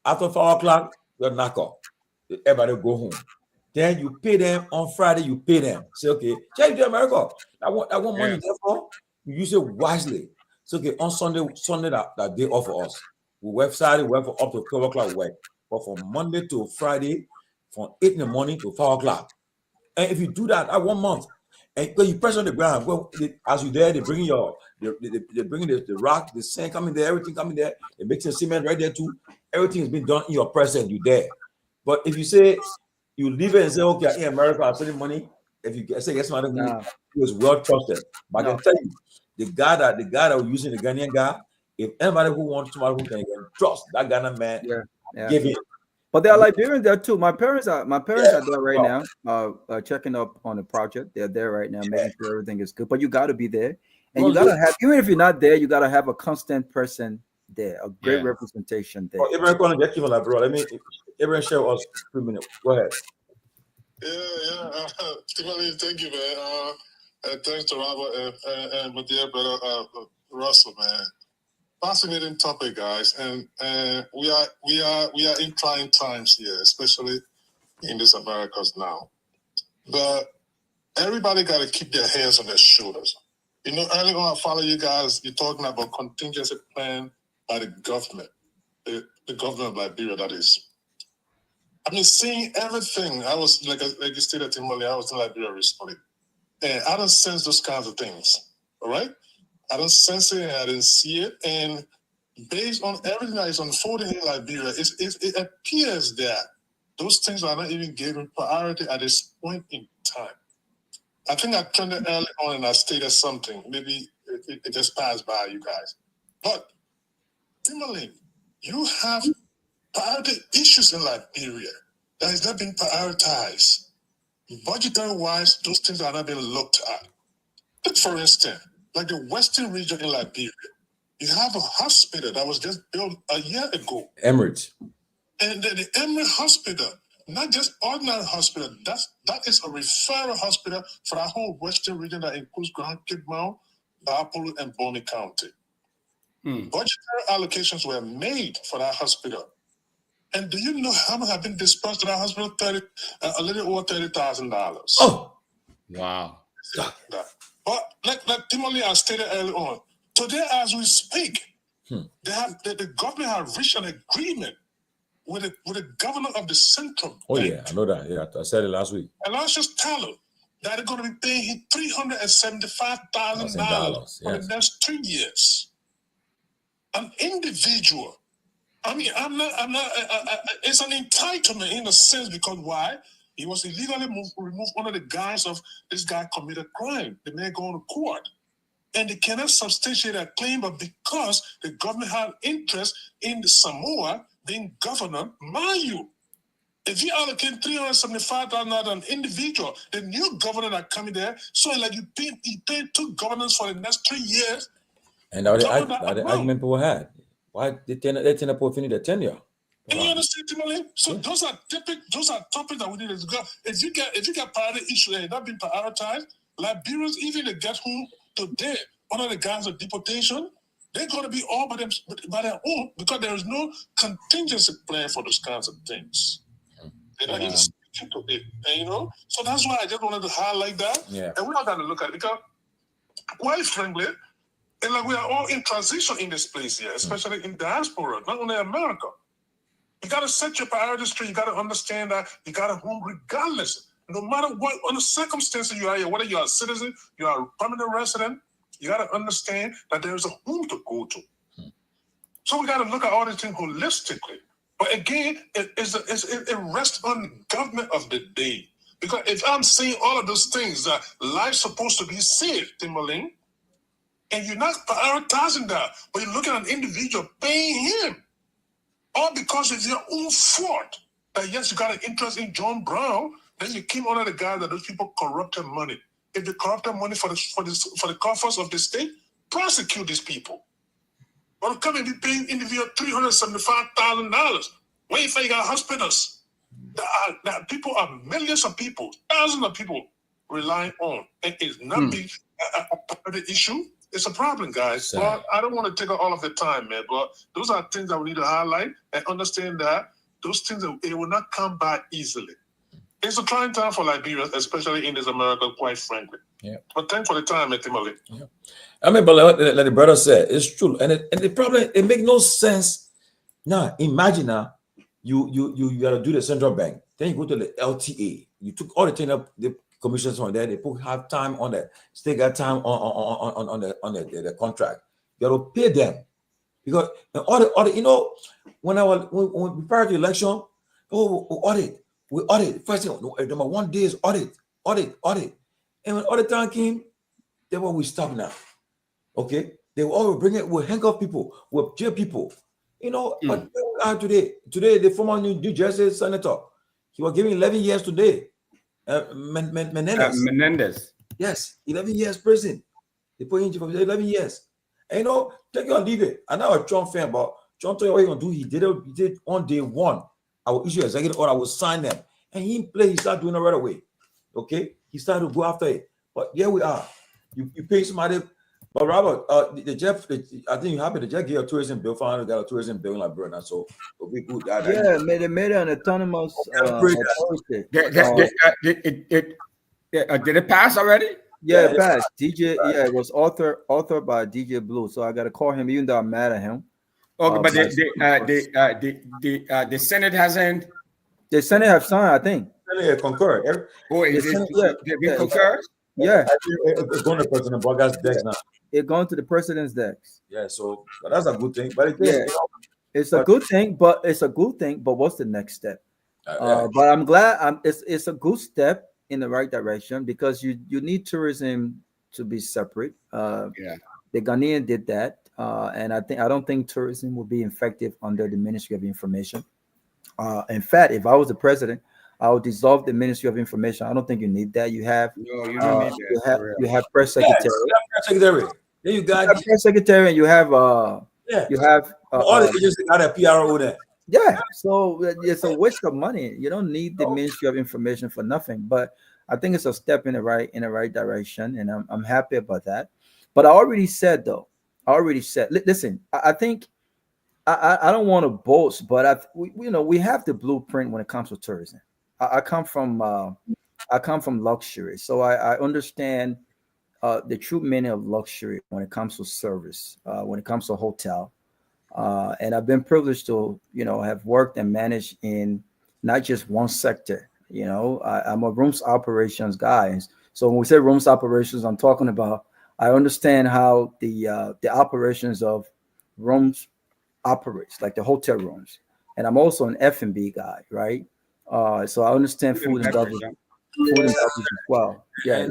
after 5 o'clock, you're knock off. Everybody go home. Then you pay them on Friday. You pay them. Say okay, check to America. That one money therefore you use it wisely. So okay, on Sunday that day off for us. We work Saturday, work for up to 12 o'clock work, but from Monday to Friday, from 8 in the morning to 5 o'clock. And if you do that 1 month. And when you press on the ground, well, as you there, they bring they bring the rock, the sand coming there, everything coming there. They mix the cement right there too. Everything has been done in your presence. You there. But if you say you leave it and say, okay, in America, I'm spending money. If you say yes, man, he was well trusted. But I can tell you, the guy that was using the Ghanaian guy, if anybody who wants somebody who can trust that Ghanaian man, give it. But there are Liberians there too. My parents are there right now, checking up on the project. They're there right now, making sure everything is good. But you got to be there, and you got to have, even if you're not there, you got to have a constant person there, a great representation there. Everyone going to get you like, bro. Let me everyone share us 2 minutes. Go ahead. Timothy, thank you, man. Thanks to Robert and my dear brother Russell, man. Fascinating topic, guys, and we are in trying times here, especially in this Americas now. But everybody got to keep their heads on their shoulders. You know, earlier on I follow you guys. You're talking about contingency plan by the government, the government of Liberia. That is, I mean, seeing everything. I was like you stated, Timothy. I was in Liberia recently, and I don't sense those kinds of things. All right. I don't sense it, and I didn't see it. And based on everything that is unfolding in Liberia, it appears that those things are not even given priority at this point in time. I think I turned it early on and I stated something. Maybe it just passed by you guys. But, Tomalin, you have priority issues in Liberia that is not being prioritized. Budgetary-wise, those things are not being looked at. Take, for instance, like the Western region in Liberia, you have a hospital that was just built a year ago. Emirates. And the Emirate Hospital, not just ordinary hospital, that is a referral hospital for that whole Western region that includes Grand Kehleboe, Apollo, and Bonny County. Budgetary allocations were made for that hospital. And do you know how much have been dispersed to that hospital? A little over $30,000. Oh, wow. But like Timothy, I stated earlier on, today as we speak, The government have reached an agreement with the governor of the central bank. Yeah, I know that. Yeah, I said it last week. And let's just tell him that they're going to be paying him $375,000 for the next 2 years. An individual. I mean, I'm not. It's an entitlement in a sense because why? He was illegally removed under the guise of this guy committed crime. The man going to court. And they cannot substantiate that claim, but because the government had interest in Samoa being governor, mind you, if you allocate $375,000 an individual, the new governor that coming there, so like you pay 2 governors for the next 3 years. And the argument people had. Why they tend to finish their tenure? And you understand, Tomalin? So those are topics that we need to go. If you get priority issue that not being prioritized, Liberians, even they get home today under the guise of deportation, they're going to be all by their own because there is no contingency plan for those kinds of things. They're not even speaking to it, and, so that's why I just wanted to highlight that. Yeah. And we're not going to look at it because, quite frankly, and like we are all in transition in this place here, especially in diaspora, not only America. You got to set your priorities straight. You got to understand that you got to home regardless. No matter what on the circumstances you are here, whether you're a citizen, you are a permanent resident, you got to understand that there's a home to go to. So we got to look at all these things holistically. But again, it rests on the government of the day. Because if I'm saying all of those things, that life's supposed to be saved, Tomalin, and you're not prioritizing that, but you're looking at an individual paying him, all because it's your own fault. That yes, you got an interest in John Brown, then you came under the guise that those people corrupted money. If they corrupted money for the coffers of the state, prosecute these people. But come and be paying individual $375,000. Wait for you got hospitals. That people are millions of people, thousands of people relying on. And it's not being a part of the issue. It's a problem, guys. But I don't want to take all of the time, man. But those are things that we need to highlight and understand that those things, it will not come by easily. It's a trying time for Liberia, especially in this America, quite frankly. Yeah. But thanks for the time, Tomalin. Yeah. I mean, but like the brother said, it's true. And the problem, it makes no sense. Now, imagine now, you got to do the central bank. Then you go to the LTA. You took all the commissions from there. They put half time on that. Still got time on the contract. You got to pay them because all the when prior to the election, we audit. First thing, number 1 day is audit. And when audit time came, then what we stop now. Okay, they will always bring it. We'll handcuff people. We'll jail people. But today, the former New Jersey senator, he was given 11 years today. Menendez. Yes, 11 years prison. They put him for 11 years. And take it or leave it. I'm not a Trump fan, but Trump told you what he's gonna do. He did it on day 1. I will issue executive order. I will sign them, and he started doing it right away. Okay, he started to go after it. But here we are. You pay somebody. But Robert, I think you're happy the Jeff gave a tourism bill. Finally got a tourism bill in Liberia, so it'll be good. They made it an autonomous. Did it pass already? Yeah, it passed. DJ, it was authored by DJ Blue. So I got to call him, even though I'm mad at him. Okay, but the Senate hasn't. The Senate have signed, I think. Senate concurred. They concur? Yeah. It's going to President Bogard's desk now. It's going to the president's desk. Yeah, so that's a good thing. But it's a good thing. But what's the next step? But I'm glad. It's a good step in the right direction because you need tourism to be separate. The Ghanaian did that, and I don't think tourism will be effective under the Ministry of Information. In fact, if I was the president, I would dissolve the Ministry of Information. I don't think you need that. You have you don't need that. You have press secretary. Press secretary. Then you got press secretary, and you have all the agencies got a PRO there. Yeah, so it's a waste of money. You don't need the Ministry of Information for nothing. But I think it's a step in the right direction, and I'm happy about that. But I already said, listen, I think I don't want to boast, but we have the blueprint when it comes to tourism. I come from luxury, so I understand the true meaning of luxury when it comes to service, when it comes to hotel. And I've been privileged to, have worked and managed in not just one sector. I'm a rooms operations guy. So when we say rooms operations, I'm talking about, I understand how the operations of rooms operates, like the hotel rooms. And I'm also an F&B guy, right? So I understand food and beverage as well. Yeah,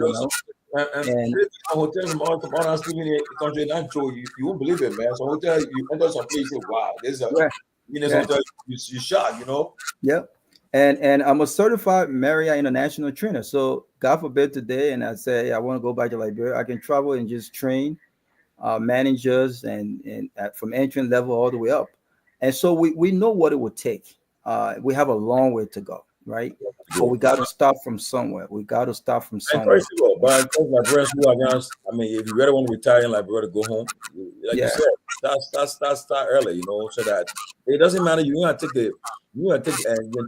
And hotels from all around the country, not true. You won't believe it, man. So hotel, you enter some place, you say, wow, there's a hotel, you shot, Yep. And I'm a certified Marriott international trainer. So God forbid today, and I say I want to go back to Liberia, I can travel and just train managers and from entry level all the way up. And so we know what it would take. We have a long way to go, right? But we got to start from somewhere. We got to start from somewhere. But I encourage Liberians who are young, I mean, if you really want to retire in Liberia, to go home, like you said, start early, so that it doesn't matter. You're gonna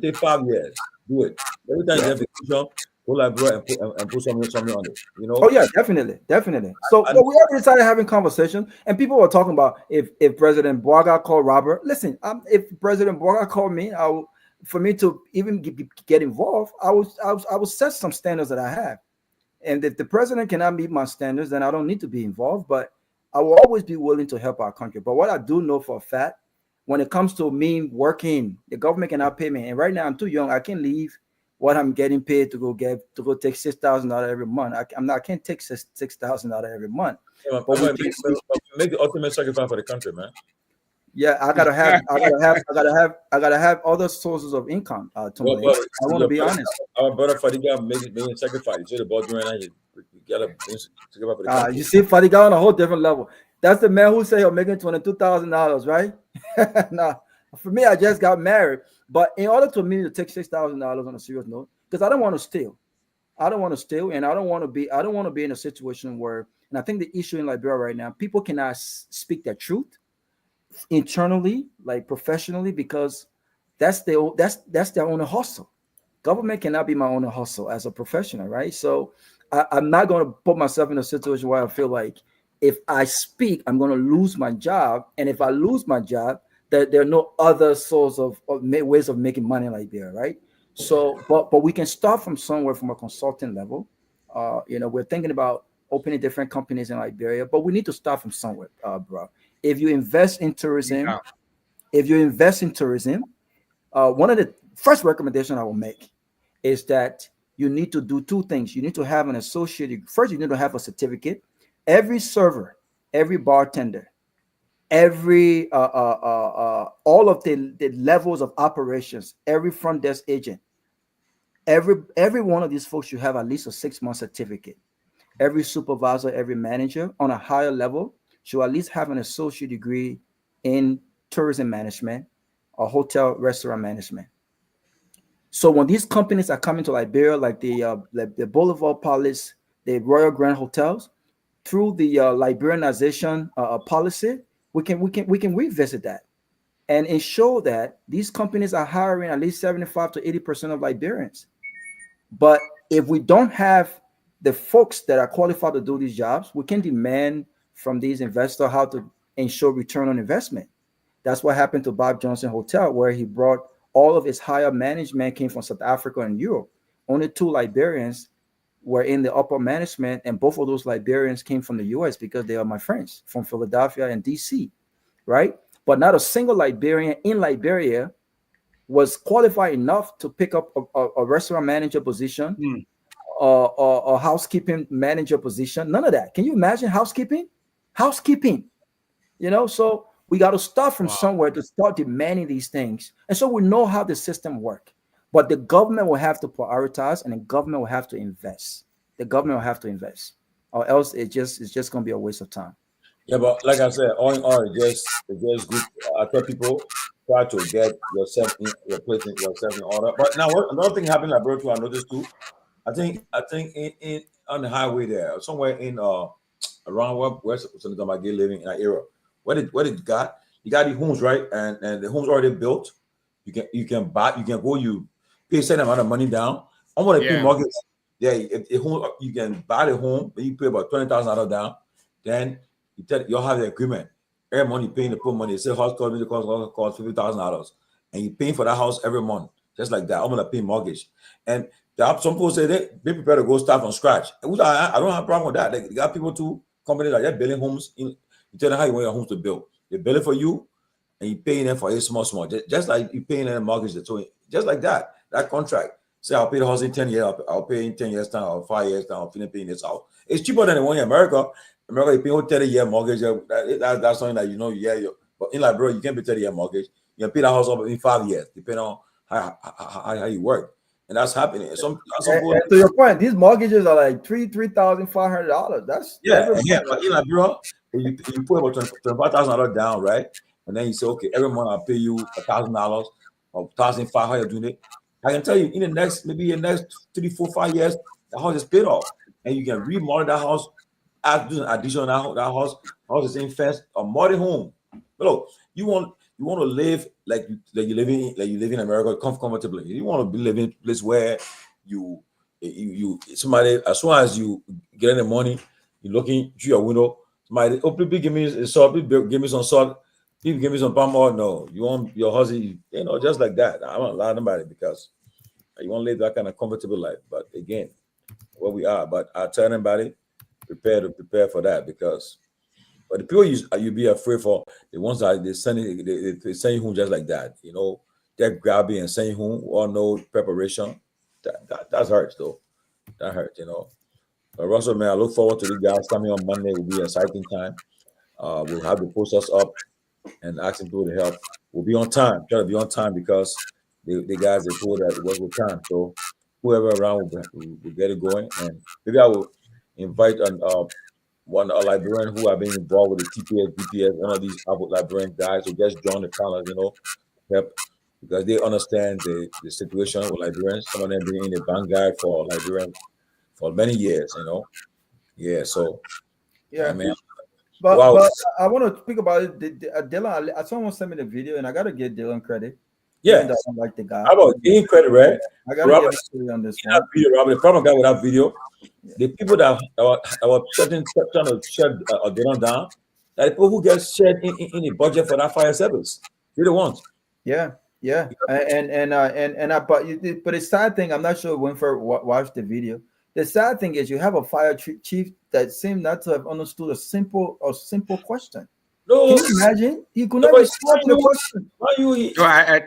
take 5 years. Do it. Every time you have vacation, go Liberia and put something on it. Oh yeah, definitely. So we already started having conversation, and people were talking about if President Boaga called Robert. Listen, if President Boaga called me, for me to even get involved, I will set some standards that I have. And if the president cannot meet my standards, then I don't need to be involved. But I will always be willing to help our country. But what I do know for a fact, when it comes to me working, the government cannot pay me. And right now I'm too young. I can't leave what I'm getting paid to go take $6,000 every month. I can't take $6,000 every month. But make the ultimate sacrifice for the country, man. Yeah, I gotta have other sources of income. Tomalin. I want to be honest. Our brother Fadiga made sacrifice. You see the ball during that, you gotta sacrifice for the country. You see Fadiga on a whole different level. That's the man who said he'll making $22,000, right? Now, for me, I just got married, but in order for me to take $6,000 on a serious note, because I don't want to steal. And I don't want to be in a situation where, and I think the issue in Liberia right now, people cannot speak their truth internally, like professionally, because that's their own hustle. Government cannot be my own hustle as a professional, right? So I'm not going to put myself in a situation where I feel like if I speak, I'm going to lose my job, and if I lose my job, that there are no other source of ways of making money like there, right? So, but we can start from somewhere, from a consulting level. We're thinking about opening different companies in Liberia, but we need to start from somewhere, bro. If you invest in tourism, one of the first recommendation I will make is that you need to do two things. You need to have an associated. First, you need to have a certificate. Every server, every bartender, every all of the levels of operations, every front desk agent, every one of these folks should have at least a 6-month certificate. Every supervisor, every manager on a higher level should at least have an associate degree in tourism management or hotel restaurant management. So when these companies are coming to Liberia, like the Boulevard Palace, the Royal Grand Hotels, through the Liberianization policy, we can revisit that and ensure that these companies are hiring at least 75 to 80% of Liberians. But if we don't have the folks that are qualified to do these jobs, we can demand from these investors how to ensure return on investment. That's what happened to Bob Johnson Hotel, where he brought all of his higher management came from South Africa and Europe. Only 2 Liberians were in the upper management, and both of those Liberians came from the US because they are my friends from Philadelphia and DC, right? But not a single Liberian in Liberia was qualified enough to pick up a restaurant manager position or housekeeping manager position. None of that. Can you imagine housekeeping? So we got to start from somewhere to start demanding these things. And so we know how the system works. But the government will have to prioritize, and the government will have to invest. Or else it's just going to be a waste of time. Yeah, but like I said, all in all, it's just good. I tell people, try to get yourself in order. But now, another thing happened, like I noticed too. I think in on the highway there, somewhere in around where Senator McGill living in that area, where it got the homes, right, and the homes already built. You can buy, you pay a certain amount of money down. I'm gonna pay mortgage. Yeah, if home, you can buy the home, but you pay about $20,000 down. Then you'll have the agreement. every month you're paying to put money. They say house cost $50,000, and you're paying for that house every month, just like that. I'm gonna pay mortgage, and some people say they be prepared to go start from scratch. And I don't have a problem with that. They got people too, companies like that building homes. You tell them how you want your homes to build. They build it for you, and you paying them for it small, just like you paying them a mortgage. So just like that contract. Say I'll pay the house in 10 years. I'll pay in 10 years time or 5 years time. I'll finish paying this house. It's cheaper than the one in America. America, you pay a 30-year mortgage. That's something that but in Liberia, you can't pay 30-year mortgage. You can pay the house up in 5 years, depending on how you work. And that's happening. And to your point, these mortgages are like $3,500. That's But in Liberia, you put about $25,000 down, right? And then you say, okay, every month I'll pay you $1,000 or $1,500 doing it. I can tell you in the next 3, 4, 5 years, the house is paid off, and you can remodel that house, do an addition on that house. House is in fence, a modern home. Look, you want to live like you live in America comfortably. You want to be living in a place where you somebody, as soon as you get the money, you're looking through your window. Somebody, please give me salt, please give me some salt, please give me some palm oil. No, you want your husband, just like that. I don't lie to nobody because you want to live that kind of comfortable life. But again, where we are. But I tell anybody, prepare for that because. But the people you be afraid for, the ones that they send you home just like that, they're grabbing and sending home, all no preparation. That hurts though. That hurts, But Russell, man, I look forward to the guys coming on Monday. It will be an exciting time. We'll have the posters up and asking people to help. We'll be on time. Try to be on time because the guys they told that it was with time. So whoever around will get it going. And maybe I will invite one librarian who have been involved with the TPS, DPS, one of these librarian guys who just joined the panel, help because they understand the situation with librarians. Some of them been in the vanguard for librarians for many years, Yeah, so man. But Wow. but I want to speak about it. Dylan, someone sent me the video, and I gotta give Dylan credit. Yeah, even though I don't like the guy. How about getting credit, right? I gotta give it to you on this one. Video, Robert, the problem guy with that video, the people that were trying to shut Dylan down, that the people who get shared in the budget for that fire service, they're the ones. Yeah. But the sad thing, I'm not sure Winford watched the video. The sad thing is you have a fire chief that seemed not to have understood a simple question. No, can you imagine? He could not respond to the question. No, I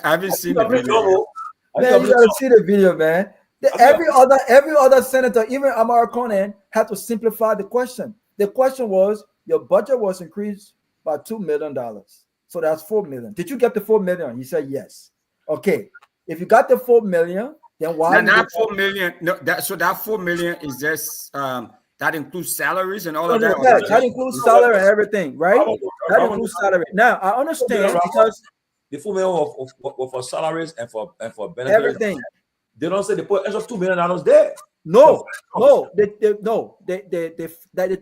haven't seen the video. Man, you gotta see the video, man. Every other senator, even Amara Conan, had to simplify the question. The question was, your budget was increased by $2 million. So that's $4 million. Did you get the $4 million? He said yes. Okay. If you got the $4 million, then why? Now, that $4 million. No, that $4 million is just that includes salaries and all of that. Yeah, that includes salary and everything, right? That includes salary. Now I understand because the $4 million for salaries and for benefits. Everything. They don't say they put extra $2 million there. No. The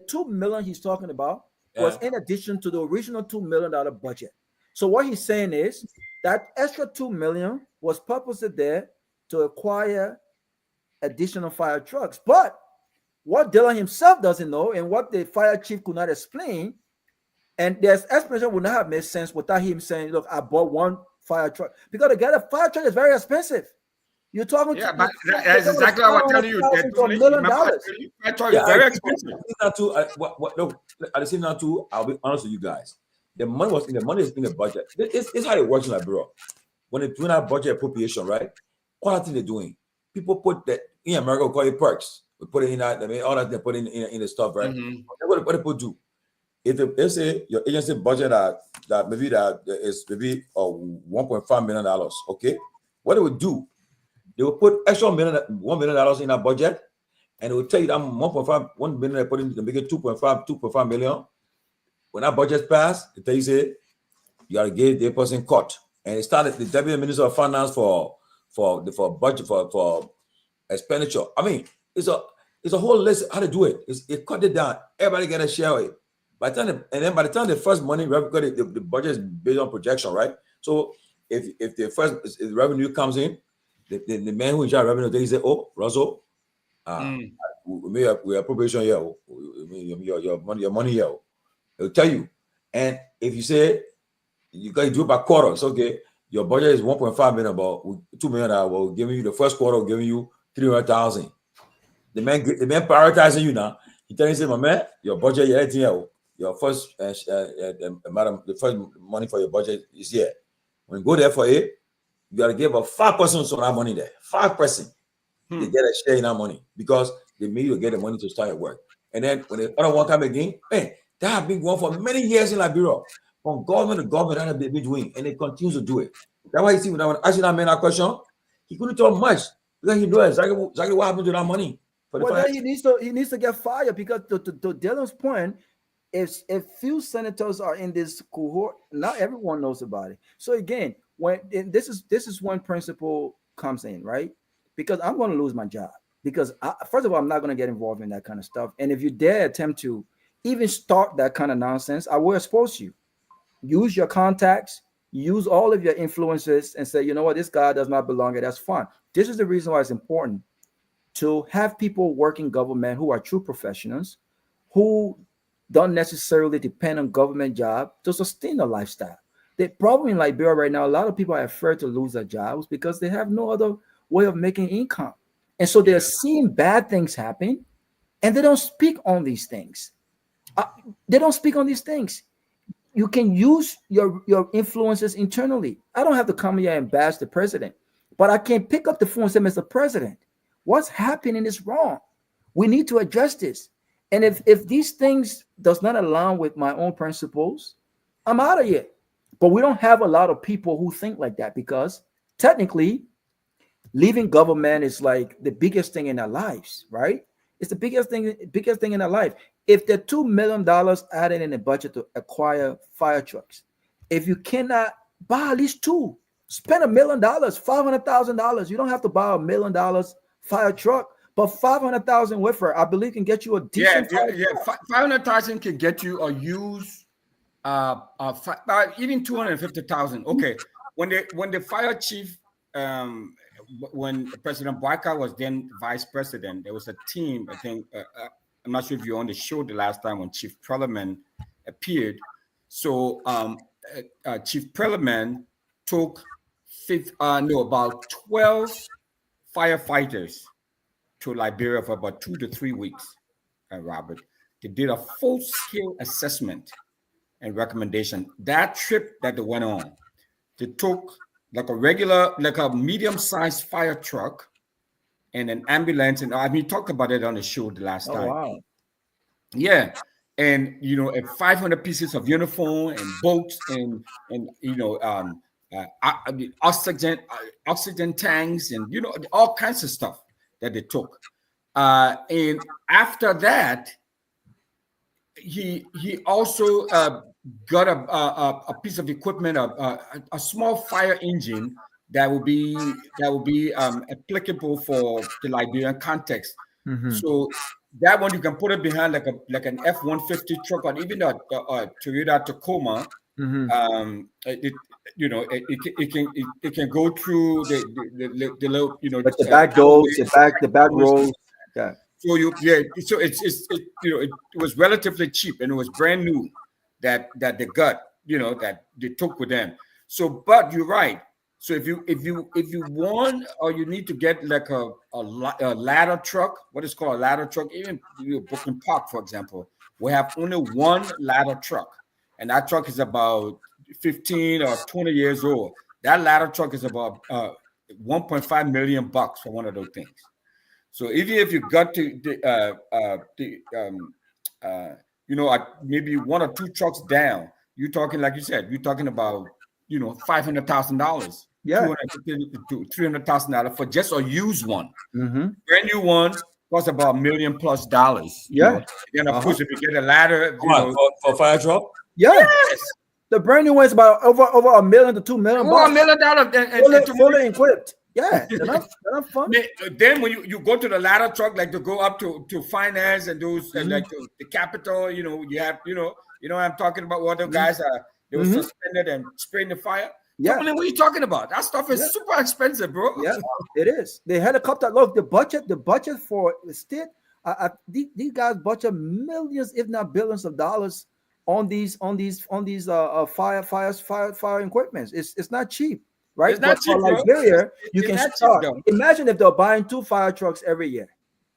$2 million he's talking about was in addition to the original $2 million budget. So what he's saying is that extra $2 million was purposely there to acquire additional fire trucks. But what Dylan himself doesn't know, and what the fire chief could not explain, and there's explanation would not have made sense without him saying, "Look, I bought one fire truck," because to get a fire truck is very expensive. You're talking, but that's exactly what I'm telling you. $1 million. Fire truck is very expensive. At the same time, too, I'll be honest with you guys. The money is in the budget. It's how it works in Liberia. When they're doing that budget appropriation, right? What thing they're doing? People put that in America, we call it perks. We put it in that. I mean, all that they put in the stuff, right? Mm-hmm. What people do? If they say your agency budget that is maybe $1.5 million, okay? What they would do? They will put extra $1 million in that budget, and they will tell you that $1 million they put in to make it $2.5 million. When that budget passed, they tell you say you gotta give the person cut, and it started the Deputy Minister of Finance for budget for expenditure. I mean, it's a whole list how to do it. It cut it down. Everybody get a share of it. By the time the first money, because the budget is based on projection, right? So if the revenue comes in, the man who is in charge of revenue, they say, "Oh, Russell, we have appropriation here. Your money here." They'll tell you, And if you say you got to do it by quarters, okay, your budget is 1.5 million, about $2 million. We're giving you the first quarter, we're giving you 300,000. The man prioritizing you now. He telling you, my man, your budget, your first madam, the first money for your budget is here. When you go there for it, you got to give a 5% of that money there. 5%. They get a share in that money because they made you get the money to start your work. And then when the other one come again, man, that has been going for many years in Liberia. From government to government, that have been doing, and they continue to do it. That's why you see when I asked that man that question, he couldn't talk much because he knows exactly what happened to that money. Well, then he needs to get fired because to Dylan's point, if few senators are in this cohort, not everyone knows about it. So again, this is when principle comes in, right? Because I'm going to lose my job because first of all, I'm not going to get involved in that kind of stuff. And if you dare attempt to even start that kind of nonsense, I will expose you. Use your contacts, use all of your influences and say, you know what, this guy does not belong here. That's fine. This is the reason why it's important to have people work in government who are true professionals, who don't necessarily depend on government job to sustain a lifestyle. The problem in Liberia right now, a lot of people are afraid to lose their jobs because they have no other way of making income. And so they're seeing bad things happen and they don't speak on these things. They don't speak on these things. You can use your influences internally. I don't have to come here and bash the president, but I can pick up the phone and say, Mr. President, what's happening is wrong. We need to address this. And if these things does not align with my own principles, I'm out of here. But we don't have a lot of people who think like that because technically leaving government is like the biggest thing in their lives, right? It's the biggest thing in their life. If the $2 million added in the budget to acquire fire trucks, if you cannot buy at least two, spend $1 million, $500,000. You don't have to buy $1 million fire truck, but 500,000 with her, I believe, can get you a decent. Yeah. 500,000 can get you a used, even 250,000. Okay, when the fire chief, when President Boyka was then vice president, there was a team. I think I'm not sure if you were on the show the last time when Chief Tomalin appeared. So Chief Tomalin took about 12 firefighters to Liberia for about 2 to 3 weeks, Robert. They did a full-scale assessment and recommendation. That trip that they went on, they took like a medium-sized fire truck and an ambulance. And I mean, talked about it on the show the last time. Wow. Yeah. And, 500 pieces of uniform and boats and oxygen tanks and, all kinds of stuff that they took. And after that, he also got a piece of equipment, a small fire engine that will be applicable for the Liberian context. Mm-hmm. So that one you can put it behind like an F-150 truck or even a Toyota Tacoma. Mm-hmm. It can go through the little but the back doors, the back rows. Yeah. So it was relatively cheap and it was brand new that they got, that they took with them. So, but you're right. So if you want or you need to get like a ladder truck, what is called a ladder truck, even Brooklyn Park, for example, we have only one ladder truck, and that truck is about 15 or 20 years old. That ladder truck is about $1.5 million for one of those things. So even if you got to maybe one or two trucks down, you're talking, like you said, you're talking about $500,000, yeah, $250,000 to $300,000 for just a used one. Mm-hmm. Brand new one costs about $1 million+. Yeah. Then of course, if you get a ladder, for fire truck. Yeah. Yes. The brand new one is about over $1 million to $2 million. $1 million and fully equipped. Yeah, they're not fun. Then when you go to the ladder truck, like to go up to finance and those like the capital, you have what I'm talking about. What the guys they were suspended and spraying the fire. Yeah, what are you talking about? That stuff is super expensive, bro. Yeah, it is. The helicopter. Look, the budget for the state. These guys budget millions, if not billions of dollars on these fire equipment. It's not cheap, right? It's not But cheap, for bro. Liberia, you It's can not cheap, start. though. Imagine if they're buying 2 fire trucks every year.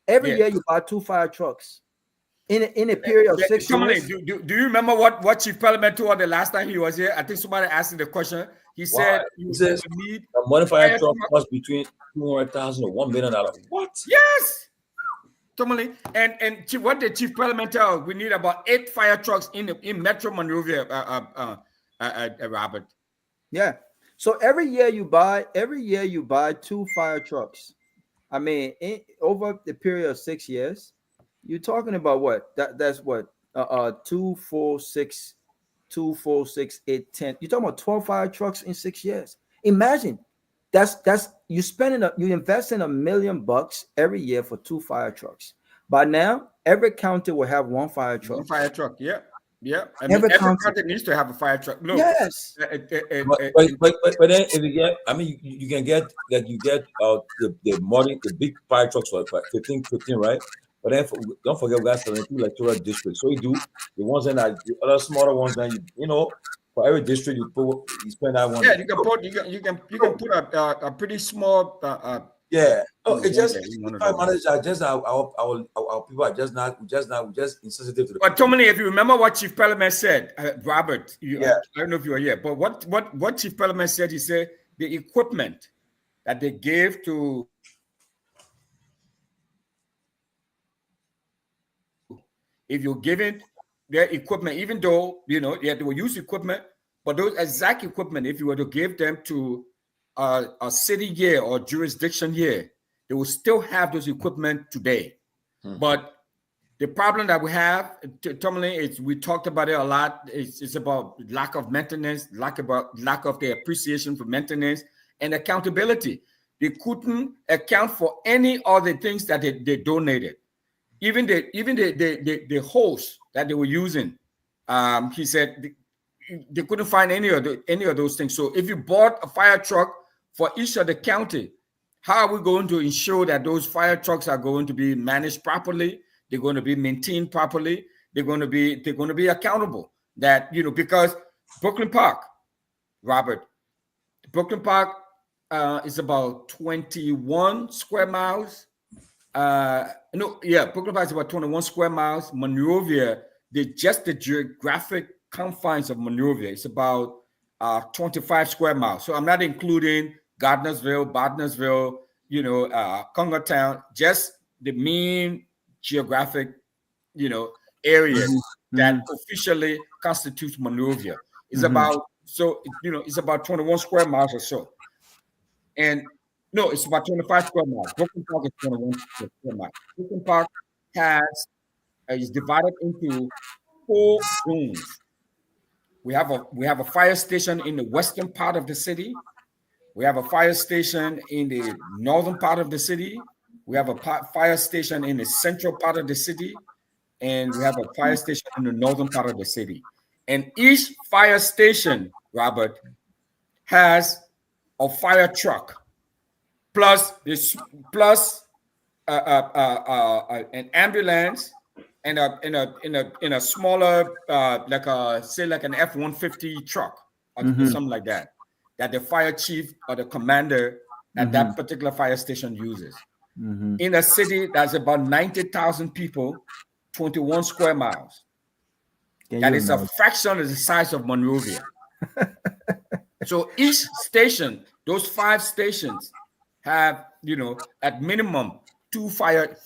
Every Yeah. year you buy 2 fire trucks in a period of 6 Tomalin, years. do you remember what Chief Parliament told us the last time he was here? I think somebody asked him the question. He said you says would need a modified fire truck truck. costs between 200,000 to $1 million. What? Yes. Tomalin, and Chief, what the Chief Parliament tell us? We need about 8 fire trucks in Metro Monrovia, Robert. Yeah. So every year you buy 2 fire trucks. I mean, over the period of 6 years, you're talking about what? That's what? 2, 4, 6, 2, 4, 6, 8, 10. You're talking about 12 fire trucks in 6 years. Imagine that's you investing $1 million every year for 2 fire trucks. By now, every county will have 1 fire truck. 1 fire truck, yeah. Yeah, I mean, every county needs to have a fire truck. Look, yes. But then if you get, I mean, you can get that you get the big fire trucks for 15, right? But then don't forget we got 72 electoral districts. So you do the ones that are the other smaller ones. Then you know for every district you spend that one. Yeah, you can put a pretty small. Yeah. No, it's just our people are just insensitive to the. But Tomalin, if you remember what Chief Parliament said, Robert, I don't know if you were here, but what Chief Parliament said, he said the equipment that they gave to. If you're giving their equipment, even though they will use equipment, but those exact equipment, if you were to give them to a city here or jurisdiction here, they will still have those equipment today. But the problem that we have, Tomalin, is we talked about it a lot. It's about lack of maintenance, lack of the appreciation for maintenance and accountability. They couldn't account for any of the things that they donated. Even the hose that they were using, he said they couldn't find any of those things. So if you bought a fire truck for each of the county, how are we going to ensure that those fire trucks are going to be managed properly? They're going to be maintained properly. They're going to be accountable. That because Brooklyn Park, Robert, Brooklyn Park is about 21 square miles. Brooklyn Park is about 21 square miles. Monrovia, the geographic confines of Monrovia, it's about 25 square miles. So I'm not including Gardnersville, Bodnersville, Congotown, just the main geographic, areas that officially constitutes Monrovia. It's about it's about 21 square miles or so. And no, it's about 25 square miles. Brooklyn Park is 21 square miles. Brooklyn Park is divided into 4 zones. We have a fire station in the western part of the city. We have a fire station in the northern part of the city. We have a fire station in the central part of the city, and we have a fire station in the northern part of the city. And each fire station, Robert, has a fire truck plus an ambulance and a smaller like an F-150 truck or something like that the fire chief or the commander at that particular fire station uses. In a city that's about 90,000 people, 21 square miles. That is a fraction of the size of Monrovia. So each station, those 5 stations, have at minimum 2 fire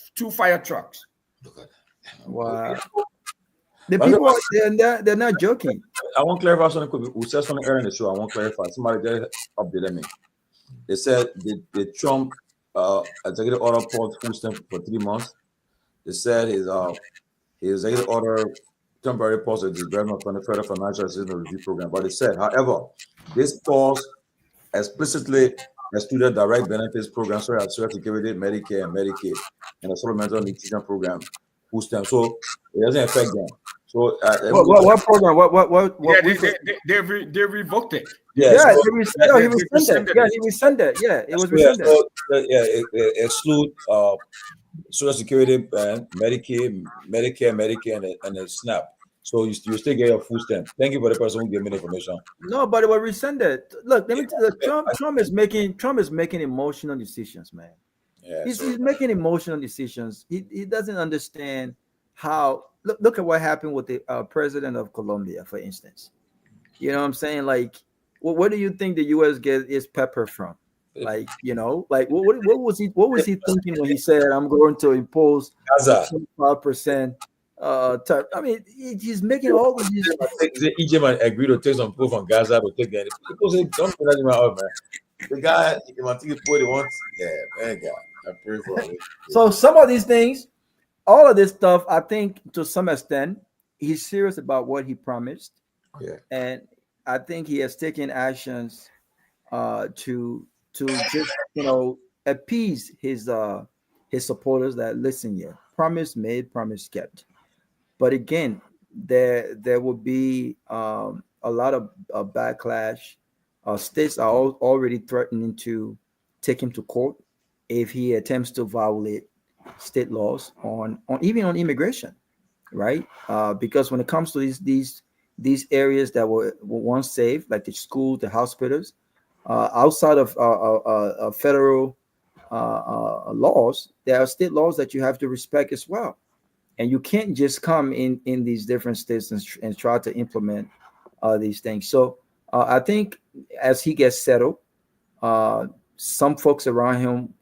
trucks. Wow. The people, they're not joking. I want to clarify something quick. We said something earlier in the show. I want to clarify. Somebody just updated me. They said the Trump executive order paused food stamps for 3 months. They said his executive order temporary pause the disbursement from the Federal Financial Assistance Review Program. But it said, however, this pause explicitly excluded direct benefits programs such as Social Security, Medicare, and Medicaid, and the Supplemental Nutrition Program, food stamps. So it doesn't affect them. So what program? What? They revoked it. He rescinded it. Yeah, he rescinded. Yeah, it was rescinded. It exclude Social Security, Medicare, Medicare, and the SNAP. So you still get your food stamp. Thank you for the person who gave me the information. No, but it was rescinded. Look, let me tell you, Trump is making emotional decisions, man. Yeah, He's making emotional decisions. He doesn't understand how. Look at what happened with the president of Colombia, for instance. You know what I'm saying? Like, where do you think the U.S. gets its pepper from? Like, like what was he thinking when he said, "I'm going to impose 25%"? I mean, he's making all of these. Egypt agreed to take some people from Gaza to take them. People say, "Don't put that in my heart, man." The guy, he wants to put it once. Yeah, man, God, I pray for him. So some of these things, all of this stuff, I think to some extent, he's serious about what he promised. Yeah, and I think he has taken actions to just appease his supporters that listen here. Promise made, promise kept. But again, there will be a lot of backlash. States are already threatening to take him to court if he attempts to violate state laws on even on immigration, right? Because when it comes to these areas that were once safe, like the schools, the hospitals, outside of federal laws, there are state laws that you have to respect as well. And you can't just come in these different states and try to implement these things. So I think as he gets settled, some folks around him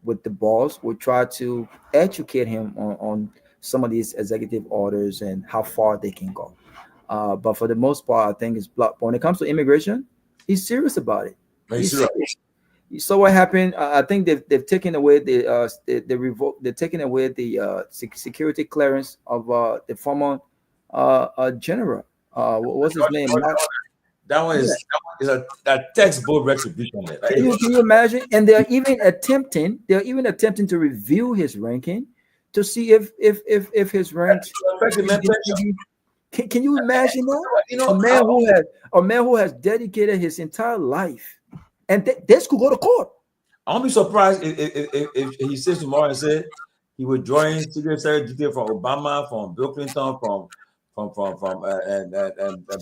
with the boss will try to educate him on some of these executive orders and how far they can go. But for the most part, I think it's blocked. But when it comes to immigration, he's serious about it. He's serious. You saw what happened. I think they've taken away they're taking away the security clearance of the former general. What was his name? That one is a textbook retribution. Can you imagine? And they're even attempting to review his ranking to see if his rank. Can you imagine that? A man who has dedicated his entire life. And this could go to court. I won't be surprised if he says tomorrow and say he would join Secret Secretary detail from Obama, from Bill Clinton, from and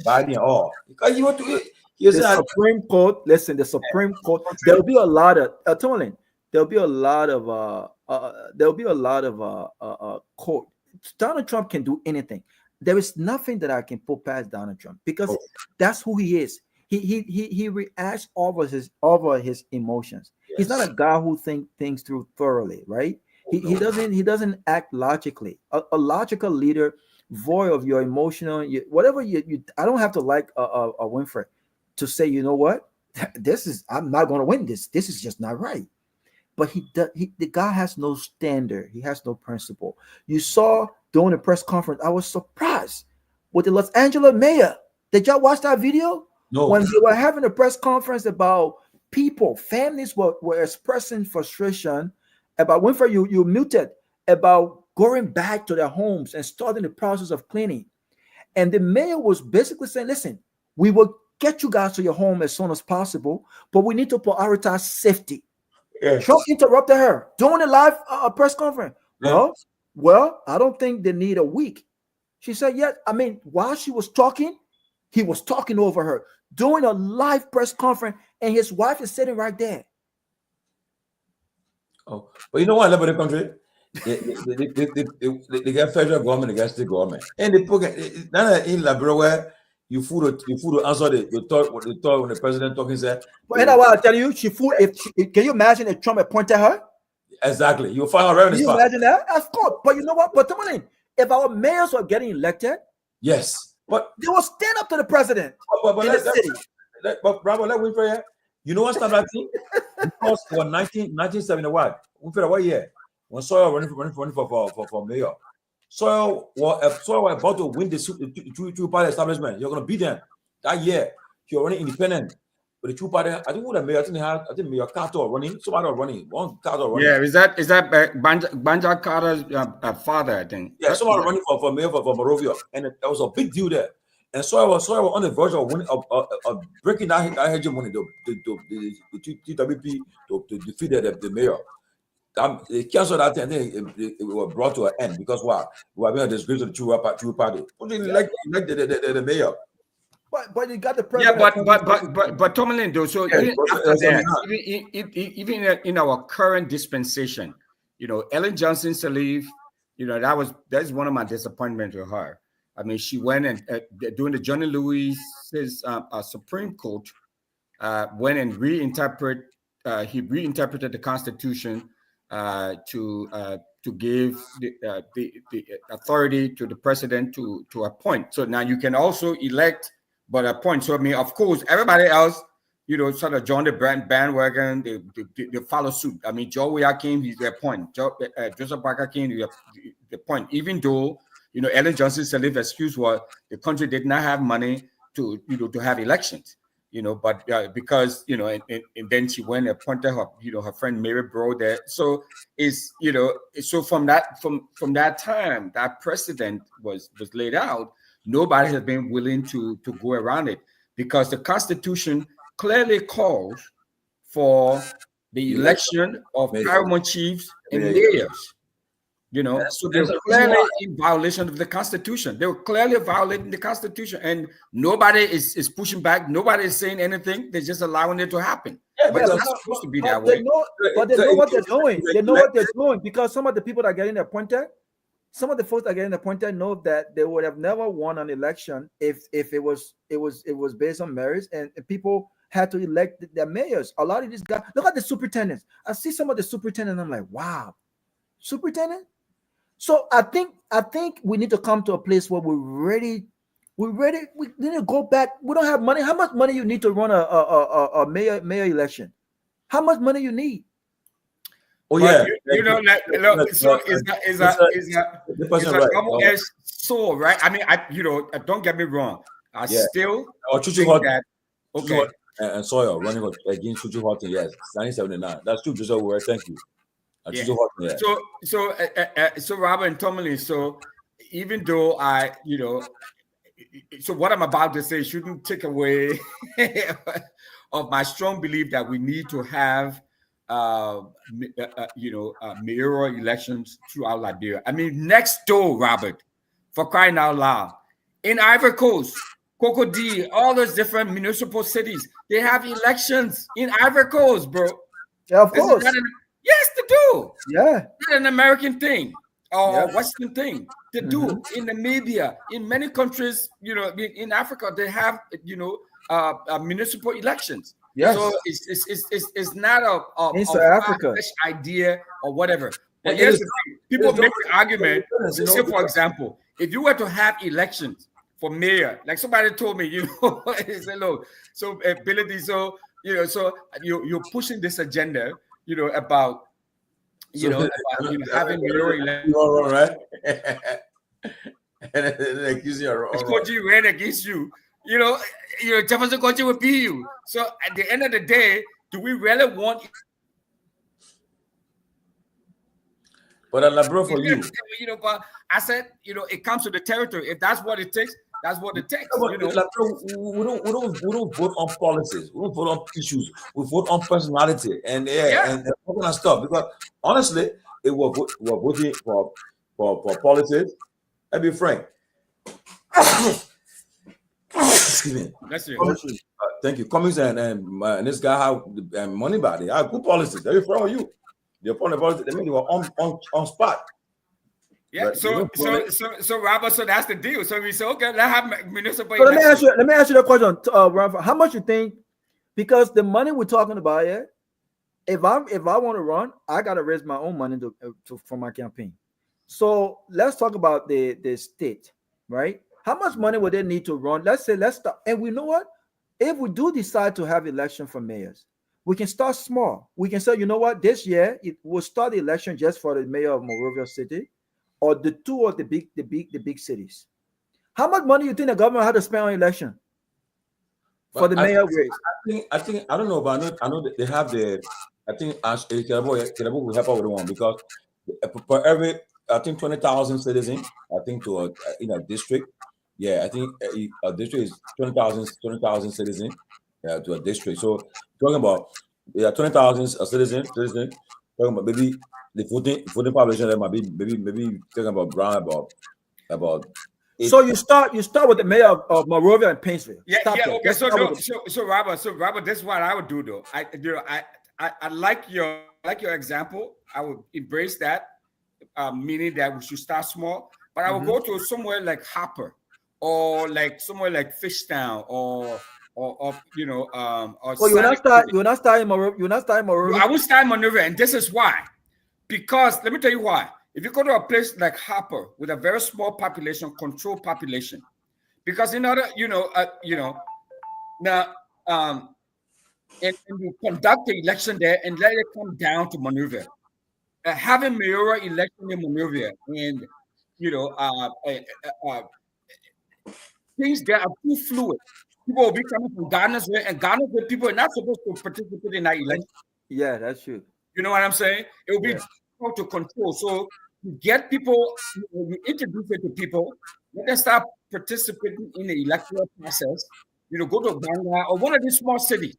Biden and all. Because he want to. The Supreme Court. Listen, the Supreme Court. There'll be a lot of Tomalin. There'll be a lot of court. Donald Trump can do anything. There is nothing that I can put past Donald Trump because that's who he is. He reacts over his emotions. Yes. He's not a guy who thinks things through thoroughly, right? He doesn't act logically. A logical leader, void of your emotional, whatever you. I don't have to like a Winfrey to say, you know what, I'm not going to win this. This is just not right. But the guy has no standard. He has no principle. You saw during the press conference, I was surprised with the Los Angeles mayor. Did y'all watch that video? No. When they were having a press conference about families were expressing frustration about Winfrey, you muted, about going back to their homes and starting the process of cleaning. And the mayor was basically saying, listen, we will get you guys to your home as soon as possible, but we need to prioritize safety. Yes. Trump interrupted her during the live press conference. Yeah. Well, I don't think they need a week. She said, yeah, I mean, while she was talking, he was talking over her during a live press conference, and his wife is sitting right there. Oh, but you know what I love about the country? They get federal government, they get state government, and they put in Liberia where you fool to answer the thought when the president talking said. But you know what I tell you, can you imagine if Trump appointed her? Exactly, you'll find her right on the spot. Can you imagine that? Of course, but you know what? But Tomalin, if our mayors were getting elected, yes, but they will stand up to the president in the city. But Bravo, let Winfrey. You know what's not that thing? Because for 1971, Winfrey, what year? When Sawyer running for mayor, Sawyer was about to win the two-party establishment. You're going to beat them that year. You're running independent. But the two-party, I think what the mayor, I think Mayor Carter running, somebody running, one Carter running. Yeah, is that Banja Carter's father? I think. Yeah, somebody running for mayor for Morovia, and there was a big deal there. And Sawyer was on the verge of winning, of breaking that hegemony, the TWP to defeat the mayor. cancel that thing. I think it was brought to an end because what? We are being a disgrace to the True Party. Who didn't like the mayor? But you got the Yeah, president. but Tomalin, though. So Yeah, even but after it's that, not. even in our current dispensation, Ellen Johnson Sirleaf, that's one of my disappointments with her. I mean, she went and during the Johnny Lewis's Supreme Court, went and reinterpreted the Constitution to give the authority to the president to appoint. So now you can also elect, but appoint. So I mean, of course, everybody else, sort of joined the bandwagon. They follow suit. I mean, Joe Weah came, he's the appoint. Joseph Parker came, the point. Even though Ellen Johnson Sirleaf's excuse was the country did not have money to have elections. But because and then she went and appointed her her friend Mary Bro there. So so from that time that precedent was laid out, nobody has been willing to go around it because the Constitution clearly calls for the election of paramount chiefs and mayors. So they were clearly in violation of the Constitution. They were clearly violating the Constitution, and nobody is pushing back. Nobody is saying anything. They're just allowing it to happen. But it's not supposed to be that way. They know what they're doing. They know what they're doing because some of the people that are getting appointed, some of the folks that are getting appointed know that they would have never won an election if it was based on merits and people had to elect their mayors. A lot of these guys, look at the superintendents. I see some of the superintendents. I'm like, wow, superintendent. So I think we need to come to a place where we need to go back. We don't have money. How much money you need to run a mayor election? How much money you need? Oh yeah, so is a double-edged sword, right? I mean, don't get me wrong. I still think that okay. And Sawyer running against Chuchu Horton, yes, 1979. That's true, Joseph Ware. Thank you. Yeah. So Robert and Tomalin, so even though so what I'm about to say shouldn't take away of my strong belief that we need to have mayoral elections throughout Liberia. I mean, next door, Robert, for crying out loud, in Ivory Coast, Cocody, all those different municipal cities, they have elections in Ivory Coast, bro. Yeah, of course. Yes, they do. Yeah. Not an American thing or Western thing. They do in Namibia, in many countries, in Africa, they have, municipal elections. Yes. So it's not a Africa idea or whatever. But here's the thing. People make the argument, say, for example, if you were to have elections for mayor, like somebody told me, say, look, so ability, so you're pushing this agenda, about having mayoral elections. Right? And accuse you of Koji ran against you. Jefferson Koji will beat you. So at the end of the day, do we really want? But bro, for you, but I said, it comes to the territory. If that's what it takes, that's what it takes. We don't vote on policies. We don't vote on issues. We vote on personality and and all kind of stuff. Because honestly, we're voting for policies. I'll be frank. Excuse me. That's it. Thank you. Cummings and this guy have money body. I have good policies. They're from you. They're from the policies. They mean they were on spot. Yeah. But so Robert. So that's the deal. So we say, okay, let's have municipal. So let me ask you the question, Robert. How much you think? Because the money we're talking about here, if I want to run, I gotta raise my own money for my campaign. So let's talk about the state, right? How much money would they need to run? Let's start. And we know what? If we do decide to have election for mayors, we can start small. We can say, you know what? This year we'll start the election just for the mayor of Monrovia City, or the two of the big cities. How much money you think the government had to spend on election for the mayor race? I think I don't know, but I know that they have the. I think Kehleboe will help out with one because for every 20,000 citizens, I think to a district. Yeah, I think a district is 20,000 citizens to a district. So talking about 20,000 citizens, talking about maybe the voting population there might be maybe talking about Brown about. So you start with the mayor of Monrovia and Painesville. Yeah, Stop there. okay. Let's So start no, with the- so Robert, this is what I would do though. I like your example. I would embrace that, meaning that we should start small. But I would go to somewhere like Harper, or like somewhere like Fishtown, or you know, or. Oh, you're not starting Monrovia. You're not starting Monrovia. I will start Monrovia, and this is why. Because let me tell you why. If you go to a place like Harper with a very small population, controlled population, because in order, now, and you conduct the election there and let it come down to Monrovia. Having mayoral election in Monrovia, and things there are too fluid. People will be coming from Ghana's way, and Ghana's way people are not supposed to participate in that election. Yeah, that's true. You know what I'm saying? It will be difficult to control. So you get people, you introduce it to people, let them start participating in the electoral process. Go to Garguah or one of these small cities,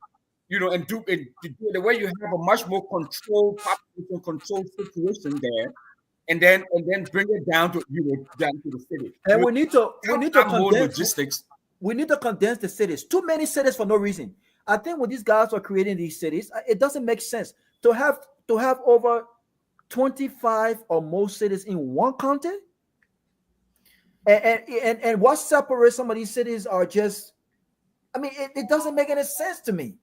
and do it the way you have a much more controlled population, controlled situation there, and then bring it down to the city. And we need to more condense logistics. We need to condense the cities. Too many cities for no reason. I think when these guys are creating these cities, it doesn't make sense to have over 25 or more cities in one county. And what separates some of these cities are just, it doesn't make any sense to me.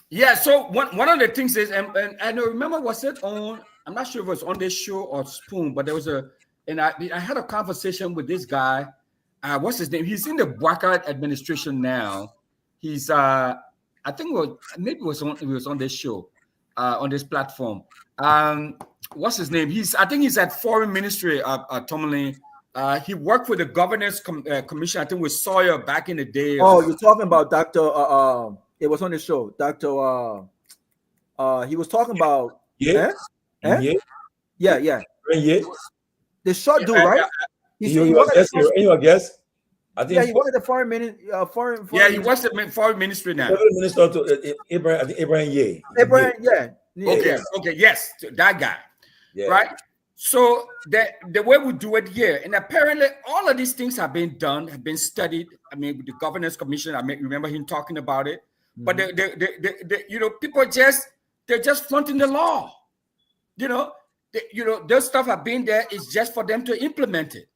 Yeah, so one of the things is, and I don't remember, was it on, I'm not sure if it was on this show or Spoon, but there was I had a conversation with this guy. What's his name? He's in the Bwaka administration now. He's I think it was on this show, on this platform. What's his name? I think he's at Foreign Ministry, Tomalin. He worked with the Governance Commission, I think with Sawyer back in the day. Oh, you're talking about Dr. It was on the show. Dr. He was talking about Yeah. Yeah. The short dude, right? You guess? I think he was at the foreign ministry. Yeah, he was the foreign ministry now. Minister to Abraham Ye. Abraham, yeah. Okay, yes, that guy. Yeah. Right? So the way we do it here, and apparently all of these things have been done, have been studied. With the Governance Commission, remember him talking about it. But people they're just fronting the law. Those stuff have been there. It's just for them to implement it.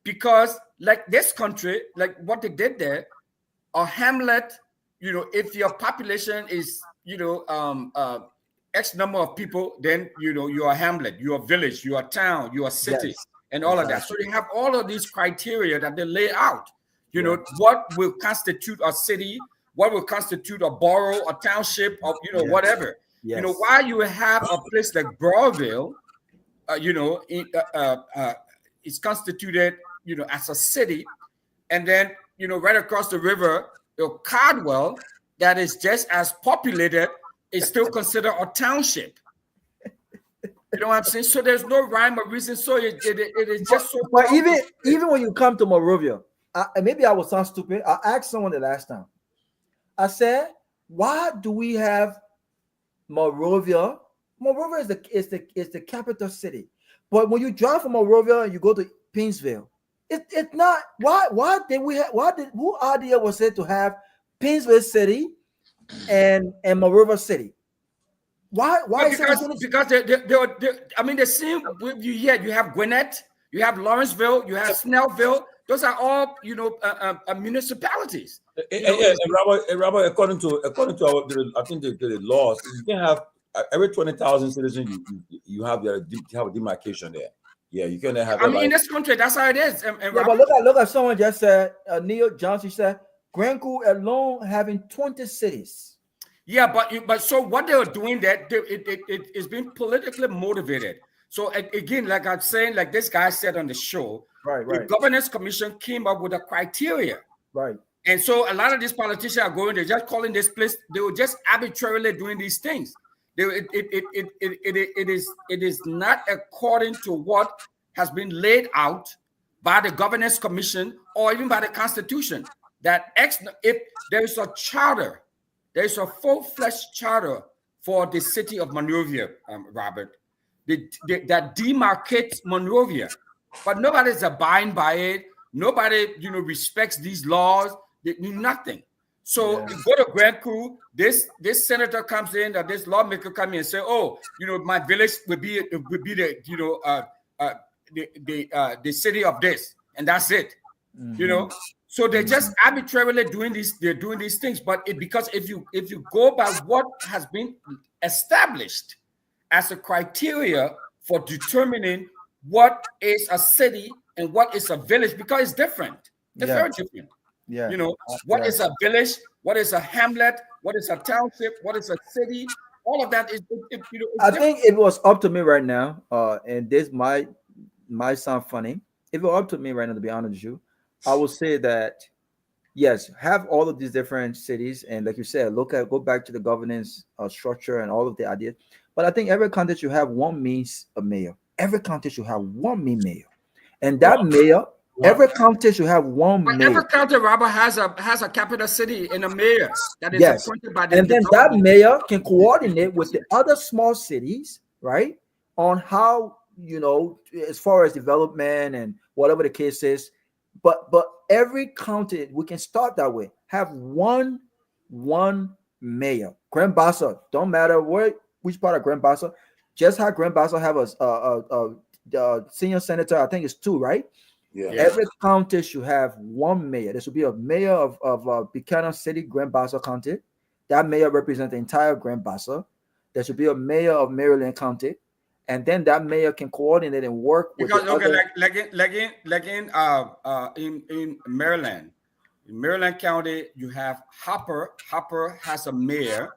Because like this country, like what they did there, a hamlet, if your population is, X number of people, then, you're a hamlet, you're a village, you're a town, you're a city, and all of that. So they have all of these criteria that they lay out, what will constitute a city, what will constitute a borough, a township, or, whatever. Yes. Why you have a place like Broadville, it's constituted, as a city, and then, right across the river, Cardwell, that is just as populated, is still considered a township. You know what I'm saying? So there's no rhyme or reason. So it is just so. But even when you come to Monrovia, maybe I was sound stupid. I asked someone the last time. I said, "Why do we have Monrovia? Monrovia is the capital city, but when you drive from Monrovia and you go to Painesville, it's not. Why did we have? Who idea was it to have Painesville City and Monrovia City? Why? Because they the same with you here. You have Gwinnett, you have Lawrenceville, you have Snellville. Those are all municipalities. Robert, according to our, I think the laws, you can have every 20,000 citizens. You have a demarcation there. Yeah, you can have. in this country, that's how it is. But look at someone just said. Neil Johnson said Garguah alone having 20 cities. Yeah, but so what they are doing that it is being politically motivated. So again, like I'm saying, like this guy said on the show, right. The Governance Commission came up with a criteria, right. And so a lot of these politicians are going, they're just calling this place. They were just arbitrarily doing these things. It is not according to what has been laid out by the Governance Commission or even by the Constitution. That if there is a charter, there is a full-fledged charter for the city of Monrovia, Robert. that demarcates Monrovia, but nobody's abiding by it. Nobody, respects these laws. They do nothing. So you go to Grand Coup, this senator comes in, or this lawmaker comes in and say, "Oh, my village would be the the city of this," and that's it. So they're just arbitrarily doing these. They're doing these things, but because if you go by what has been established as a criteria for determining what is a city and what is a village, because it's different. It's very different. What is a village? What is a hamlet? What is a township? What is a city? All of that is. I think if it was up to me right now, and this might sound funny. If it were up to me right now, to be honest with you, I would say that yes, have all of these different cities, and like you said, go back to the governance structure and all of the ideas. But I think every county should have one means a mayor. Every county should have one mean mayor, and that mayor. Every county should have one mayor. Every county, Robert, has a capital city and a mayor that is appointed by the and then that mayor can coordinate with the other small cities, right, on how as far as development and whatever the case is. But every county, we can start that way. Have one mayor. Grand Bassa, don't matter which part of Grand Bassa. Just have Grand Bassa have a senior senator. I think it's 2, right? Yeah. Every county should have one mayor. There should be a mayor of Buchanan City, Grand Bassa County. That mayor represents the entire Grand Bassa. There should be a mayor of Maryland County, and then that mayor can coordinate and work with. Because in Maryland, in Maryland County, you have Hopper. Hopper has a mayor.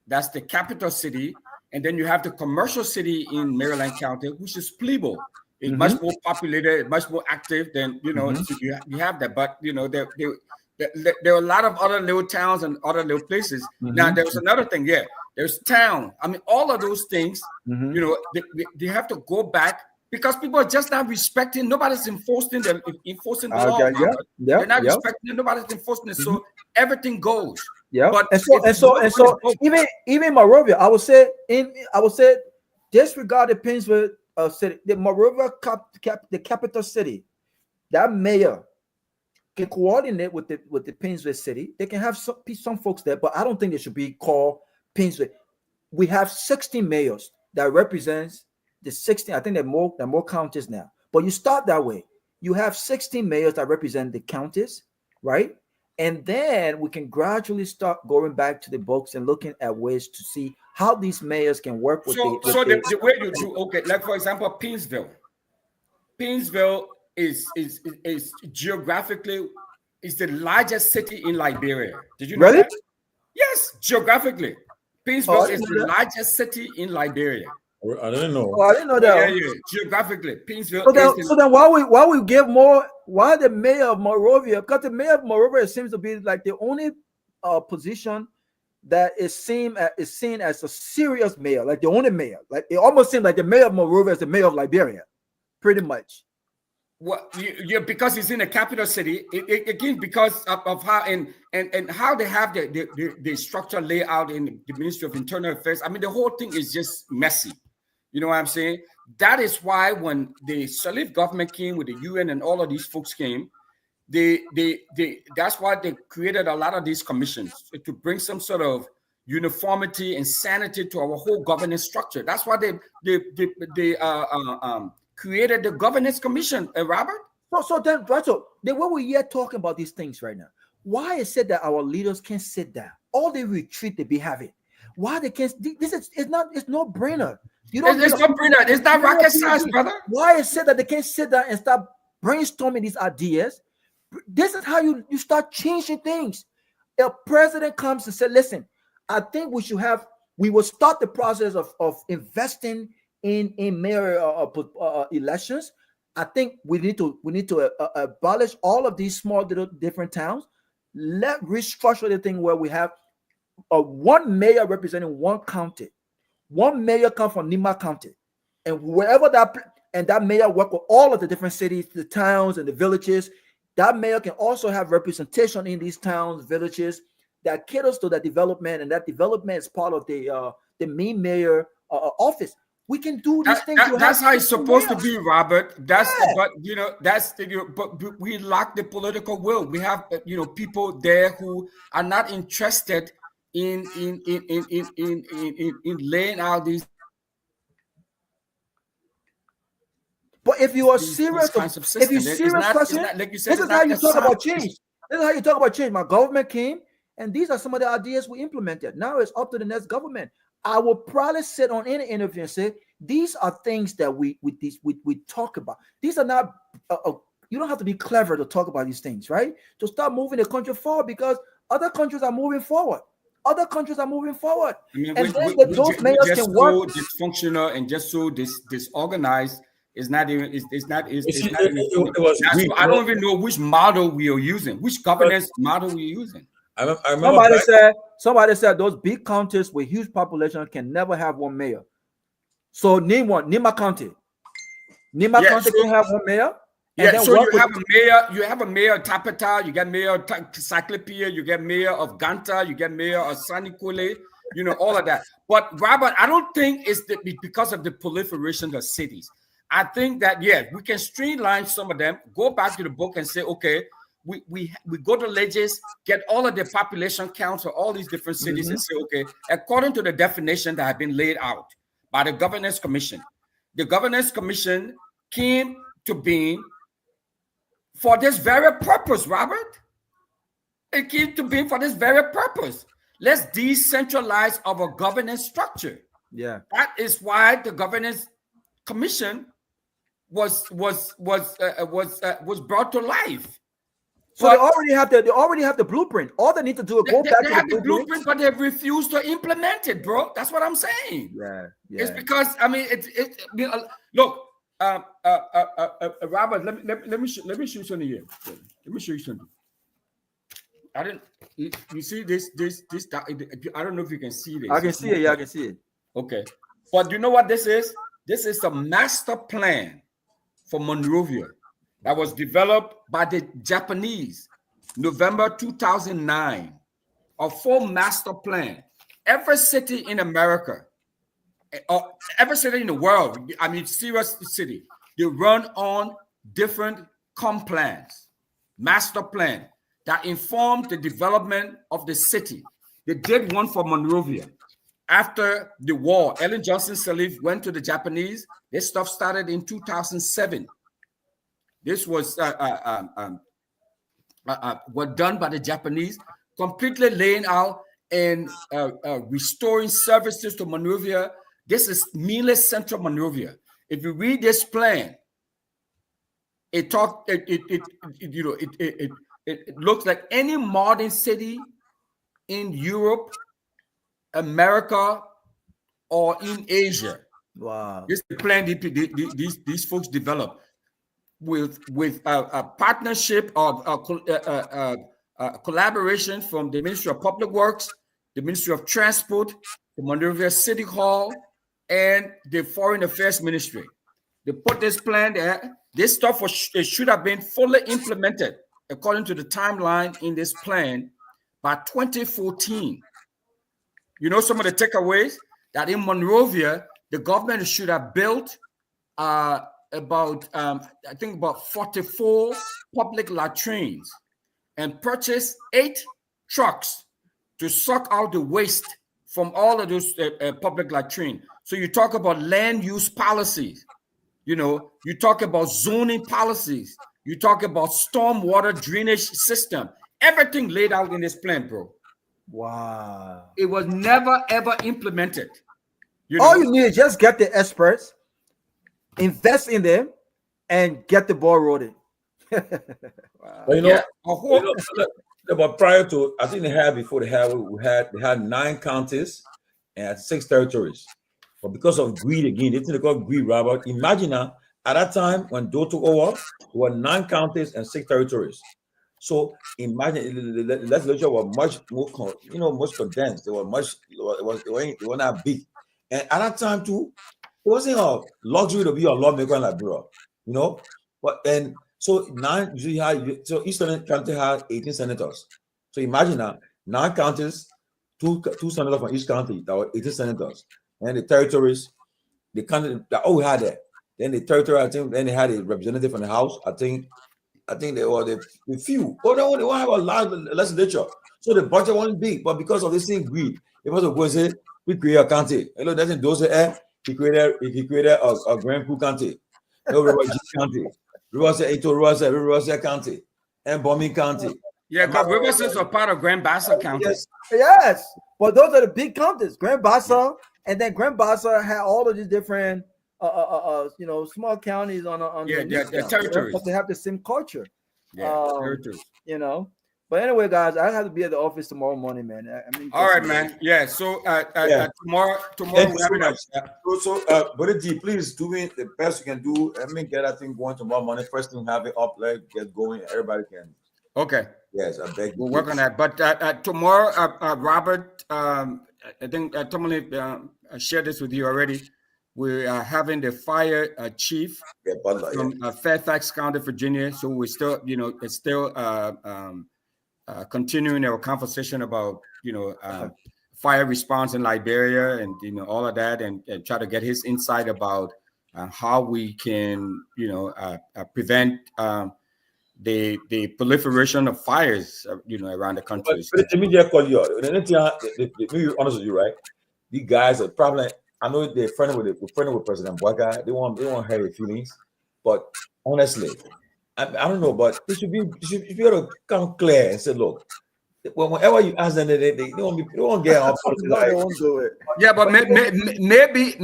That's the capital city, and then you have the commercial city in Maryland County, which is Peabody. It's much more populated, much more active than so you have that. But there are a lot of other little towns and other little places. Now there was another thing. Yeah, there's town. I mean, all of those things. They have to go back because people are just not respecting. Nobody's enforcing the law. They're not respecting it. Nobody's enforcing it. So everything goes. Yeah. But and so even Monrovia, I would say disregard the Pennsylvania city, the Monrovia the capital city. That mayor can coordinate with the Pennsylvania city. They can have some folks there, but I don't think they should be called Pennsylvania. We have 16 mayors that represents the 16. I think there are more counties now. But you start that way. You have 16 mayors that represent the counties, right? And then we can gradually start going back to the books and looking at ways to see how these mayors can work with the way you do, okay, like for example, Pennsville. Pennsville is geographically is the largest city in Liberia. Did you know that? Yes, geographically. Pennsville is the largest city in Liberia. I didn't know. Oh, I didn't know that. Yeah. Geographically, Pennsville. So then why we give more? Why the mayor of Monrovia? Because the mayor of Monrovia seems to be like the only position that is seen as a serious mayor, like the only mayor. Like it almost seems like the mayor of Monrovia is the mayor of Liberia, pretty much. Well, because it's in the capital city. Again, because of how and how they have the structure layout in the Ministry of Internal Affairs. I mean, the whole thing is just messy. You know what I'm saying? That is why when the Salif government came with the UN and all of these folks came, that's why they created a lot of these commissions to bring some sort of uniformity and sanity to our whole governance structure. That's why they created the governance commission, Robert. So then the way we're here talking about these things right now, why is it that our leaders can't sit down? All the retreat they be having, why they can't? It's no brainer. It's no brainer. It's not rocket science, brother. Why is it that they can't sit down and start brainstorming these ideas? This is how you start changing things. A president comes and says, "Listen, I think we will start the process of investing in mayor elections. I think we need to abolish all of these small little different towns. Let restructure the thing where we have one mayor representing one county. One mayor comes from Nima County, and wherever that mayor work with all of the different cities, the towns, and the villages. That mayor can also have representation in these towns, villages that caters to that development, and that development is part of the main mayor office. We can do these things. That's how it's supposed to be, Robert. But but we lack the political will. We have people there who are not interested in laying out these. But if you are serious, if you're serious, person, this is how you talk about change. This is how you talk about change. My government came, and these are some of the ideas we implemented. Now it's up to the next government. I will probably sit on any interview and say, these are things that we talk about. These are not, you don't have to be clever to talk about these things, right? To start moving the country forward, because other countries are moving forward. Other countries are moving forward. I mean, those mayors can work. So dysfunctional and just so disorganized. It's not even. I don't even know which model we are using. Which governance model we are using. I somebody said those big counties with huge population can never have one mayor. So name one. Nima County. Nima County can have one mayor. So you have a mayor. You have a mayor of Tapeta. You get mayor of Cyclopia. You get mayor of Ganta. You get mayor of Sanikole. All of that. But Robert, I don't think it's because of the proliferation of cities. I think that we can streamline some of them. Go back to the book and say, okay, we go to ledges, get all of the population counts for all these different cities, and say, okay, according to the definition that have been laid out by the Governance Commission, the Governance Commission came to being for this very purpose, Robert. It came to being for this very purpose. Let's decentralize our governance structure. Yeah, that is why the Governance Commission was brought to life. So they already have the blueprint. All they need to do is go back to the blueprint, but they refuse to implement it, bro. That's what I'm saying. Yeah. It's because look, Robert. Let me show you something here. Let me show you something. You see this. I don't know if you can see this. I can see it. Yeah, I can see it. Okay, but you know what this is? This is the master plan for Monrovia that was developed by the Japanese, November 2009, a full master plan. Every city in America, or every city in the world, I mean, serious city, they run on different plans, master plan that inform the development of the city. They did one for Monrovia. After the war, Ellen Johnson Sirleaf went to the Japanese. This stuff started in 2007. This was done by the Japanese, completely laying out and restoring services to Monrovia. This is mainly Central Monrovia. If you read this plan, it looks like any modern city in Europe, America, or in Asia. Wow. This is the plan these folks developed with a partnership of collaboration from the Ministry of Public Works, the Ministry of Transport, the Monrovia City Hall, and the Foreign Affairs Ministry. They put this plan there. This stuff should have been fully implemented according to the timeline in this plan by 2014. You know some of the takeaways? That in Monrovia, the government should have built about 44 public latrines and purchased 8 trucks to suck out the waste from all of those public latrines. So you talk about land use policies, you talk about zoning policies, you talk about stormwater drainage system, everything laid out in this plan, bro. Wow. It was never, ever implemented. All you need is just get the experts, invest in them, and get the ball rolling. Wow. But but prior to, I think they had 9 counties and 6 territories. But because of greed again, they called greed, Robert. Imagine now, at that time when Doe took over, there were 9 counties and 6 territories. So imagine the legislature was much more, much condensed. They were they were not big. And at that time too, it wasn't a luxury to be a lawmaker in Liberia, But and so Eastern County had 18 senators. So imagine now, 9 counties, two senators from each county. That were 18 senators, and the territories the candidate that we had there. Then the territory, I think, then they had a representative from the House. I think they were the few. Oh, they won't have a large legislature. So the budget wasn't big, but because of this thing greed, it was going to say we create a county. Hello, doesn't those he created a Grand Coup county. No River County. River County. And Bombing County. Yeah, because Riverside are part of Grand Bassa County. Yes, but those are the big counties. Grand Bassa, and then Grand Bassa had all of these different, small counties on the territories. But they have the same culture. Yeah, territories. But anyway, guys, I have to be at the office tomorrow morning, man. All right, man. Yeah. So tomorrow we're having Brother G, please do me the best you can do. Let me get that thing going tomorrow morning. First thing, have it up, get going. Everybody can. Okay. Yes, I beg you. We'll work on that. But tomorrow, Robert, I think Tomalin shared this with you already. We are having the fire chief from Fairfax County, Virginia. So we're still, it's still continuing our conversation about, fire response in Liberia and, all of that, and try to get his insight about how we can, prevent the proliferation of fires, around the country. But let me just call you out. To be honest with you, right? These guys are probably, I know they're friendly with President Boaga. They won't hurt your feelings, but honestly, I don't know. But it should be if you got to come clear and say, look, whenever you ask them, they won't get up. They won't do it. Yeah, but maybe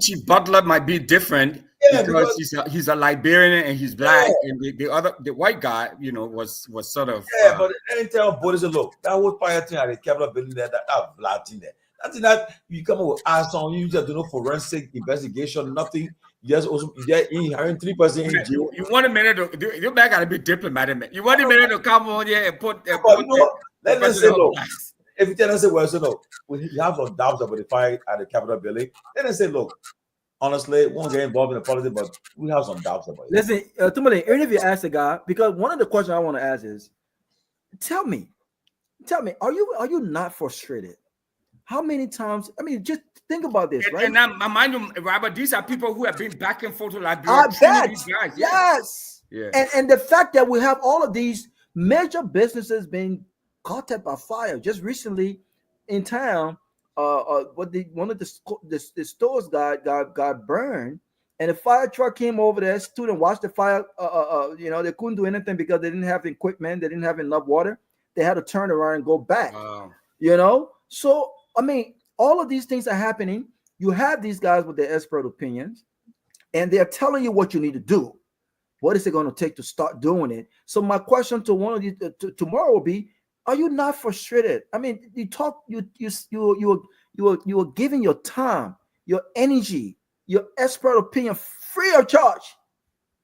Chief Butler might be different. Yeah, because he's a Liberian and he's black, and the white guy, was sort of but anytime bodies look, that whole fire thing at the Capitol building there, that black thing there. That's that you come up with ass on, you just do no forensic investigation, nothing. You just also hiring 3% in jail. You want a minute to you back gotta be diplomatic, man. You want a minute to come on here and put let us say look. If you tell us we have some doubts about the fire at the Capitol building, then they say, look. Honestly, we won't get involved in the politics, but we have some doubts about it. Listen, Tomalin, even if you ask the guy, because one of the questions I want to ask is, tell me, are you not frustrated? How many times? I mean, just think about this, right? And I mind you, Robert, these are people who have been back and forth to Liberia. I bet. These guys. Yes. Yeah. And the fact that we have all of these major businesses being caught up by fire just recently in town. One of the stores got burned, and the fire truck came over there, stood and watched the fire. They couldn't do anything because they didn't have equipment, they didn't have enough water. They had to turn around and go back. Wow. So I mean, all of these things are happening. You have these guys with their expert opinions, and they're telling you what you need to do. What is it going to take to start doing it? So my question to one of you tomorrow will be: are you not frustrated? I mean, you were giving your time, your energy, your expert opinion free of charge,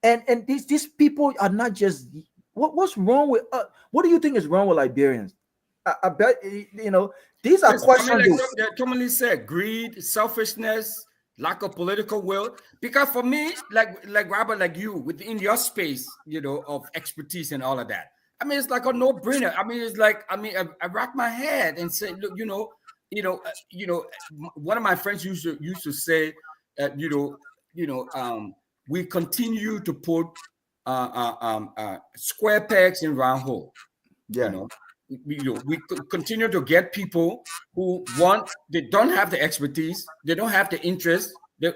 and these people are not just. What's wrong with? What do you think is wrong with Liberians? I bet these are questions. Tomalin said greed, selfishness, lack of political will. Because for me, like Robert, like you, within your space, of expertise and all of that. I mean, it's like a no-brainer. I mean, it's like, I rack my head and say, look, one of my friends used to say, we continue to put square pegs in round hole. Yeah. We continue to get people who they don't have the expertise, they don't have the interest, they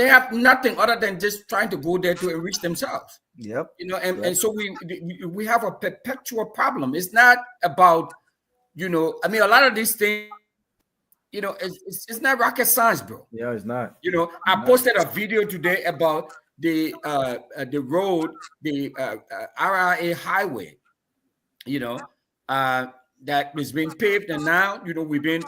have nothing other than just trying to go there to enrich themselves. Yep. And so we have a perpetual problem. It's not about, a lot of these things, it's not rocket science, bro. Yeah, it's not. I posted a video today about the road, the RRA highway, that is being paved, and now we've been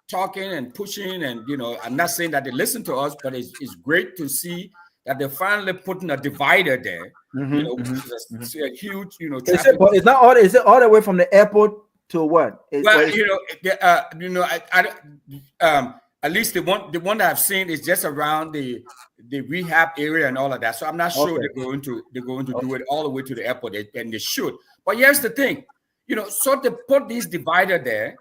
talking and pushing, and I'm not saying that they listen to us, but it's great to see that they're finally putting a divider there. It's a huge, it's not all. Is it all the way from the airport to what? At least the one that I've seen is just around the rehab area and all of that. So I'm not sure they're going to do it all the way to the airport, and they should. But here's the thing, so they put this divider there,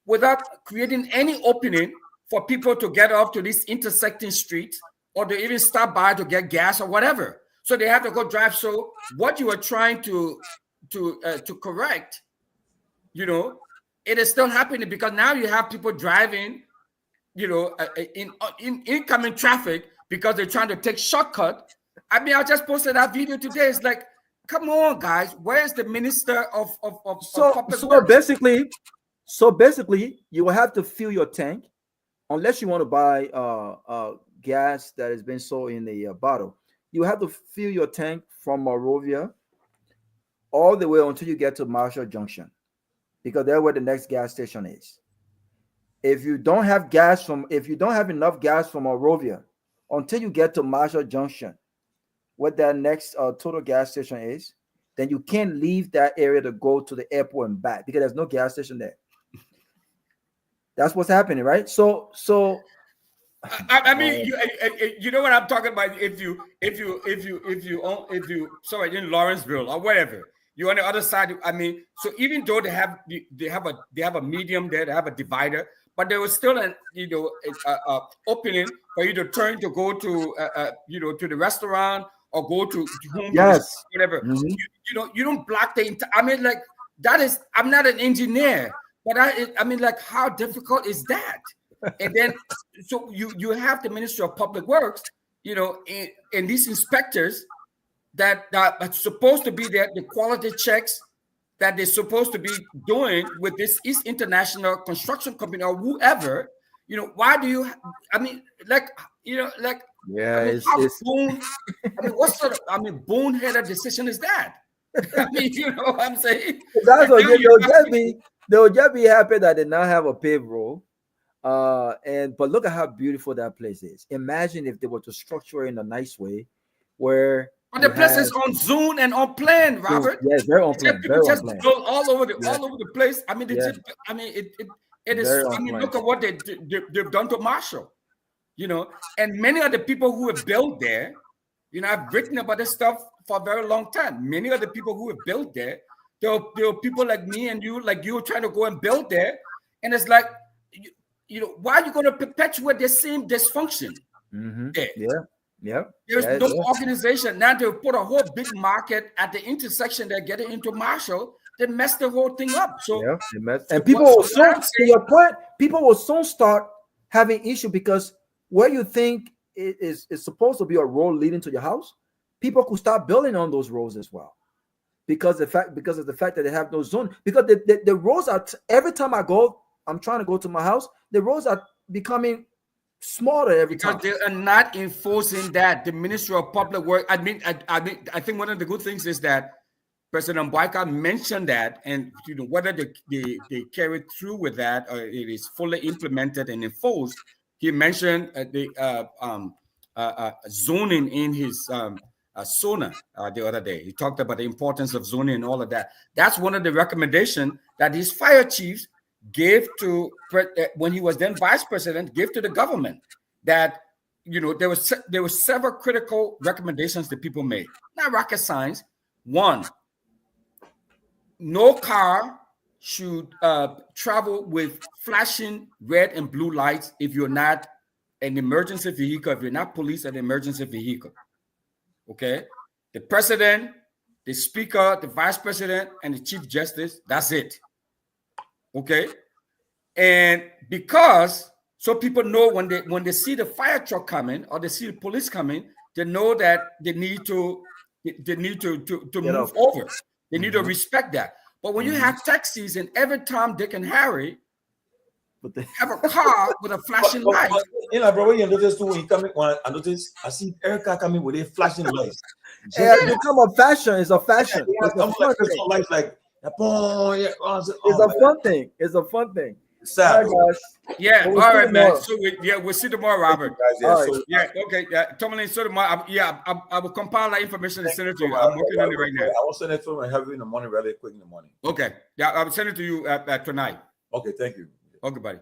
without creating any opening for people to get off to this intersecting street or to even stop by to get gas or whatever. So they have to go drive. So what you are trying to correct, you know, it is still happening because now you have people driving, you know, in incoming traffic because they're trying to take shortcut. I mean, I just posted that video today. It's like, come on, guys, where's the minister of public works? So basically, you will have to fill your tank, unless you want to buy gas that has been sold in a bottle. You have to fill your tank from Monrovia all the way until you get to Marshall Junction, because that's where the next gas station is. If you don't have enough gas from Monrovia until you get to Marshall Junction, what that next total gas station is, then you can't leave that area to go to the airport and back because there's no gas station there. That's what's happening, right? So I mean, you know what I'm talking about. If you sorry, in Lawrenceville or whatever, you're on the other side. I mean, so even though they have a medium there, they have a divider, but there was still an opening for you to turn to go to to the restaurant or go to home, whatever. Mm-hmm. You don't block the entire. I mean, like that is. I'm not an engineer, but I mean, like, how difficult is that? And then, so you have the Ministry of Public Works, you know, and these inspectors that are supposed to be there, the quality checks that they're supposed to be doing with this East International Construction Company or whoever, you know, why do you? I mean, like, you know, like, yeah, I mean, what sort of, boneheaded decision is that? I mean, you know what I'm saying? They'll just be happy that they now have a paved road. But look at how beautiful that place is. Imagine if they were to structure it in a nice way where the place is on Zoom and on plan, Robert. Yes, very on plan. People just go all over the place. I mean, it is. I mean, look at what they've done to Marshall, you know, and many of the people who have built there, you know, I've written about this stuff for a very long time. Many of the people who have built there, there are people like me and you, like you, trying to go and build there, and it's like, you know, why are you going to perpetuate the same dysfunction? Mm-hmm. There? Yeah. There's no organization. Now they put a whole big market at the intersection. They're getting into Marshall. They mess the whole thing up. So and people will soon, to your point, people will soon start having issue because where you think it is supposed to be a road leading to your house, people could start building on those roads as well. Because of the fact that they have no zone. Because the roads are every time I'm trying to go to my house, the roads are becoming smaller every time. Because they are not enforcing that. The Ministry of Public Works, I think one of the good things is that President Mbaka mentioned that, and you know whether they carry through with that or it is fully implemented and enforced. He mentioned the zoning in his SONA the other day. He talked about the importance of zoning and all of that. That's one of the recommendations that his fire chiefs gave to when he was then vice president, gave to the government that, you know, there were several critical recommendations that people made. Not rocket science. One, no car should travel with flashing red and blue lights if you're not an emergency vehicle, if you're not police and emergency vehicle. Okay, the president, the speaker, the vice president, and the chief justice, that's it. Okay, and because so people know when they see the fire truck coming or they see the police coming, they know that they need to move over. They need to respect that. But when you have taxis and every time Dick and Harry have a car with a flashing light. You know, bro, when you notice too, when you come in, I notice I see Erica coming with a flashing lights. It's become a fashion. It's a fashion. It's a fun thing. It's a fun thing. It's a fun thing. Sad. All right, guys. Yeah, We'll all see right, man. tomorrow. So we'll see tomorrow, Robert. Okay. Tomalin, so tomorrow, I will compile that information and send it to you. I'm working on it right now. I will send it to him and have it in the morning, really quick in the morning. Okay. Yeah, I will send it to you tonight. Okay, thank you. Okay, buddy.